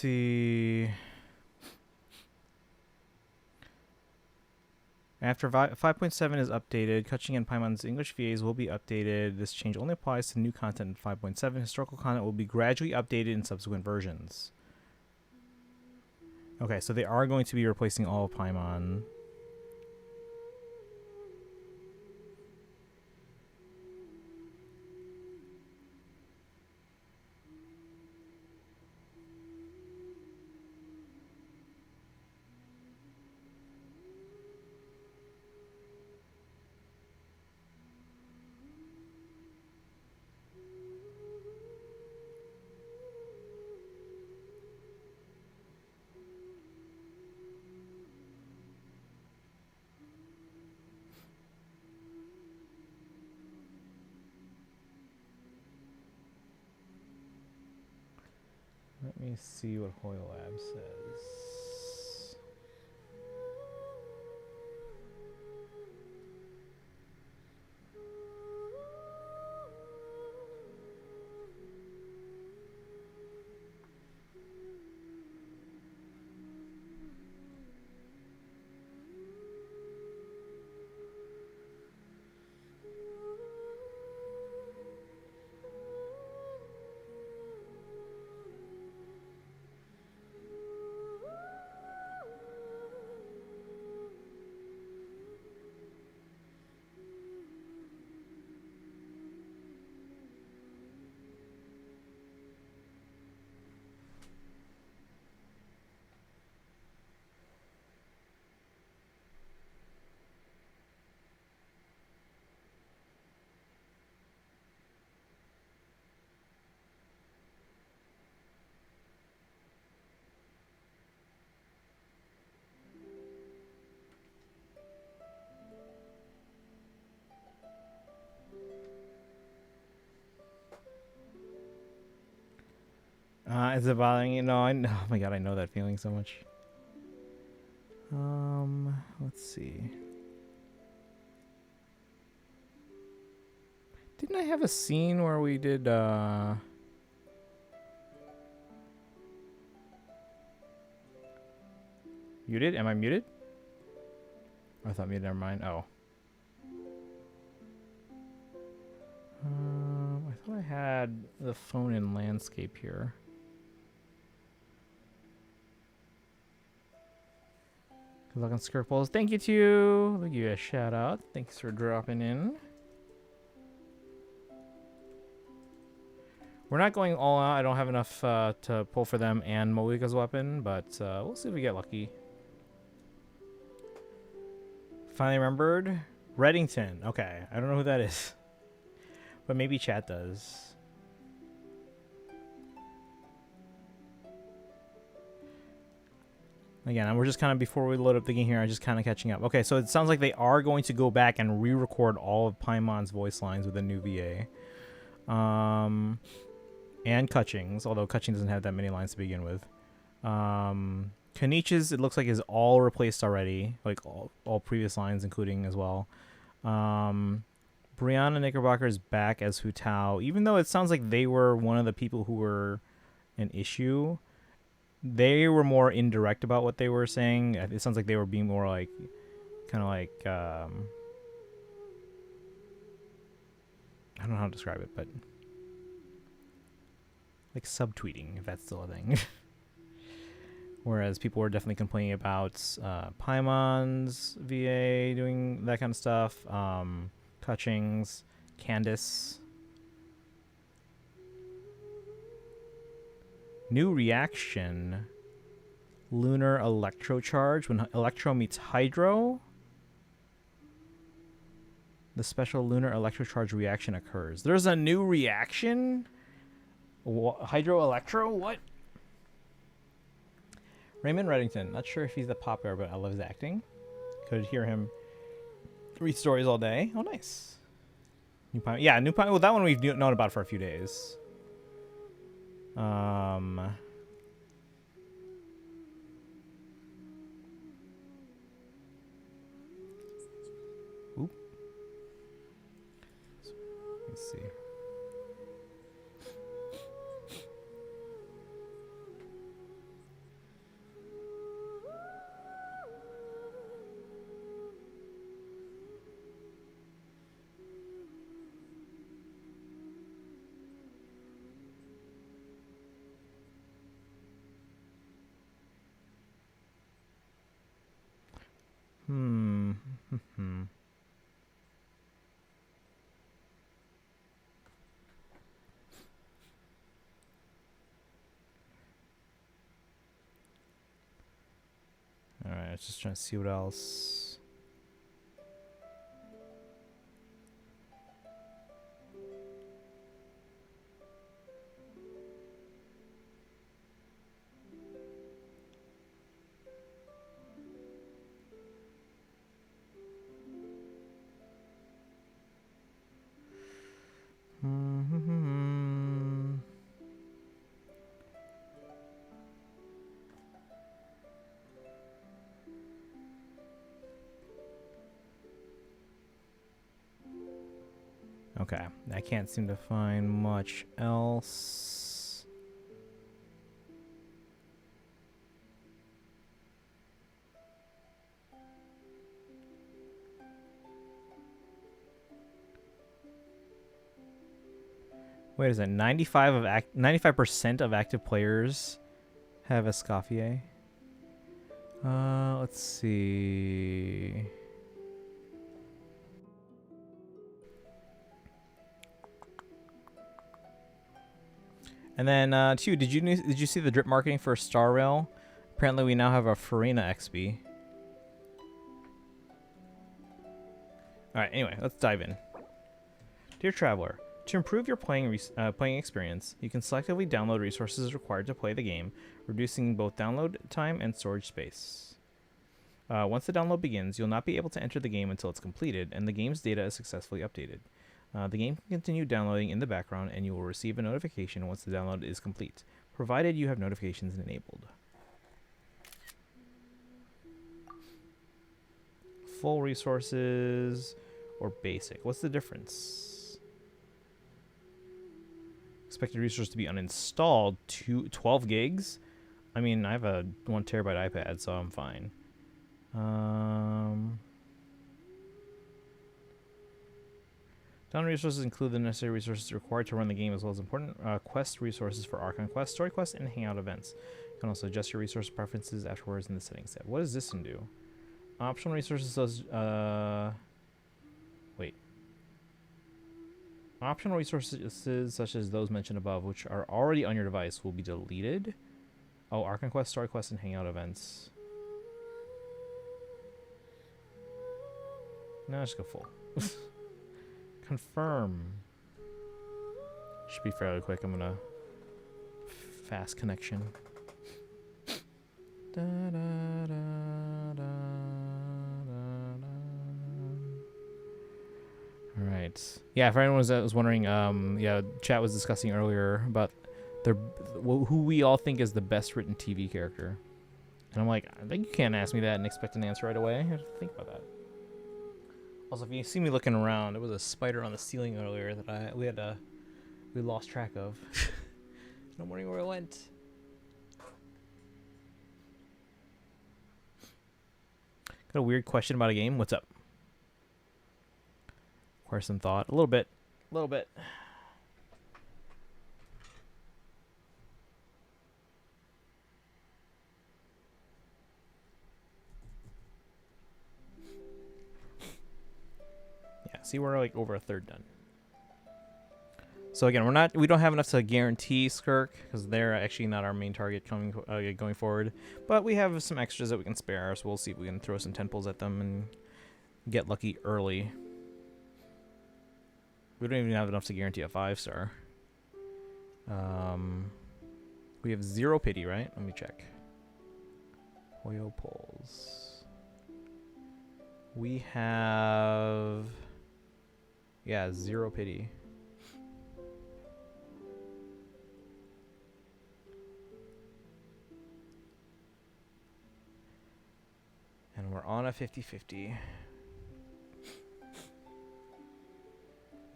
see. After 5.7 is updated, Kutching and Paimon's English VAs will be updated. This change only applies to new content in 5.7. Historical content will be gradually updated in subsequent versions. Okay, so they are going to be replacing all of Paimon. Let me see what Hoylab says. Is it bothering you? No, I know. Oh my god, I know that feeling so much. Let's see. Didn't I have a scene where we did, Muted? Am I muted? I thought muted, never mind. Oh. I thought I had the phone in landscape here. Good luck on Skirk polls. Thank you to you. I'll give you a shout out. Thanks for dropping in. We're not going all out. I don't have enough to pull for them and Moika's weapon, but we'll see if we get lucky. Finally remembered. Reddington. Okay. I don't know who that is. But maybe chat does. Again, we're just kind of, before we load up the game here, I'm just kind of catching up. Okay, so it sounds like they are going to go back and re-record all of Paimon's voice lines with a new VA. And Kutching's, although Kutching doesn't have that many lines to begin with. Kanich's, it looks like, is all replaced already. Like, all previous lines, including as well. Brianna Knickerbocker is back as Hu Tao. Even though it sounds like they were one of the people who were an issue, they were more indirect about what they were saying. It sounds like they were being more like, kind of like, I don't know how to describe it, but like subtweeting, if that's still a thing. Whereas people were definitely complaining about Paimon's VA doing that kind of stuff. Kutching's, Candace. New reaction. Lunar Electrocharge. When Electro meets Hydro, the special Lunar Electrocharge reaction occurs. There's a new reaction? Hydro Electro? What? Raymond Reddington. Not sure if he's the popular, but I love his acting. Could hear him read stories all day. Oh, nice. New Pine. Yeah, New Pine. Well, that one we've known about for a few days. Oop. Let's see. Hmm. Alright, I was just trying to see what else. Okay, I can't seem to find much else. Wait, is it 95% of active players have Escoffier? Let's see. And then, two, did you see the drip marketing for Star Rail? Apparently, we now have a Farina XP. All right. Anyway, let's dive in. Dear traveler, to improve your playing experience, you can selectively download resources required to play the game, reducing both download time and storage space. Once the download begins, you'll not be able to enter the game until it's completed and the game's data is successfully updated. The game can continue downloading in the background, and you will receive a notification once the download is complete, provided you have notifications enabled. Full resources or basic? What's the difference? Expected resources to be uninstalled. 12 gigs? I mean, I have a 1 terabyte iPad, so I'm fine. Download resources include the necessary resources required to run the game, as well as important quest resources for Archon quests, story quests, and hangout events. You can also adjust your resource preferences afterwards in the settings tab. What does this one do? Optional resources does wait. Optional resources such as those mentioned above, which are already on your device, will be deleted. Oh, Archon quests, story quests, and hangout events. No, just go full. Confirm. Should be fairly quick. I'm gonna fast connection. Da, da, da, da, da. All right. Yeah, if anyone was wondering, yeah, chat was discussing earlier about who we all think is the best written TV character, and I'm like, I think you can't ask me that and expect an answer right away. I have to think about that. Also, if you see me looking around, there was a spider on the ceiling earlier that we lost track of. No wondering where it went. Got a weird question about a game. What's up? Requires some thought. A little bit. A little bit. See, we're like over a third done. So again, we don't have enough to guarantee Skirk because they're actually not our main target going forward. But we have some extras that we can spare, so we'll see if we can throw some tentpoles at them and get lucky early. We don't even have enough to guarantee a 5-star. We have 0 pity, right? Let me check. Hoyo poles. We have... Yeah, 0 pity. And we're on a 50-50.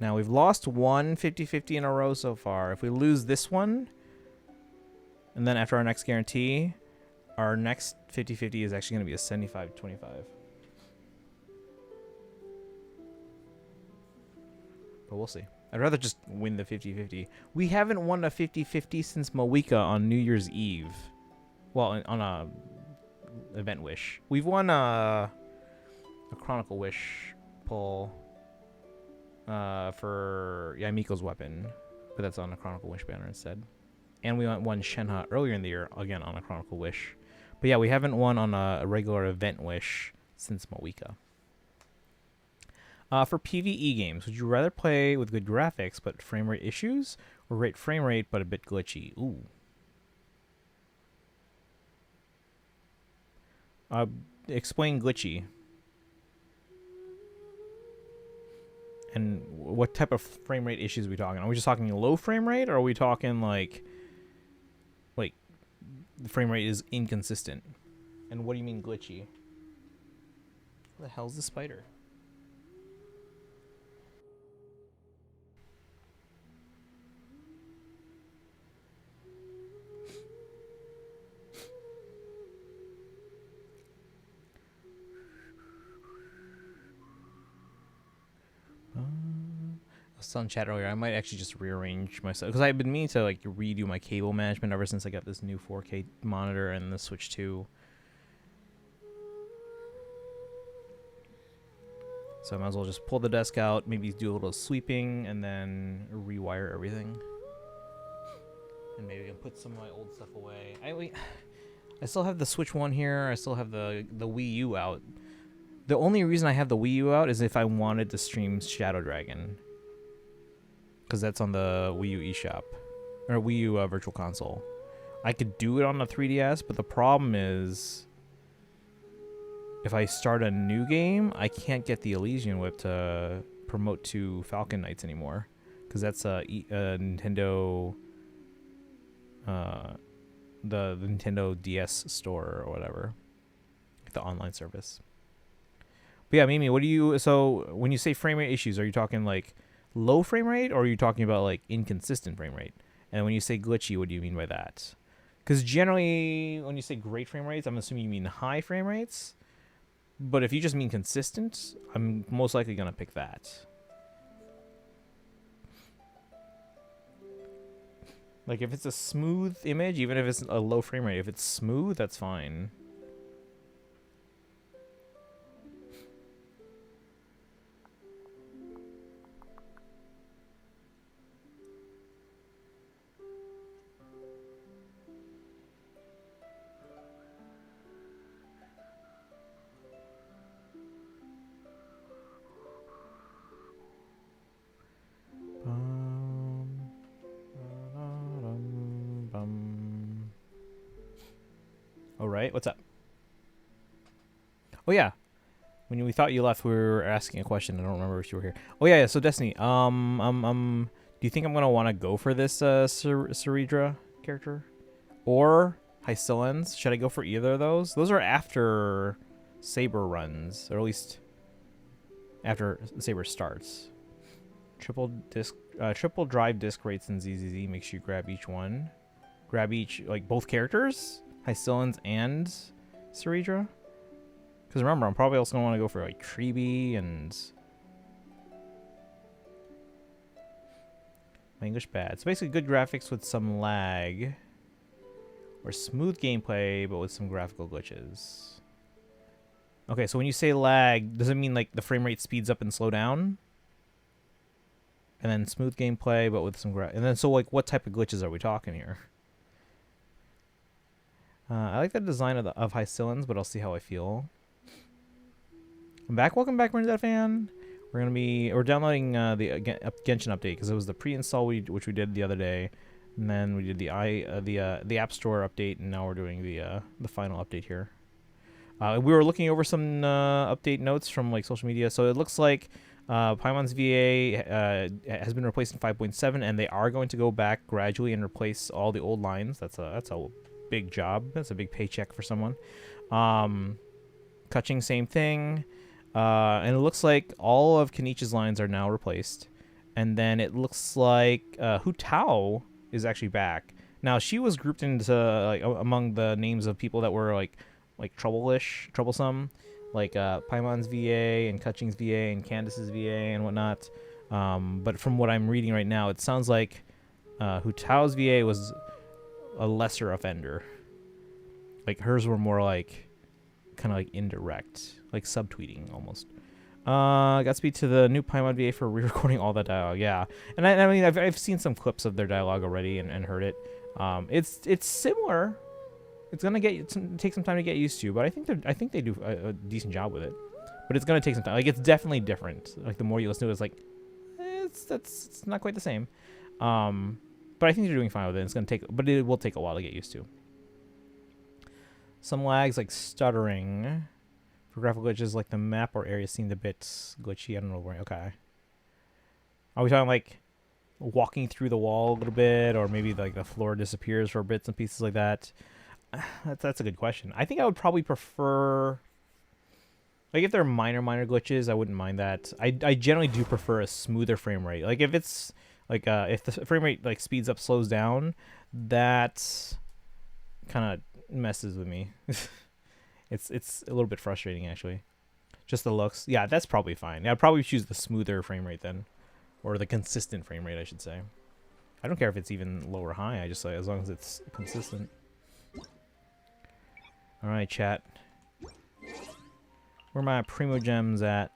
Now, we've lost one 50-50 in a row so far. If we lose this one, and then after our next guarantee, our next 50-50 is actually going to be a 75-25. But we'll see. I'd rather just win the 50-50. We haven't won a 50-50 since Moeka on New Year's Eve. Well, on a Event Wish. We've won a Chronicle Wish pull for Miko's weapon, but that's on a Chronicle Wish banner instead. And we won Shenhe earlier in the year, again on a Chronicle Wish. But yeah, we haven't won on a regular event wish since Moeka. For PvE games, would you rather play with good graphics but frame rate issues, or great frame rate but a bit glitchy? Ooh. Explain glitchy. And what type of frame rate issues are we talking? Are we just talking low frame rate, or are we talking like the frame rate is inconsistent? And what do you mean glitchy? What the hell's the spider? I was telling chat earlier, I might actually just rearrange myself, because I've been meaning to like redo my cable management ever since I got this new 4K monitor and the Switch 2. So I might as well just pull the desk out, maybe do a little sweeping, and then rewire everything. And maybe I can put some of my old stuff away. I still have the Switch 1 here. I still have the Wii U out. The only reason I have the Wii U out is if I wanted to stream Shadow Dragon, because that's on the Wii U eShop, or Wii U Virtual Console. I could do it on the 3DS, but the problem is, if I start a new game, I can't get the Elysian Whip to promote to Falcon Knights anymore, because that's a Nintendo, the Nintendo DS store or whatever, the online service. But yeah, Mimi, what do you? So when you say frame rate issues, are you talking like low frame rate, or are you talking about like inconsistent frame rate? And when you say glitchy, what do you mean by that? Because generally, when you say great frame rates, I'm assuming you mean high frame rates. But if you just mean consistent, I'm most likely gonna pick that. Like if it's a smooth image, even if it's a low frame rate, if it's smooth, that's fine. All right, what's up? Oh yeah, when we thought you left, we were asking a question. I don't remember if you were here. Oh yeah. So Destiny, do you think I'm gonna want to go for this Ceridra character, or Hycillens? Should I go for either of those? Those are after Saber runs, or at least after Saber starts. Triple drive disc rates in ZZZ makes you grab each one. Grab each, like both characters? Hycillens and Ceridra? Because remember, I'm probably also going to want to go for like Treeby and... My English bad. So basically good graphics with some lag. Or smooth gameplay, but with some graphical glitches. Okay, so when you say lag, does it mean like the frame rate speeds up and slow down? And then smooth gameplay, but with some and then so like what type of glitches are we talking here? I like the design of Hycillens, but I'll see how I feel. I'm back. Welcome back, That fan. We're downloading the Genshin update because it was the pre-install which we did the other day, and then we did the App Store update, and now we're doing the final update here. We were looking over some update notes from like social media, so it looks like Paimon's VA has been replaced in 5.7, and they are going to go back gradually and replace all the old lines. That's a big job. That's a big paycheck for someone. Kaching, same thing. And it looks like all of Kenichi's lines are now replaced. And then it looks like Hu Tao is actually back. Now, she was grouped into like among the names of people that were like troublesome, like Paimon's VA and Kaching's VA and Candace's VA and whatnot. But from what I'm reading right now, it sounds like Hu Tao's VA was a lesser offender. Like hers were more like kind of like indirect, like subtweeting almost. Godspeed to the new Paimon VA for re-recording all that dialogue. Yeah, and I mean I've seen some clips of their dialogue already and heard it. It's similar. It's gonna take some time to get used to, but I think they do a decent job with it. But it's gonna take some time. Like it's definitely different. Like the more you listen to it, it's like it's not quite the same. But I think they're doing fine with it. It's gonna take, but it will take a while to get used to. Some lags like stuttering. For graphical glitches, like the map or area seemed a bit glitchy. I don't know where. Okay. Are we talking like walking through the wall a little bit, or maybe like the floor disappears for bits and pieces like that? That's a good question. I think I would probably prefer, like, if they're minor glitches, I wouldn't mind that. I generally do prefer a smoother frame rate. Like if it's like if the frame rate like speeds up, slows down, that kind of messes with me. It's a little bit frustrating actually. Just the looks. Yeah, that's probably fine. I'd probably choose the smoother frame rate then, or the consistent frame rate, I should say. I don't care if it's even low or high. I just like as long as it's consistent. All right, chat. Where are my Primo Gems at?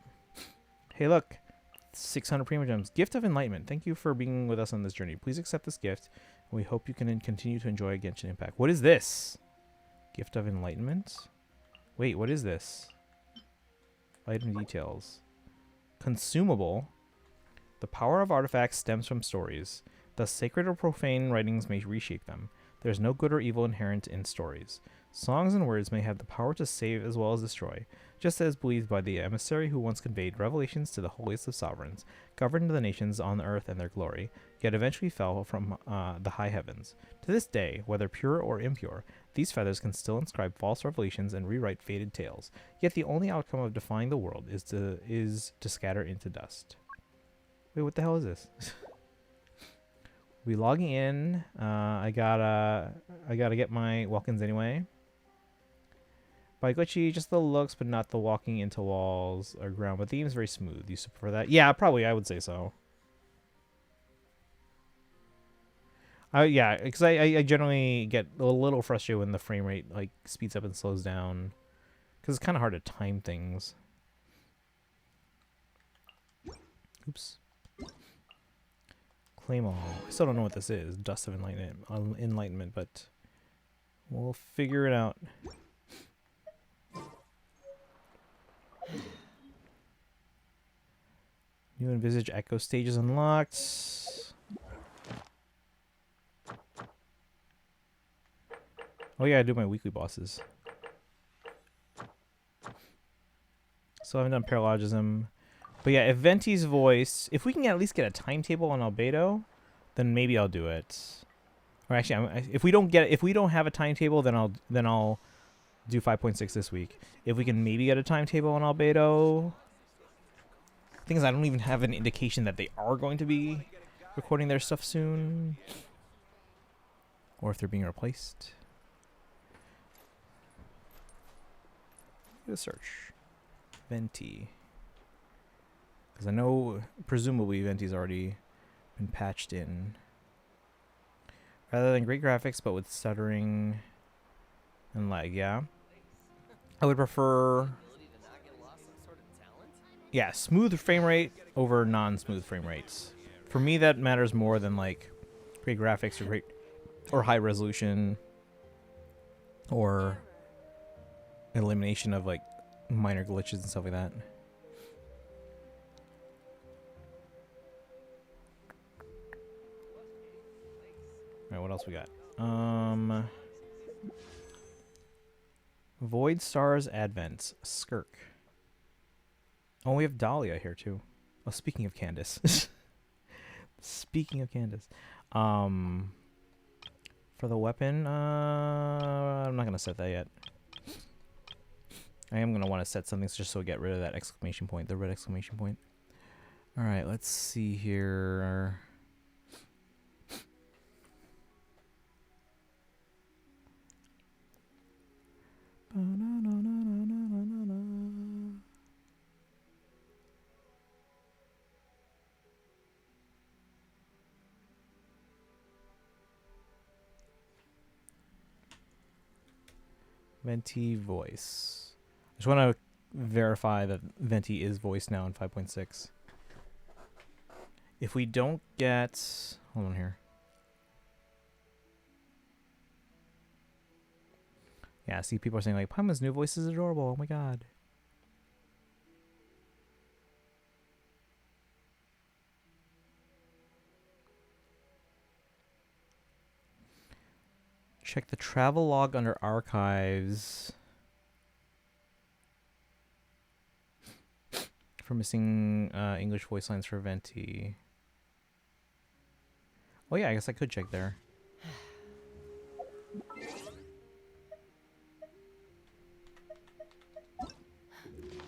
Hey, look. 600 Primo Gems. Gift of Enlightenment. Thank you for being with us on this journey. Please accept this gift. We hope you can continue to enjoy Genshin Impact. What is this? Gift of Enlightenment? Wait, what is this? Item details. Consumable. The power of artifacts stems from stories. Thus, sacred or profane writings may reshape them. There is no good or evil inherent in stories. Songs and words may have the power to save as well as destroy, just as believed by the emissary who once conveyed revelations to the holiest of sovereigns, governed the nations on the earth and their glory, yet eventually fell from the high heavens. To this day, whether pure or impure, these feathers can still inscribe false revelations and rewrite faded tales, yet the only outcome of defying the world is to scatter into dust. Wait, what the hell is this? We logging in. I gotta get my walk-ins anyway. By glitchy, just the looks, but not the walking into walls or ground. But the theme is very smooth. You prefer that? Yeah, probably. I would say so. Yeah, because I generally get a little frustrated when the frame rate like speeds up and slows down, because it's kind of hard to time things. Oops. Claim all. I still don't know what this is. Dust of Enlightenment, but we'll figure it out. New Envisage Echo stages unlocked. Oh yeah, I do my weekly bosses. So I haven't done paralogism. But yeah, if Venti's voice, if we can at least get a timetable on Albedo, then maybe I'll do it. Or actually, if we don't have a timetable, then I'll do 5.6 this week. If we can maybe get a timetable on Albedo. Thing is, I don't even have an indication that they are going to be recording their stuff soon, or if they're being replaced. Do a search. Venti. Because I know, presumably, Venti's already been patched in. Rather than great graphics, but with stuttering and lag, yeah. I would prefer... Yeah, smooth frame rate over non-smooth frame rates. For me, that matters more than, like, great graphics or high resolution or elimination of, like, minor glitches and stuff like that. Alright, what else we got? Void Stars Advent. Skirk. Oh, we have Dahlia here, too. Oh, speaking of Candace. Speaking of Candace. For the weapon, I'm not going to set that yet. I am going to want to set something just so we get rid of that exclamation point, the red exclamation point. Alright, let's see here. Venti voice. Just want to verify that Venti is voiced now in 5.6. If we don't get... Hold on here. Yeah, see, people are saying, like, Paimon's new voice is adorable. Oh my god. Check the travel log under archives for missing English voice lines for Venti. Oh yeah, I guess I could check there.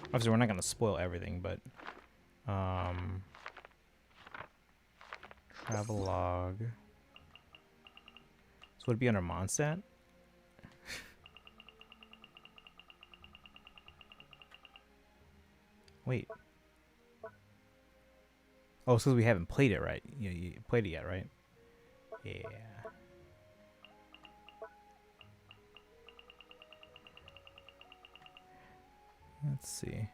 Obviously, we're not going to spoil everything, but travel log. So would it be under Mondstadt? Wait. Oh, so we haven't played it, right? You played it yet, right? Yeah. Let's see.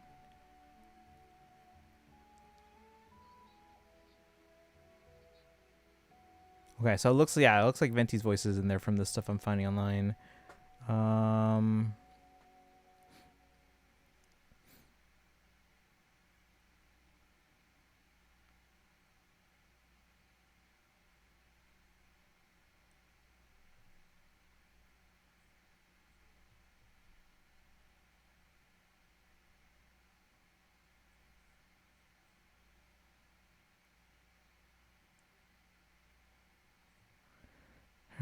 Okay, so it looks like Venti's voice is in there from the stuff I'm finding online.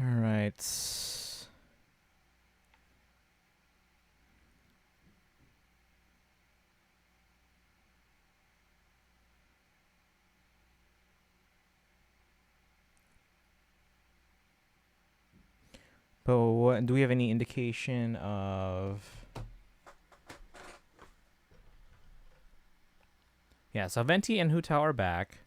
All right. But what, do we have any indication of... Yeah, so Venti and Hu Tao are back.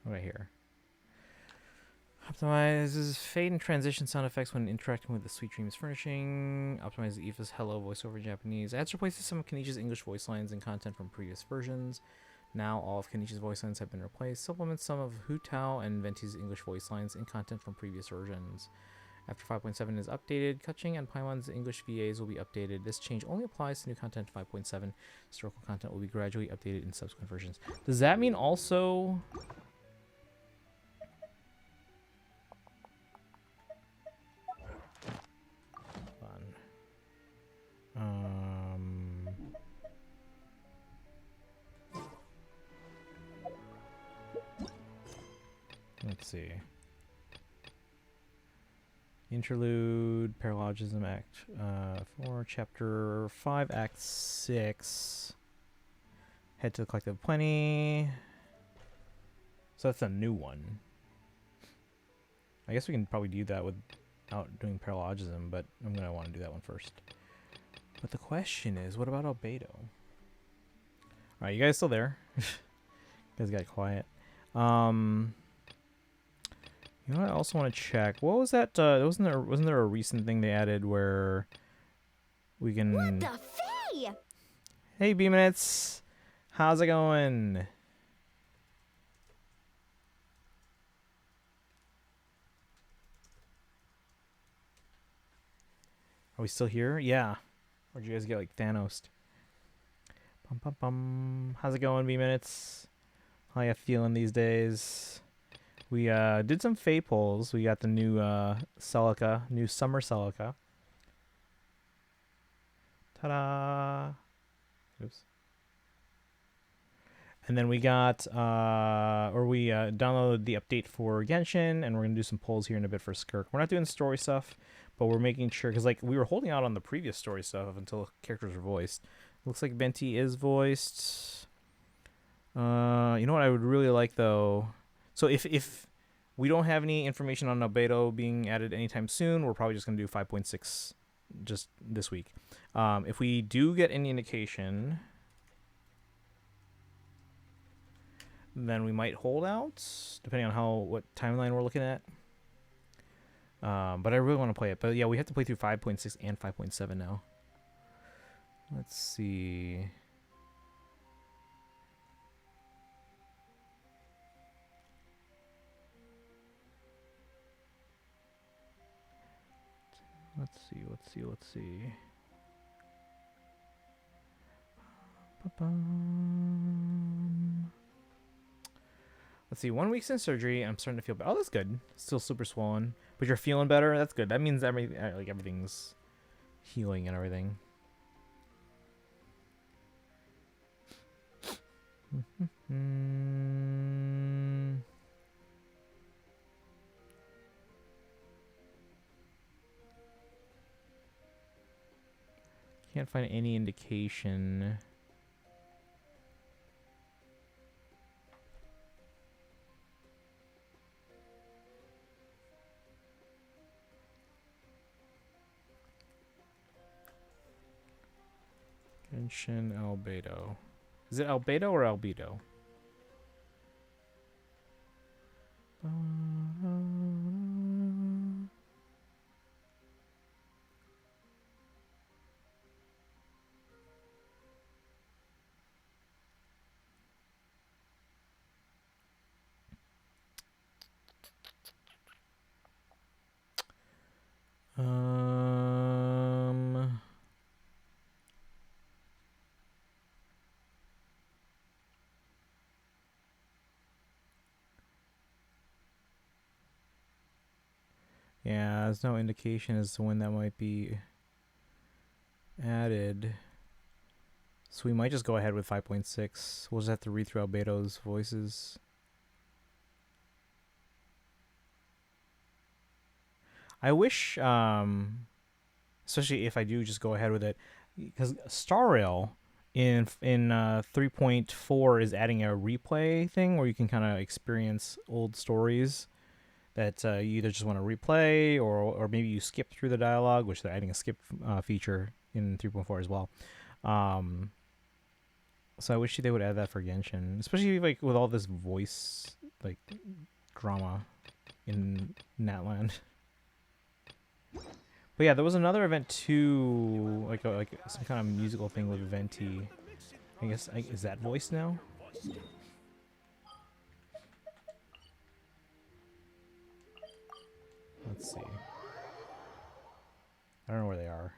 Right here. Optimizes fade and transition sound effects when interacting with the Sweet Dreams furnishing. Optimizes Eva's hello voiceover in Japanese. Adds replaces some of Kenichi's English voice lines and content from previous versions. Now all of Kenichi's voice lines have been replaced. Supplements some of Hu Tao and Venti's English voice lines and content from previous versions. After 5.7 is updated, Kaching and Paimon's English VAs will be updated. This change only applies to new content 5.7. Historical content will be gradually updated in subsequent versions. Does that mean also... Let's see. Interlude, Paralogism, Act 4, Chapter 5, Act 6. Head to the Collective Plenty. So that's a new one. I guess we can probably do that without doing Paralogism, but I'm going to want to do that one first. But the question is, what about Albedo? Alright, you guys still there? You guys got quiet. You know what I also want to check? What was that? Wasn't there a recent thing they added where we can... What the fey? Hey, B-Minutes! How's it going? Are we still here? Yeah. Or did you guys get like Thanos? Bum bum bum. How's it going, B-Minutes? How ya feeling these days? We did some Fey polls. We got the new Celica, new summer Celica. Ta-da! Oops. And then we got, downloaded the update for Genshin, and we're gonna do some polls here in a bit for Skirk. We're not doing story stuff, but we're making sure, because like we were holding out on the previous story stuff until characters were voiced. Looks like Venti is voiced. You know what I would really like though? So if we don't have any information on Albedo being added anytime soon, we're probably just gonna do 5.6 just this week. If we do get any indication, then we might hold out, depending on what timeline we're looking at. But I really want to play it. But yeah, we have to play through 5.6 and 5.7 now. Let's see. Let's see. Ba-bum. Let's see. 1 week since surgery, I'm starting to feel better. Oh, that's good. Still super swollen, but you're feeling better. That's good. That means everything's healing and everything. Can't find any indication. Genshin albedo. Is it albedo or albedo? Yeah, there's no indication as to when that might be added. So we might just go ahead with 5.6. We'll just have to read through Albedo's voices. I wish, especially if I do just go ahead with it, because Star Rail in 3.4 is adding a replay thing where you can kind of experience old stories that you either just want to replay or maybe you skip through the dialogue, which they're adding a skip feature in 3.4 as well. So I wish they would add that for Genshin, especially like with all this voice like drama in Natland. But yeah, there was another event too, like some kind of musical thing with Venti. I guess is that voice now? Let's see. I don't know where they are.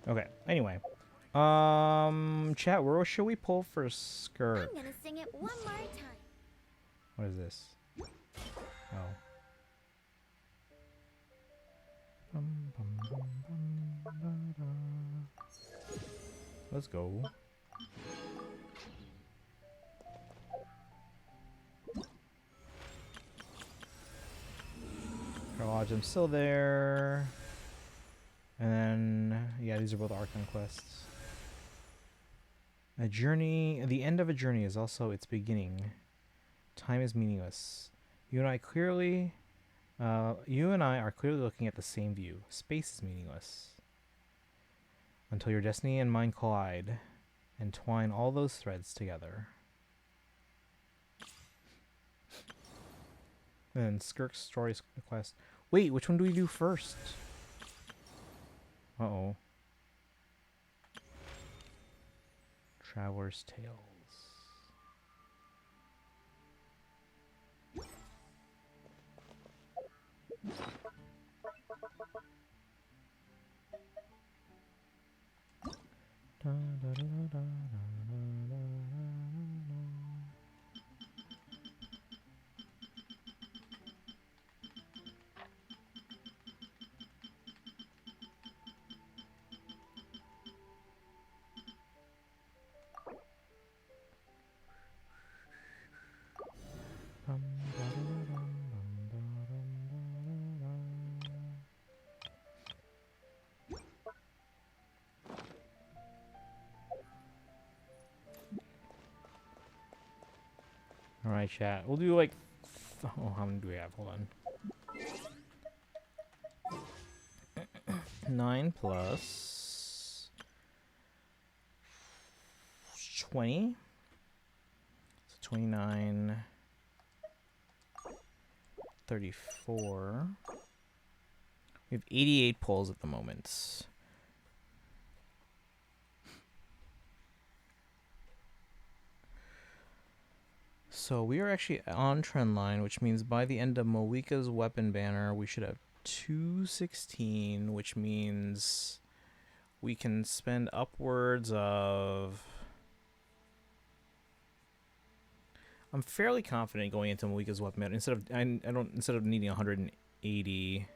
Okay. Anyway, chat. Where should we pull for Skirk? I'm gonna sing it one more time. What is this? Oh. Let's go. Garage, I'm still there. And then, yeah, these are both Archon quests. A journey, the end of a journey is also its beginning. Time is meaningless. You and I are clearly looking at the same view. Space is meaningless. Until your destiny and mine collide and twine all those threads together. And then Skirk's story quest. Wait, which one do we do first? Uh-oh. Traveler's Tales. Da, da, da, da, da, da, da. Alright, chat. We'll do like... Oh, how many do we have? Hold on. 9 plus... 20. So 29... 34. We have 88 pulls at the moment. So we are actually on trend line, which means by the end of Moika's weapon banner, we should have 216, which means we can spend upwards of... I'm fairly confident going into Moika's weapon banner. Instead of needing 180,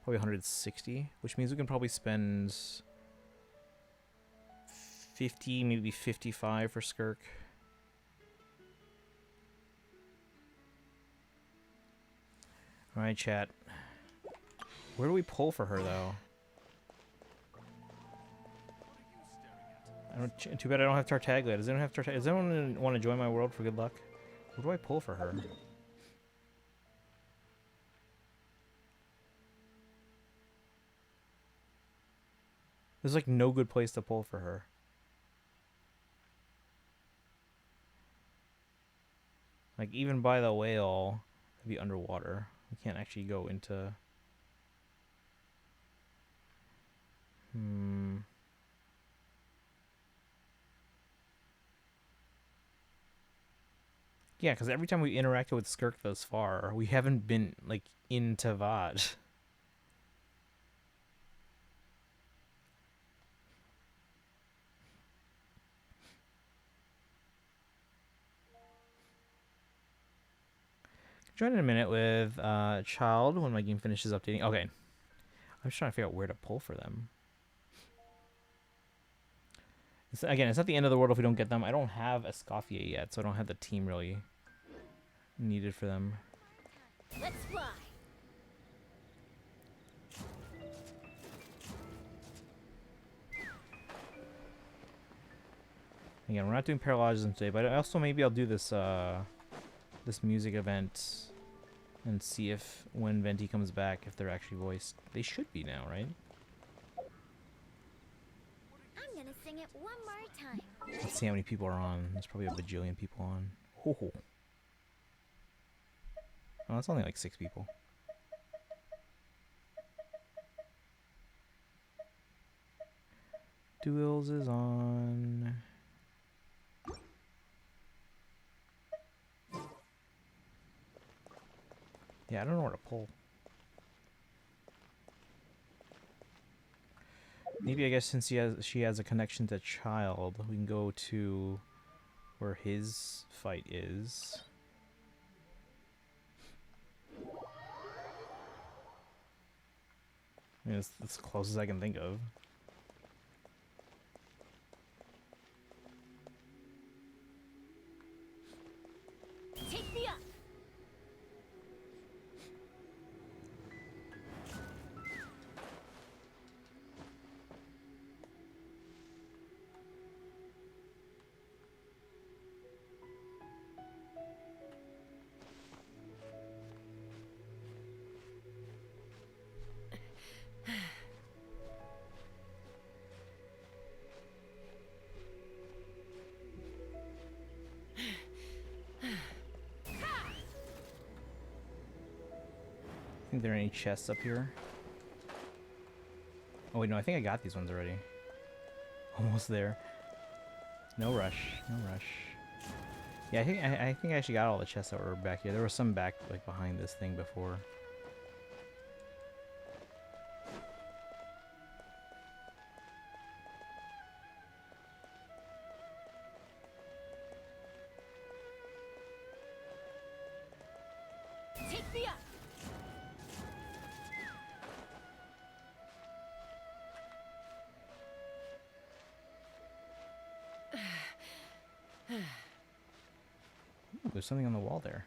probably 160, which means we can probably spend 50, maybe 55 for Skirk. Alright, chat. Where do we pull for her, though? Too bad I don't have Tartaglia. Does anyone have Tartaglia? Does anyone want to join my world for good luck? Where do I pull for her? There's like no good place to pull for her. Like even by the whale, it'd be underwater. We can't actually go into... Yeah, because every time we interacted with Skirk thus far, we haven't been, like, in Tavad. Join in a minute with Child when my game finishes updating. Okay. I'm just trying to figure out where to pull for them. Again, it's not the end of the world if we don't get them. I don't have Escoffier yet, so I don't have the team really needed for them. Let's fly. Again, we're not doing paralogism today, but also maybe I'll do this this music event and see if when Venti comes back, if they're actually voiced. They should be now, right? I'm gonna sing it one more time. Let's see how many people are on. There's probably a bajillion people on. Oh, it's only like 6 people. Duels is on. Yeah, I don't know where to pull. Maybe I guess since she has a connection to Child, we can go to where his fight is. I mean, it's as close as I can think of. Take me up. Think there are any chests up here? Oh wait, no, I think I got these ones already. Almost there. No rush, no rush. Yeah, I think I actually got all the chests that were back here. There was some back like behind this thing before. Take me up. Ooh, there's something on the wall there.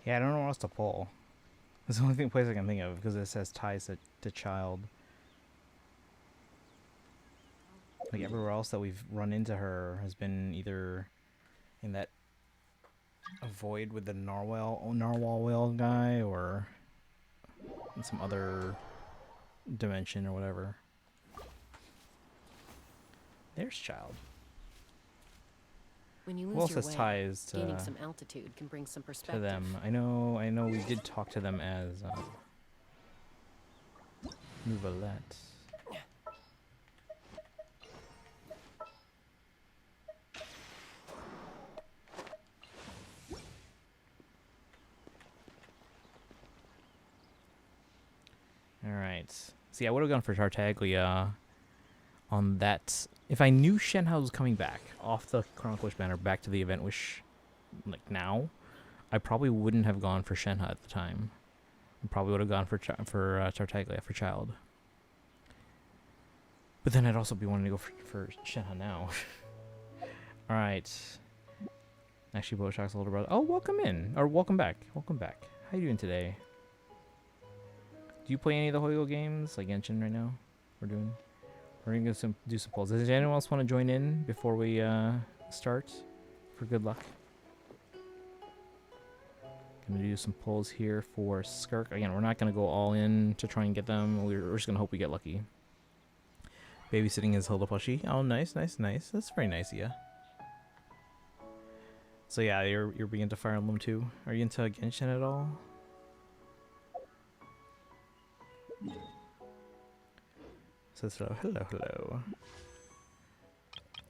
Yeah, I don't know what else to pull. It's the only place I can think of because it says ties to child. Like everywhere else that we've run into her has been either in that void with the narwhal whale guy, or in some other dimension or whatever. There's child. When you Who lose else your has way, ties gaining some altitude can bring some to perspective. them? I know we did talk to them as Nouvellette. Alright. See, I would have gone for Tartaglia on that. If I knew Shenhao was coming back off the Chronicle Wish banner back to the Event Wish, like now, I probably wouldn't have gone for Shenhao at the time. I probably would have gone for Tartaglia for Child. But then I'd also be wanting to go for Shenhao now. Alright. Actually, Boshak's older brother. Oh, welcome in. Or welcome back. Welcome back. How you doing today? Do you play any of the Hoyo games, like Genshin right now? We're gonna do some polls. Does anyone else want to join in before we start? For good luck. Gonna do some polls here for Skirk. Again, we're not gonna go all in to try and get them. We're just gonna hope we get lucky. Babysitting his Hilda plushie. Oh, nice, nice, nice. That's very nice of you. So yeah, you're big into Fire Emblem too. Are you into Genshin at all? Says hello, hello, hello.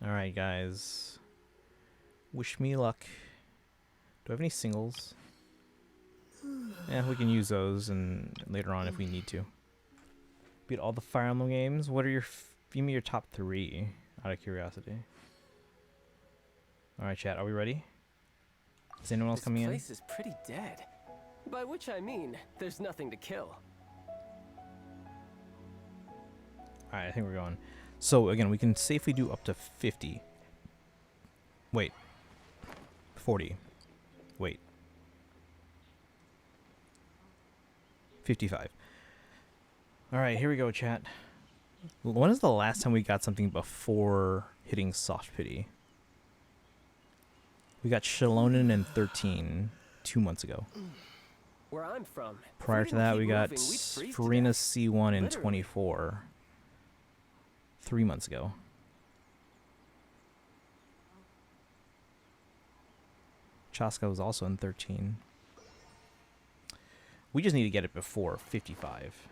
Alright, guys. Wish me luck. Do I have any singles? Yeah, we can use those and later on if we need to. Beat all the Fire Emblem games. What are your give me your top 3 out of curiosity. Alright, chat, are we ready? Is anyone else coming in? This place is pretty dead. By which I mean, there's nothing to kill. Alright, I think we're going. So, again, we can safely do up to 50. Wait. 40. Wait. 55. Alright, here we go, chat. When is the last time we got something before hitting Soft Pity? We got Shalonen in 13 2 months ago. Where I'm from. Prior to that, we got Farina's C1 in 24. 3 months ago. Chaska was also in 13. We just need to get it before 55.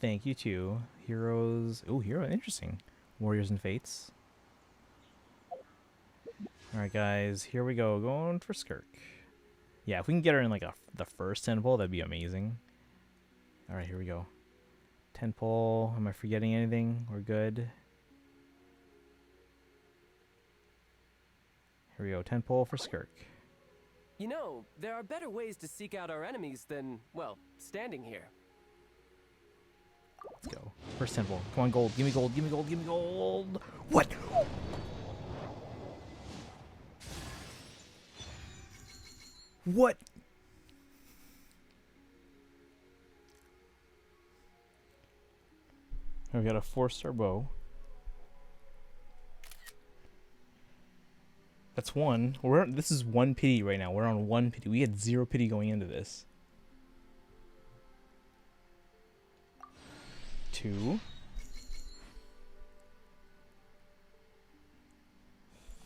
Thank you too. Heroes. Oh, hero. Interesting. Warriors and Fates. Alright, guys. Here we go. Going for Skirk. Yeah, if we can get her in like the first 10 pull, that'd be amazing. Alright, here we go. 10 pull. Am I forgetting anything? We're good. Here we go. 10 pull for Skirk. You know, there are better ways to seek out our enemies than, well, standing here. Let's go. First 10 pull. Come on, gold. Give me gold. Give me gold. Give me gold. What? What? We got a 4-star bow. That's 1. This is 1 pity right now. We're on 1 pity. We had 0 pity going into this. 2.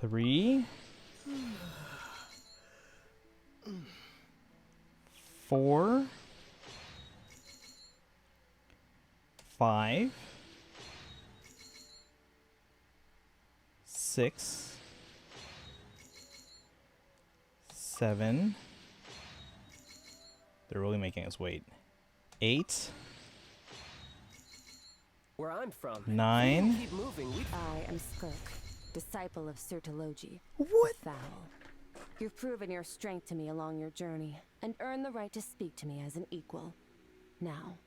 3. 4. 5. 6. 7. They're really making us wait. 8. Where I'm from. 9. Keep moving. I am Skirk, disciple of Sertologi. What? Foul. You've proven your strength to me along your journey, and earned the right to speak to me as an equal. Now,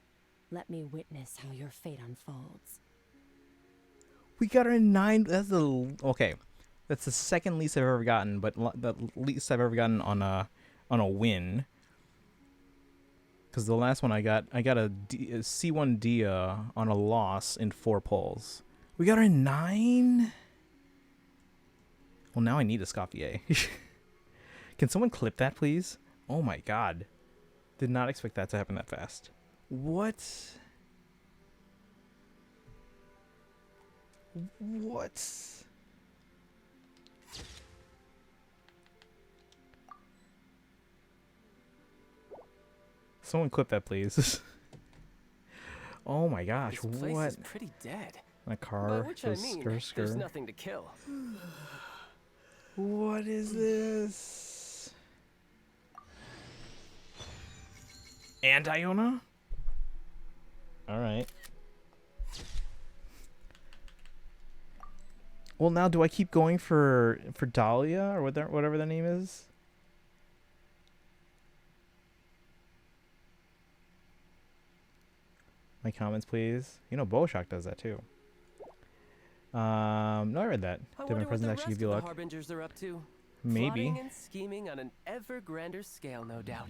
let me witness how your fate unfolds. We got her in 9. That's the okay. That's the second least I've ever gotten, but the least I've ever gotten on on a win. Because the last one I got a C1 Dia on a loss in 4 pulls. We got her in 9? Well, now I need a Scoffier. Can someone clip that, please? Oh my god. Did not expect that to happen that fast. What? What? Someone clip that, please. Oh my gosh, This place what? is pretty dead. My By car which I goes mean, skr there's skr. nothing to kill. What is this? And Iona? Alright. Well, now do I keep going for Dahlia or whatever the name is? My comments, please. You know, Bowshock does that too. No, I read that. I Did my wonder what presents the actually rest give you of the luck? Harbingers are up to. Maybe. Plotting and scheming on an ever grander scale, no doubt.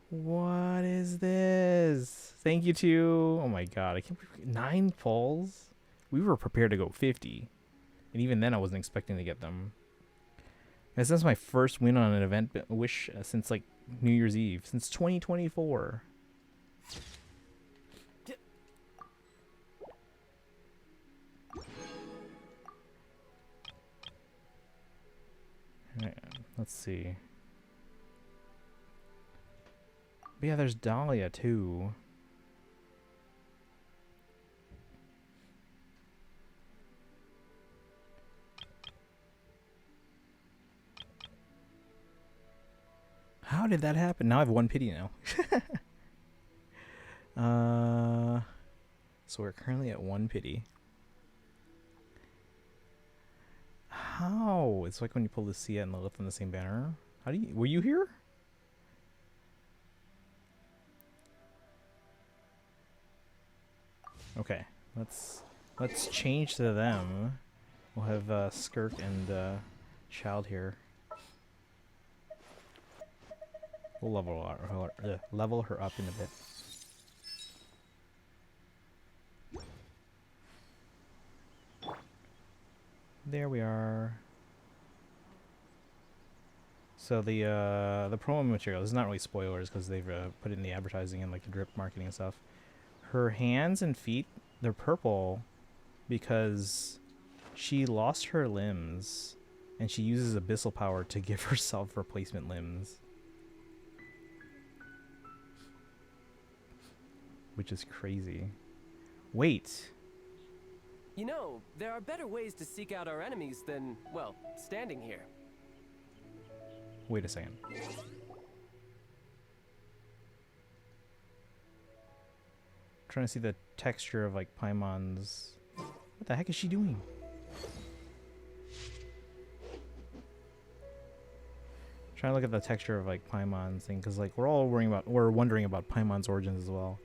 What is this? Thank you to... Oh my god, I can't believe 9 pulls? We were prepared to go 50. And even then I wasn't expecting to get them. This is my first win on an event wish since like New Year's Eve. Since 2024. Alright, let's see. But yeah, there's Dahlia too. How did that happen? Now I have 1 pity now. So we're currently at 1 pity. How? It's like when you pull the Sia and Lilith on the same banner. How do you... Were you here? Okay, let's change to them. We'll have Skirk and Child here. We'll level her up in a bit. There we are. So the promo material, this is not really spoilers because they've put it in the advertising and like the drip marketing and stuff. Her hands and feet, they're purple because she lost her limbs and she uses abyssal power to give herself replacement limbs. Which is crazy. Wait. You know, there are better ways to seek out our enemies than, well, standing here. Wait a second. Trying to see the texture of like Paimon's... What the heck is she doing? Trying to look at the texture of like Paimon's thing, because like we're wondering about Paimon's origins as well.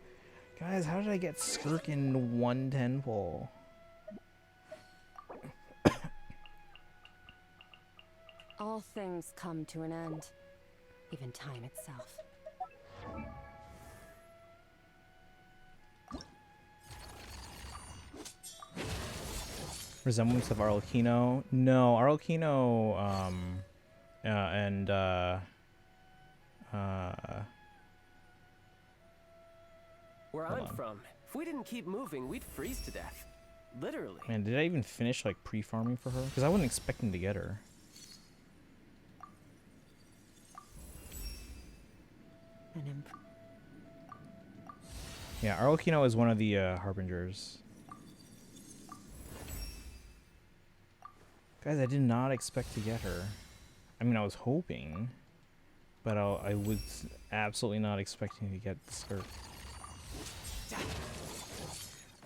Guys, how did I get Skirk in 110 pull? All things come to an end, even time itself. Resemblance of Arlecchino? No, Arlecchino, Where Hold I'm on. from, if we didn't keep moving, we'd freeze to death. Literally. Man, did I even finish like pre-farming for her? Because I wasn't expecting to get her. Yeah, Arlecchino is one of the Harbingers. Guys, I did not expect to get her. I mean, I was hoping, but I was absolutely not expecting to get Skirk.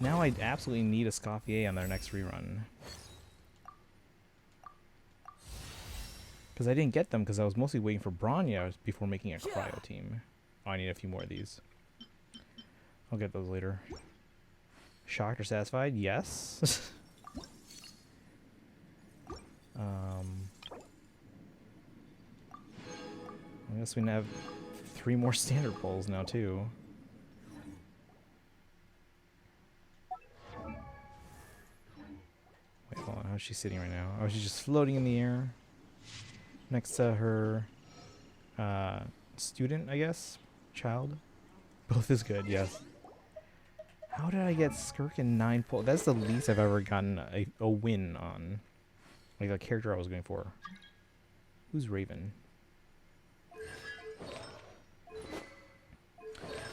Now I absolutely need a Scoffier on their next rerun. Because I didn't get them because I was mostly waiting for Bronya before making a cryo team. Oh, I need a few more of these. I'll get those later. Shocked or satisfied? Yes. I guess we have 3 more standard poles now too. Wait, hold on. How's she sitting right now? Oh, she's just floating in the air next to her student, I guess? Child? Both is good, yes. How did I get Skirk in 9 poles? That's the least I've ever gotten a win on. Like the character I was going for. Who's Raven?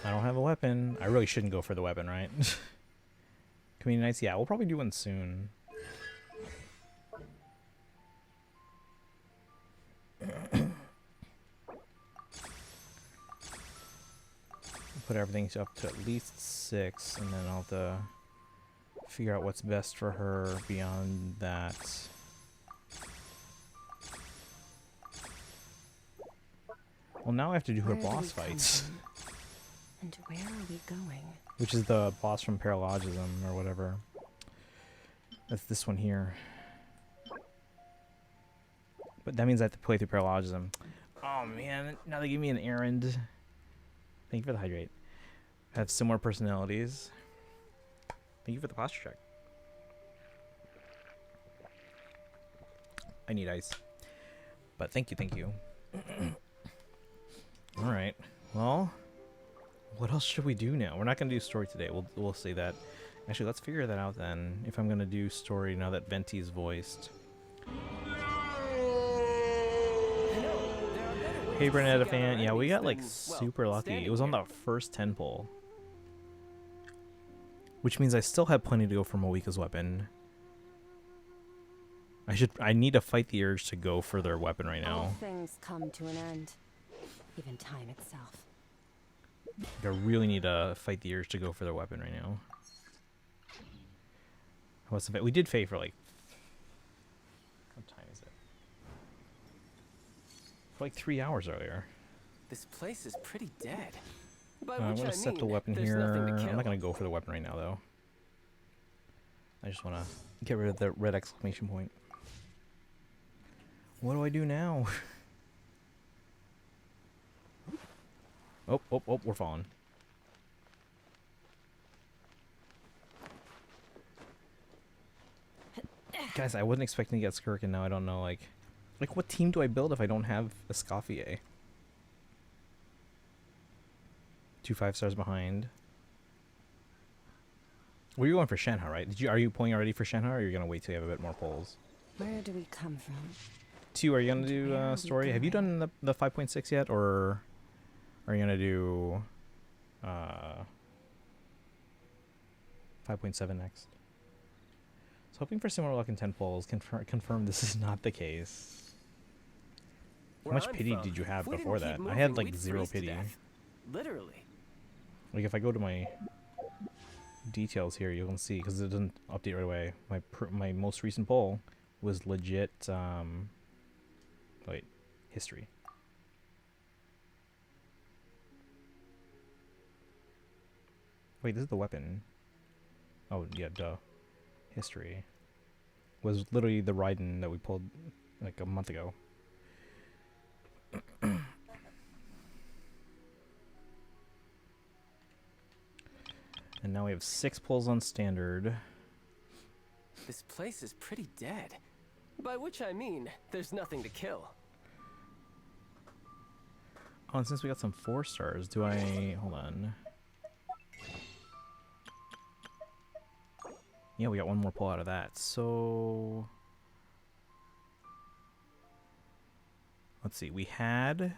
I don't have a weapon. I really shouldn't go for the weapon, right? Community nights? Yeah, we'll probably do one soon. Put everything up to at least 6, and then I'll have to figure out what's best for her beyond that. Well, now I have to do her boss fights. And where are we going? Which is the boss from Paralogism or whatever. That's this one here. But that means I have to play through Paralogism. Oh man, now they give me an errand. Thank you for the hydrate. Have similar personalities. Thank you for the posture check. I need ice. But thank you, thank you. Alright. Well, what else should we do now? We're not going to do story today. We'll say that. Actually, let's figure that out then. If I'm going to do story now that Venti's voiced. Hey, Bernetta fan. Yeah, we got like super lucky. It was on the first 10 pull. Which means I still have plenty to go for Moika's weapon. I need to fight the urge to go for their weapon right now. All things come to an end. Even time itself. I really need to fight the urge to go for their weapon right now. What's the we did Faye for like... What time is it? For like 3 hours earlier. This place is pretty dead. By I'm which going I to set the mean, weapon there's here. nothing to I'm kill. not going to go for the weapon right now, though. I just want to get rid of the red exclamation point. What do I do now? Oh, we're falling. Guys, I wasn't expecting to get Skirk, and now I don't know, like what team do I build if I don't have a Escoffier? 2 5-stars behind. Well, you're going for Shenhe, right? Are you pulling already for Shenhe, or are you gonna wait till you have a bit more pulls? Where do we come from? 2, are you gonna do story? Have you done the 5.6 yet, or are you gonna do 5.7 next? So hoping for similar luck in 10 pulls. Confirm this is not the case. How much pity did you have before that? I had like 0 pity. Literally. Like if I go to my details here, you can see because it doesn't update right away. My most recent pull was legit. Wait, history. Wait, this is the weapon. Oh yeah, duh. History was literally the Raiden that we pulled like a month ago. And now we have 6 pulls on standard. This place is pretty dead. By which I mean, there's nothing to kill. Oh, and since we got some 4-stars, do I... Hold on. Yeah, we got one more pull out of that. So... Let's see. We had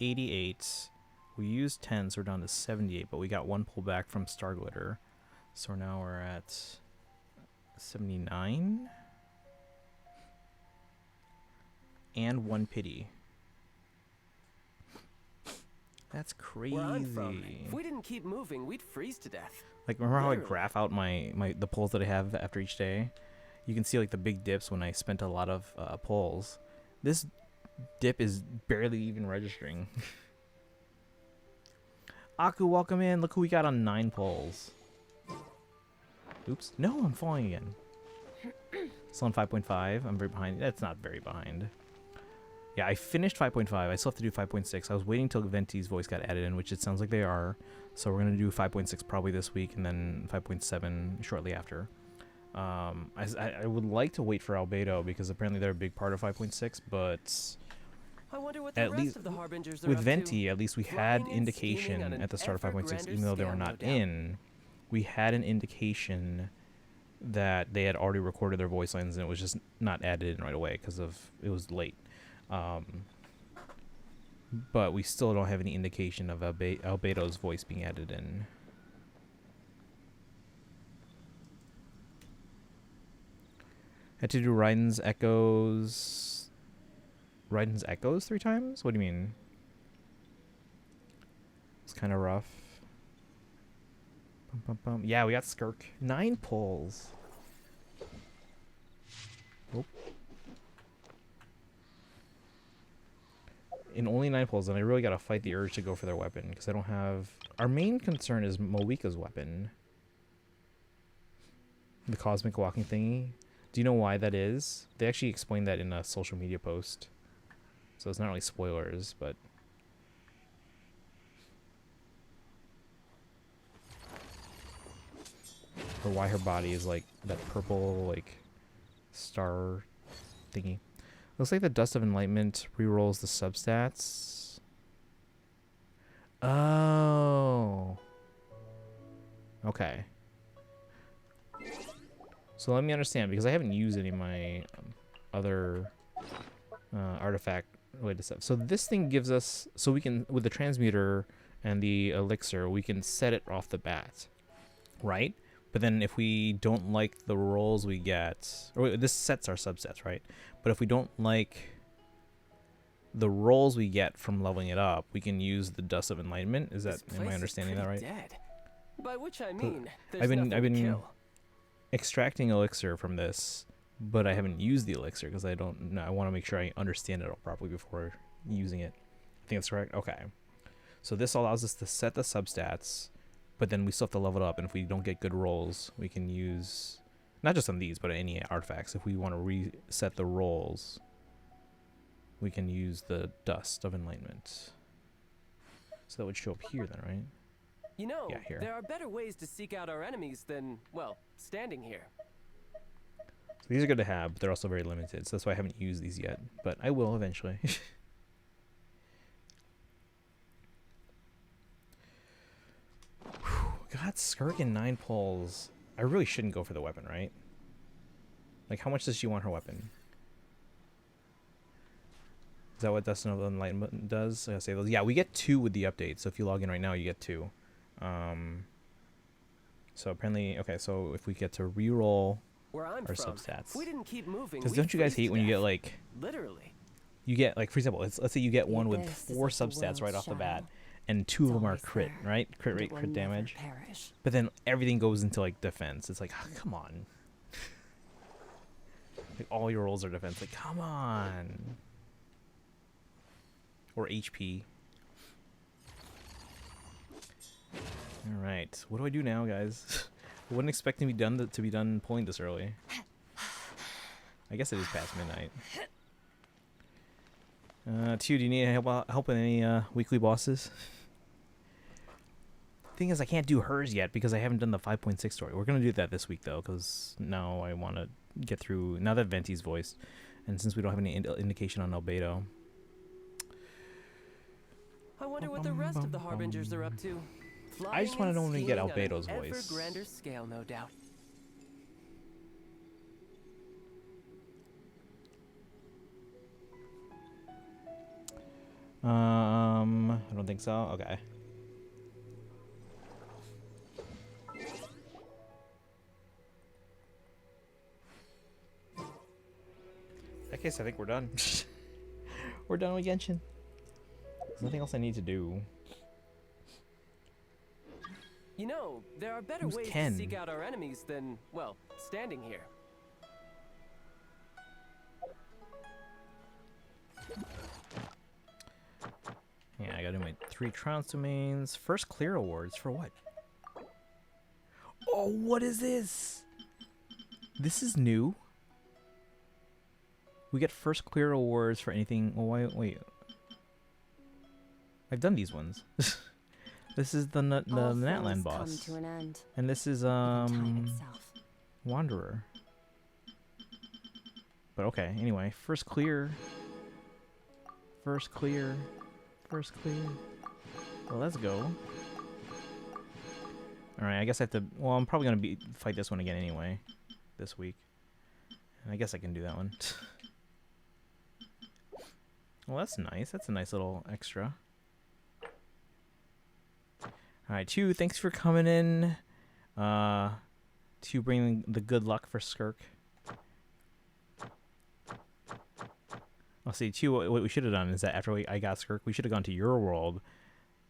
88. We used 10, so we're down to 78, but we got 1 pull back from Star Glitter. So now we're at 79. And 1 pity. That's crazy. Where I'm from, if we didn't keep moving, we'd freeze to death. Like, remember how I Literally. graph out the pulls that I have after each day? You can see like the big dips when I spent a lot of pulls. This dip is barely even registering. Aku, welcome in. Look who we got on 9 pulls. Oops. No, I'm falling again. Still on 5.5. I'm very behind. That's not very behind. Yeah, I finished 5.5. I still have to do 5.6. I was waiting till Venti's voice got added in, which it sounds like they are. So we're going to do 5.6 probably this week and then 5.7 shortly after. I would like to wait for Albedo because apparently they're a big part of 5.6, but I wonder what the at rest least of the harbingers are with up Venti, to. at least we had Flying and scheming indication on an at the start of ever 5.6, grander even though they were scale, no not doubt. in, we had an indication that they had already recorded their voice lines and it was just not added in right away because of it was late. But we still don't have any indication of Albedo's voice being added in. Had to do Raiden's Echoes 3 times? What do you mean? It's kind of rough. Bum, bum, bum. Yeah, we got Skirk. 9 pulls. Oh. In only 9 pulls, and I really gotta fight the urge to go for their weapon, because I don't have... Our main concern is Moika's weapon. The cosmic walking thingy. Do you know why that is? They actually explained that in a social media post. So it's not really spoilers, but... Or why her body is like that purple, like, star thingy. Looks like the Dust of Enlightenment rerolls the substats. Oh. Okay. So let me understand, because I haven't used any of my other artifact related stuff. So this thing gives us, so we can, with the transmuter and the elixir, we can set it off the bat, right? But then if we don't like the rolls we get, or this sets our subsets, right? But if we don't like the rolls we get from leveling it up, we can use the Dust of Enlightenment. Is that, am I understanding that right? Dead. By which I mean, there's I've been nothing to kill. extracting elixir from this, but I haven't used the elixir because I don't know. I want to make sure I understand it all properly before using it. I think that's correct. Okay. So this allows us to set the substats, but then we still have to level it up. And if we don't get good rolls, we can use, not just on these, but any artifacts. If we want to reset the rolls, we can use the Dust of Enlightenment. So that would show up here then, right? You know, Yeah, here. there are better ways to seek out our enemies than, well, standing here. So these are good to have, but they're also very limited. So that's why I haven't used these yet, but I will eventually. God, Skirk and 9 pulls. I really shouldn't go for the weapon, right? Like, how much does she want her weapon? Is that what Dust of Enlightenment does? I gotta say those. Yeah, we get 2 with the update. So if you log in right now, you get 2. So apparently, okay. So if we get to reroll Where I'm our from, substats, if we didn't keep moving, because we'd don't you guys freeze hate to when you get death. like, Literally. you get like, for example, let's say you get one with This is 4 like the substats right world's off the bat, shadow. and 2 of It's them are always crit, there, right? Crit and rate, it will crit never damage. perish. But then everything goes into like defense. It's like, oh, come on. Like all your rolls are defense. Like, come on. Or HP. All right, what do I do now, guys? I wasn't expecting to be done pulling this early. I guess it is past midnight. Tio, do you need help with any weekly bosses? Thing is, I can't do hers yet because I haven't done the 5.6 story. We're gonna do that this week though, because now I want to get through, now that Venti's voiced, and since we don't have any indication on Albedo. I wonder what the rest of the harbingers are up to. I just want to know when we get Flying and Albedo's scheming on an voice. ever grander scale, no doubt. I don't think so. Okay. In that case, I think we're done. We're done with Genshin. There's nothing else I need to do. You know, there are better Who's ways Ken? to seek out our enemies than, well, standing here. Yeah, I gotta do my 3 Trance domains. First clear awards for what? Oh, what is this? This is new. We get first clear awards for anything. Oh, wait. I've done these ones. This is the All Natland things boss. come to an end. And this is Even time itself. Wanderer. But okay, anyway, first clear. First clear. First clear. Well, let's go. Alright, I guess I have to... Well, I'm probably going to fight this one again anyway. This week. And I guess I can do that one. Well, that's nice. That's a nice little extra. Alright, 2, thanks for coming in. To bring the good luck for Skirk. I'll see, 2, what we should have done is that after I got Skirk, we should have gone to your world,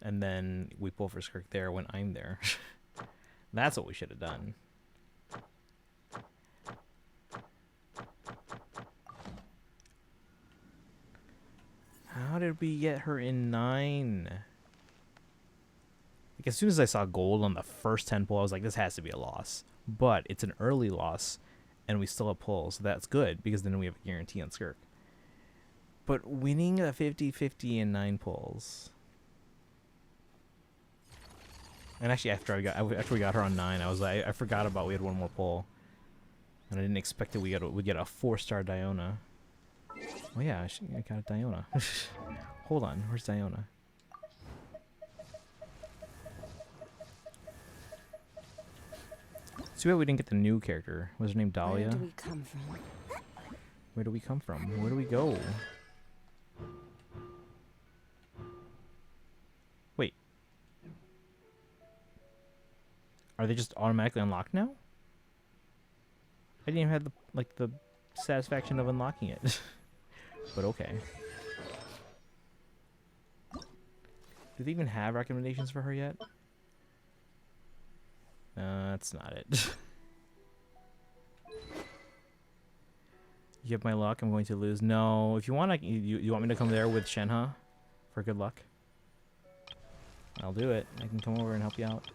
and then we pull for Skirk there when I'm there. That's what we should have done. How did we get her in 9? Like, as soon as I saw gold on the first 10 pull, I was like, this has to be a loss. But it's an early loss, and we still have pull, so that's good, because then we have a guarantee on Skirk. But winning a 50-50 in 9 pulls... And actually, after we got her on 9, I was like, I forgot about we had one more pull, and I didn't expect that we'd get a 4-star Diona. Oh yeah, I got a Diona. Hold on, where's Diona? It's too bad we didn't get the new character. Was her name Dahlia? Where do we come from? Where do we come from? Where do we go? Wait. Are they just automatically unlocked now? I didn't even have the satisfaction of unlocking it. But okay. Do they even have recommendations for her yet? That's not it. You have my luck. I'm going to lose. No. If you want, you want me to come there with Shenhe for good luck? I'll do it. I can come over and help you out.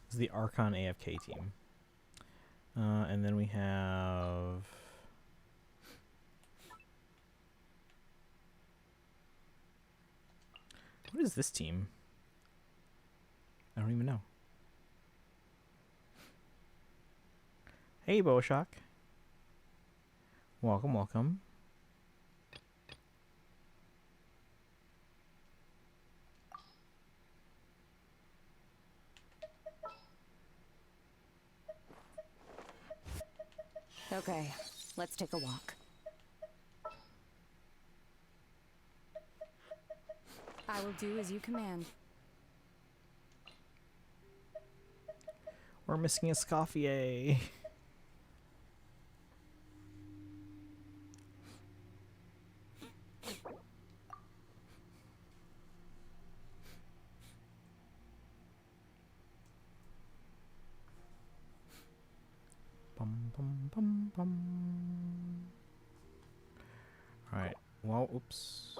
This is the Archon AFK team. And then we have... What is this team? I don't even know. Hey, Boshock. Welcome, welcome. Okay, let's take a walk. I will do as you command. We're missing a Scoffier. Bum, bum, bum, bum. Alright, well, oops.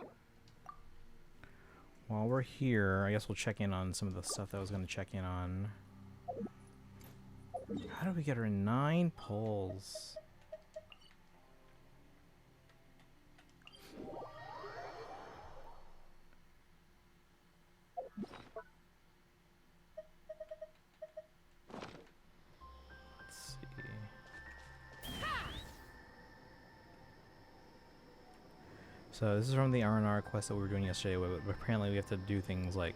While we're here, I guess we'll check in on some of the stuff that I was going to check in on. How did we get her in 9 pulls? Let's see. So this is from the R&R quest that we were doing yesterday, but apparently we have to do things like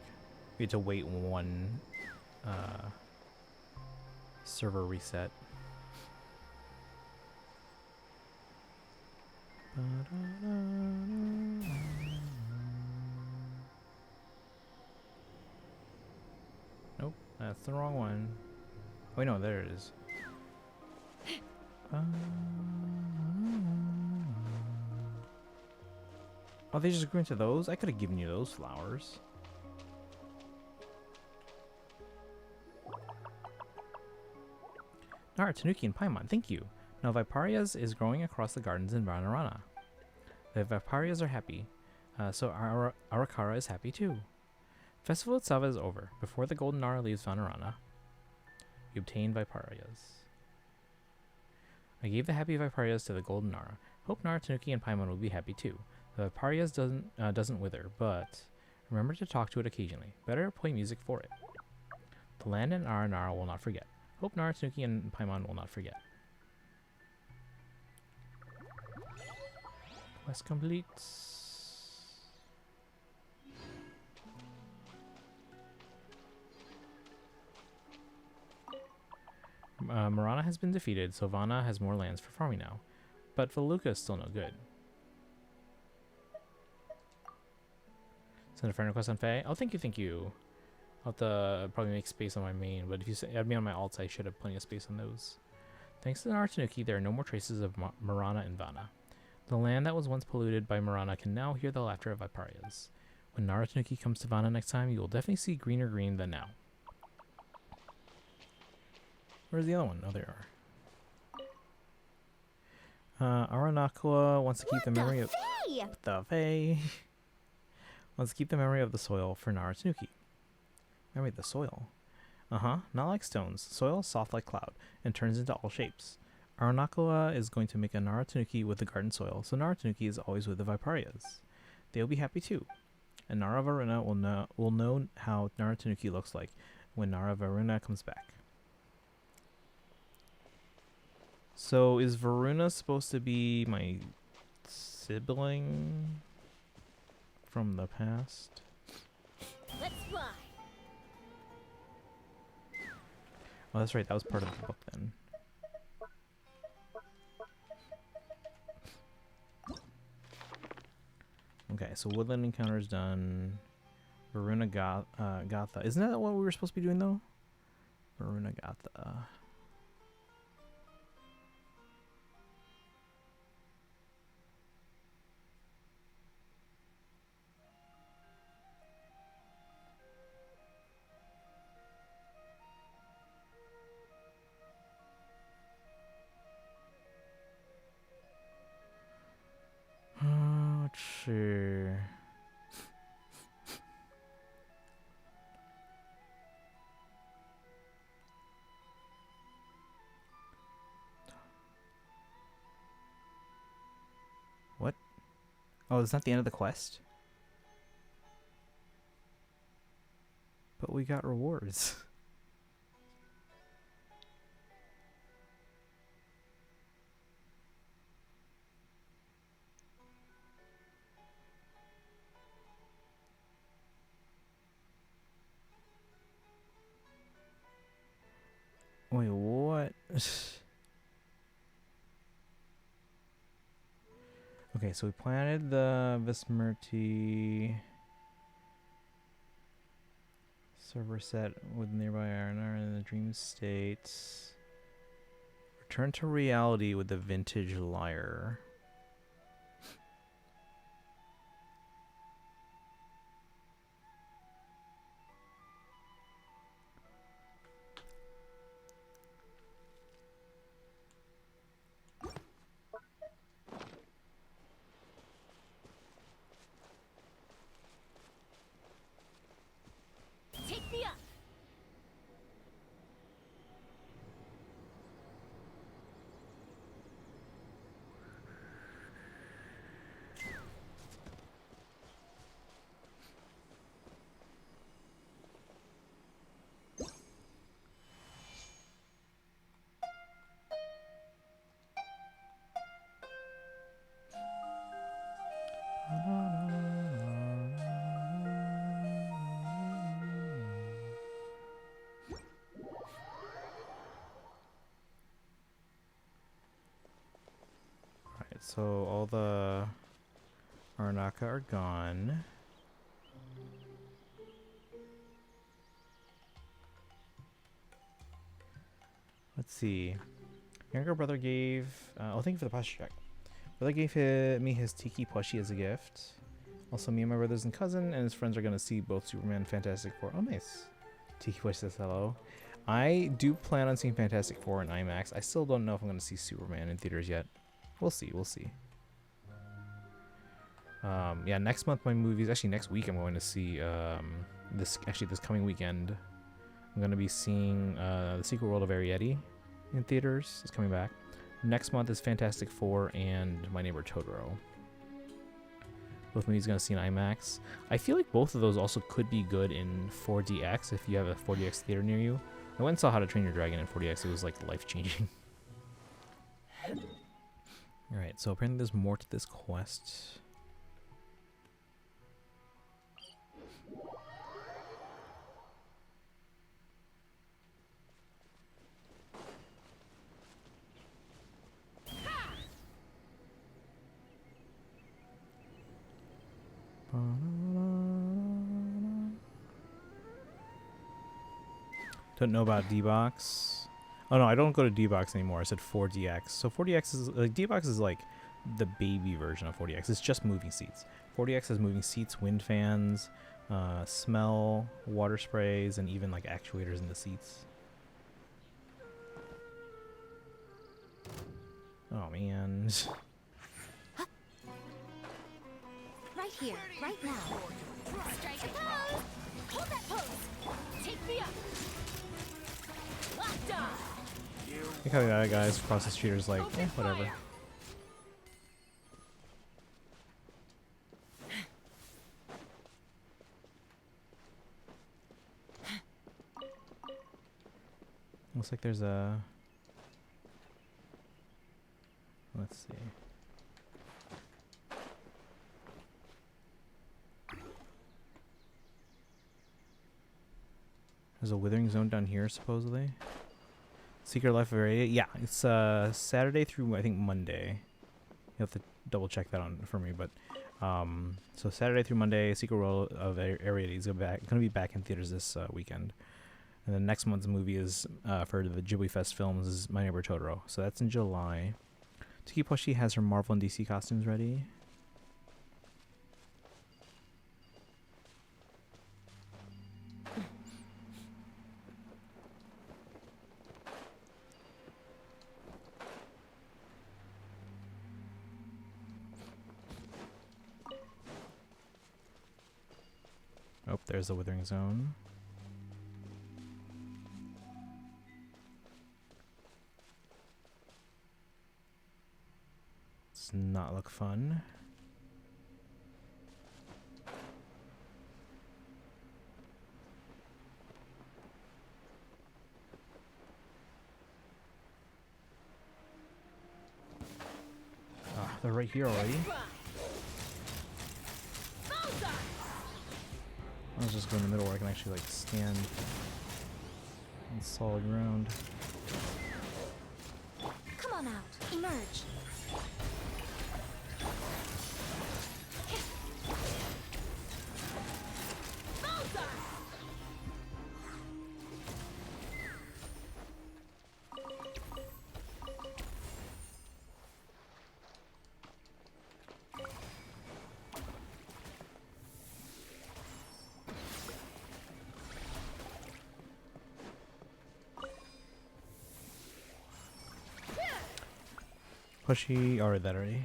we have to wait one server reset. Nope, that's the wrong one. Wait, no, there it is. Oh, they just grew into those? I could have given you those flowers. Nara, Tanuki, and Paimon, thank you. Now Viparias is growing across the gardens in Vanarana. The Viparias are happy, so Arakara is happy too. Festival itself is over. Before the Golden Nara leaves Vanarana, you obtain Viparias. I gave the happy Viparias to the Golden Nara. Hope Nara, Tanuki, and Paimon will be happy too. The Viparias doesn't wither, but remember to talk to it occasionally. Better play music for it. The land and Nara will not forget. Hope Nara, Tanuki, and Paimon will not forget. Quest complete. Marana has been defeated, so Vanna has more lands for farming now. But Veluca is still no good. Send a friend request on Faye. Oh, thank you. I'll have to probably make space on my main, but if you add me on my alts, I should have plenty of space on those. Thanks to Nara, Tanuki, there are no more traces of Marana and Vanna. The land that was once polluted by Marana can now hear the laughter of Viparias. When Nara, Tanuki comes to Vanna next time, you will definitely see greener green than now. Where's the other one? Oh, there are. Aranakua wants to keep the memory of the Fae. Wants to keep the memory of the soil for Nara, Tanuki. Memory of the soil? Not like stones. Soil is soft like cloud and turns into all shapes. Aranakua is going to make a Nara, Tanuki with the garden soil, so Nara, Tanuki is always with the Viparias. They'll be happy too. And Nara Varuna will know how Nara, Tanuki looks like when Nara Varuna comes back. So is Varuna supposed to be my sibling from the past? Let's fly. Oh, that's right. That was part of the book then. Okay, so Woodland Encounter is done. Varuna Gatha. Isn't that what we were supposed to be doing though? Varuna Gatha. Sure. What? Oh, it's not the end of the quest? But we got rewards. Wait, what? Okay, so we planted the Vesmerti server set with nearby RNR in the dream states. Return to reality with the vintage lyre. Take me up. so all the Arnaka are gone. Let's see. Younger brother gave... oh, thank you for the posture check. Brother gave me his Tiki plushie as a gift. Also, me and my brothers and cousin and his friends are going to see both Superman and Fantastic Four. Oh, nice. Tiki plushie says hello. I do plan on seeing Fantastic Four in IMAX. I still don't know if I'm going to see Superman in theaters yet. We'll see. We'll see. Yeah, next month my movies... Actually, next week I'm going to see... this coming weekend, I'm going to be seeing The Secret World of Arrietty in theaters. It's coming back. Next month is Fantastic Four and My Neighbor Totoro. Both movies going to see in IMAX. I feel like both of those also could be good in 4DX if you have a 4DX theater near you. I went and saw How to Train Your Dragon in 4DX. It was like life-changing. Alright, so apparently there's more to this quest. Don't know about D-Box. Oh no, I don't go to D-Box anymore. I said 4DX. So 4DX is like D-Box is like the baby version of 4DX. It's just moving seats. 4DX has moving seats, wind fans, smell, water sprays, and even like actuators in the seats. Oh man. Right here, right now. Strike a pose! Hold that pose! Take me up! Locked on! I think how the other guys across the street are just like, eh, whatever. Looks like there's a... Let's see. There's a withering zone down here, supposedly. Secret Life of Area. Yeah, it's Saturday through, I think, Monday. You have to double check that on for me, but so Saturday through Monday, Secret World of Area is going to be back in theaters this weekend. And then next month's movie is for the Ghibli Fest films is My Neighbor Totoro. So that's in July. Tiki Plushie has her Marvel and DC costumes ready. Oh, there's the withering zone. Does not look fun. Ah, they're right here already. I'll just go in the middle where I can actually like stand on solid ground. Come on out. Emerge. Pushy, or that already.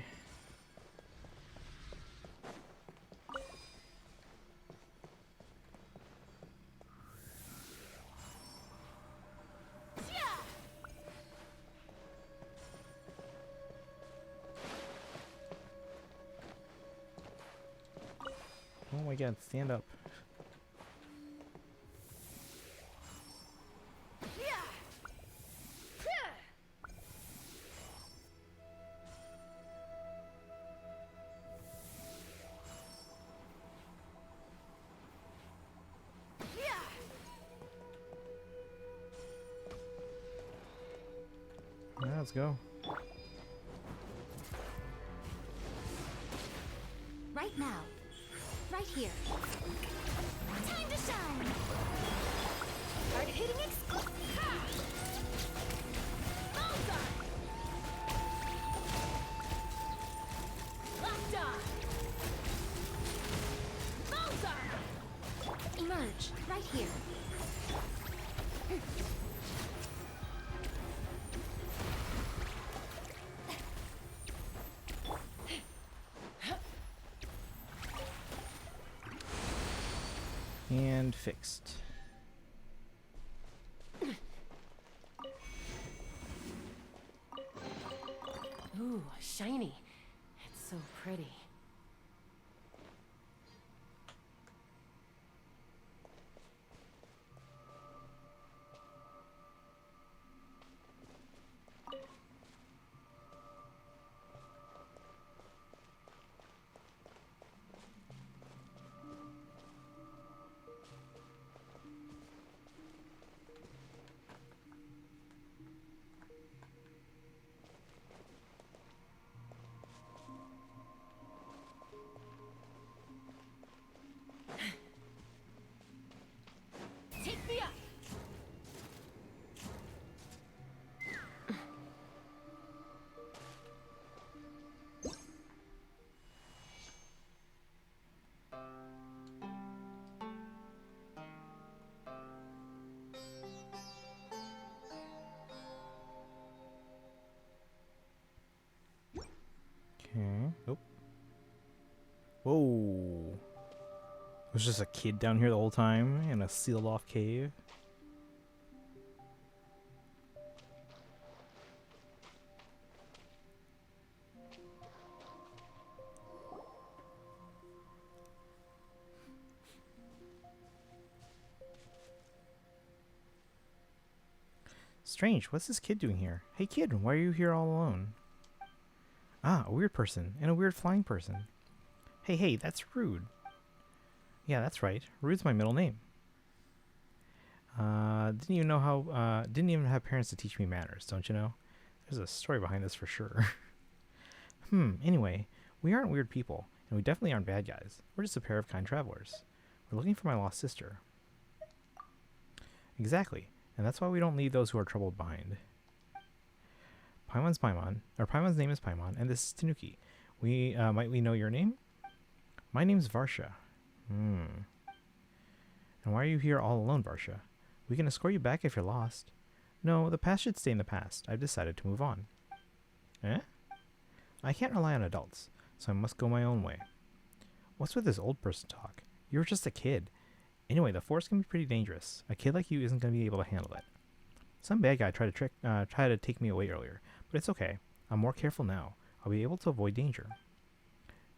Oh my god, stand up. Yeah, let's go. right now. Right here. Time to shine! Hard-hitting exclusive! Bullseye! Locked on! Bullseye! Emerge, right here. And fixed. Ooh, shiny. It's so pretty. Take me up! Okay. Oh. Whoa. There's just a kid down here the whole time in a sealed off cave. Strange, what's this kid doing here? Hey kid, why are you here all alone? Ah, a weird person, and a weird flying person. Hey, that's Rude. Yeah, that's right. Rude's my middle name. Didn't even have parents to teach me manners, don't you know? There's a story behind this for sure. Anyway, we aren't weird people, and we definitely aren't bad guys. We're just a pair of kind travelers. We're looking for my lost sister. Exactly, and that's why we don't leave those who are troubled behind. Paimon's name is Paimon, and this is Tanuki. Might we know your name? My name's Varsha. And why are you here all alone, Varsha? We can escort you back if you're lost. No, the past should stay in the past. I've decided to move on. Eh? I can't rely on adults, so I must go my own way. What's with this old person talk? You were just a kid. Anyway, the forest can be pretty dangerous. A kid like you isn't going to be able to handle it. Some bad guy tried to take me away earlier, but it's okay. I'm more careful now. I'll be able to avoid danger.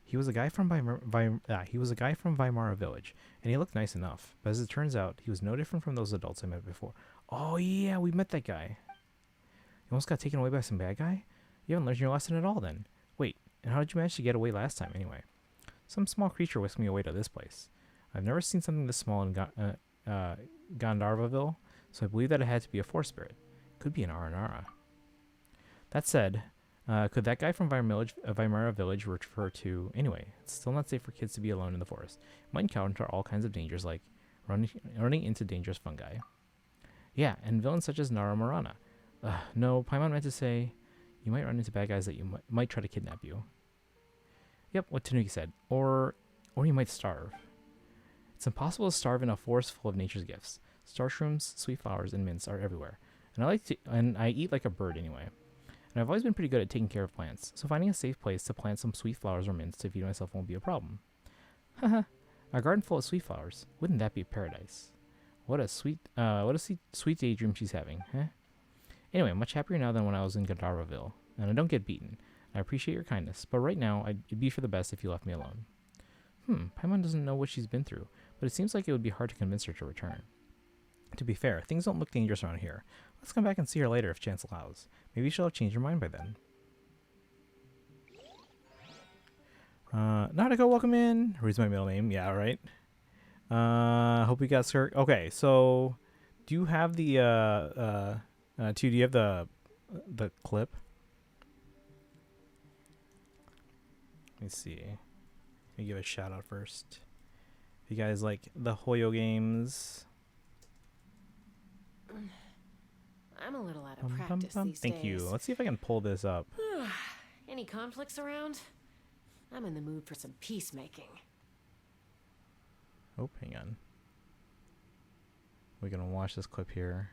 He was a guy from Weimara Village, and he looked nice enough. But as it turns out, he was no different from those adults I met before. Oh yeah, we met that guy. You almost got taken away by some bad guy? You haven't learned your lesson at all then. Wait, and how did you manage to get away last time anyway? Some small creature whisked me away to this place. I've never seen something this small in Gandharvaville, so I believe that it had to be a forest spirit. Could be an Aranara. That said, could that guy from Weimara Village refer to... Anyway, it's still not safe for kids to be alone in the forest. You might encounter all kinds of dangers, like running into dangerous fungi. Yeah, and villains such as Nara Marana. No, Paimon meant to say you might run into bad guys that might try to kidnap you. Yep, what Tanuki said. Or you might starve. It's impossible to starve in a forest full of nature's gifts. Starshrooms, sweet flowers, and mints are everywhere. And I eat like a bird anyway. And I've always been pretty good at taking care of plants, so finding a safe place to plant some sweet flowers or mints to feed myself won't be a problem. Haha, a garden full of sweet flowers. Wouldn't that be paradise? What a sweet daydream she's having, huh? Anyway, much happier now than when I was in Gandharvaville, and I don't get beaten. I appreciate your kindness, but right now it'd be for the best if you left me alone. Paimon doesn't know what she's been through, but it seems like it would be hard to convince her to return. To be fair, things don't look dangerous around here. Let's come back and see her later if chance allows. Maybe she'll have changed her mind by then. Nautico, welcome in. Reads my middle name. Yeah, right. Hope we got Skirk. Okay, so do you have the do you have the clip? Let me see. me give a shout out first. If you guys like the Hoyo games. I'm a little out of practice these Thank days. you. Let's see if I can pull this up. Any conflicts around? I'm in the mood for some peacemaking. Oh, hang on. We're gonna watch this clip here.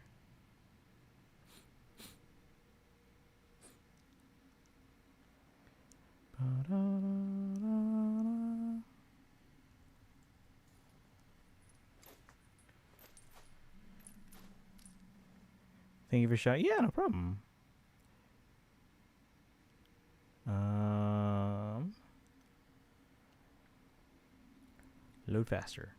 Thank you for shouting. Yeah, no problem. Load faster.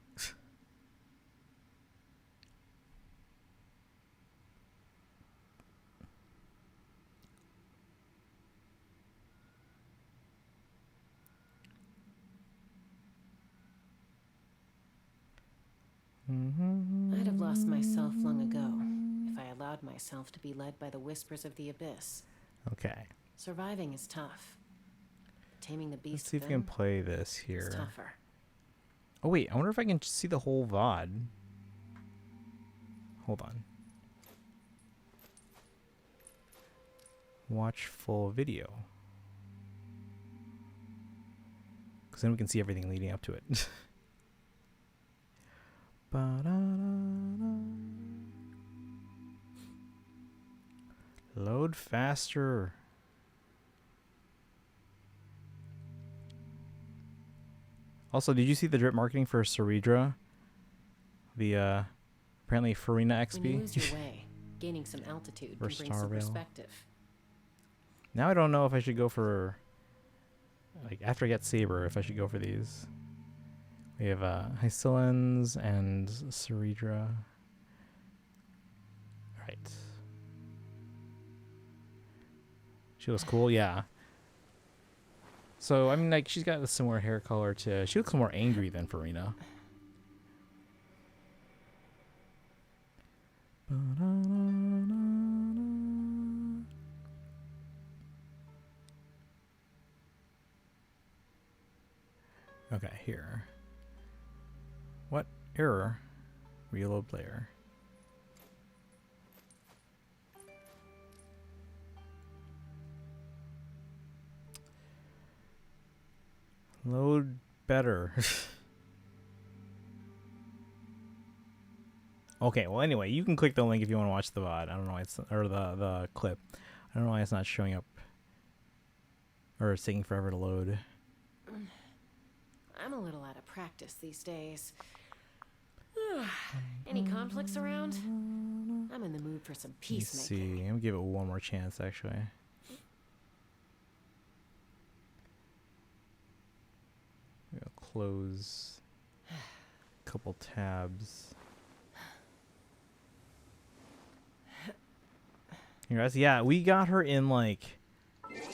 I'd have lost myself long ago if I allowed myself to be led by the whispers of the abyss. Okay. Surviving is tough. Taming the beast Let's see if we can play this is here. tougher. Oh wait, I wonder if I can see the whole VOD. Hold on. Watch full video. Because then we can see everything leading up to it. Load faster. Also, did you see the drip marketing for Ceridra? The apparently Farina XP. When you lose your way, gaining some altitude Or can bring some Starvale. perspective. Now I don't know if I should go for, like, after I get Saber, if I should go for these. We have Hycillans and Ceridra. Right. She looks cool, yeah. So, I mean, like, she's got a similar hair color to... She looks more angry than Farina. Okay, here. What? Error. Reload player. Load better. Okay, well anyway, you can click the link if you want to watch the VOD. I don't know why it's, or the clip. I don't know why it's not showing up. Or it's taking forever to load. I'm a little out of practice these days. Any conflicts around? I'm in the mood for some Let's see. peacemaking. I'm gonna give it one more chance actually. I'm gonna close a couple tabs. Here, guys, yeah, we got her in like.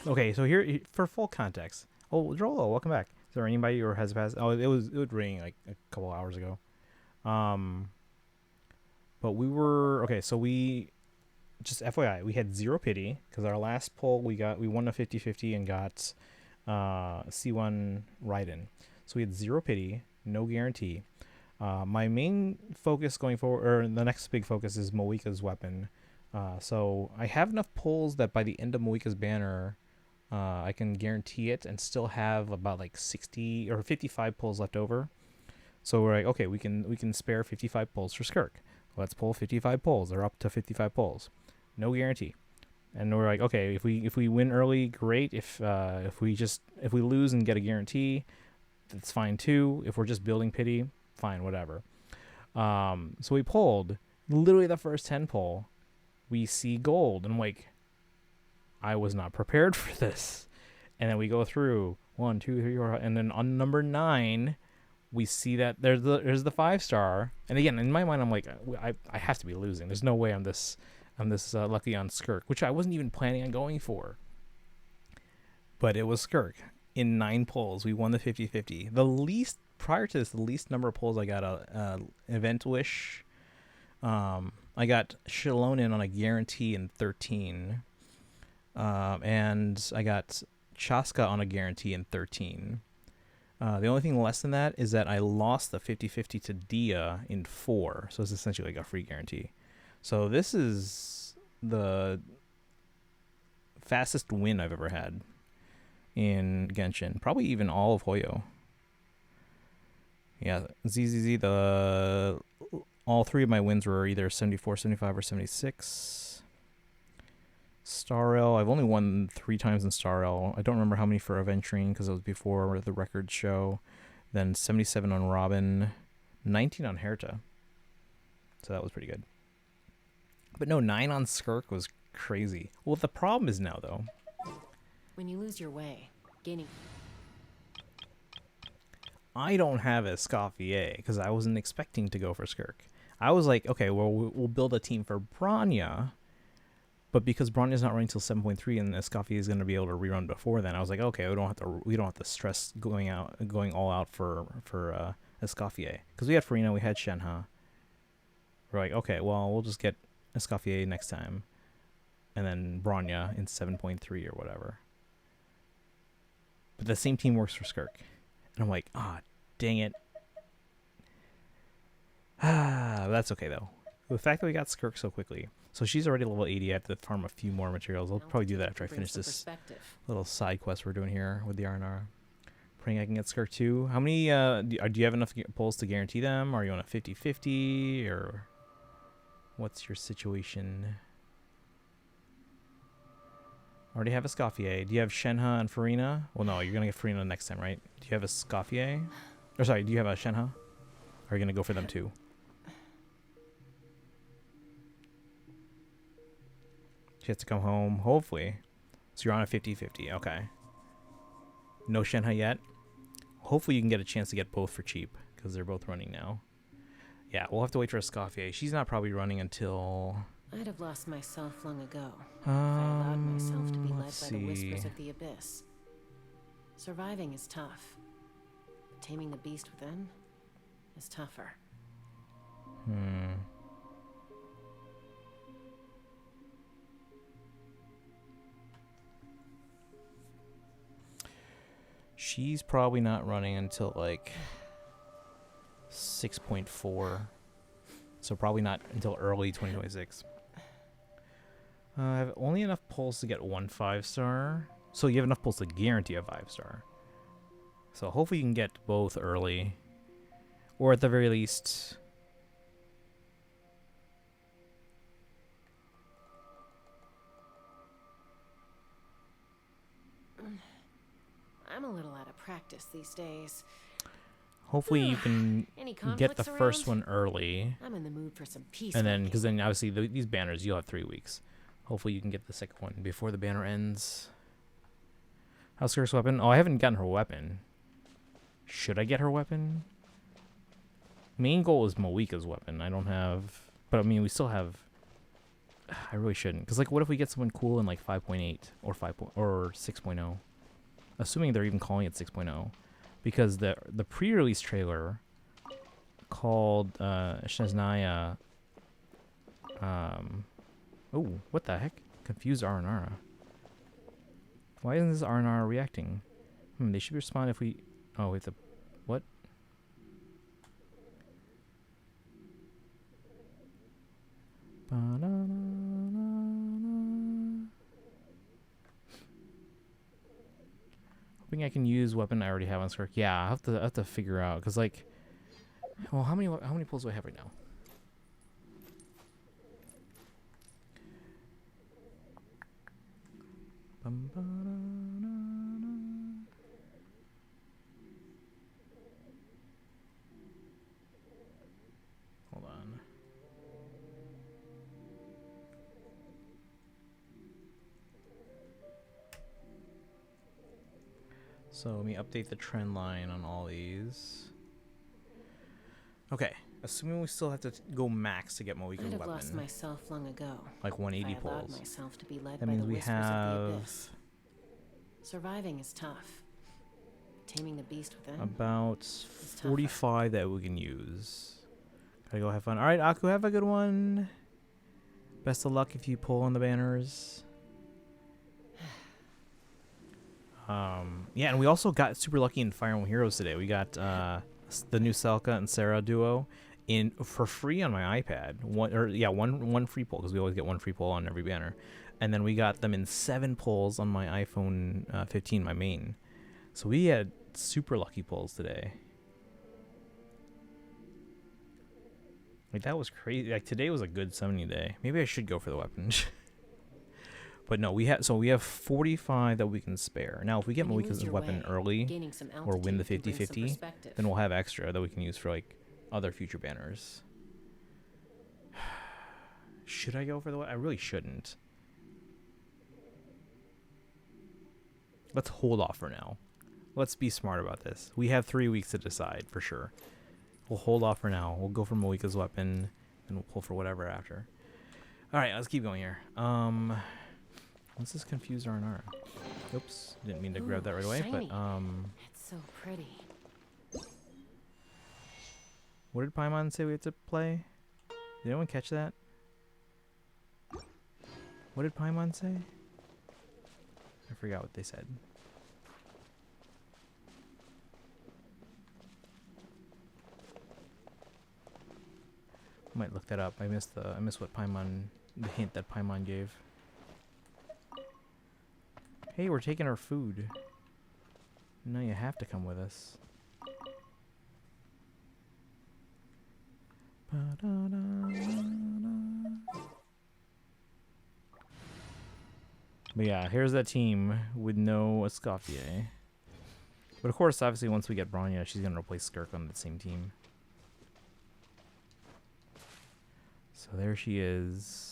Okay, so here for full context. Oh, Drolo, welcome back. Is there anybody or has passed? Oh, it was raining like a couple hours ago. But we were okay. So we just FYI, we had 0 pity because our last poll we won a 50-50 and got C1 Raiden. So we had 0 pity, no guarantee. My main focus going forward, or the next big focus, is Moika's weapon. So I have enough pulls that by the end of Moika's banner, I can guarantee it and still have about like 60 or 55 pulls left over. So we're like, okay, we can spare 55 pulls for Skirk. Let's pull 55 pulls. They're up to 55 pulls. No guarantee. And we're like, okay, if we win early, great. If we lose and get a guarantee, that's fine too. If we're just building pity, fine, whatever. So we pulled literally the first 10 pull. We see gold, and I'm like, I was not prepared for this. And then we go through 1, 2, 3, 4, and then on number 9, we see that there's the 5-star. And again, in my mind, I'm like, I have to be losing. There's no way I'm this lucky on Skirk, which I wasn't even planning on going for. But it was Skirk. In 9 pulls, we won the 50-50. The least, prior to this, the least number of pulls I got a Event Wish. I got Shalonin on a guarantee in 13. And I got Chaska on a guarantee in 13. The only thing less than that is that I lost the 50-50 to Dia in 4, so it's essentially like a free guarantee. So this is the fastest win I've ever had in Genshin. Probably even all of Hoyo. Yeah, ZZZ, all 3 of my wins were either 74, 75, or 76. Starrel, I've only won 3 times in Starrel. I don't remember how many for Aventurine because it was before the record show. Then 77 on Robin, 19 on Herta. So that was pretty good. But no, 9 on Skirk was crazy. Well, the problem is now, though. When you lose your way, gaining... I don't have Escoffier because I wasn't expecting to go for Skirk. I was like, okay, well, we'll build a team for Bronya. But because Bronya's not running till 7.3 and Escoffier is going to be able to rerun before then, I was like, okay, we don't have to stress going all out for Escoffier because we had Farina, we had Shenhe. We're like, okay, well, we'll just get Escoffier next time, and then Bronya in 7.3 or whatever. But the same team works for Skirk, and I'm like, dang it. That's okay though. The fact that we got Skirk so quickly. So she's already level 80. I have to farm a few more materials. I'll probably do that after I finish this little side quest we're doing here with the Arnar. Praying I can get Skirk too. How many, do you have enough pulls to guarantee them? Are you on a 50-50? Or what's your situation? Already have Escoffier. Do you have Shenhe and Farina? Well, no, you're going to get Farina next time, right? Do you have Escoffier? Or sorry, do you have a Shenhe? Or are you going to go for them too? She has to come home, hopefully. So you're on a 50-50. Okay. No Shenhe yet. Hopefully you can get a chance to get both for cheap, because they're both running now. Yeah, we'll have to wait for Escoffier. She's not probably running until... I'd have lost myself long ago if I allowed myself to be led by the whispers of the abyss. Surviving is tough. Taming the beast within is tougher. She's probably not running until like 6.4. So probably not until early 2026. I have only enough pulls to get 1 5-star. So you have enough pulls to guarantee a 5-star. So hopefully you can get both early. Or at the very least... I'm a little out of practice these days. Hopefully you can get the first around? one early. I'm in the mood for some peace. And then, because then obviously these banners, you'll have 3 weeks. Hopefully you can get the second one before the banner ends. How's Skirk's weapon? Oh, I haven't gotten her weapon. Should I get her weapon? Main goal is Moika's weapon. I don't have... But I mean, we still have... I really shouldn't. Because like, what if we get someone cool in like 5.8 or 6.0? Assuming they're even calling it 6.0. Because the pre-release trailer called Shaznaya... oh, what the heck? Confused Aranara. Why isn't this Aranara reacting? They should respond if we... Oh, wait, what? Hoping I can use weapon I already have on Skirk. Yeah, I have to figure out, because like... Well, how many pulls do I have right now? Hold on. So let me update the trend line on all these. Okay, assuming we still have to go max to get Moika's weapon. I'd have lost myself long ago. Like 180 if I allowed pulls. myself to be led That by means the we whispers of the have abyss. Surviving is tough. Taming the beast within. about 45 that we can use. Gotta go have fun. All right, Aku, have a good one. Best of luck if you pull on the banners. Yeah, and we also got super lucky in Fire Emblem Heroes today. We got the new Celica and Sarah duo in for free on my iPad. One free pull, because we always get one free pull on every banner. And then we got them in 7 pulls on my iPhone 15, my main. So we had super lucky pulls today. Like, that was crazy. Like, today was a good summoning day. Maybe I should go for the weapon. But no, we have 45 that we can spare. Now, if we get Malika's weapon early or win the 50-50, then we'll have extra that we can use for like other future banners. Should I go for the weapon? I really shouldn't. Let's hold off for now. Let's be smart about this. We have 3 weeks to decide for sure. We'll hold off for now. We'll go for Malika's weapon and we'll pull for whatever after. All right, let's keep going here. Let's just confuse R&R. Oops, didn't mean to grab that right away, shiny. but It's so pretty. what did Paimon say we had to play? Did anyone catch that? What did Paimon say? I forgot what they said. Might look that up. I missed what Paimon, the hint that Paimon gave. Hey, we're taking our food. Now you have to come with us. But yeah, here's that team with no Escoffier. But of course, obviously, once we get Bronya, she's gonna replace Skirk on the same team. So there she is.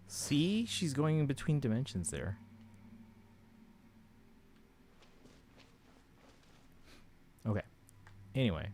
See? She's going in between dimensions there. Okay. Anyway.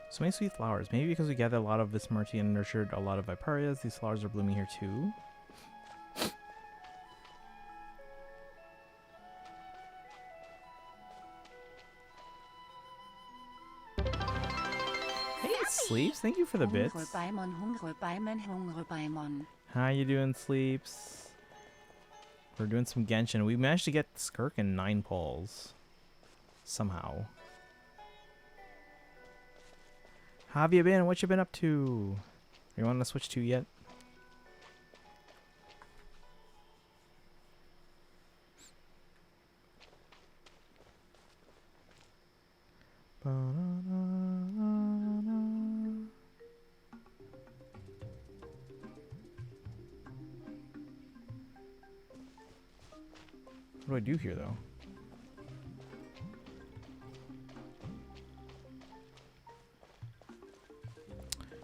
So many sweet flowers. Maybe because we gathered a lot of Vismarti and nurtured a lot of Viparias, these flowers are blooming here too. Hey, Sleeps. Thank you for the bits. How you doing, Sleeps? We're doing some Genshin. We managed to get Skirk in 9 pulls. Somehow. How have you been? What you been up to? You want to switch to yet? What do I do here, though?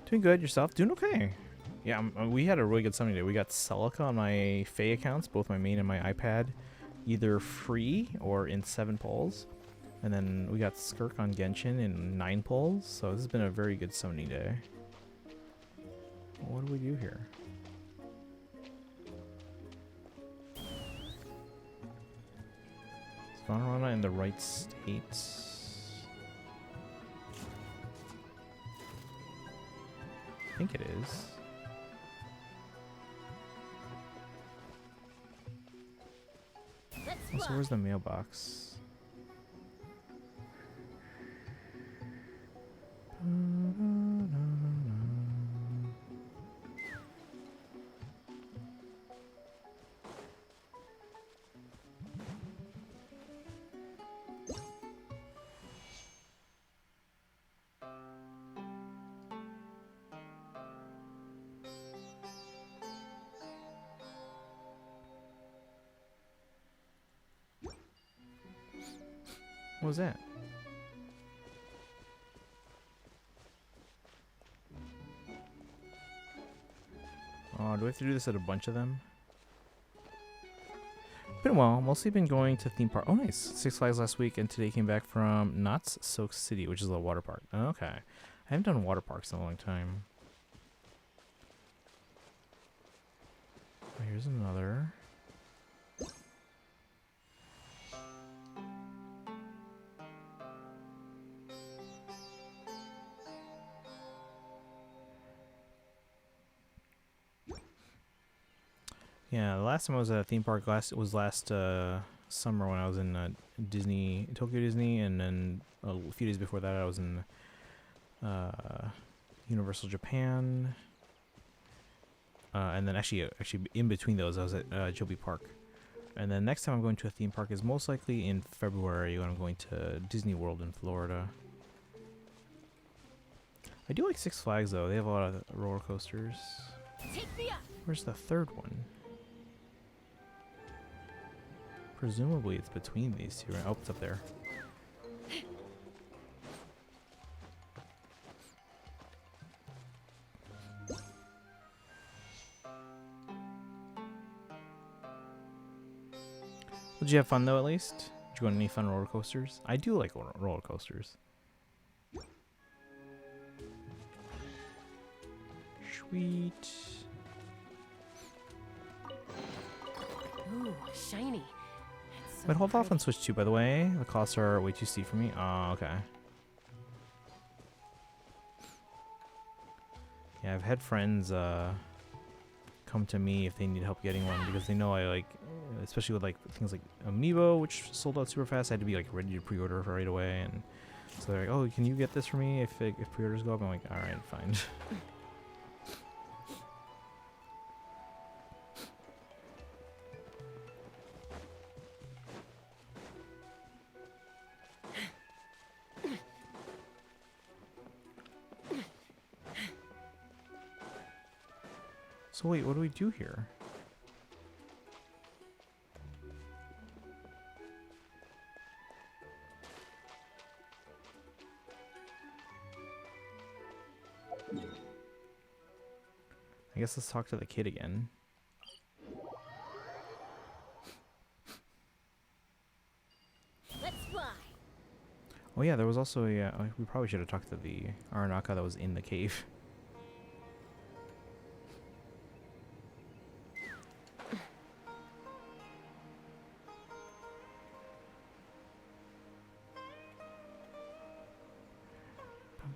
Doing good. Yourself? Doing okay. Yeah, we had a really good summoning day. We got Celica on my Faye accounts, both my main and my iPad, either free or in 7 pulls. And then we got Skirk on Genshin in 9 pulls. So this has been a very good summoning day. What do we do here? Is Vanarana in the right state? I think it is. So where's the mailbox? What was that? Oh, do we have to do this at a bunch of them? Been a while. Mostly been going to theme park. Oh, nice. Six Flags last week, and today came back from Knott's Soak City, which is a water park. Okay. I haven't done water parks in a long time. Oh, here's another. Yeah, the last time I was at a theme park last summer when I was in Tokyo Disney, and then a few days before that I was in Universal Japan, and then actually in between those I was at Joby Park, and then next time I'm going to a theme park is most likely in February when I'm going to Disney World in Florida. I do like Six Flags though; they have a lot of roller coasters. Where's the third one? Presumably it's between these two, right? Oh, it's up there. Did you have fun though, at least? Did you go on any fun roller coasters? I do like roller coasters. Sweet. Ooh, shiny. But hold off on Switch 2, by the way. The costs are way too steep for me. Oh, okay. Yeah, I've had friends come to me if they need help getting one because they know I like, especially with like things like Amiibo, which sold out super fast. I had to be like ready to pre-order right away, and so they're like, "Oh, can you get this for me if pre-orders go up?" I'm like, "All right, fine." So wait, what do we do here? I guess let's talk to the kid again. Let's fly. Oh yeah, there was also a. We probably should have talked to the Aranaka that was in the cave.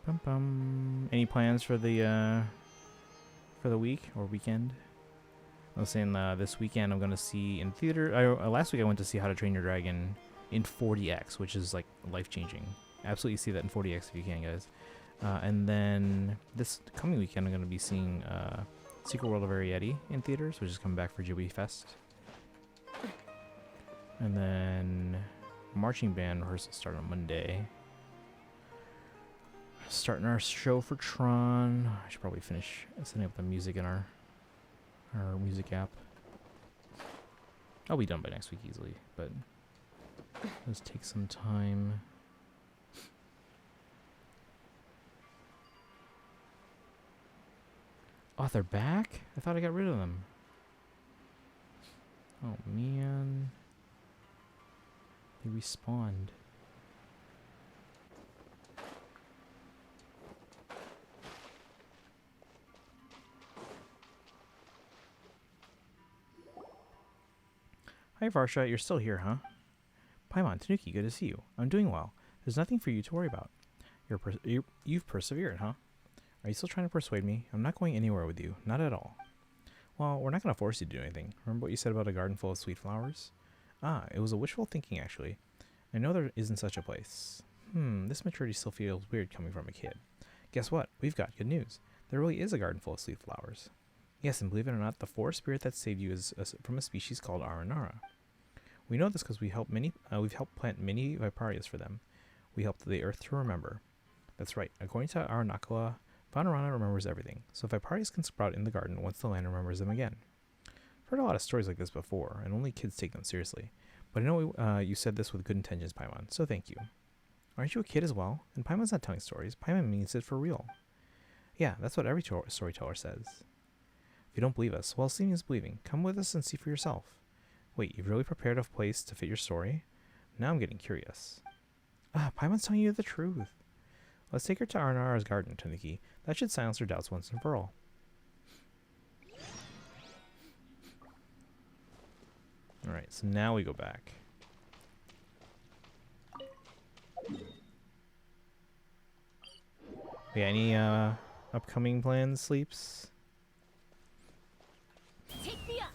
Bum, bum. Any plans for the week or weekend? I was saying this weekend I'm gonna see in theater. Last week I went to see How to Train Your Dragon in 40x, which is like life changing. Absolutely see that in 40x if you can, guys. And then this coming weekend I'm gonna be seeing Secret World of Arietti in theaters, which is coming back for Joey Fest. And then marching band rehearsal start on Monday. Starting our show for Tron. I should probably finish setting up the music in our music app. I'll be done by next week easily, but let's take some time. Oh, they're back? I thought I got rid of them. Oh man. They respawned. Hi Varsha, you're still here, huh? Paimon, Tanuki, good to see you. I'm doing well. There's nothing for you to worry about. You've persevered, huh? Are you still trying to persuade me? I'm not going anywhere with you. Not at all. Well, we're not going to force you to do anything. Remember what you said about a garden full of sweet flowers? Ah, it was a wishful thinking, actually. I know there isn't such a place. This maturity still feels weird coming from a kid. Guess what? We've got good news. There really is a garden full of sweet flowers. Yes, and believe it or not, the forest spirit that saved you is from a species called Aranara. We know this because we've helped plant many viparias for them. We helped the earth to remember. That's right. According to Aranakua, Vanarana remembers everything, so viparias can sprout in the garden once the land remembers them again. I've heard a lot of stories like this before, and only kids take them seriously. But I know you said this with good intentions, Paimon, so thank you. Aren't you a kid as well? And Paimon's not telling stories. Paimon means it for real. Yeah, that's what every storyteller says. If you don't believe us, well, seeing is believing. Come with us and see for yourself. Wait, you've really prepared a place to fit your story? Now I'm getting curious. Paimon's telling you the truth. Let's take her to Aranara's garden, Tanuki. That should silence her doubts once and for all. Alright, so now we go back. Yeah, any upcoming plans, Sleeps? Take me up.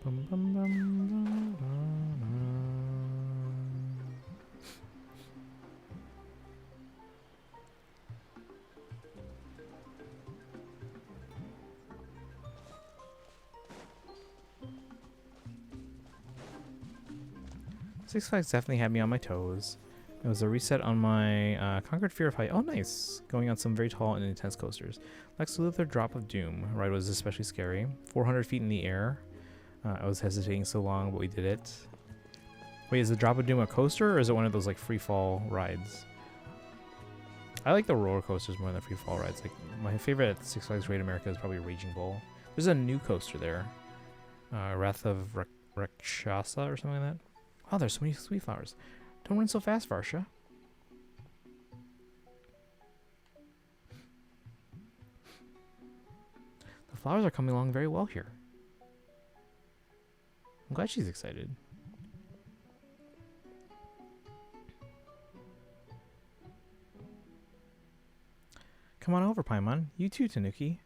Bum, bum, bum, bum, bum, bum. Six Flags definitely had me on my toes. It was a reset on my Conquered Fear of Height. Oh, nice! Going on some very tall and intense coasters. Lex Luthor Drop of Doom. Ride was especially scary. 400 feet in the air. I was hesitating so long, but we did it. Wait, is the Drop of Doom a coaster, or is it one of those like free fall rides? I like the roller coasters more than the free fall rides. Like my favorite at Six Flags Great America is probably Raging Bull. There's a new coaster there. Wrath of Rakshasa or something like that. Oh, there's so many sweet flowers. Don't run so fast, Varsha. The flowers are coming along very well here. I'm glad she's excited. Come on over, Paimon. You too, Tanuki.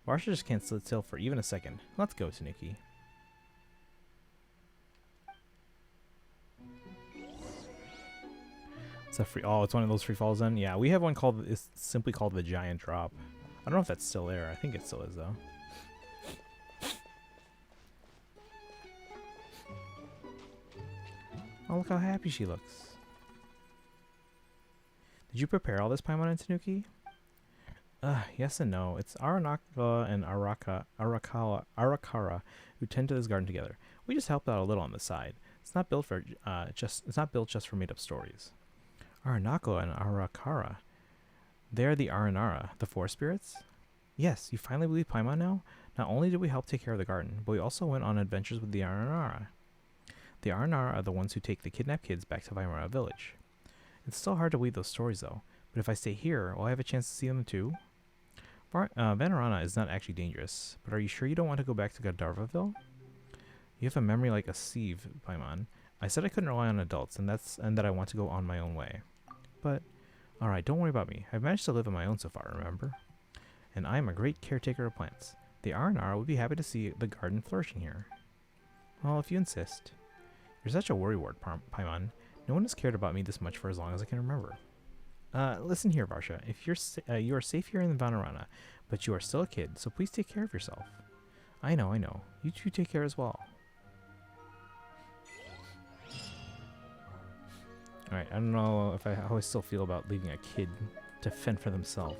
Varsha just can't sit still for even a second. Let's go, Tanuki. It's a free. Oh, it's one of those free falls then. Yeah, we have one called. It's simply called the Giant Drop. I don't know if that's still there. I think it still is though. Oh, look how happy she looks. Did you prepare all this, Paimon and Tanuki? Yes and no. It's Aranaka and Arakara who tend to this garden together. We just helped out a little on the side. It's not built for it's not built just for made up stories. Aranako and Arakara. They're the Aranara, the forest spirits? Yes, you finally believe Paimon now? Not only did we help take care of the garden, but we also went on adventures with the Aranara. The Aranara are the ones who take the kidnapped kids back to Weimara Village. It's still hard to believe those stories though, but if I stay here, will I have a chance to see them too? Vanarana is not actually dangerous, but are you sure you don't want to go back to Gandharvaville? You have a memory like a sieve, Paimon. I said I couldn't rely on adults, and that I want to go on my own way. But, alright, don't worry about me. I've managed to live on my own so far, remember? And I am a great caretaker of plants. The Aranara would be happy to see the garden flourishing here. Well, if you insist. You're such a worrywart, Paimon. No one has cared about me this much for as long as I can remember. Listen here, Varsha. If you are safe here in Vanarana, but you are still a kid, so please take care of yourself. I know. You two take care as well. Alright, I don't know how I still feel about leaving a kid to fend for themselves.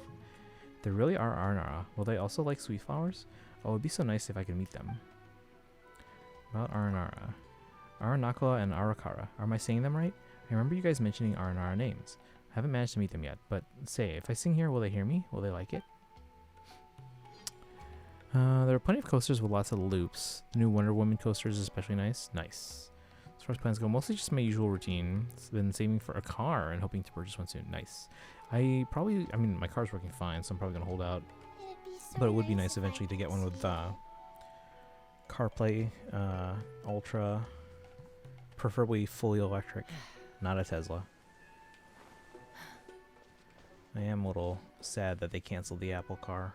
They really are Aranara. Will they also like sweet flowers? Oh, it would be so nice if I could meet them. About Aranara. Aranakua and Arakara. Am I saying them right? I remember you guys mentioning Aranara names. I haven't managed to meet them yet, but say, if I sing here, will they hear me? Will they like it? There are plenty of coasters with lots of loops. The new Wonder Woman coaster is especially nice. Nice. As far as plans go, mostly just my usual routine. I've been saving for a car and hoping to purchase one soon. Nice. I mean, my car's working fine, so I'm probably going to hold out. But it would be nice eventually to get one with CarPlay, Ultra, preferably fully electric, not a Tesla. I am a little sad that they canceled the Apple car.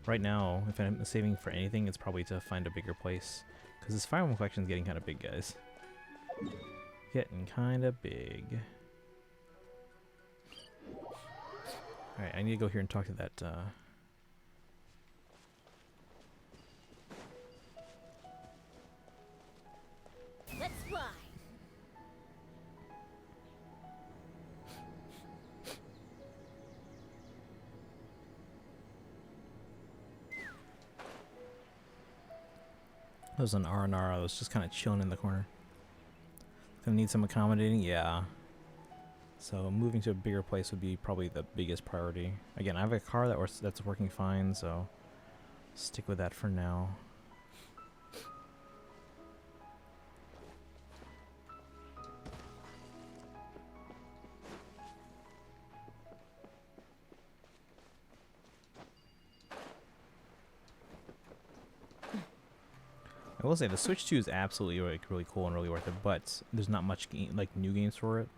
Right now, if I'm saving for anything, it's probably to find a bigger place. Because this Fire Emblem collection is getting kind of big, guys. Getting kind of big. Alright, I need to go here and talk to that, Let's fly. There was an R&R that was just kind of chilling in the corner. Gonna need some accommodating? Yeah. So moving to a bigger place would be probably the biggest priority. Again, I have a car that's working fine, so stick with that for now. I will say the Switch 2 is absolutely really cool and really worth it, but there's not much new games for it.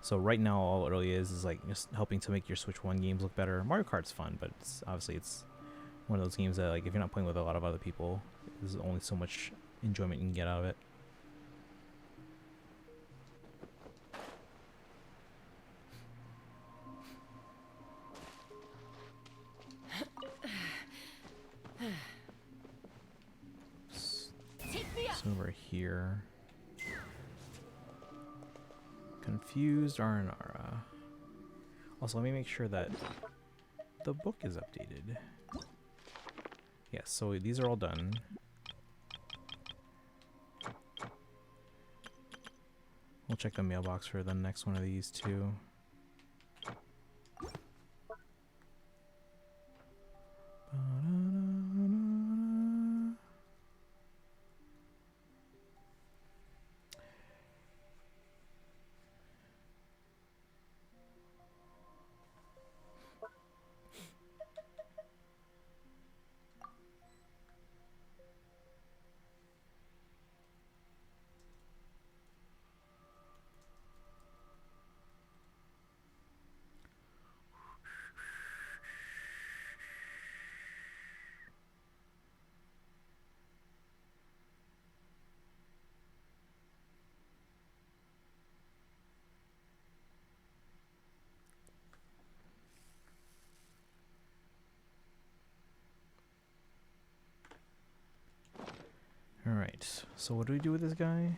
So right now, all it really is like just helping to make your Switch 1 games look better. Mario Kart's fun, but obviously it's one of those games that, like, if you're not playing with a lot of other people, there's only so much enjoyment you can get out of it. Over here. Confused Aranara. Also, let me make sure that the book is updated. Yes, so these are all done. We'll check the mailbox for the next one of these too. Alright, so what do we do with this guy? Need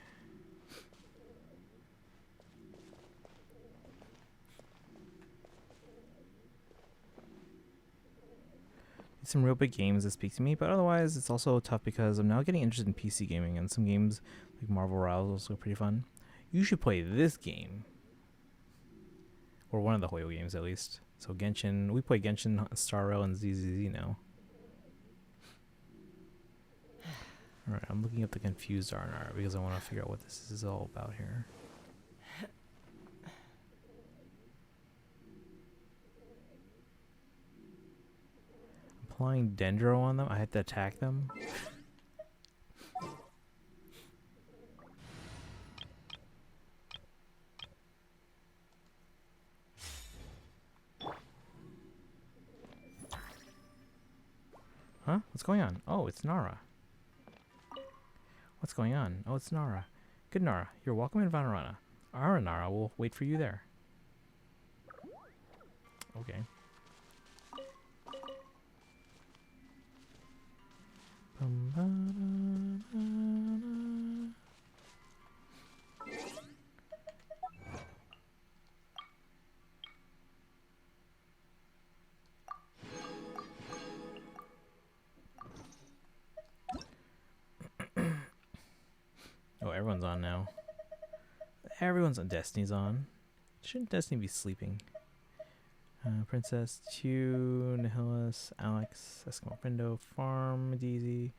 some real big games that speak to me, but otherwise it's also tough because I'm now getting interested in PC gaming, and some games like Marvel Rivals also pretty fun. You should play this game. Or one of the Hoyo games at least. So Genshin, we play Genshin, Star Rail, and ZZZ now. Alright, I'm looking up the confused R&R because I want to figure out what this is all about here. Applying Dendro on them? I had to attack them? Huh? What's going on? Oh, it's Nara. What's going on? Oh, it's Nara. Good, Nara. You're welcome in Vanarana. Our Nara will wait for you there. Okay. Oh, everyone's on now. Everyone's on. Destiny's on. Shouldn't Destiny be sleeping? Princess, Tew, Nihilus, Alex, Eskimo Friendo, Farm, Deezy,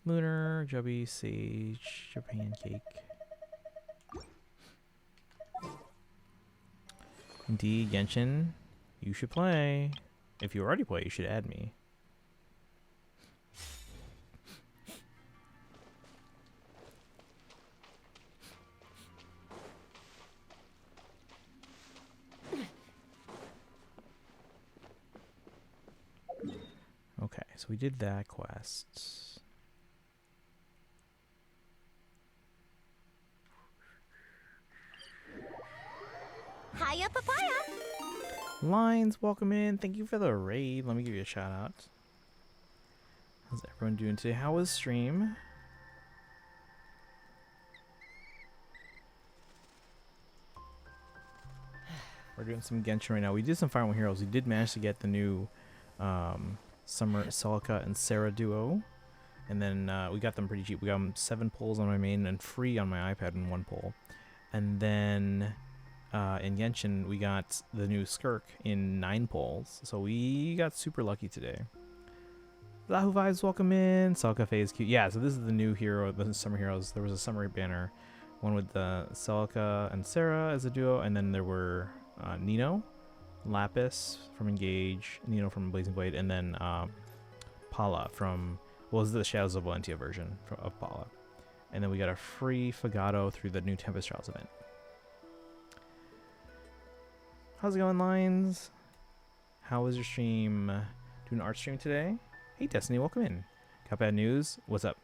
Lunar, Jubby, Sage, your pancake. Indeed, Genshin, you should play. If you already play, you should add me. so we did that quest. Hiya, papaya! Lines, welcome in. Thank you for the raid. Let me give you a shout out. How's everyone doing today? How was stream? We're doing some Genshin right now. We did some Fire Emblem Heroes. We did manage to get the new Summer Celica and Sarah duo. And then we got them pretty cheap. We got them 7 pulls on my main and free on my iPad in 1 pull. And then in Genshin, we got the new Skirk in 9 pulls. So we got super lucky today. Lahu Vibes, welcome in. Celica phase cute. Yeah, so this is the new hero, the Summer Heroes. There was a summary banner. One with the Celica and Sarah as a duo. And then there were Nino, Lapis from Engage, Nino from Blazing Blade, and then Paula from, well, this is the Shadows of Valentia version of Paula. And then we got a free Fagato through the new Tempest Trials event. How's it going, Lines? How was your stream? Doing an art stream today? Hey, Destiny, welcome in. Got bad news? What's up?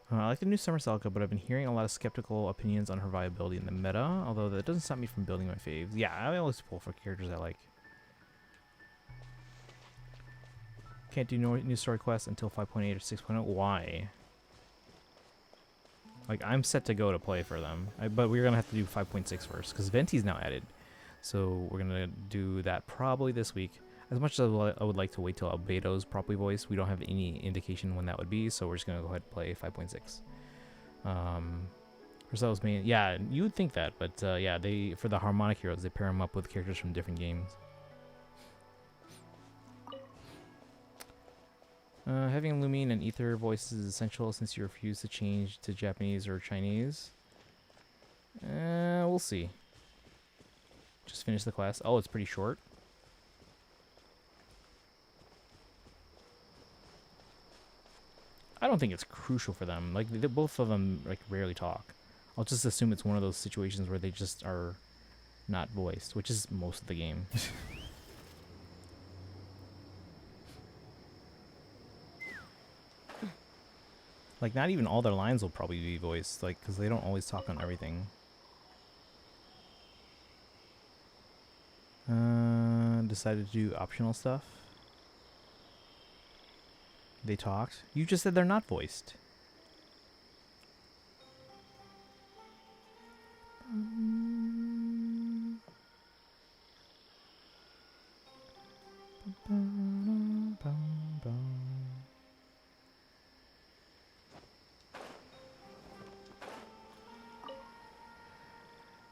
I like the new Summer Celica, but I've been hearing a lot of skeptical opinions on her viability in the meta, although that doesn't stop me from building my faves. Yeah, I always pull for characters I like. Can't do new story quests until 5.8 or 6.0. Why? Like, I'm set to go to play for them, but we're going to have to do 5.6 first, because Venti's now added. So we're going to do that probably this week. As much as I would like to wait till Albeto's properly voiced, we don't have any indication when that would be, so we're just going to go ahead and play 5.6. Rosello's main, yeah, you would think that, but yeah, they, for the Harmonic Heroes, they pair them up with characters from different games. Having Lumine and Ether voices is essential since you refuse to change to Japanese or Chinese. We'll see. Just finish the quest. Oh, it's pretty short. I don't think it's crucial for them. Like, both of them like rarely talk. I'll just assume it's one of those situations where they just are not voiced, which is most of the game. Like, not even all their lines will probably be voiced, like, because they don't always talk on everything. Decided to do optional stuff. They talked. You just said they're not voiced.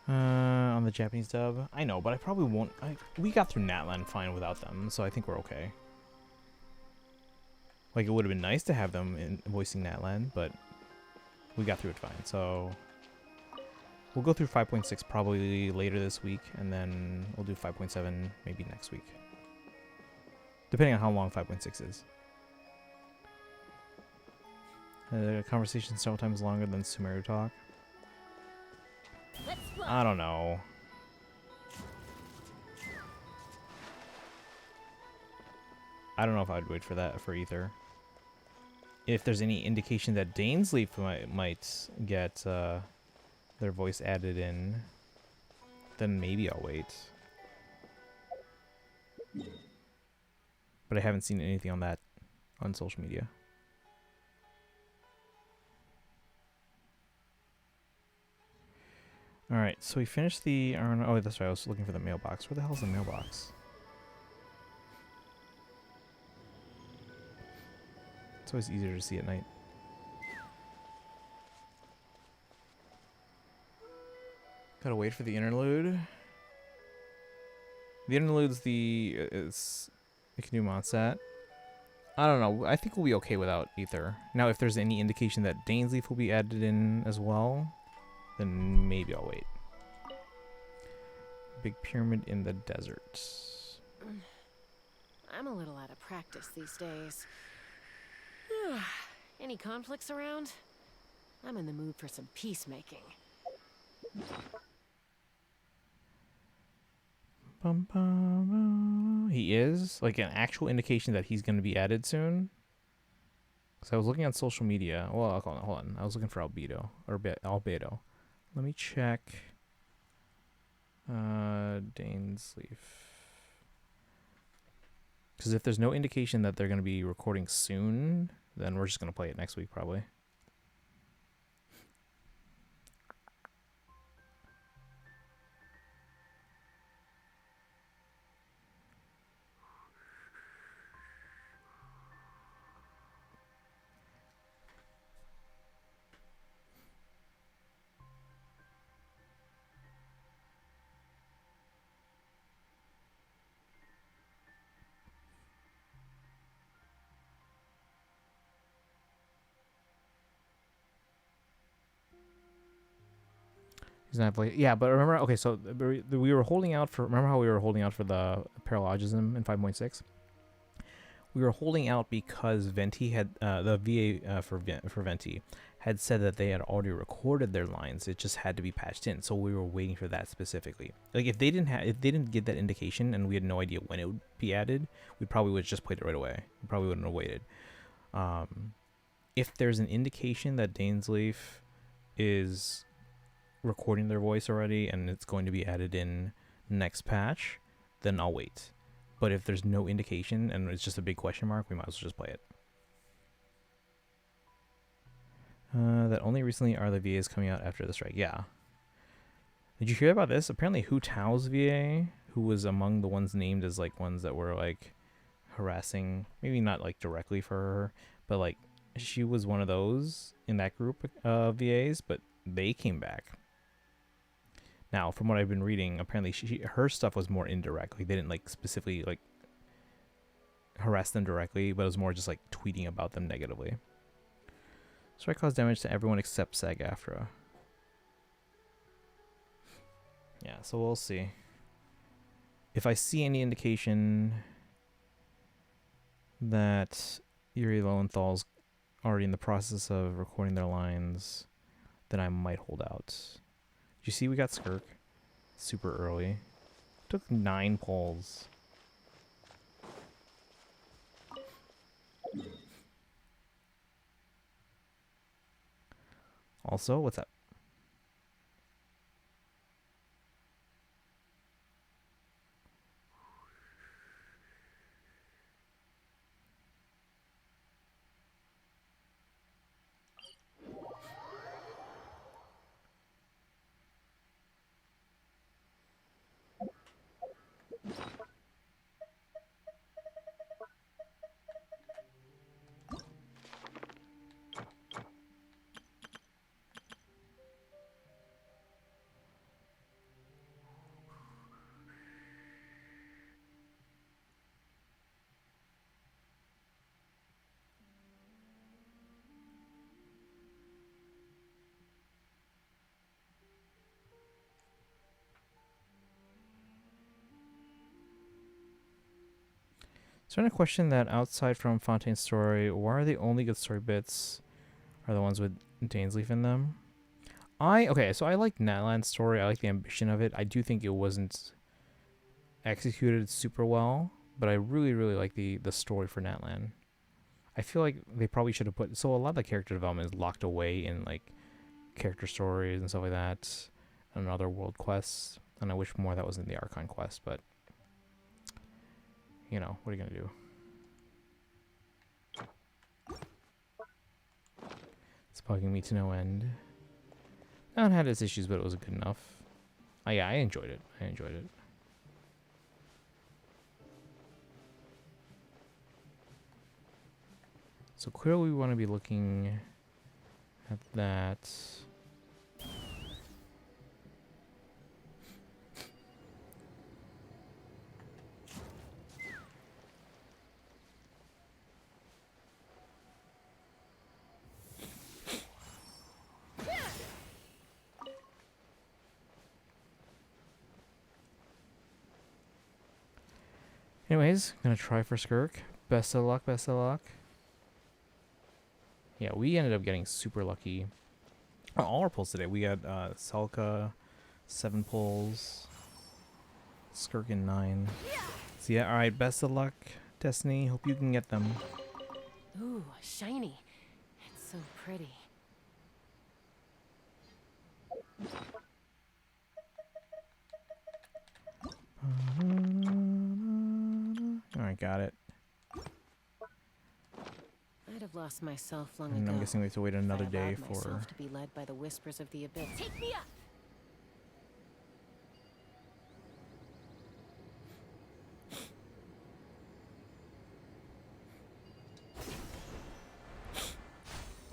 On the Japanese dub, I know, but I probably won't. We got through Natlan fine without them, so I think we're okay. Like, it would have been nice to have them voicing Natlan, but we got through it fine. So we'll go through 5.6 probably later this week, and then we'll do 5.7 maybe next week, depending on how long 5.6 is. Conversation several times longer than Sumeru talk. I don't know. I don't know if I'd wait for that for Ether. If there's any indication that Dainsleif might get their voice added in, then maybe I'll wait. But I haven't seen anything on that on social media. Alright, so we finished the... Oh, that's right, I was looking for the mailbox. Where the hell's the mailbox? It's always easier to see at night. Gotta wait for the interlude. The interlude's the Canoe Monsat. I don't know. I think we'll be okay without Ether. Now, if there's any indication that Dainsleif will be added in as well, then maybe I'll wait. Big pyramid in the desert. I'm a little out of practice these days. Any conflicts around? I'm in the mood for some peacemaking. Bum, bum, bum. He is like an actual indication that he's going to be added soon. Because I was looking on social media. Well, hold on. I was looking for Albedo or Albedo. Let me check. Dainsleif. Because if there's no indication that they're going to be recording soon, then we're just going to play it next week probably. He's not play. Yeah, but remember, okay, so we were holding out for. Remember how we were holding out for the paralogism in 5.6? We were holding out because Venti had the VA for Venti had said that they had already recorded their lines. It just had to be patched in. So we were waiting for that specifically. Like if they didn't get that indication and we had no idea when it would be added, we probably would have just played it right away. We probably wouldn't have waited. If there's an indication that Dainsleif is recording their voice already and it's going to be added in next patch, then I'll wait. But if there's no indication and it's just a big question mark, we might as well just play it. That only recently are the VAs coming out after the strike. Yeah. Did you hear about this? Apparently Hu Tao's VA, who was among the ones named as like ones that were like harassing, maybe not like directly for her, but like she was one of those in that group of VAs, but they came back. Now, from what I've been reading, apparently her stuff was more indirect. Like they didn't like specifically like harass them directly, but it was more just like tweeting about them negatively. Strike caused damage to everyone except SAG-AFTRA. Yeah, so we'll see. If I see any indication that Yuri Lowenthal's already in the process of recording their lines, then I might hold out. Did you see we got Skirk super early? Took 9 polls. Also, what's up? Is there any question that outside from Fontaine's story, why are the only good story bits are the ones with Dainsleif in them? Okay, so I like Natlan's story. I like the ambition of it. I do think it wasn't executed super well, but I really, really like the story for Natlan. I feel like they probably should have put... So a lot of the character development is locked away in, like, character stories and stuff like that, and other world quests, and I wish more of that was in the Archon quest, but... You know, what are you going to do? It's bugging me to no end. It had its issues, but it was good enough. Oh, yeah, I enjoyed it. I enjoyed it. So clearly we want to be looking at that. Anyways, gonna try for Skirk. Best of luck, best of luck. Yeah, we ended up getting super lucky. All our pulls today. We had Celica, 7 pulls. Skirk in 9. So yeah, alright, best of luck, Destiny. Hope you can get them. Ooh, shiny. It's so pretty. Alright, got it. I'd have lost myself long And ago. I'm guessing we have to wait another if I day allowed for... myself to be led by the whispers of the abyss. Take me up!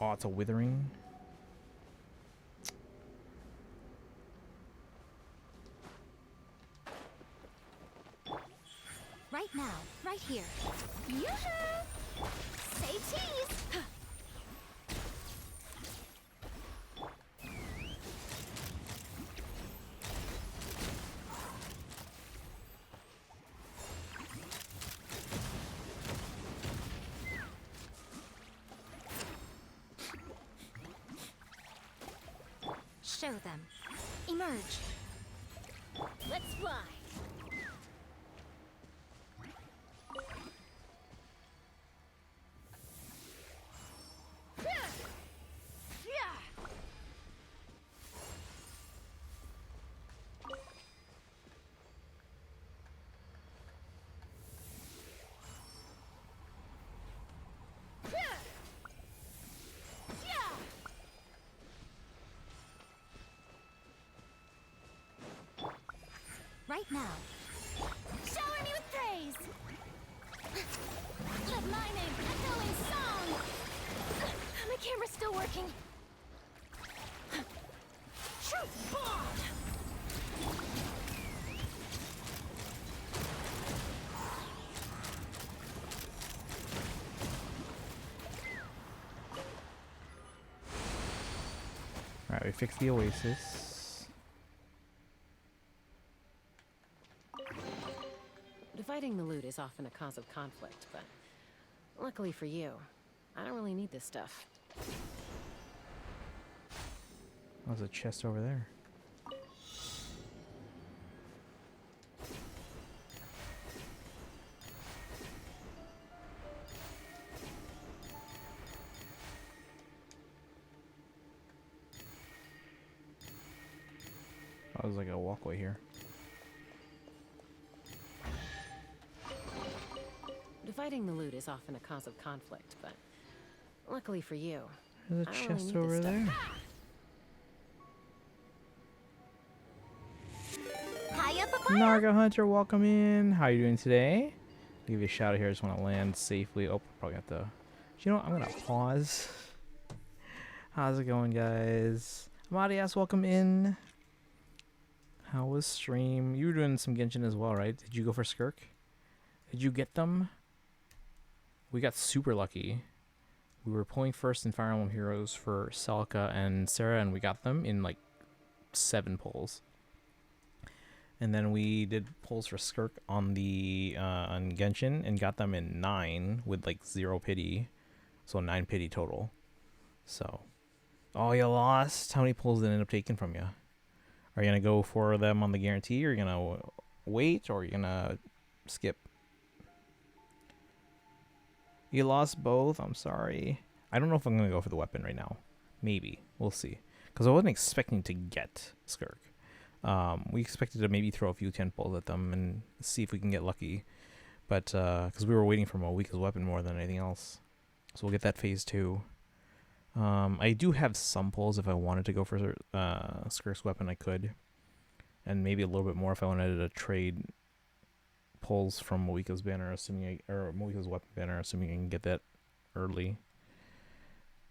Oh, it's a withering. Right now, right here. Yoo-hoo! Say cheese! Show them. Emerge. Let's fly. Right now. Shower me with praise! Let my name echo in song! My camera's still working. Truth bomb! Alright, we fixed the Oasis. Dividing the loot is often a cause of conflict, but luckily for you, I don't really need this stuff. There's a chest over there. Oh, there's like a walkway here. Dividing the loot is often a cause of conflict, but luckily for you, There's a I don't really chest need over this stuff. there. High up a Narga Hunter, welcome in. How you doing today? Give you a shout out here. I just want to land safely. Oh, probably have to. You know what? I'm gonna pause. How's it going, guys? Amadias, welcome in. How was stream? You were doing some Genshin as well, right? Did you go for Skirk? Did you get them? We got super lucky. We were pulling first in Fire Emblem Heroes for Celica and Sarah, and we got them in like 7 pulls. And then we did pulls for Skirk on the on Genshin and got them in 9 with like 0 pity, so 9 pity total. So, oh, you lost. How many pulls did it end up taking from you? Are you gonna go for them on the guarantee, or are you gonna wait, or are you gonna skip? You lost both. I'm sorry. I don't know if I'm gonna go for the weapon right now. Maybe we'll see. Because I wasn't expecting to get Skirk. We expected to maybe throw a few 10 pulls at them and see if we can get lucky. But because we were waiting for Moika's weapon more than anything else, so we'll get that phase 2. I do have some pulls if I wanted to go for Skirk's weapon. I could, and maybe a little bit more if I wanted to trade pulls from Moika's banner, or Moika's weapon banner, assuming I can get that early.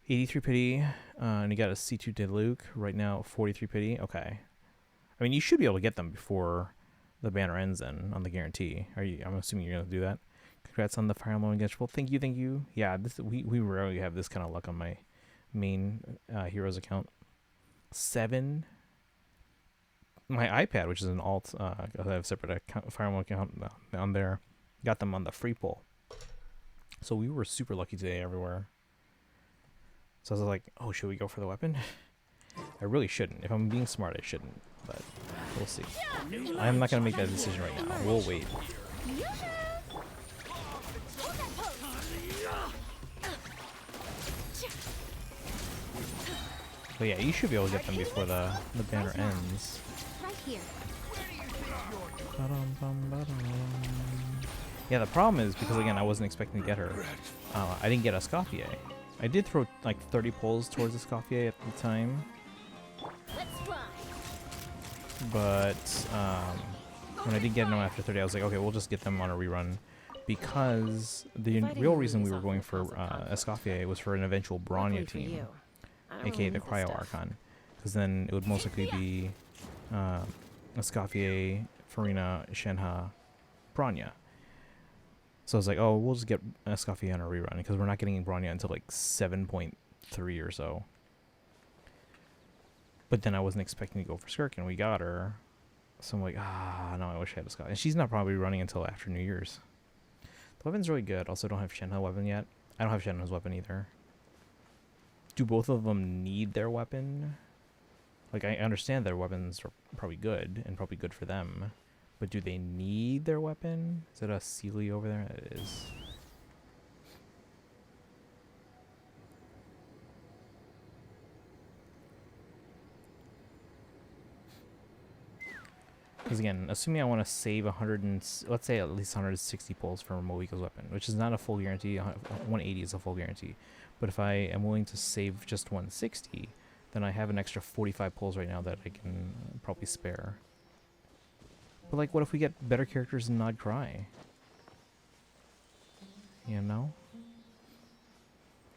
83 pity, and you got a C2 Diluc right now. 43 pity. Okay, I mean you should be able to get them before the banner ends. Then on the guarantee, I'm assuming you're gonna do that. Congrats on the Fire Emblem Engagement. Thank you. Yeah, we rarely have this kind of luck on my main Heroes account. 7. My iPad, which is an alt, I have a separate account, Fire Emblem account on there, got them on the free pull. So we were super lucky today everywhere. So I was like, oh, should we go for the weapon? I really shouldn't. If I'm being smart, I shouldn't. But we'll see. I'm not gonna make that decision right now. We'll wait. But yeah, you should be able to get them before the banner ends. Right here. Yeah, the problem is because again I wasn't expecting to get her. I didn't get a Escoffier. I did throw like 30 pulls towards Escoffier at the time, but when I did get them after 30, I was like, okay, we'll just get them on a rerun, because the real reason we were going for Escoffier was for an eventual Bronya team, aka the Cryo Archon, because then it would most likely be Escoffier, Farina, Shenhe, Bronya. So I was like, oh, we'll just get Escoffier on a rerun, because we're not getting Bronya until like 7.3 or so. But then I wasn't expecting to go for Skirk, and we got her. So I'm like, no, I wish I had Escoffier. And she's not probably running until after New Year's. The weapon's really good. Also, don't have Shenhe weapon yet. I don't have Shenhe's weapon either. Do both of them need their weapon? Like, I understand their weapons are probably good, and probably good for them. But do they need their weapon? Is it a Celica over there? It is. Because again, assuming I want to save 100 and let's say at least 160 pulls for Moiko's weapon, which is not a full guarantee. 180 is a full guarantee. But if I am willing to save just 160, then I have an extra 45 pulls right now that I can probably spare. But like, what if we get better characters than Nod Cry? You know?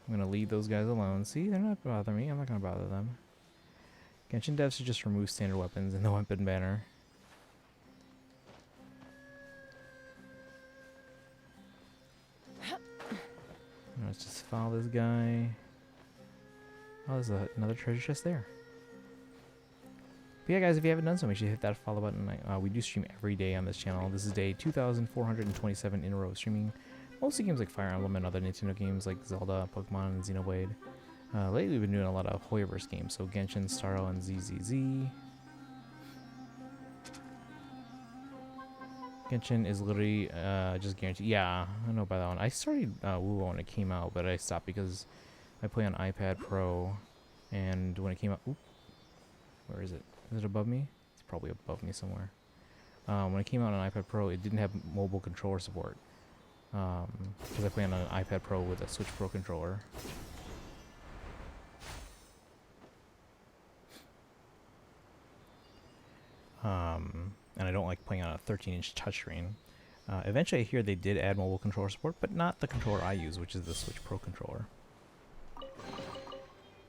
I'm gonna leave those guys alone. See, they're not bothering me. I'm not gonna bother them. Genshin devs should just remove standard weapons in the weapon banner. Let's just follow this guy. Oh, there's another treasure chest there. But yeah, guys, if you haven't done so, make sure you hit that follow button. We do stream every day on this channel. This is day 2,427 in a row of streaming. Mostly games like Fire Emblem and other Nintendo games like Zelda, Pokemon, and Xenoblade. Lately, we've been doing a lot of Hoyoverse games, so Genshin, Starro, and ZZZ. Genshin is literally just guaranteed. Yeah, I know about that one. I started Wuwo when it came out, but I stopped because I play on iPad Pro, and when it came out, oop, where is it? Is it above me? It's probably above me somewhere. When it came out on iPad Pro, it didn't have mobile controller support, because I play on an iPad Pro with a Switch Pro controller. And I don't like playing on a 13-inch touchscreen. Eventually, I hear they did add mobile controller support, but not the controller I use, which is the Switch Pro controller.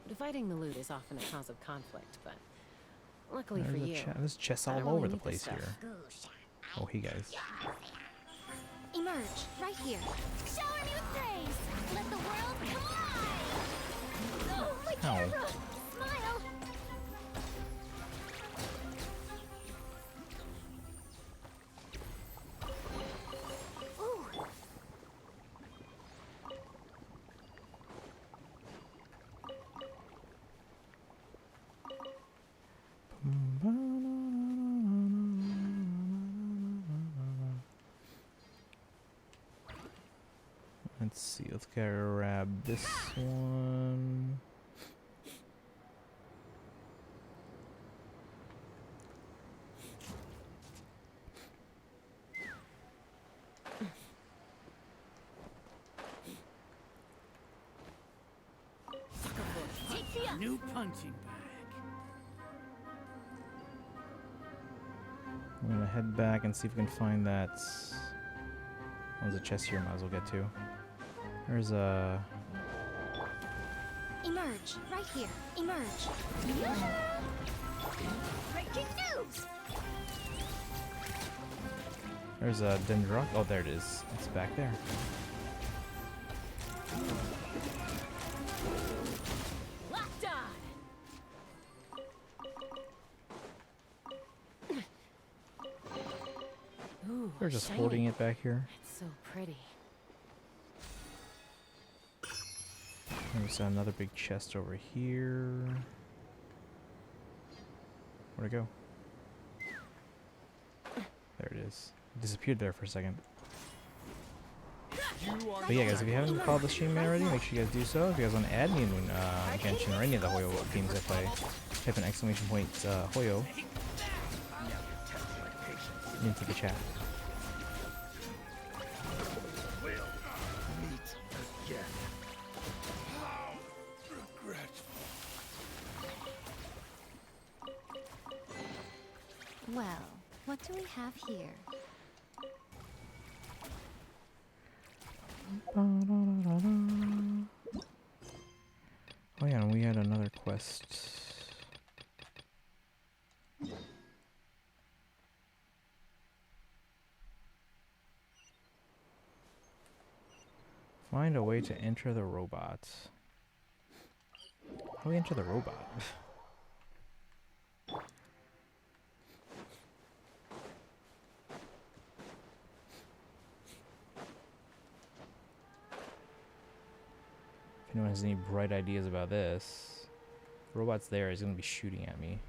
Dividing the loot is often a cause of conflict, but luckily There's for you, there's chests all I don't really over the need place this stuff. here. Oh, hey guys. Emerge, right here. Shower me with praise. Let the world collide. Oh, my camera. Smile. Ooh. Let's see, let's grab this one. New punching bag. I'm gonna head back and see if we can find that. Oh, there's a chest here, might as well get to. There's a. Emerge, right here. Emerge. Breaking news! There's a Dendrock. Oh, there it is. It's back there. Locked on! Ooh, We're just shiny. holding it back here. It's so pretty. There's another big chest over here. Where'd it go? There it is. It disappeared there for a second. But yeah, guys, if you haven't followed the stream already, make sure you guys do so. If you guys want to add me in Genshin or any of the Hoyo games I play, type an exclamation point Hoyo into the chat. Well, what do we have here? Oh yeah, and we had another quest. Find a way to enter the robot. How do we enter the robot? If anyone has any bright ideas about this, the robot's there, he's gonna be shooting at me.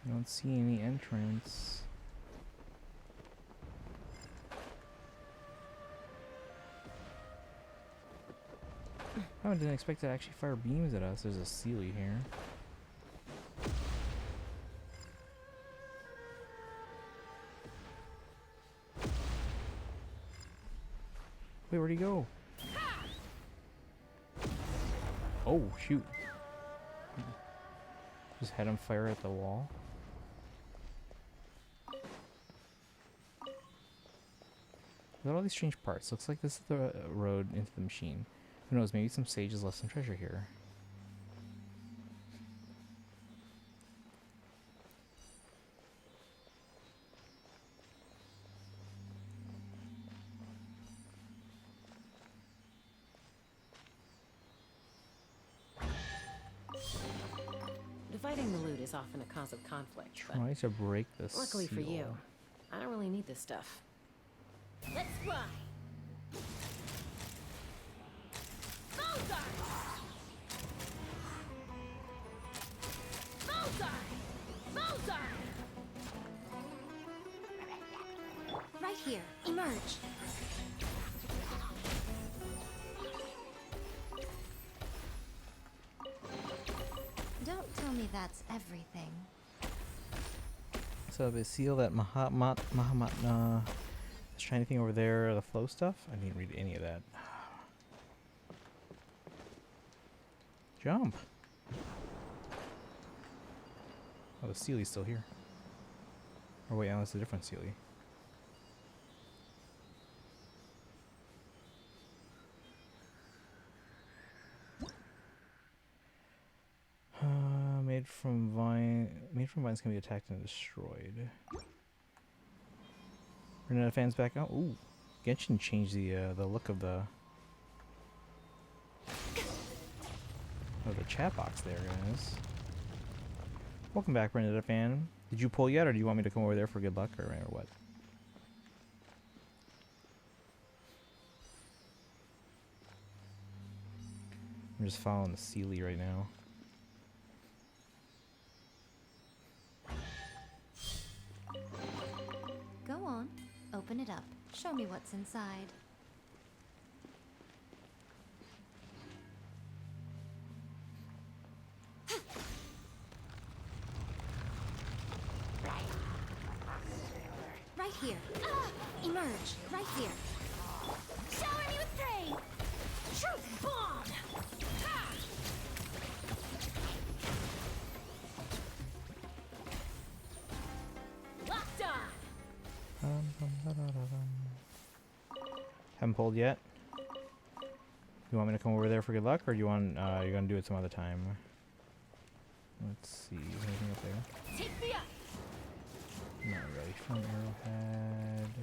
I don't see any entrance. Oh, I didn't expect to actually fire beams at us. There's a Celi here. Wait, where'd he go? Oh, shoot. Just had him fire at the wall. Look at all these strange parts. Looks like this is the road into the machine. Who knows, maybe some sages left some treasure here. Dividing the loot is often a cause of conflict. Try to break the seal. Luckily for you, I don't really need this stuff. Let's fly! Bullseye! Bullseye! Bullseye! Right here. Emerge. Don't tell me that's everything. So the seal that Mahamat is trying anything over there, the flow stuff? I didn't read any of that. Jump! Oh, the Celi's still here. Or wait, that's a different Celi. Made from vines can be attacked and destroyed. Renata fans back out. Ooh, Genshin changed the look of the chat box there, guys. Welcome back, Renata fan. Did you pull yet, or do you want me to come over there for good luck, or what? I'm just following the Celi right now. Go on. Open it up. Show me what's inside. Right here. Emerge. Right here. Shower me with praise! Truth bomb! Ha! Locked on! Haven't pulled yet. You want me to come over there for good luck, or do you want you're gonna do it some other time? Let's see. Anything up there? Take me up. Not really. From Arrowhead.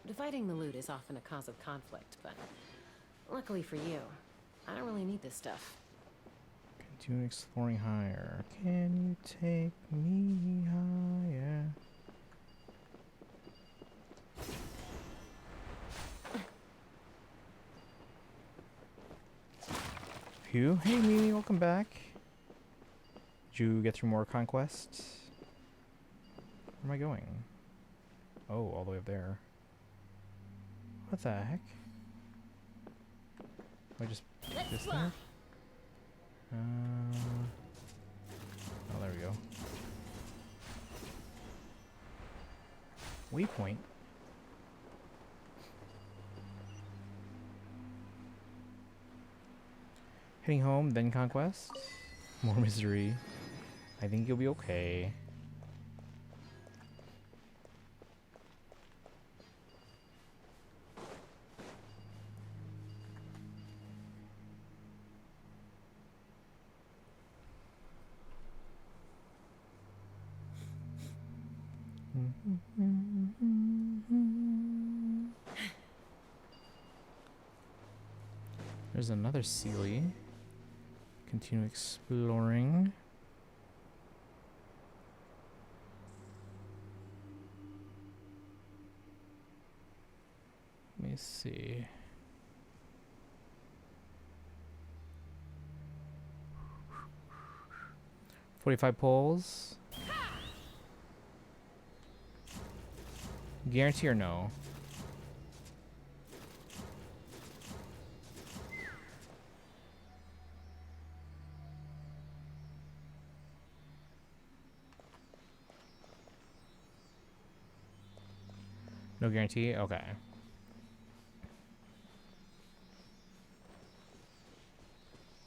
Dividing the loot is often a cause of conflict, but luckily for you, I don't really need this stuff. Continue exploring higher. Can you take me higher? Phew. Hey, Mimi, welcome back. Did you get through more conquests? Where am I going? Oh, all the way up there. What the heck? I just this there? Oh, there we go. Waypoint. Heading home, then conquest. More misery. I think you'll be okay. There's another Sealy. Continue exploring. Let me see. $45 pulls. Guarantee or no? No guarantee? Okay.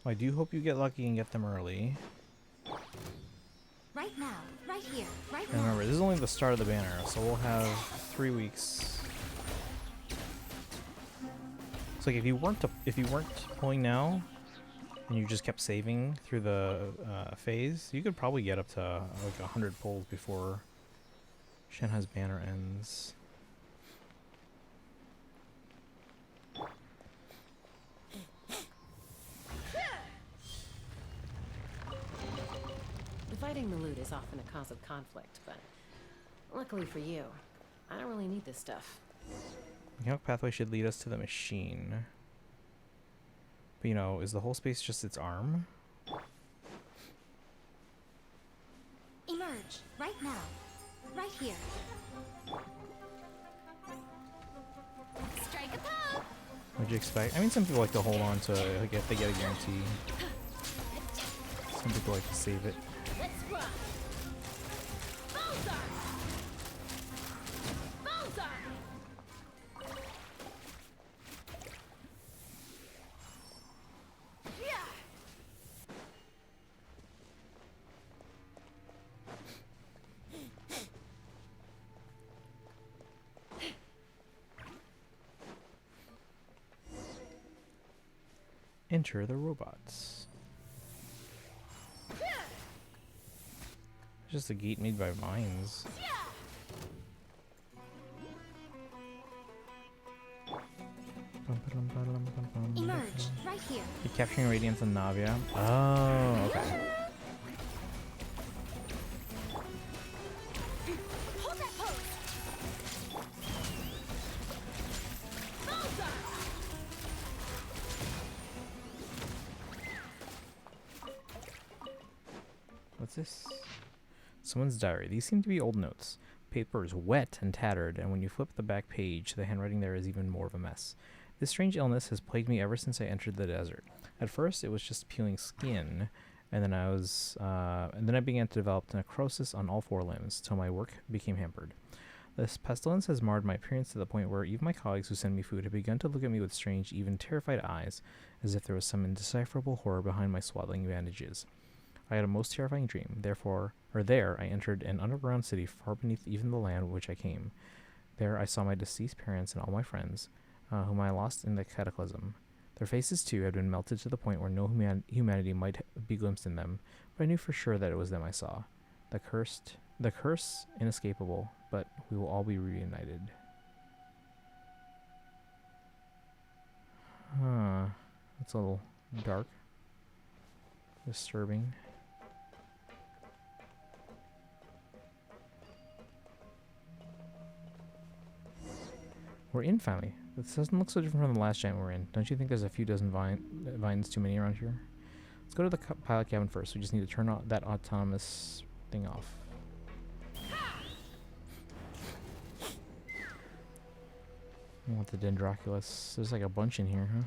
Well, I do hope you get lucky and get them early. Right now, right here, right And remember, this is only the start of the banner, so we'll have 3 weeks. So like if you weren't pulling now, and you just kept saving through the phase, you could probably get up to like 100 pulls before Shenhe's banner ends. Dividing the loot is often a cause of conflict, but luckily for you, I don't really need this stuff. The Yellow pathway should lead us to the machine. But you know, is the whole space just its arm? Emerge, right now, right here. Strike a pose! What'd you expect? I mean, some people like to hold on to it, like if they get a guarantee. Some people like to save it. Let's run. Bullseye. Bullseye. Enter the robots. Just a gate made by mines. Emerge, right here. You're capturing Radiance and Navia. Oh, okay. Hold that pose. Bullseye. What's this? Someone's diary. These seem to be old notes. Paper is wet and tattered, and when you flip the back page, the handwriting there is even more of a mess. This strange illness has plagued me ever since I entered the desert. At first, it was just peeling skin, and then I began to develop necrosis on all 4 limbs, till my work became hampered. This pestilence has marred my appearance to the point where even my colleagues who send me food have begun to look at me with strange, even terrified eyes, as if there was some indecipherable horror behind my swaddling bandages. I had a most terrifying dream. There I entered an underground city far beneath even the land which I came. There I saw my deceased parents and all my friends, whom I lost in the cataclysm. Their faces, too, had been melted to the point where no humanity might be glimpsed in them, but I knew for sure that it was them I saw. The curse, inescapable, but we will all be reunited. Huh. That's a little dark. Disturbing. We're in finally. This doesn't look so different from the last giant we're in. Don't you think there's a few dozen vines too many around here? Let's go to the pilot cabin first. We just need to turn that autonomous thing off. I want the Dendroculus. There's like a bunch in here, huh?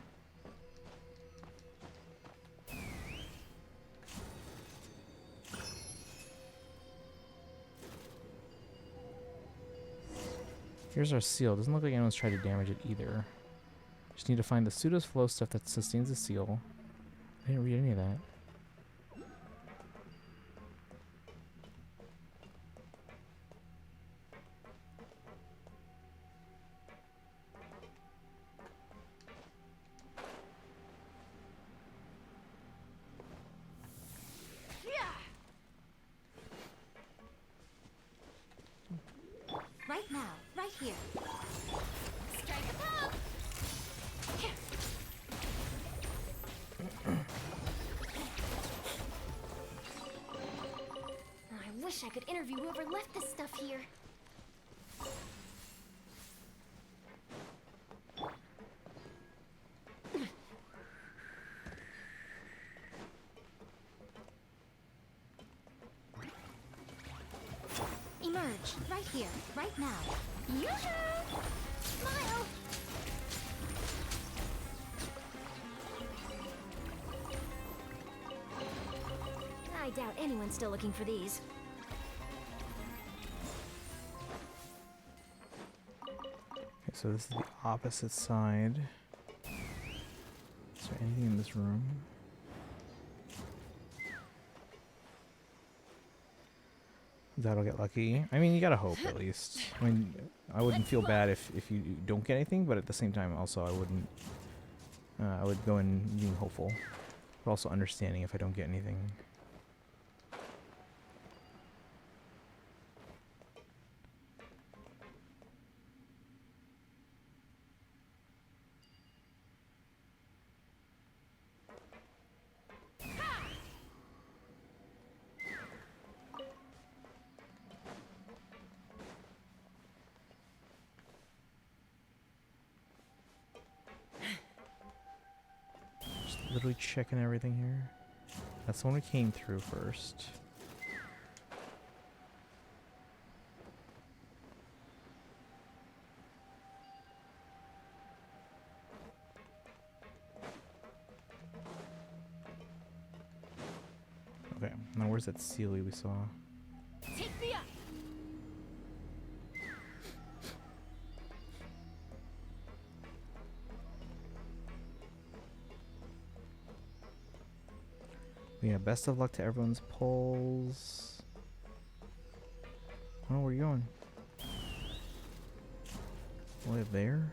Here's our seal. Doesn't look like anyone's tried to damage it either. Just need to find the pseudo flow stuff that sustains the seal. I didn't read any of that. Right now, right here. Strike a pose! I wish I could interview whoever left this stuff here. Emerge, right here, right now. Yoo-hoo! Smile! I doubt anyone's still looking for these. Okay, so this is the opposite side. Is there anything in this room? That'll get lucky. I mean, you gotta hope at least. I mean, I wouldn't feel bad if you don't get anything, but at the same time, also I wouldn't. I would go in being hopeful, but also understanding if I don't get anything. Literally checking everything here. That's the one we came through first. Okay, now where's that Celia we saw? Take me up! Yeah, best of luck to everyone's polls. Oh, where are you going? Way up there?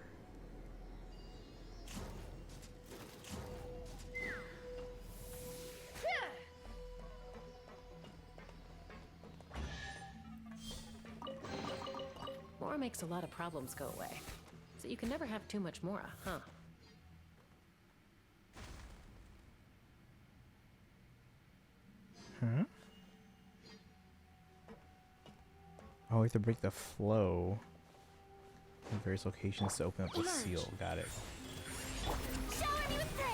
Mora makes a lot of problems go away. So you can never have too much Mora, huh? Huh? Oh, we have to break the flow in various locations to open up the seal. Got it. Shower me with praise!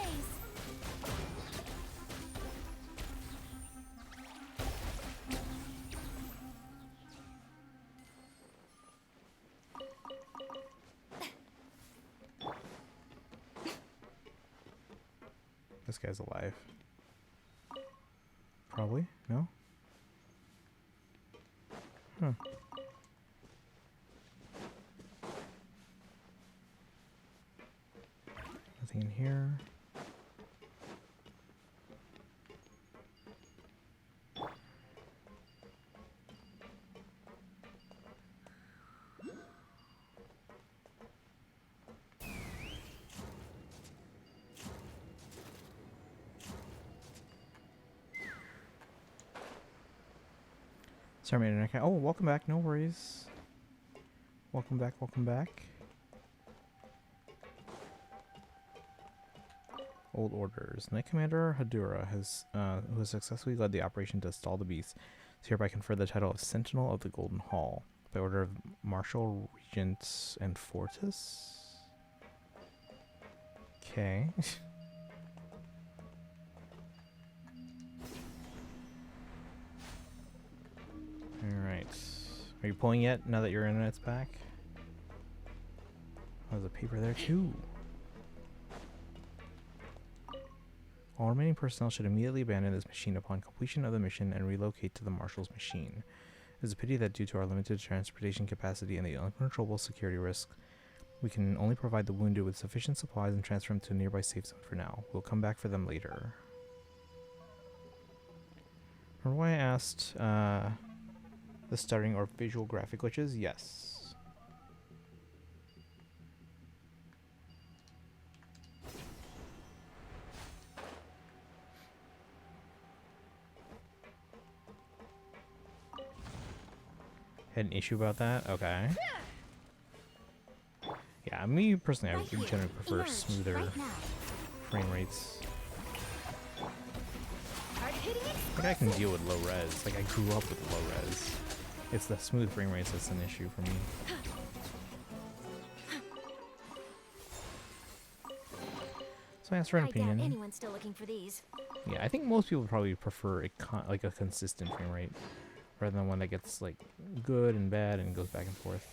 This guy's alive. Probably? No? Huh. Nothing in here. Sorry, my internet. Oh, welcome back. No worries. Welcome back. Welcome back. Old orders. Knight Commander Hadura has who has successfully led the operation to stall the beast, is hereby conferred the title of Sentinel of the Golden Hall by order of Marshal Regent and Fortis. Okay. Alright. Are you pulling yet now that your internet's back? Oh, there's a paper there too. All remaining personnel should immediately abandon this machine upon completion of the mission and relocate to the Marshal's machine. It is a pity that due to our limited transportation capacity and the uncontrollable security risk, we can only provide the wounded with sufficient supplies and transfer them to a nearby safe zone for now. We'll come back for them later. Remember why I asked the stuttering or visual graphic glitches? Yes. Had an issue about that? Okay. Yeah, me personally, I generally prefer smoother frame rates. I think I can deal with low res. Like, I grew up with low res. It's the smooth frame rates that's an issue for me. So that's for an opinion. Anyone's still looking for these. Yeah, I think most people probably prefer like a consistent frame rate, rather than one that gets like good and bad and goes back and forth,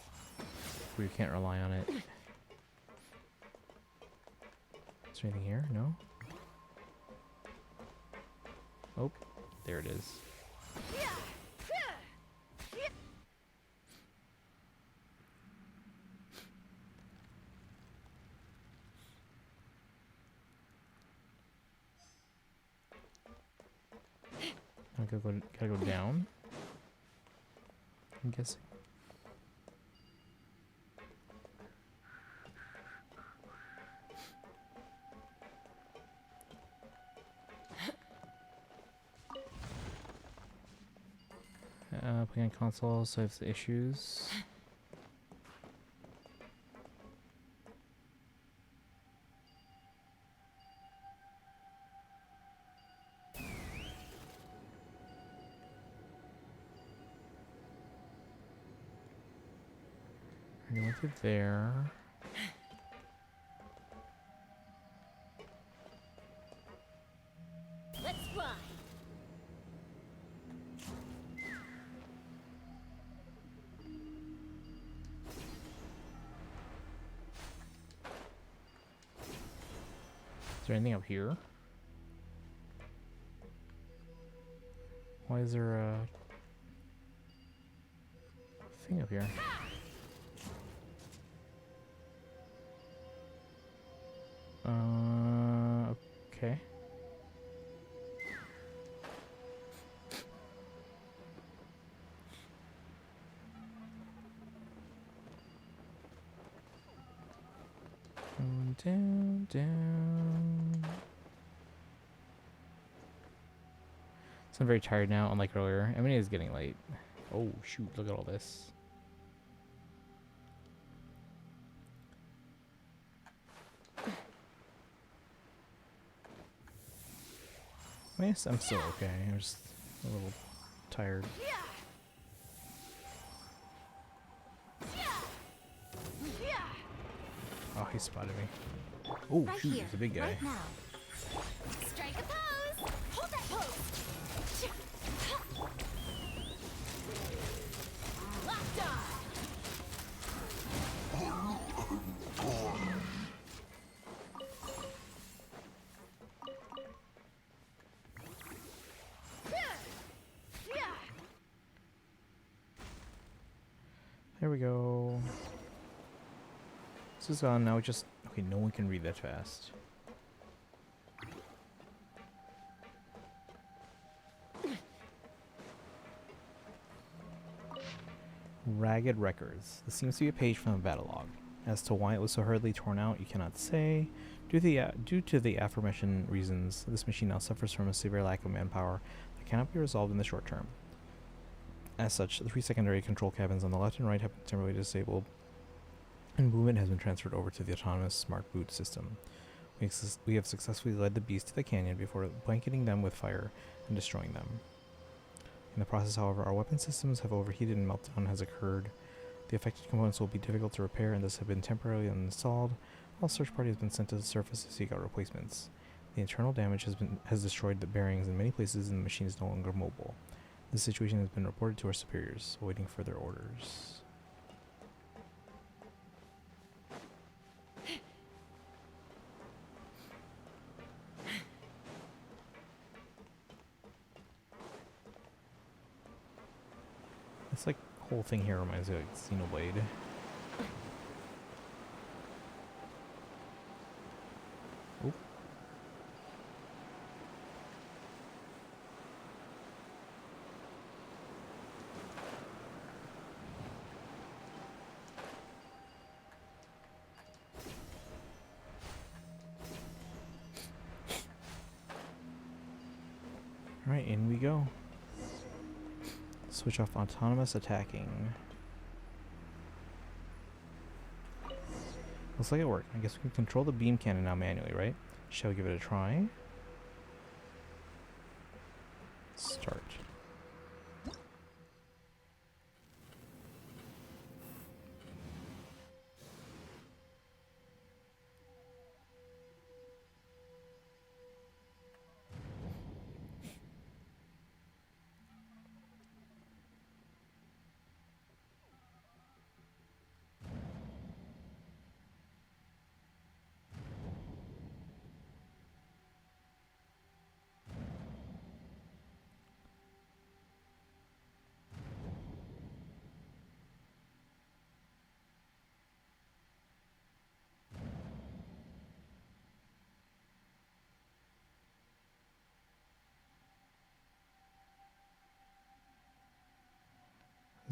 where you can't rely on it. Is there anything here? No? Oh, there it is. Gotta go down, I'm guessing. Playing on console solves the issues. I went through there. Let's fly. Is there anything up here? Why is there a thing up here? Okay. Down, down. So I'm very tired now, unlike earlier. I mean, it is getting late. Oh, shoot, look at all this. Yes, I'm still okay. I'm just a little tired. Oh, he spotted me. Oh, Right shoot, here, he's a big guy. right now. Strike a pose. Hold that pose. Locked on. There we go. This is gone now. Just okay. No one can read that fast. Ragged Records. This seems to be a page from a battle log. As to why it was so hurriedly torn out, you cannot say. Due to the aforementioned reasons, this machine now suffers from a severe lack of manpower that cannot be resolved in the short term. As such, the 3 secondary control cabins on the left and right have been temporarily disabled, and movement has been transferred over to the autonomous smart boot system. We have successfully led the beast to the canyon before blanketing them with fire and destroying them. In the process, however, our weapon systems have overheated and meltdown has occurred. The affected components will be difficult to repair and thus have been temporarily uninstalled, while a search party has been sent to the surface to seek out replacements. The internal damage has destroyed the bearings in many places and the machine is no longer mobile. This situation has been reported to our superiors, awaiting further orders. This like whole thing here reminds me of like Xenoblade. Oop. Alright, in we go. Switch off autonomous attacking. Looks like it worked. I guess we can control the beam cannon now manually, right? Shall we give it a try? Start.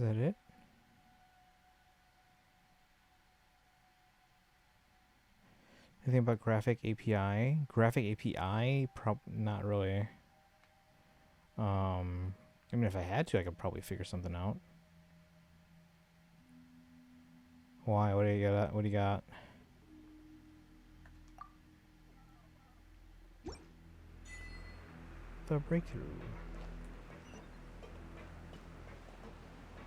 Is that it? Anything about graphic API? Graphic API? Not really. I mean, if I had to, I could probably figure something out. Why? What do you got? What do you got? The breakthrough.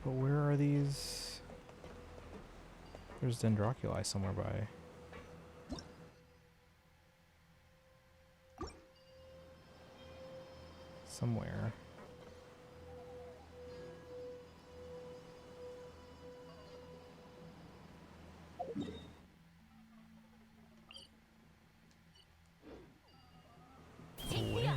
But where are these? There's Dendroculi somewhere by. Somewhere. Where?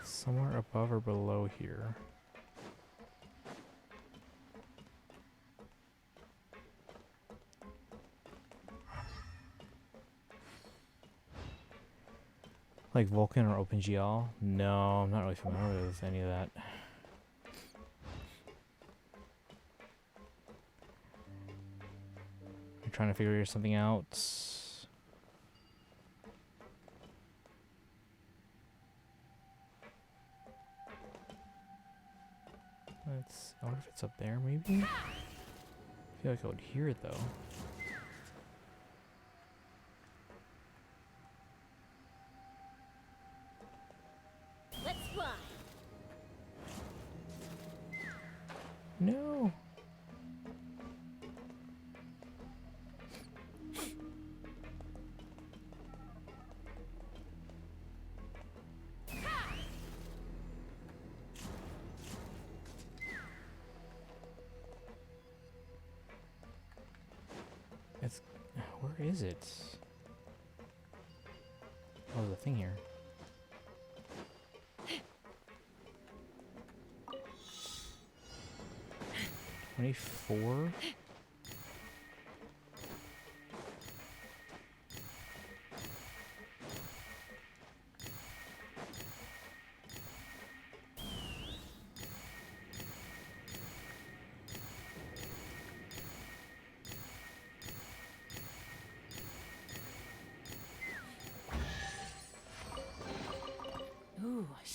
Somewhere above or below here. Like Vulkan or OpenGL? No, I'm not really familiar with any of that. I'm trying to figure something out. I wonder if it's up there, maybe? I feel like I would hear it, though. Let's fly. No! Where is it? Oh, there's a thing here. $24?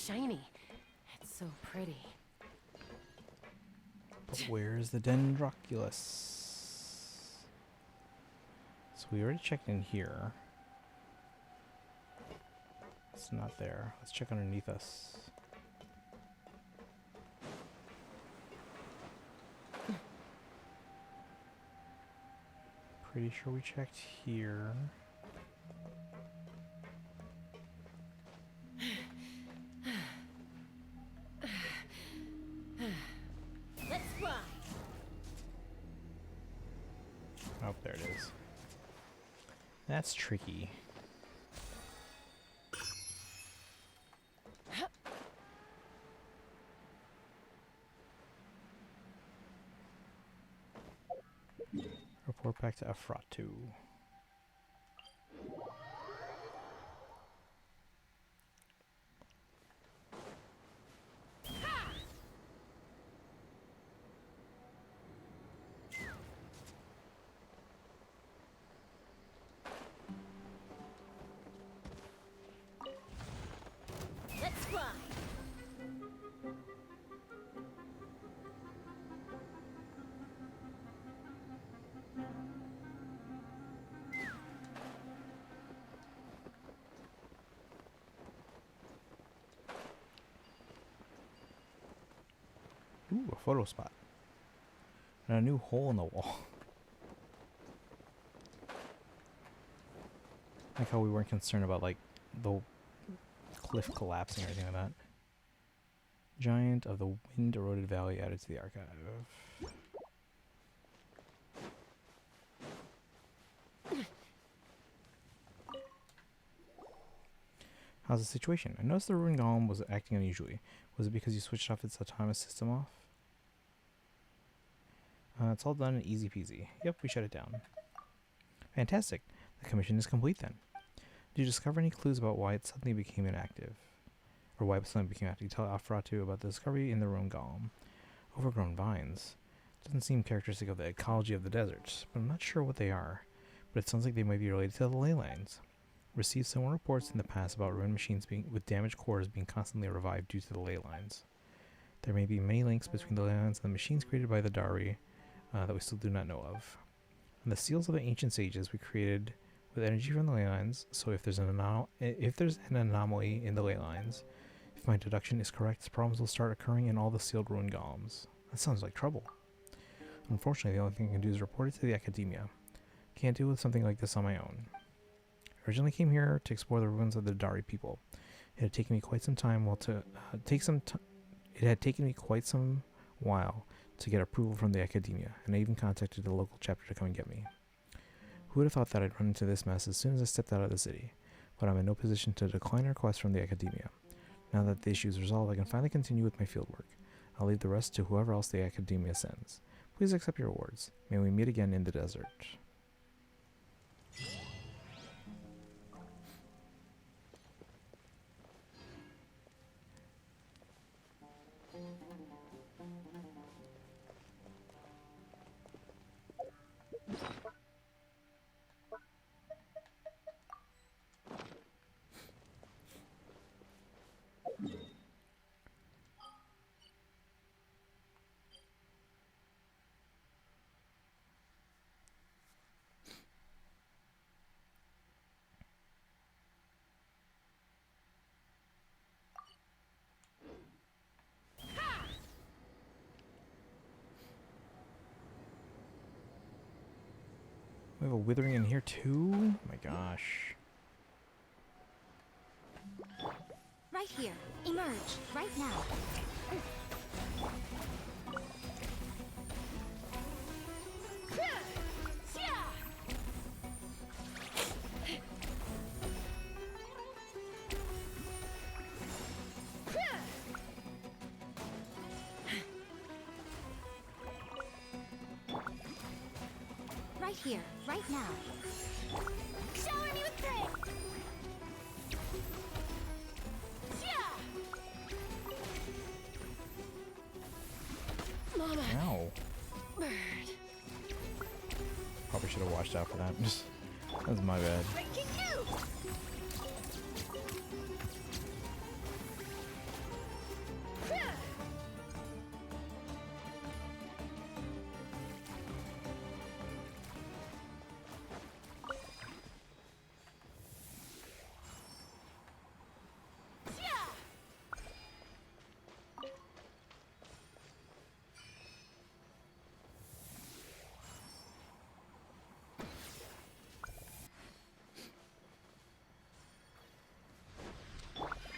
shiny. It's so pretty. But where's the Dendroculus? So we already checked in here. It's not there. Let's check underneath us. Pretty sure we checked here. Let's fly. Oh, there it is. That's tricky. Report back to Afratu. Let's fly. Ooh, a photo spot. And a new hole in the wall. Like how we weren't concerned about like the cliff collapsing or anything like that. Giant of the wind eroded valley added to the archive. How's the situation? I noticed the ruined golem was acting unusually. Was it because you switched off its autonomous system off? It's all done and easy peasy. Yep, we shut it down. Fantastic. The commission is complete then. Did you discover any clues about why it suddenly became inactive? Or why it suddenly became active? You tell Afratu about the discovery in the ruined golem. Overgrown vines. Doesn't seem characteristic of the ecology of the deserts, but I'm not sure what they are. But it sounds like they might be related to the ley lines. Received similar reports in the past about ruined machines with damaged cores being constantly revived due to the ley lines. There may be many links between the ley lines and the machines created by the Dari that we still do not know of. And the seals of the ancient sages we created with energy from the ley lines, so if there's an anomaly in the ley lines, if my deduction is correct, problems will start occurring in all the sealed ruined golems. That sounds like trouble. Unfortunately, the only thing I can do is report it to the academia. Can't deal with something like this on my own. I originally came here to explore the ruins of the Dari people. It had taken me quite some time while to get approval from the academia, and I even contacted the local chapter to come and get me. Who would have thought that I'd run into this mess as soon as I stepped out of the city? But I'm in no position to decline a request from the academia. Now that the issue is resolved, I can finally continue with my fieldwork. I'll leave the rest to whoever else the academia sends. Please accept your awards. May we meet again in the desert. We have a withering in here too? Oh my gosh. Right here. Emerge. Right now. Right here, right now. Shower me with praise! Mama. Ow. Bird. Probably should have watched out for that. That's my bad. Breaking you!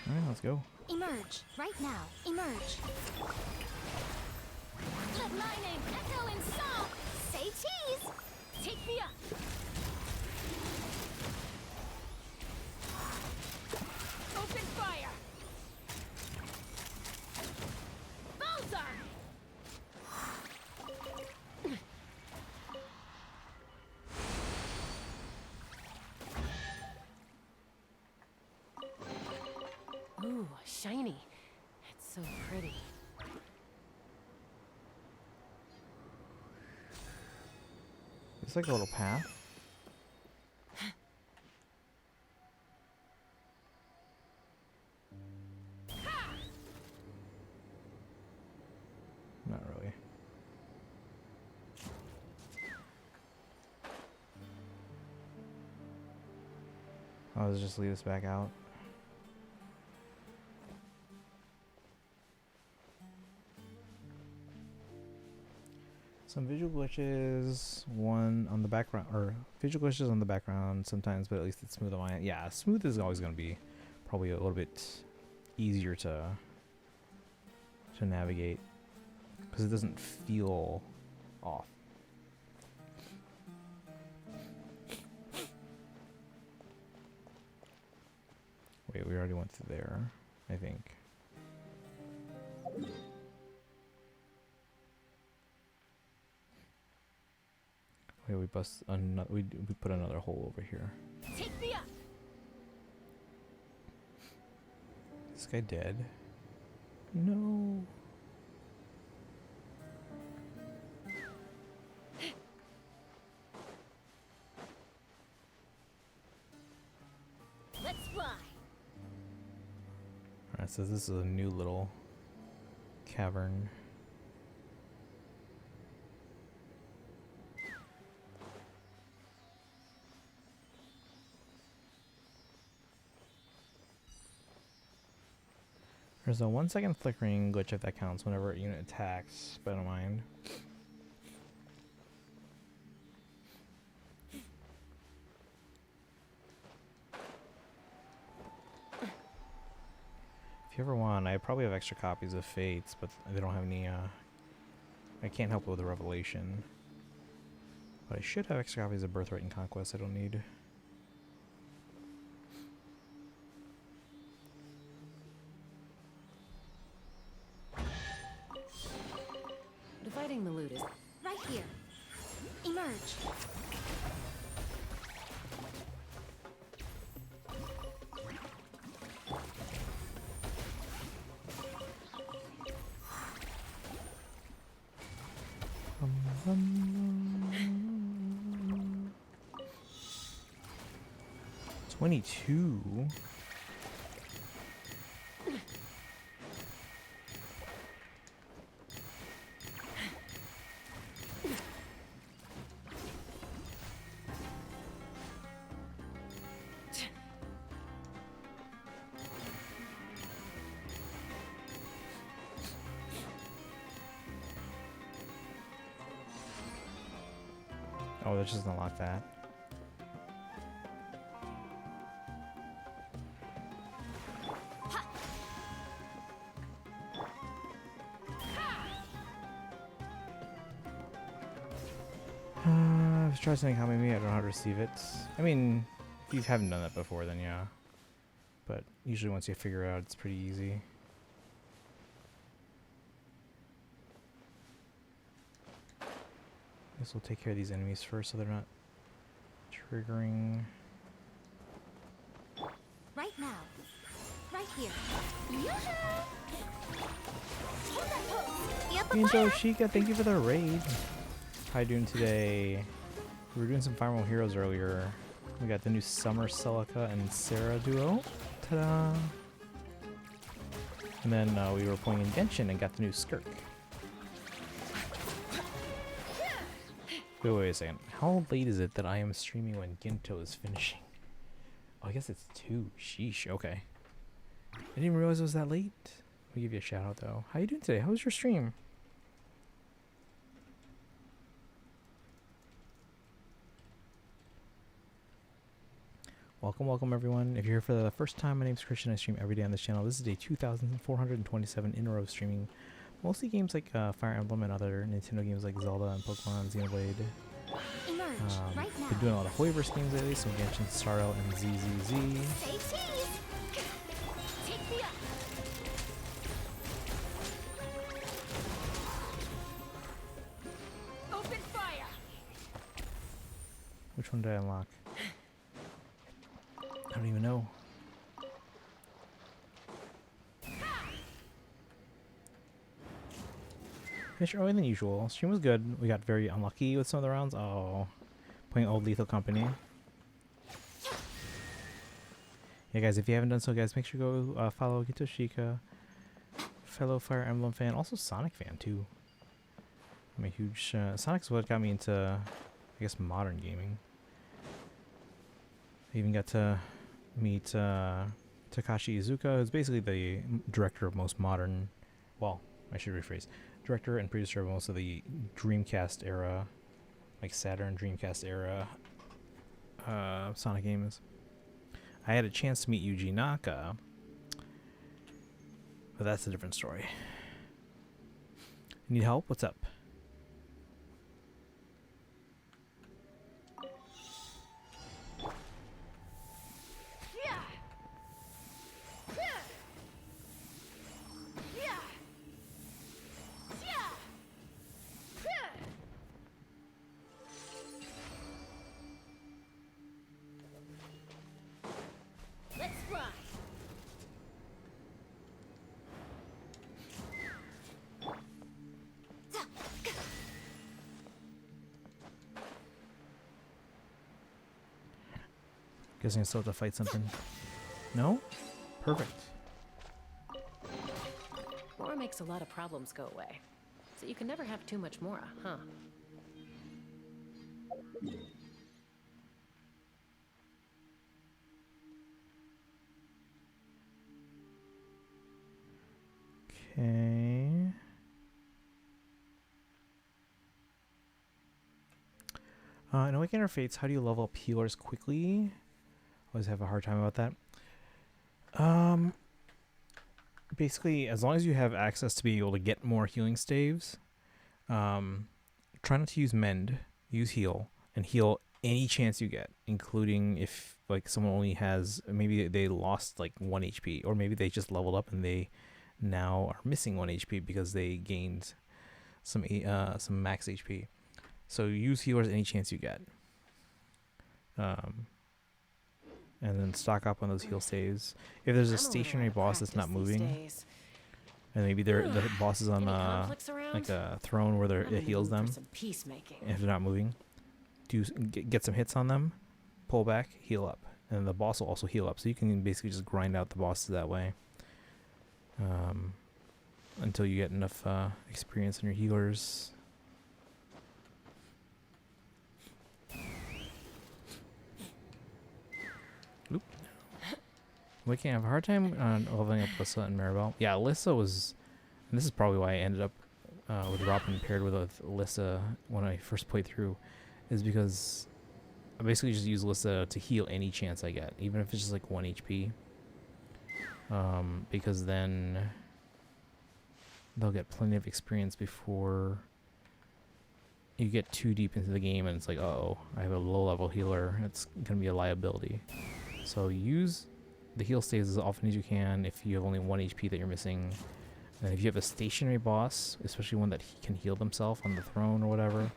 Alright, let's go. Emerge. Right now. Emerge. Let my name echo in song. Say cheese. Take me up. Open fire. Bullseye. Ooh, shiny. It's so pretty. It's like a little path. Not really. Oh, let's just lead us back out. Some visual glitches, one on the background, or visual glitches on the background sometimes, but at least it's smooth on my end. Yeah, smooth is always going to be probably a little bit easier to navigate because it doesn't feel off. Wait, we already went through there, I think. Wait, we bust another. We put another hole over here. Take me up. Is this guy dead? No. Let's fly. Alright, so this is a new little cavern. There's a 1 second flickering glitch if that counts whenever a unit attacks, but I don't mind. If you ever want, I probably have extra copies of Fates, but they don't have any, I can't help with the Revelation. But I should have extra copies of Birthright and Conquest I don't need. Dividing the loot is Right here. Emerge. Um, 22. Oh, that just unlocked that. If you try something coming me, I don't know how to receive it. I mean, if you haven't done that before, then yeah. But usually once you figure it out, it's pretty easy. Guess we'll take care of these enemies first so they're not triggering. Right now. Right here. Yoo-hoo! Hold that pose. Yep, Angel Sheikah, thank you for the raid. How you doing today? We were doing some Fire Emblem Heroes earlier. We got the new Summer Celica and Sarah duo. Ta-da! And then we were playing in Genshin and got the new Skirk. Wait a second. How late is it that I am streaming when Ginto is finishing? Oh, I guess it's 2. Sheesh, okay. I didn't even realize it was that late. Let me give you a shout out though. How you doing today? How was your stream? Welcome everyone. If you're here for the first time, my name's Christian. I stream every day on this channel. This is day 2427 in a row of streaming mostly games like Fire Emblem and other Nintendo games like Zelda and Pokemon, Xenoblade. Been doing a lot of Hoyoverse games lately, so Genshin, Star Rail, and ZZZ. Open fire. Which one did I unlock? I don't even know. Finished earlier than usual. Stream was good. We got very unlucky with some of the rounds. Oh, playing old Lethal Company. Yeah, guys, if you haven't done so, guys, make sure to go follow Celica, fellow Fire Emblem fan, also Sonic fan too. I'm a huge Sonic's what got me into, I guess, modern gaming. I even got to meet Takashi Iizuka, who's basically the director of most modern, well, I should rephrase, director and producer of most of the Dreamcast era, like Saturn Dreamcast era Sonic games. I had a chance to meet Yuji Naka, but that's a different story. Need help? What's up? Guessing I still have to fight something. No? Perfect. Mora makes a lot of problems go away. So you can never have too much Mora, huh? Okay. In Awakening Fates, how do you level up healers quickly? Always have a hard time about that. Basically, as long as you have access to be able to get more healing staves, try not to use mend, use heal, and heal any chance you get, including if like someone only has, maybe they lost like 1 HP, or maybe they just leveled up and they now are missing 1 HP because they gained some max HP. So use healers any chance you get. And then stock up on those heal saves. If there's a stationary boss that's not moving, and maybe the boss is on like a throne where it heals them, and if they're not moving, get some hits on them, pull back, heal up, and the boss will also heal up. So you can basically just grind out the bosses that way, until you get enough experience on your healers. Oop. We can have a hard time leveling up Lissa and Maribel. Yeah, Lissa was, and this is probably why I ended up with Robin paired with Lissa when I first played through, is because I basically just use Lissa to heal any chance I get, even if it's just like 1 HP. Because then they'll get plenty of experience before you get too deep into the game and it's like, uh-oh, I have a low-level healer. It's going to be a liability. So use the heal staves as often as you can if you have only 1 HP that you're missing. And if you have a stationary boss, especially one that can heal themselves on the throne or whatever,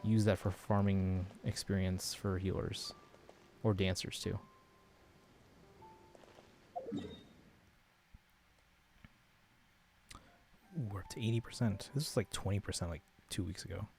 use that for farming experience for healers. Or dancers too. Ooh, we're up to 80%. This was like 20% like 2 weeks ago.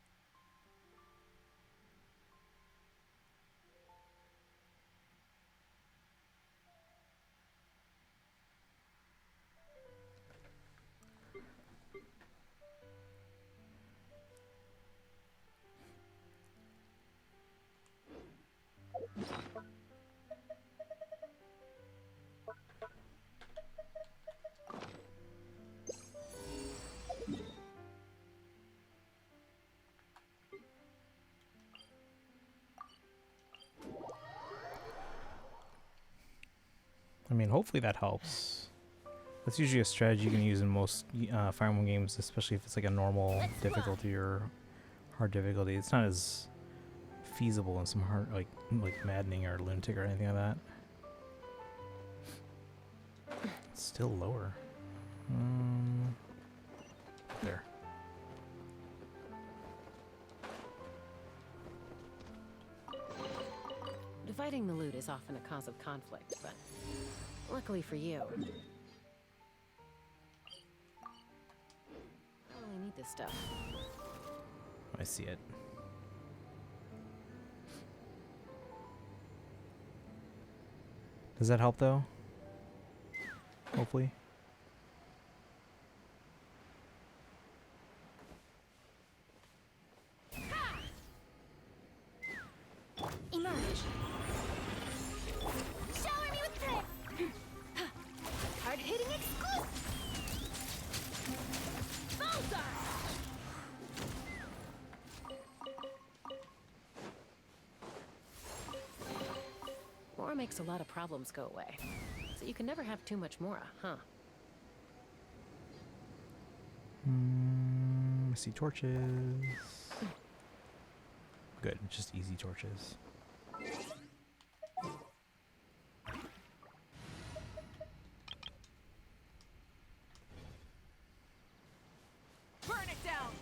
I mean, hopefully that helps. That's usually a strategy you can use in most Fire Emblem games, especially if it's like a normal difficulty or hard difficulty. It's not as feasible in some hard, like maddening or lunatic or anything like that. It's still lower. There. Dividing the loot is often a cause of conflict, but luckily for you, I don't really need this stuff. I see it. Does that help though? Hopefully. Emerge. Shower me with prayer. Hard-hitting exclusive. Bullseye. Mora makes a lot of problems go away, so you can never have too much Mora, huh? I see torches. Good, just easy torches. Burn it down.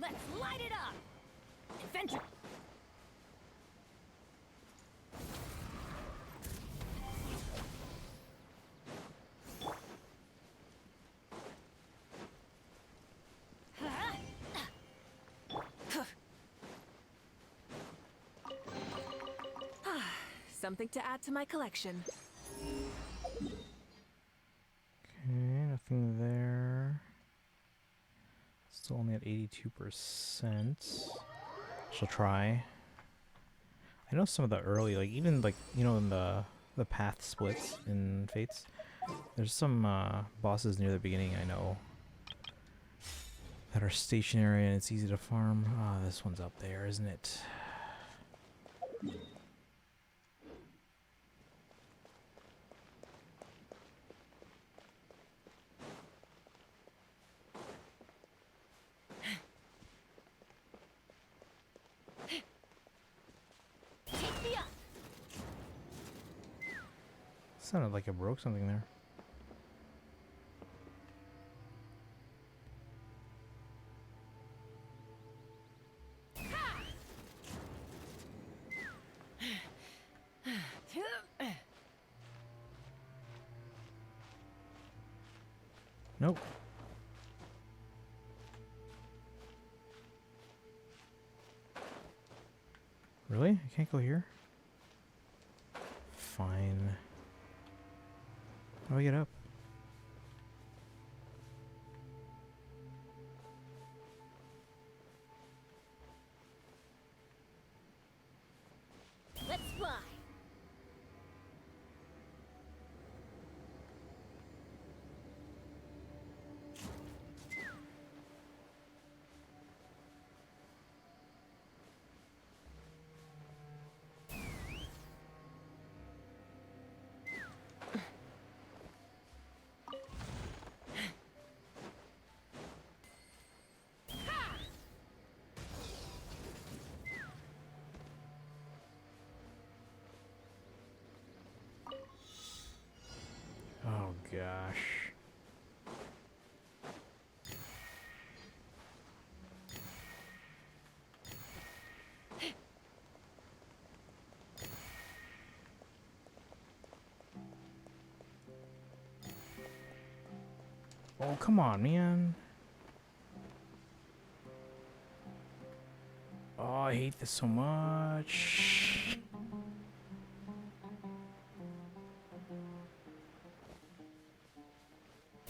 Let's light it up. Adventure. Something to add to my collection. Okay, nothing there. Still only at 82%. She'll try. I know some of the early, like even like, you know, in the path splits in Fates, there's some bosses near the beginning I know that are stationary and it's easy to farm. Ah, this one's up there, isn't it? Sounded like I broke something there. Nope. Really? I can't go here? Fine. How do I get up? Let's fly. Oh gosh. Oh, come on, man. Oh, I hate this so much.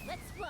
Let's fly.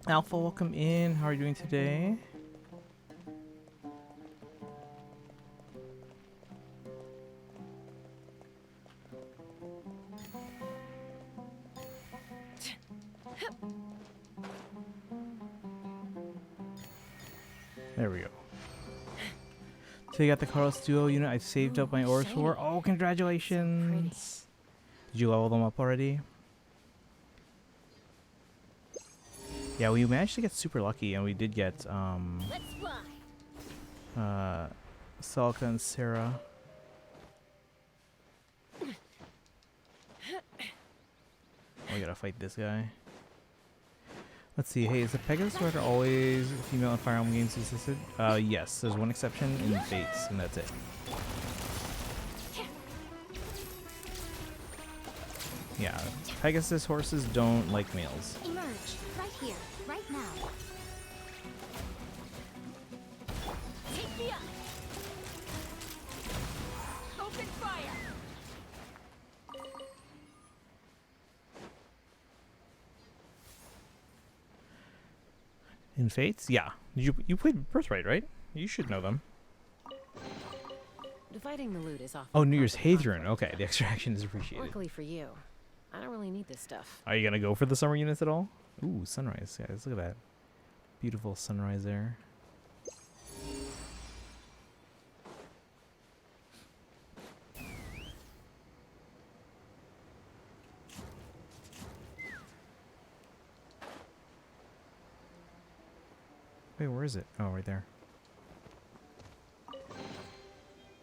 Alpha, welcome in. How are you doing today? There we go. So you got the Carlos Duo unit I saved up my orbs for. Oh, congratulations! Did you level them up already? Yeah, we managed to get super lucky, and we did get Celica and Sarah. Oh, we gotta fight this guy. Let's see. Hey, is the Pegasus Rider always female in Fire Emblem games assisted? Yes. There's one exception in Fates, and that's it. Yeah, Pegasus horses don't like males. Emerge, right here, right now. Take me up. Open fire. In Fates? Yeah. You played Birthright, right? You should know them. Dividing the loot is often Oh, a New Year's cause of conflict. Hadrian. Okay, the extra action is appreciated. Luckily for you, I don't really need this stuff. Are you gonna go for the summer units at all? Ooh, sunrise, guys. Look at that. Beautiful sunrise there. Wait, where is it? Oh, right there.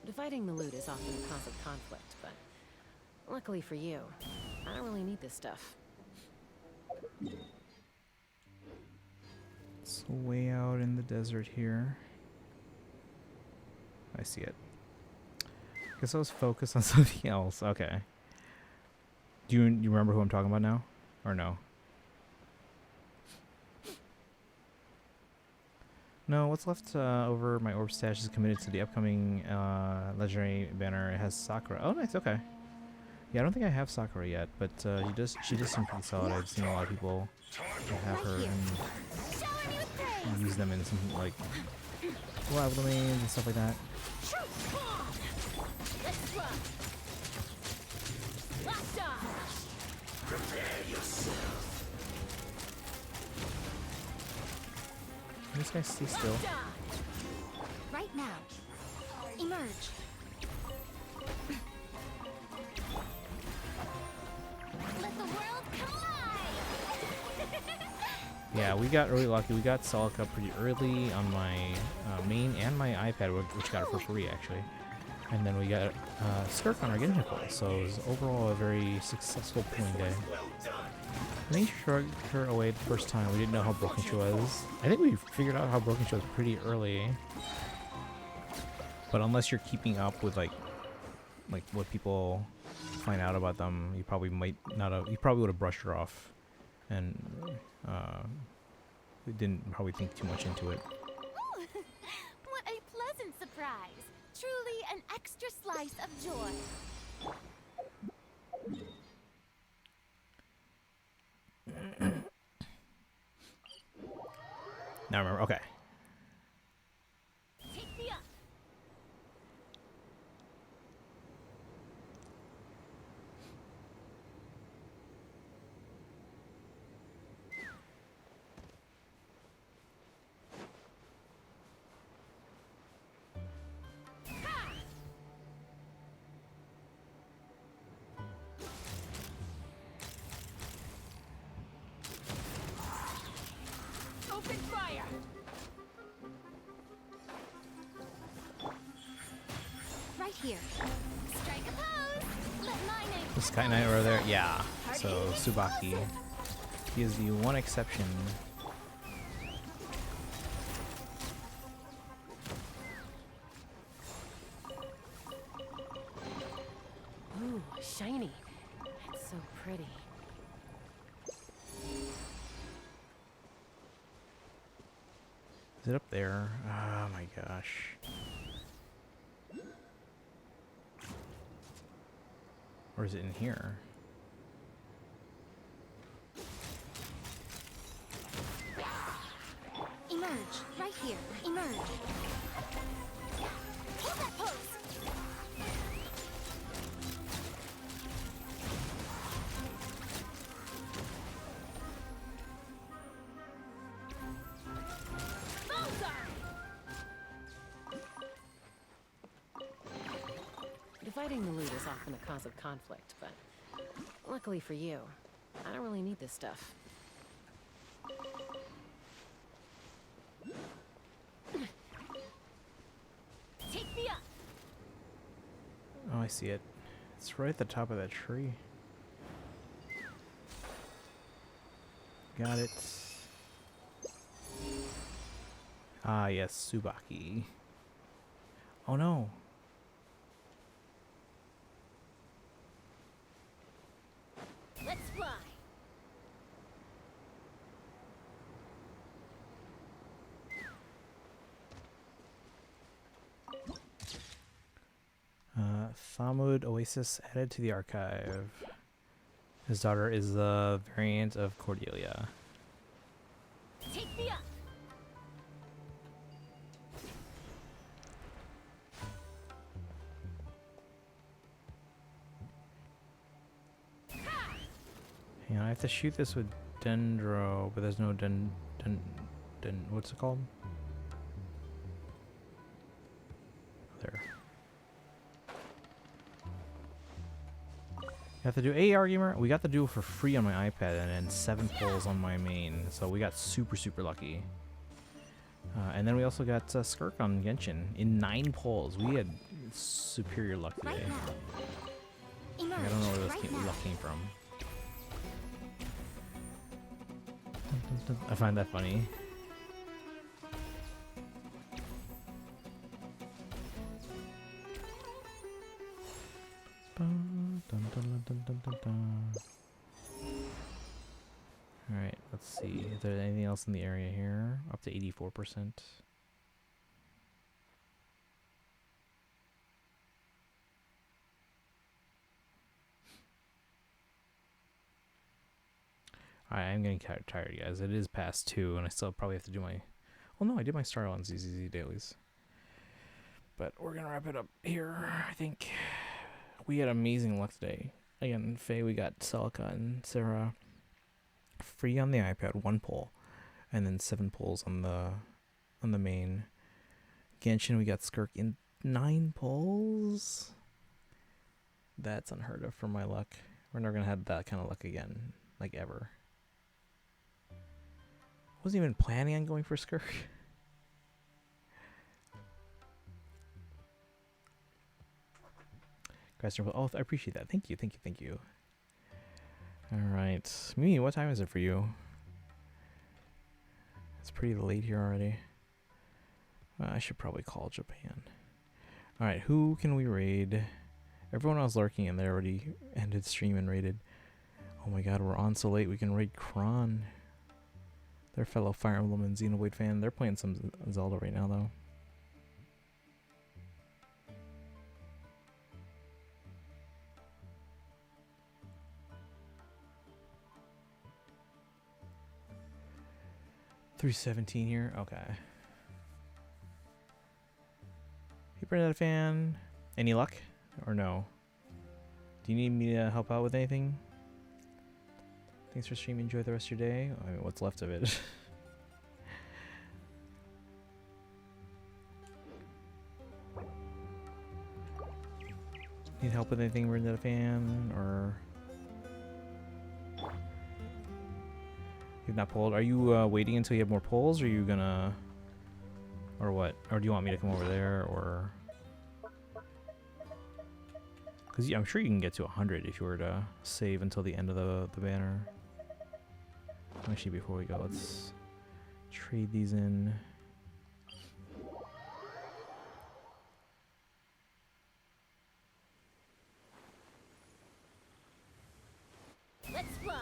Dividing the loot is often a cause of conflict, but luckily for you, I don't really need this stuff. It's way out in the desert here. I see it. Guess I was focused on something else. Okay. Do you remember who I'm talking about now? Or no? No, what's left over my orb stash is committed to the upcoming legendary banner. It has Sakura. Oh, nice. Okay. Yeah, I don't think I have Sakura yet, but she does seem pretty solid. I've seen a lot of people have her and use them in something like wild domains and stuff like that. Can this guy stay still? Right now. Emerge. Let the world collide. Yeah, we got really lucky. We got Celica pretty early on my main and my iPad, which got it for free actually. And then we got Skirk on our Genshin pool, so it was overall a very successful pulling day. And he shrugged her away the first time. We didn't know how broken she was. I think we figured out how broken she was pretty early. But unless you're keeping up with like what people find out about them, you probably might not have. You probably would have brushed her off, and we didn't probably think too much into it. Ooh, what a pleasant surprise. Truly an extra slice of joy. Now remember, okay. Take me up. Open fire. Right here. Strike a pose. Let my name. The Sky Knight over there, yeah. So Tsubaki, he is the one exception. Ooh, shiny. It's so pretty. Is it up there? Oh my gosh. Or is it in here? here. Emerge. Hold that pose. Dividing the loot is often a cause of conflict, but luckily for you, I don't really need this stuff. Take me up. Oh, I see it. It's right at the top of that tree. Got it. Ah, yes, Tsubaki. Oh no. Let's fly. Thamud Oasis added to the archive. His daughter is the variant of Cordelia. Take me up. Hang on, I have to shoot this with Dendro, but there's no what's it called? There. You have to do AR gamer. We got the duel for free on my iPad and then 7 pulls on my main, so we got super lucky. And then we also got Skirk on Genshin in 9 pulls. We had superior luck today. Emerge. I don't know where this luck came from. I find that funny. Alright, let's see. Is there anything else in the area here? Up to 84%. Alright, I'm getting tired, guys. It is past 2, and I still probably have to do my... Well, no, I did my Star on ZZZ dailies. But we're going to wrap it up here, I think. We had amazing luck today. Again, Faye, we got Celica and Sarah free on the iPad, 1 pull. And then 7 pulls on the main. Genshin, we got Skirk in 9 pulls. That's unheard of for my luck. We're never going to have that kind of luck again, like ever. Wasn't even planning on going for Skirk. Oh, I appreciate that. Thank you. Alright. Mimi, what time is it for you? It's pretty late here already. I should probably call Japan. Alright, who can we raid? Everyone else lurking and they already ended stream and raided. Oh my god, we're on so late. We can raid Kron. Their fellow Fire Emblem and Xenoblade fan. They're playing some Zelda right now, though. $317 here. Okay. Hey, Bernadette fan. Any luck? Or no? Do you need me to help out with anything? Thanks for streaming. Enjoy the rest of your day. I mean, what's left of it. Need help with anything, Bernadette fan? Or... You've not pulled. Are you waiting until you have more pulls, or are you gonna, or what? Or do you want me to come over there, or? Because I'm sure you can get to 100 if you were to save until the end of the banner. Actually, before we go, let's trade these in. Let's fly.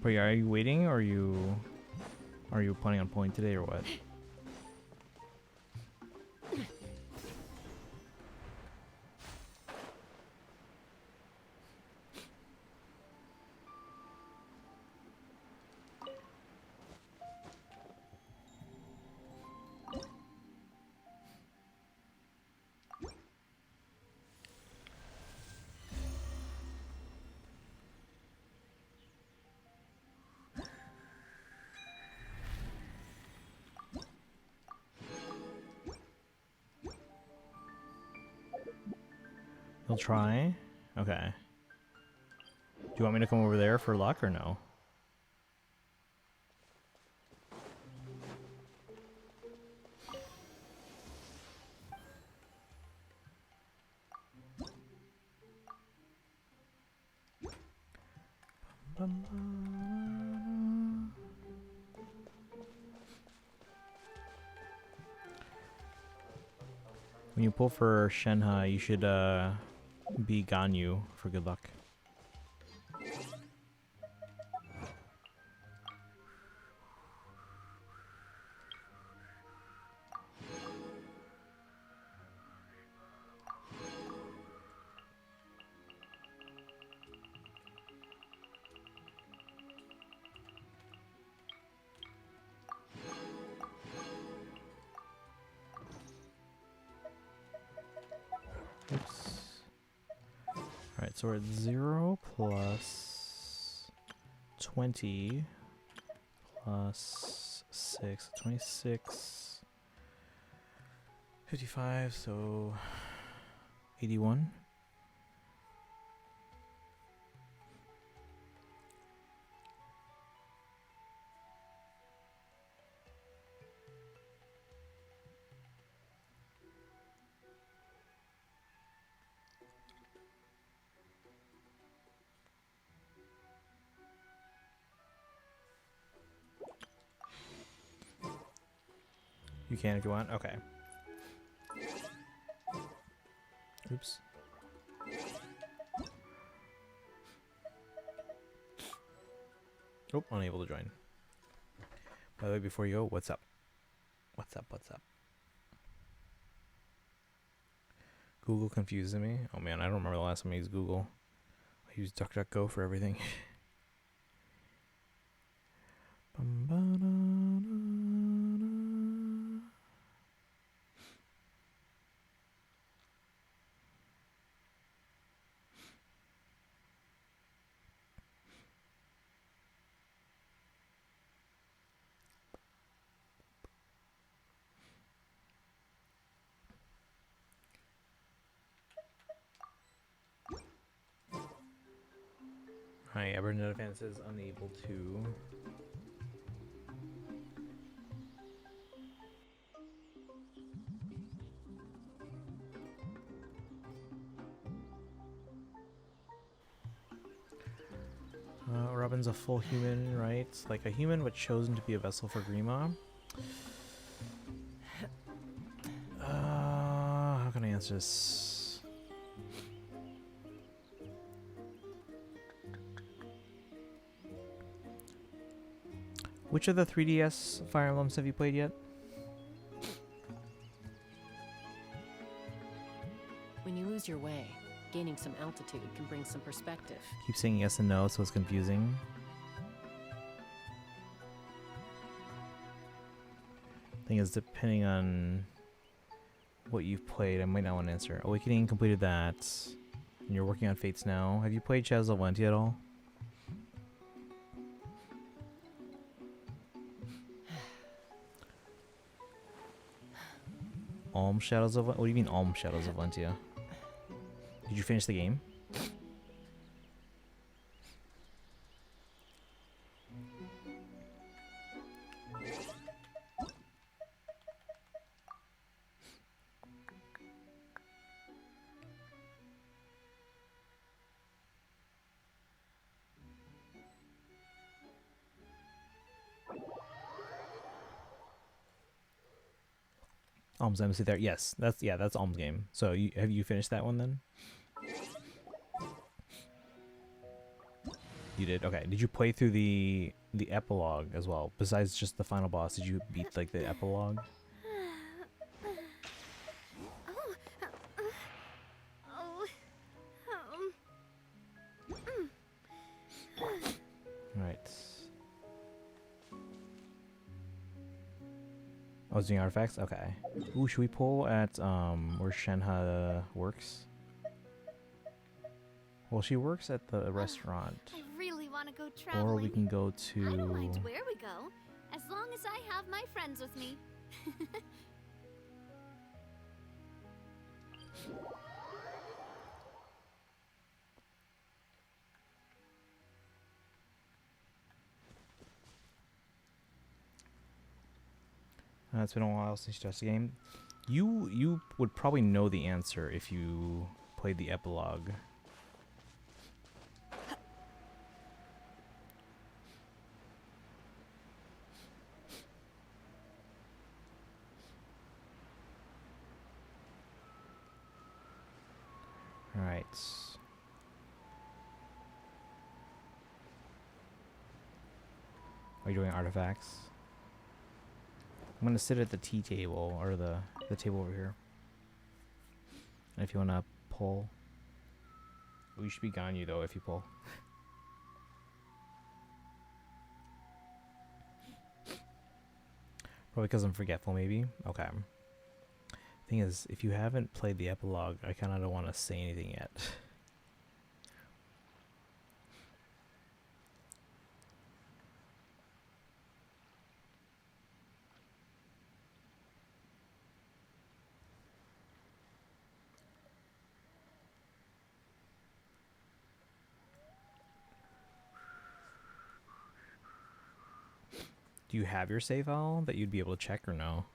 Wait, are you waiting, or are you planning on pulling today, or what? He'll try? Okay. Do you want me to come over there for luck or no? When you pull for Shenhe, you should be Ganyu for good luck. Oops. Alright, so we're at 0 plus 20 plus 6, 26, 55, so 81. You can if you want. Okay. Oops. Oh, unable to join. By the way, before you go, what's up? What's up? What's up? Google confuses me. Oh man, I don't remember the last time I used Google. I use DuckDuckGo for everything. Hi, Abernetha fan says unable to. Robin's a full human, right? Like a human but chosen to be a vessel for Grima. How can I answer this? Which of the 3DS Fire Emblems have you played yet? When you lose your way, gaining some altitude can bring some perspective. Keep saying yes and no, so it's confusing. Thing is, depending on what you've played, I might not want to answer. Awakening completed that, and you're working on Fates now. Have you played Shadows of Valentia at all? Shadows of... What do you mean Shadows of Valentia? Did you finish the game? Embassy there. Yes, that's Alm's game. So have you finished that one then? You did. Okay. Did you play through the epilogue as well? Besides just the final boss, did you beat like the epilogue? Right. I was doing artifacts? Okay. Ooh, should we pull at where Shenhe works? Well, she works at the restaurant. I really want to go traveling. Or we can go to... I don't mind where we go, as long as I have my friends with me. It's been a while since you touched the game. You would probably know the answer if you played the epilogue. All right. Are you doing artifacts? I'm gonna sit at the tea table, or the table over here. And if you wanna pull, we should be on you though if you pull. Probably because I'm forgetful, maybe. Okay. Thing is, if you haven't played the epilogue, I kind of don't want to say anything yet. Do you have your save file that you'd be able to check or no?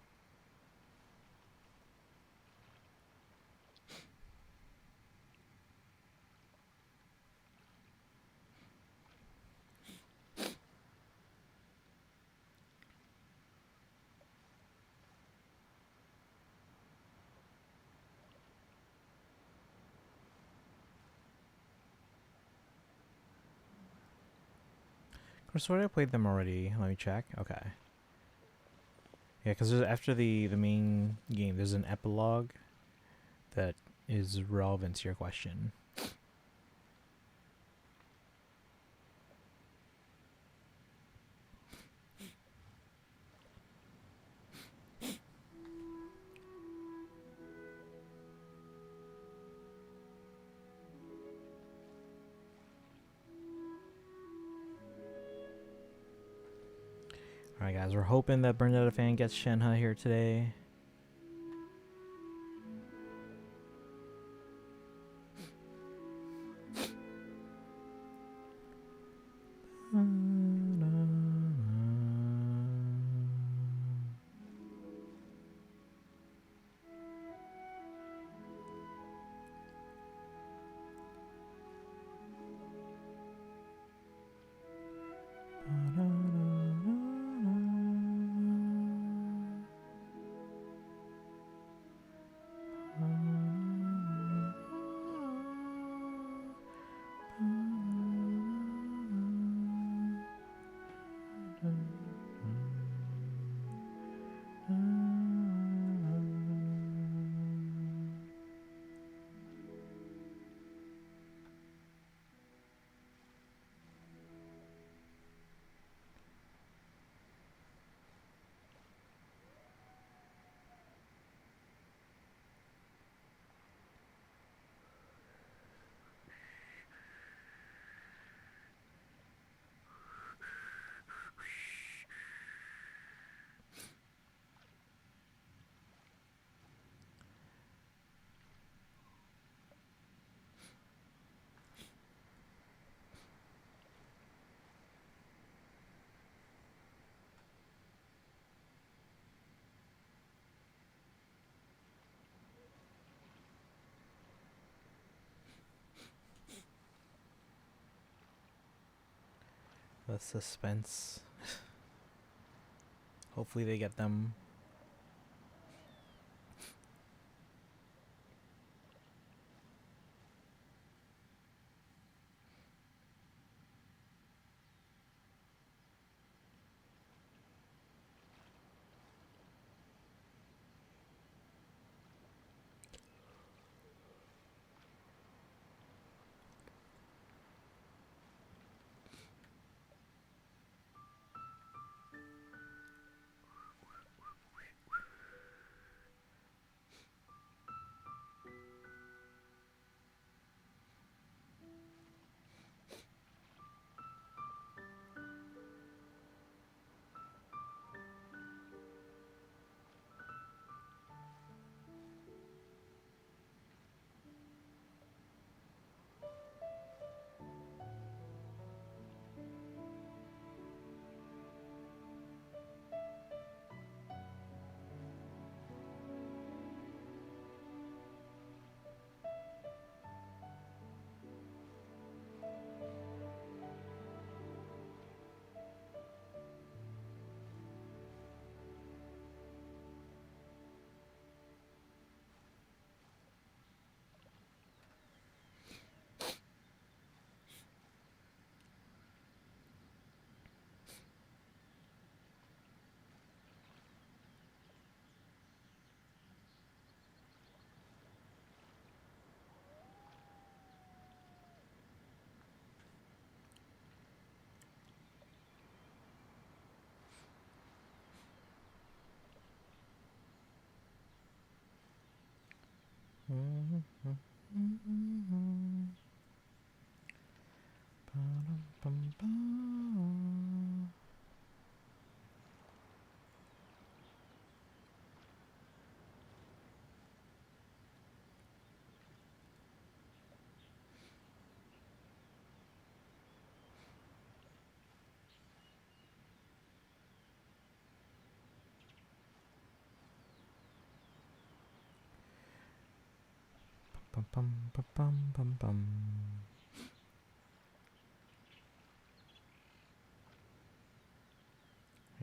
Of course, I played them already. Let me check. Okay. Yeah, because after the main game, there's an epilogue that is relevant to your question. Alright guys, we're hoping that Bernadetta fan gets Shenhe here today. The suspense. Hopefully they get them.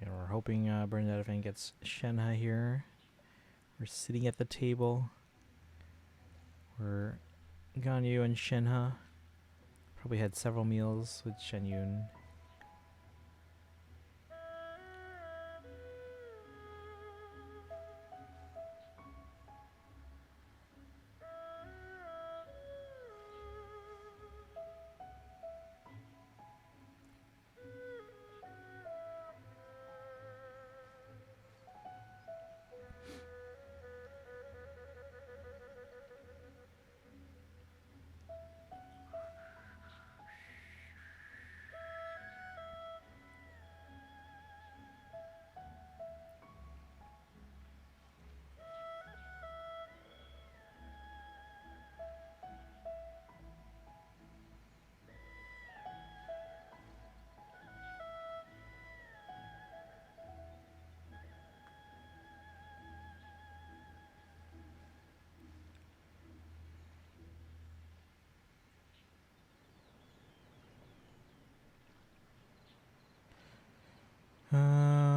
Yeah, we're hoping Bernadette fan gets Shenhe here. We're sitting at the table. We're Ganyu and Shenhe. Probably had several meals with Shenyun.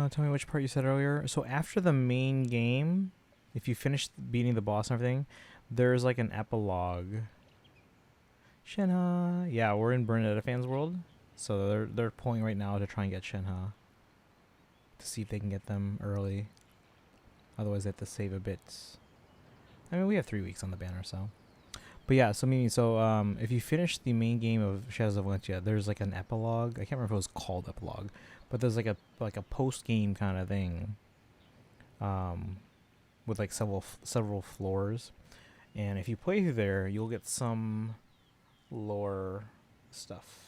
Tell me which part you said earlier. So after the main game, if you finish beating the boss and everything, there's like an epilogue. Shenhe. Yeah, we're in Bernadette fan's world. So they're pulling right now to try and get Shenhe. To see if they can get them early. Otherwise they have to save a bit. I mean, we have 3 weeks on the banner, so. But yeah, so if you finish the main game of Shadows of Valencia, there's like an epilogue. I can't remember if it was called epilogue, but there's like a post game kind of thing, with like several floors, and if you play through there, you'll get some lore stuff.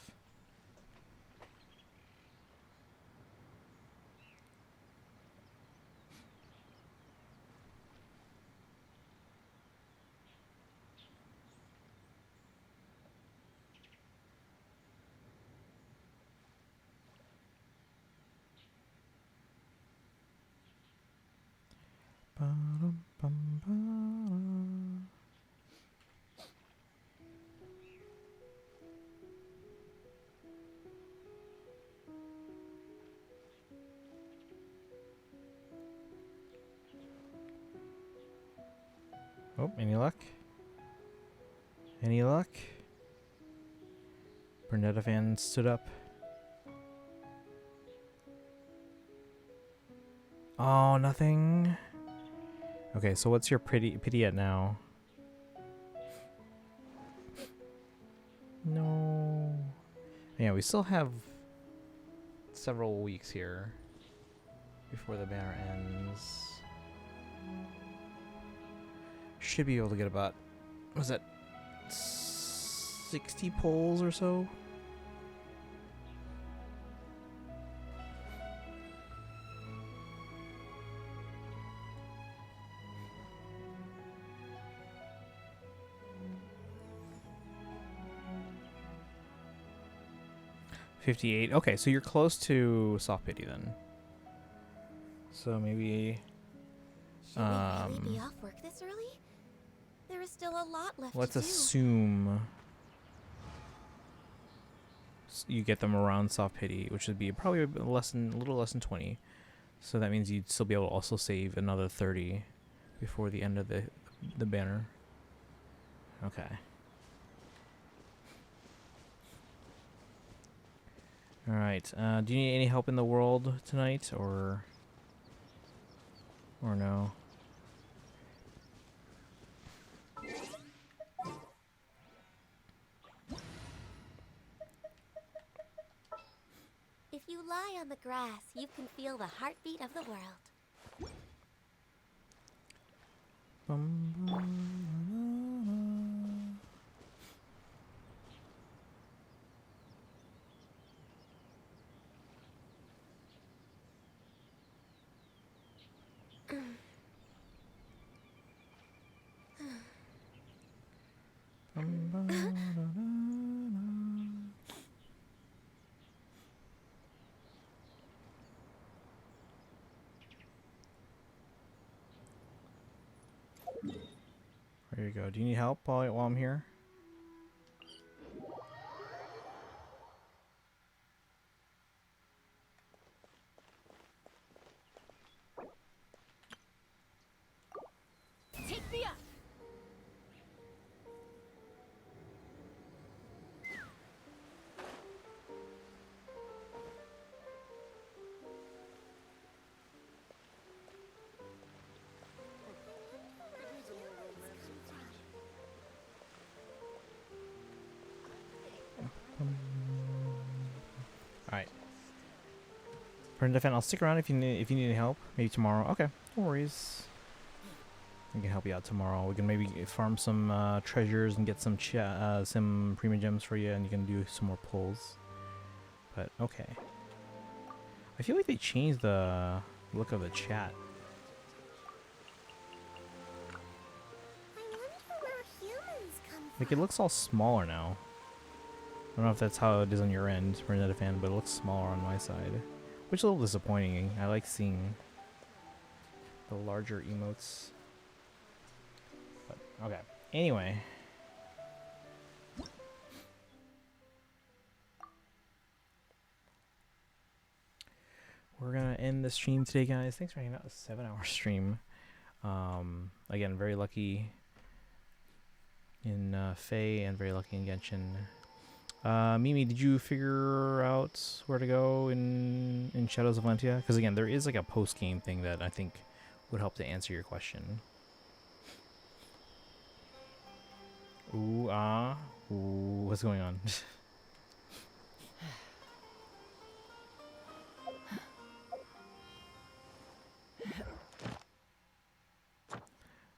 Oh, any luck? Any luck? Bernadette fan stood up. Oh, nothing. Okay, so what's your pity at now? No. Yeah, we still have several weeks here before the banner ends. Should be able to get about, was that 60 polls or so? $58. Okay, so you're close to soft pity then. So maybe Should we really be off work this early? There is still a lot left let's to do. assume you get them around soft pity, which would be probably a little less than 20. So that means you'd still be able to also save another 30 before the end of the banner. Okay. All right. Do you need any help in the world tonight, or no? If you lie on the grass, you can feel the heartbeat of the world. Bum, bum, There you go. Do you need help while I'm here? Take me up! Alright. I'll stick around if you need any help. Maybe tomorrow. Okay, no worries. We can help you out tomorrow. We can maybe farm some treasures and get some premium gems for you, and you can do some more pulls. But okay. I feel like they changed the look of the chat. I wonder where humans come from. Like, it looks all smaller now. I don't know if that's how it is on your end, Bernetta fan, but it looks smaller on my side. Which is a little disappointing. I like seeing the larger emotes. But, okay. Anyway. We're gonna end the stream today, guys. Thanks for hanging out. A 7-hour stream. Again, very lucky in Fae and very lucky in Genshin. Mimi, did you figure out where to go in Shadows of Valentia? Because again, there is like a post-game thing that I think would help to answer your question. Ooh, ooh, what's going on?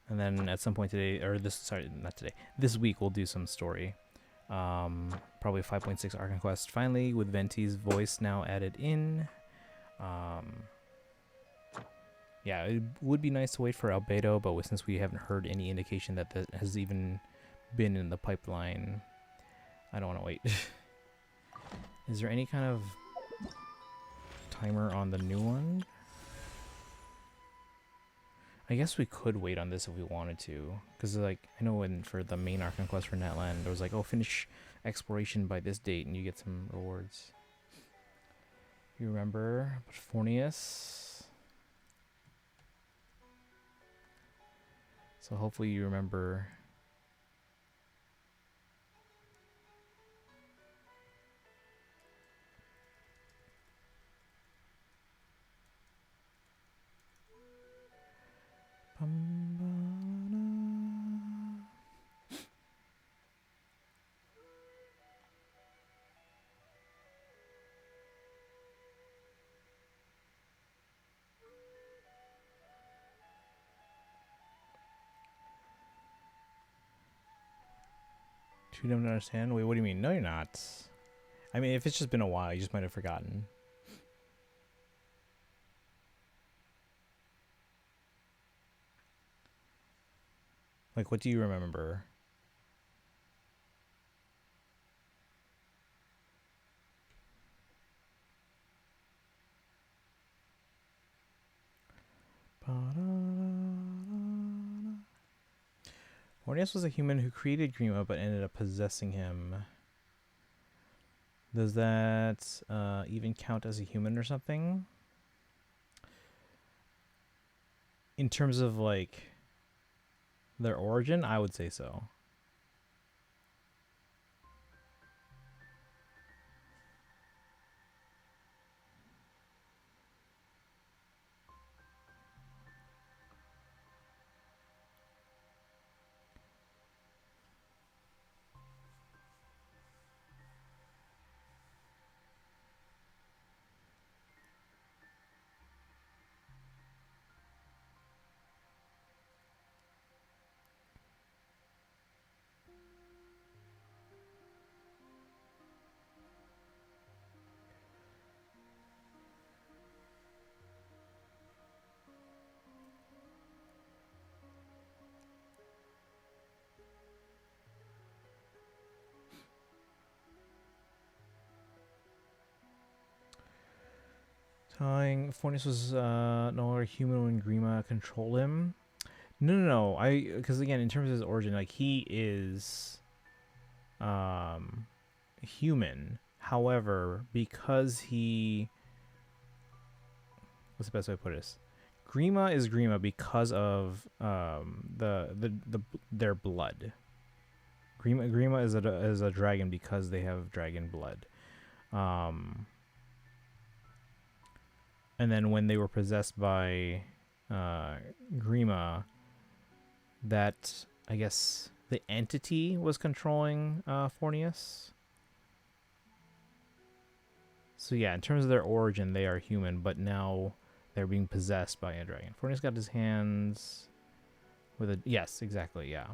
And then at some point today, or this week we'll do some story. Probably 5.6 Arc Quest finally with Venti's voice now added in. Yeah, it would be nice to wait for Albedo, but since we haven't heard any indication that that has even been in the pipeline, I don't want to wait. Is there any kind of timer on the new one? I guess we could wait on this if we wanted to, because like I know for the main Arc Quest for Netland, there was like, oh, finish exploration by this date and you get some rewards. You remember Fornius? So hopefully you remember. Too dumb to understand? Wait, what do you mean? No, you're not. I mean, if it's just been a while, you just might have forgotten. Like, what do you remember? Mornius was a human who created Grima but ended up possessing him. Does that even count as a human or something? In terms of, like, their origin, I would say so. Telling Fornius was no longer human when Grima controlled him. No. Because again, in terms of his origin, like he is human. However, because what's the best way to put this? Grima is Grima because of their blood. Grima is a dragon because they have dragon blood. And then when they were possessed by Grima, that, I guess, the entity was controlling Fornius. So yeah, in terms of their origin, they are human, but now they're being possessed by a dragon. Fornius got his hands with a... Yes, exactly, yeah.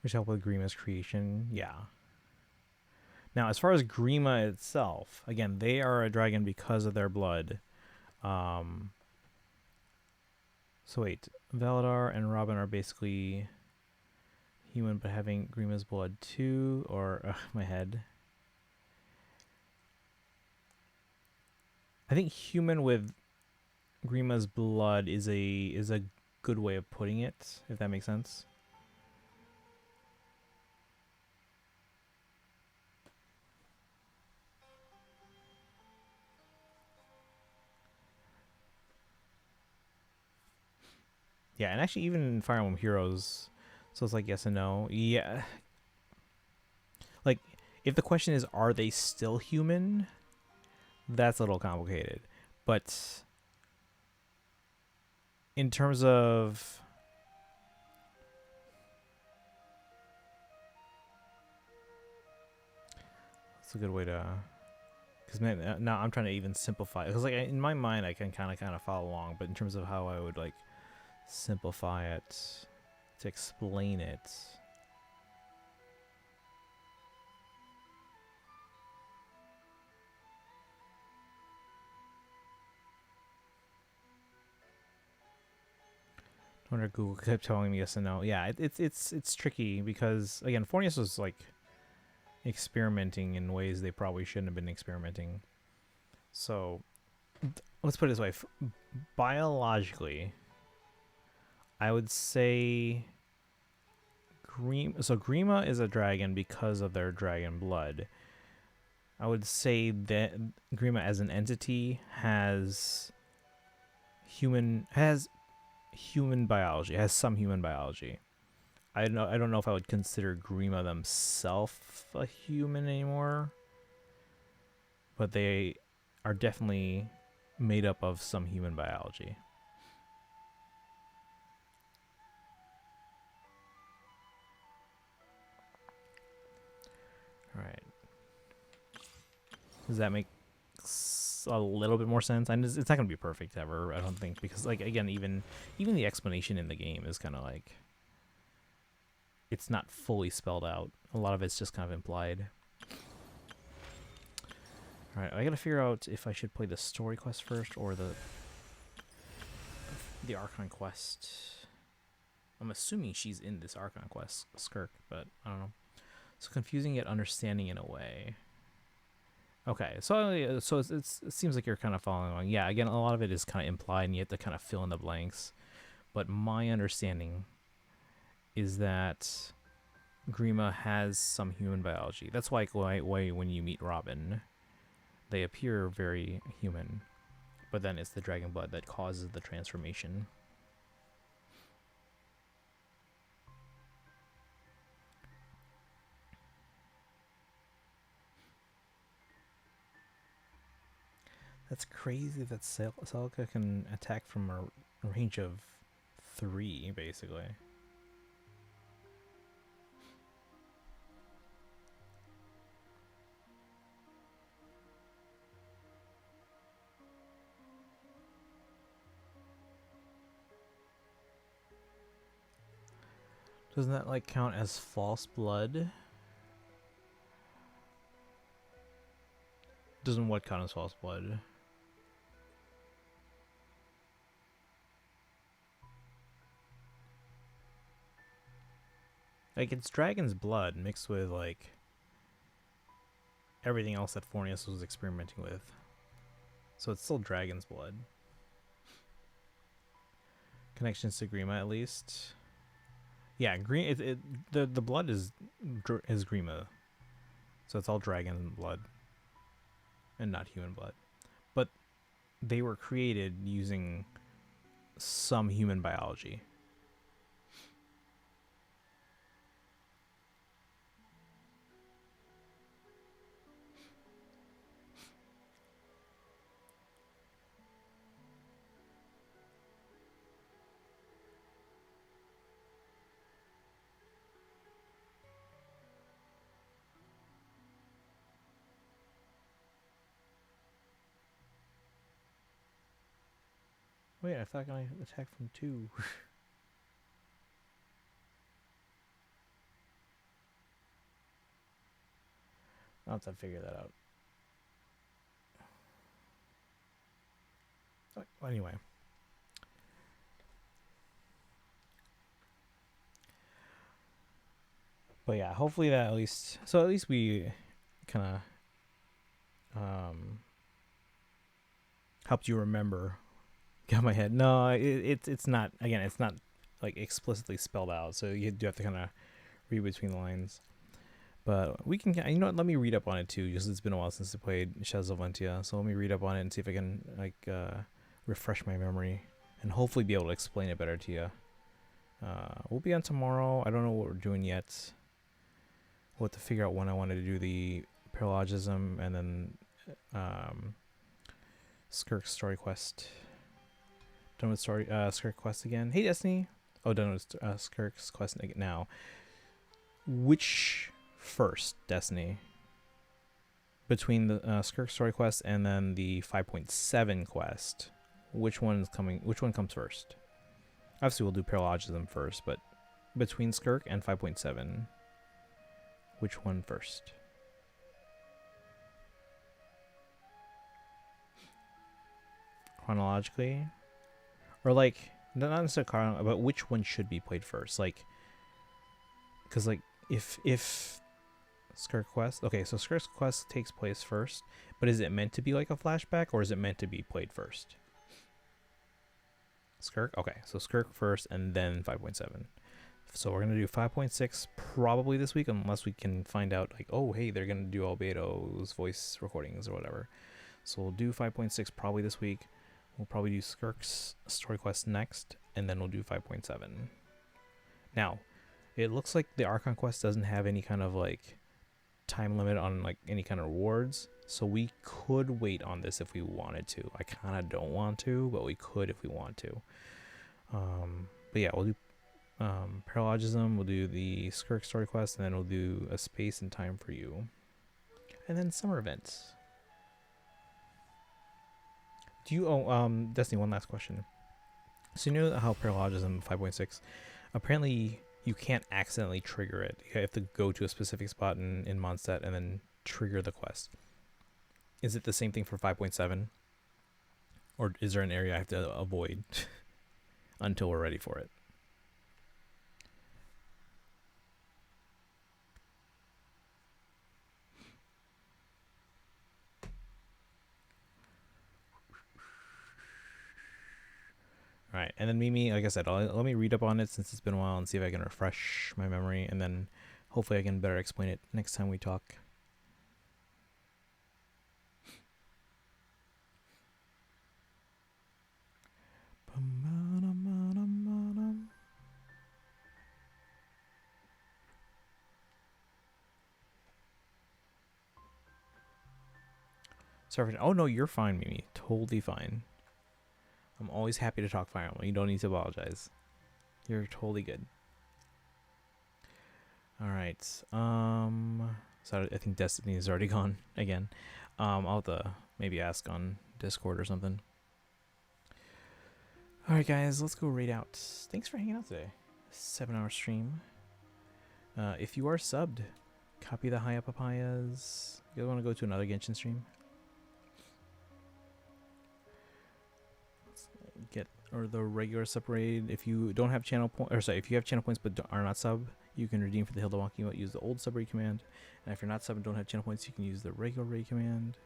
Which helped with Grima's creation, yeah. Now, as far as Grima itself, again, they are a dragon because of their blood. So wait, Valadar and Robin are basically human, but having Grima's blood too, or my head. I think human with Grima's blood is a good way of putting it, if that makes sense. Yeah, and actually even in Fire Emblem Heroes, so it's like yes and no. Yeah. Like, if the question is, are they still human? That's a little complicated. But in terms of... That's a good way to... Because now I'm trying to even simplify. Because like in my mind, I can kind of follow along. But in terms of how I would like simplify it to explain it... I wonder if Google kept telling me yes and no. Yeah, it's tricky because again, Fornius was like experimenting in ways they probably shouldn't have been experimenting. So let's put it this way: biologically, I would say Grima is a dragon because of their dragon blood. I would say that Grima as an entity has human biology, has some human biology. I don't know if I would consider Grima themselves a human anymore, but they are definitely made up of some human biology. All right. Does that make a little bit more sense? And it's not going to be perfect ever, I don't think, because like again, even the explanation in the game is kind of like, it's not fully spelled out. A lot of it's just kind of implied. All right, I got to figure out if I should play the story quest first or the Archon quest. I'm assuming she's in this Archon quest, Skirk, but I don't know. So confusing yet understanding in a way. Okay, so it seems like you're kind of following along. Yeah, again, a lot of it is kind of implied, and you have to kind of fill in the blanks. But my understanding is that Grima has some human biology. That's why when you meet Robin, they appear very human. But then it's the dragon blood that causes the transformation. That's crazy that Celica can attack from a range of 3, basically. Doesn't that like count as false blood? Doesn't what count as false blood? Like it's dragon's blood mixed with like everything else that Fornius was experimenting with. So it's still dragon's blood. Connections to Grima at least. Yeah, the blood is Grima. So it's all dragon blood and not human blood. But they were created using some human biology. Wait, I thought I attacked from 2. I'll have to figure that out. Well, anyway. But yeah, hopefully that at least we kind of helped you remember. Got my head. No, it's not. Again, it's not like explicitly spelled out, so you do have to kind of read between the lines. But we can, you know what, let me read up on it too, just it's been a while since I played Shadows of Valentia, so let me read up on it and see if I can like refresh my memory and hopefully be able to explain it better to you. We'll be on tomorrow. I don't know what we're doing yet. We'll have to figure out when I wanted to do the paralogism and then Skirk's story quest. Done with Skirk quest again. Hey Destiny. Oh, done with Skirk's quest now. Which first, Destiny? Between the Skirk story quest and then the 5.7 quest, which one is coming? Which one comes first? Obviously, we'll do paralogism first, but between Skirk and 5.7, which one first? Chronologically? Or like, not necessarily chronologically, but which one should be played first? Like, because like, if Skirk quest, okay, so Skirk's quest takes place first, but is it meant to be like a flashback, or is it meant to be played first? Skirk? Okay, so Skirk first and then 5.7. So we're going to do 5.6 probably this week, unless we can find out like, oh, hey, they're going to do Albedo's voice recordings or whatever. So we'll do 5.6 probably this week. We'll probably do Skirk's story quest next, and then we'll do 5.7. Now, it looks like the Archon quest doesn't have any kind of like time limit on like any kind of rewards, so we could wait on this if we wanted to. I kind of don't want to, but we could if we want to. But yeah, we'll do paralogism, we'll do the Skirk story quest, and then we'll do a space and time for you, and then summer events. Do you Destiny, one last question. So you know how paralogism 5.6 apparently you can't accidentally trigger it. You have to go to a specific spot in Mondstadt and then trigger the quest. Is it the same thing for 5.7? Or is there an area I have to avoid until we're ready for it? All right, and then Mimi, like I said, let me read up on it since it's been a while and see if I can refresh my memory, and then hopefully I can better explain it next time we talk. Sorry. Oh no, you're fine, Mimi. Totally fine. I'm always happy to talk Fire Emblem. You don't need to apologize. You're totally good. All right. So I think Destiny is already gone again. I'll have to maybe ask on Discord or something. All right, guys, let's go raid out. Thanks for hanging out today. 7-hour stream. If you are subbed, copy the Haya Papayas. You guys want to go to another Genshin stream? Get or the regular sub raid. If you don't have channel point, or sorry, if you have channel points but are not sub, you can redeem for the Hilda Wonky emote. Use the old sub raid command. And if you're not sub and don't have channel points, you can use the regular raid command.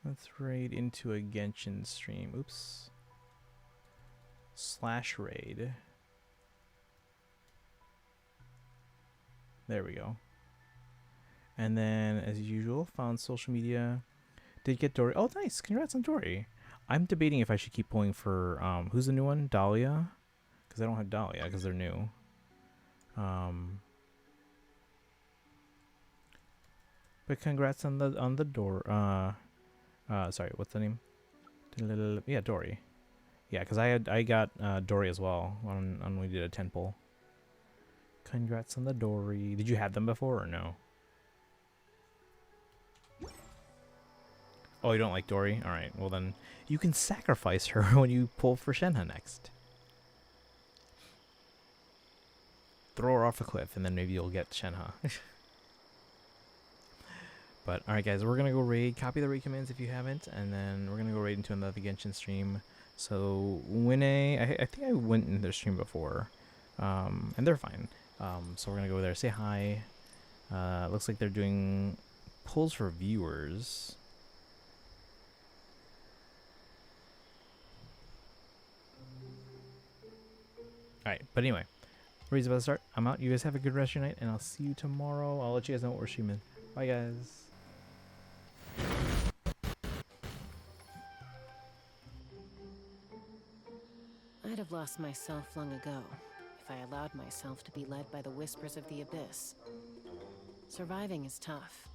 Let's raid into a Genshin stream. Oops. / raid. There we go. And then, as usual, found social media. Did get Dory. Oh, nice. Congrats on Dory. I'm debating if I should keep pulling for, who's the new one? Dahlia? Because I don't have Dahlia, because they're new. But congrats on the door. Sorry, what's the name? Yeah, Dory. Yeah, because I got Dory as well when we did a 10 pull. Congrats on the Dory. Did you have them before or no? Oh, you don't like Dory? Alright, well then you can sacrifice her when you pull for Shenhe next. Throw her off a cliff and then maybe you'll get Shenhe. But alright guys, we're gonna go raid. Copy the raid commands if you haven't, and then we're gonna go raid into another Genshin stream. So Winnie, I think I went in their stream before. And they're fine. So we're gonna go there, say hi. Looks like they're doing pulls for viewers. Alright, but anyway, raid's about to start. I'm out. You guys have a good rest of your night, and I'll see you tomorrow. I'll let you guys know what we're streaming. Bye guys. I'd have lost myself long ago if I allowed myself to be led by the whispers of the abyss. Surviving is tough.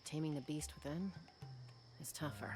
Taming the beast within is tougher.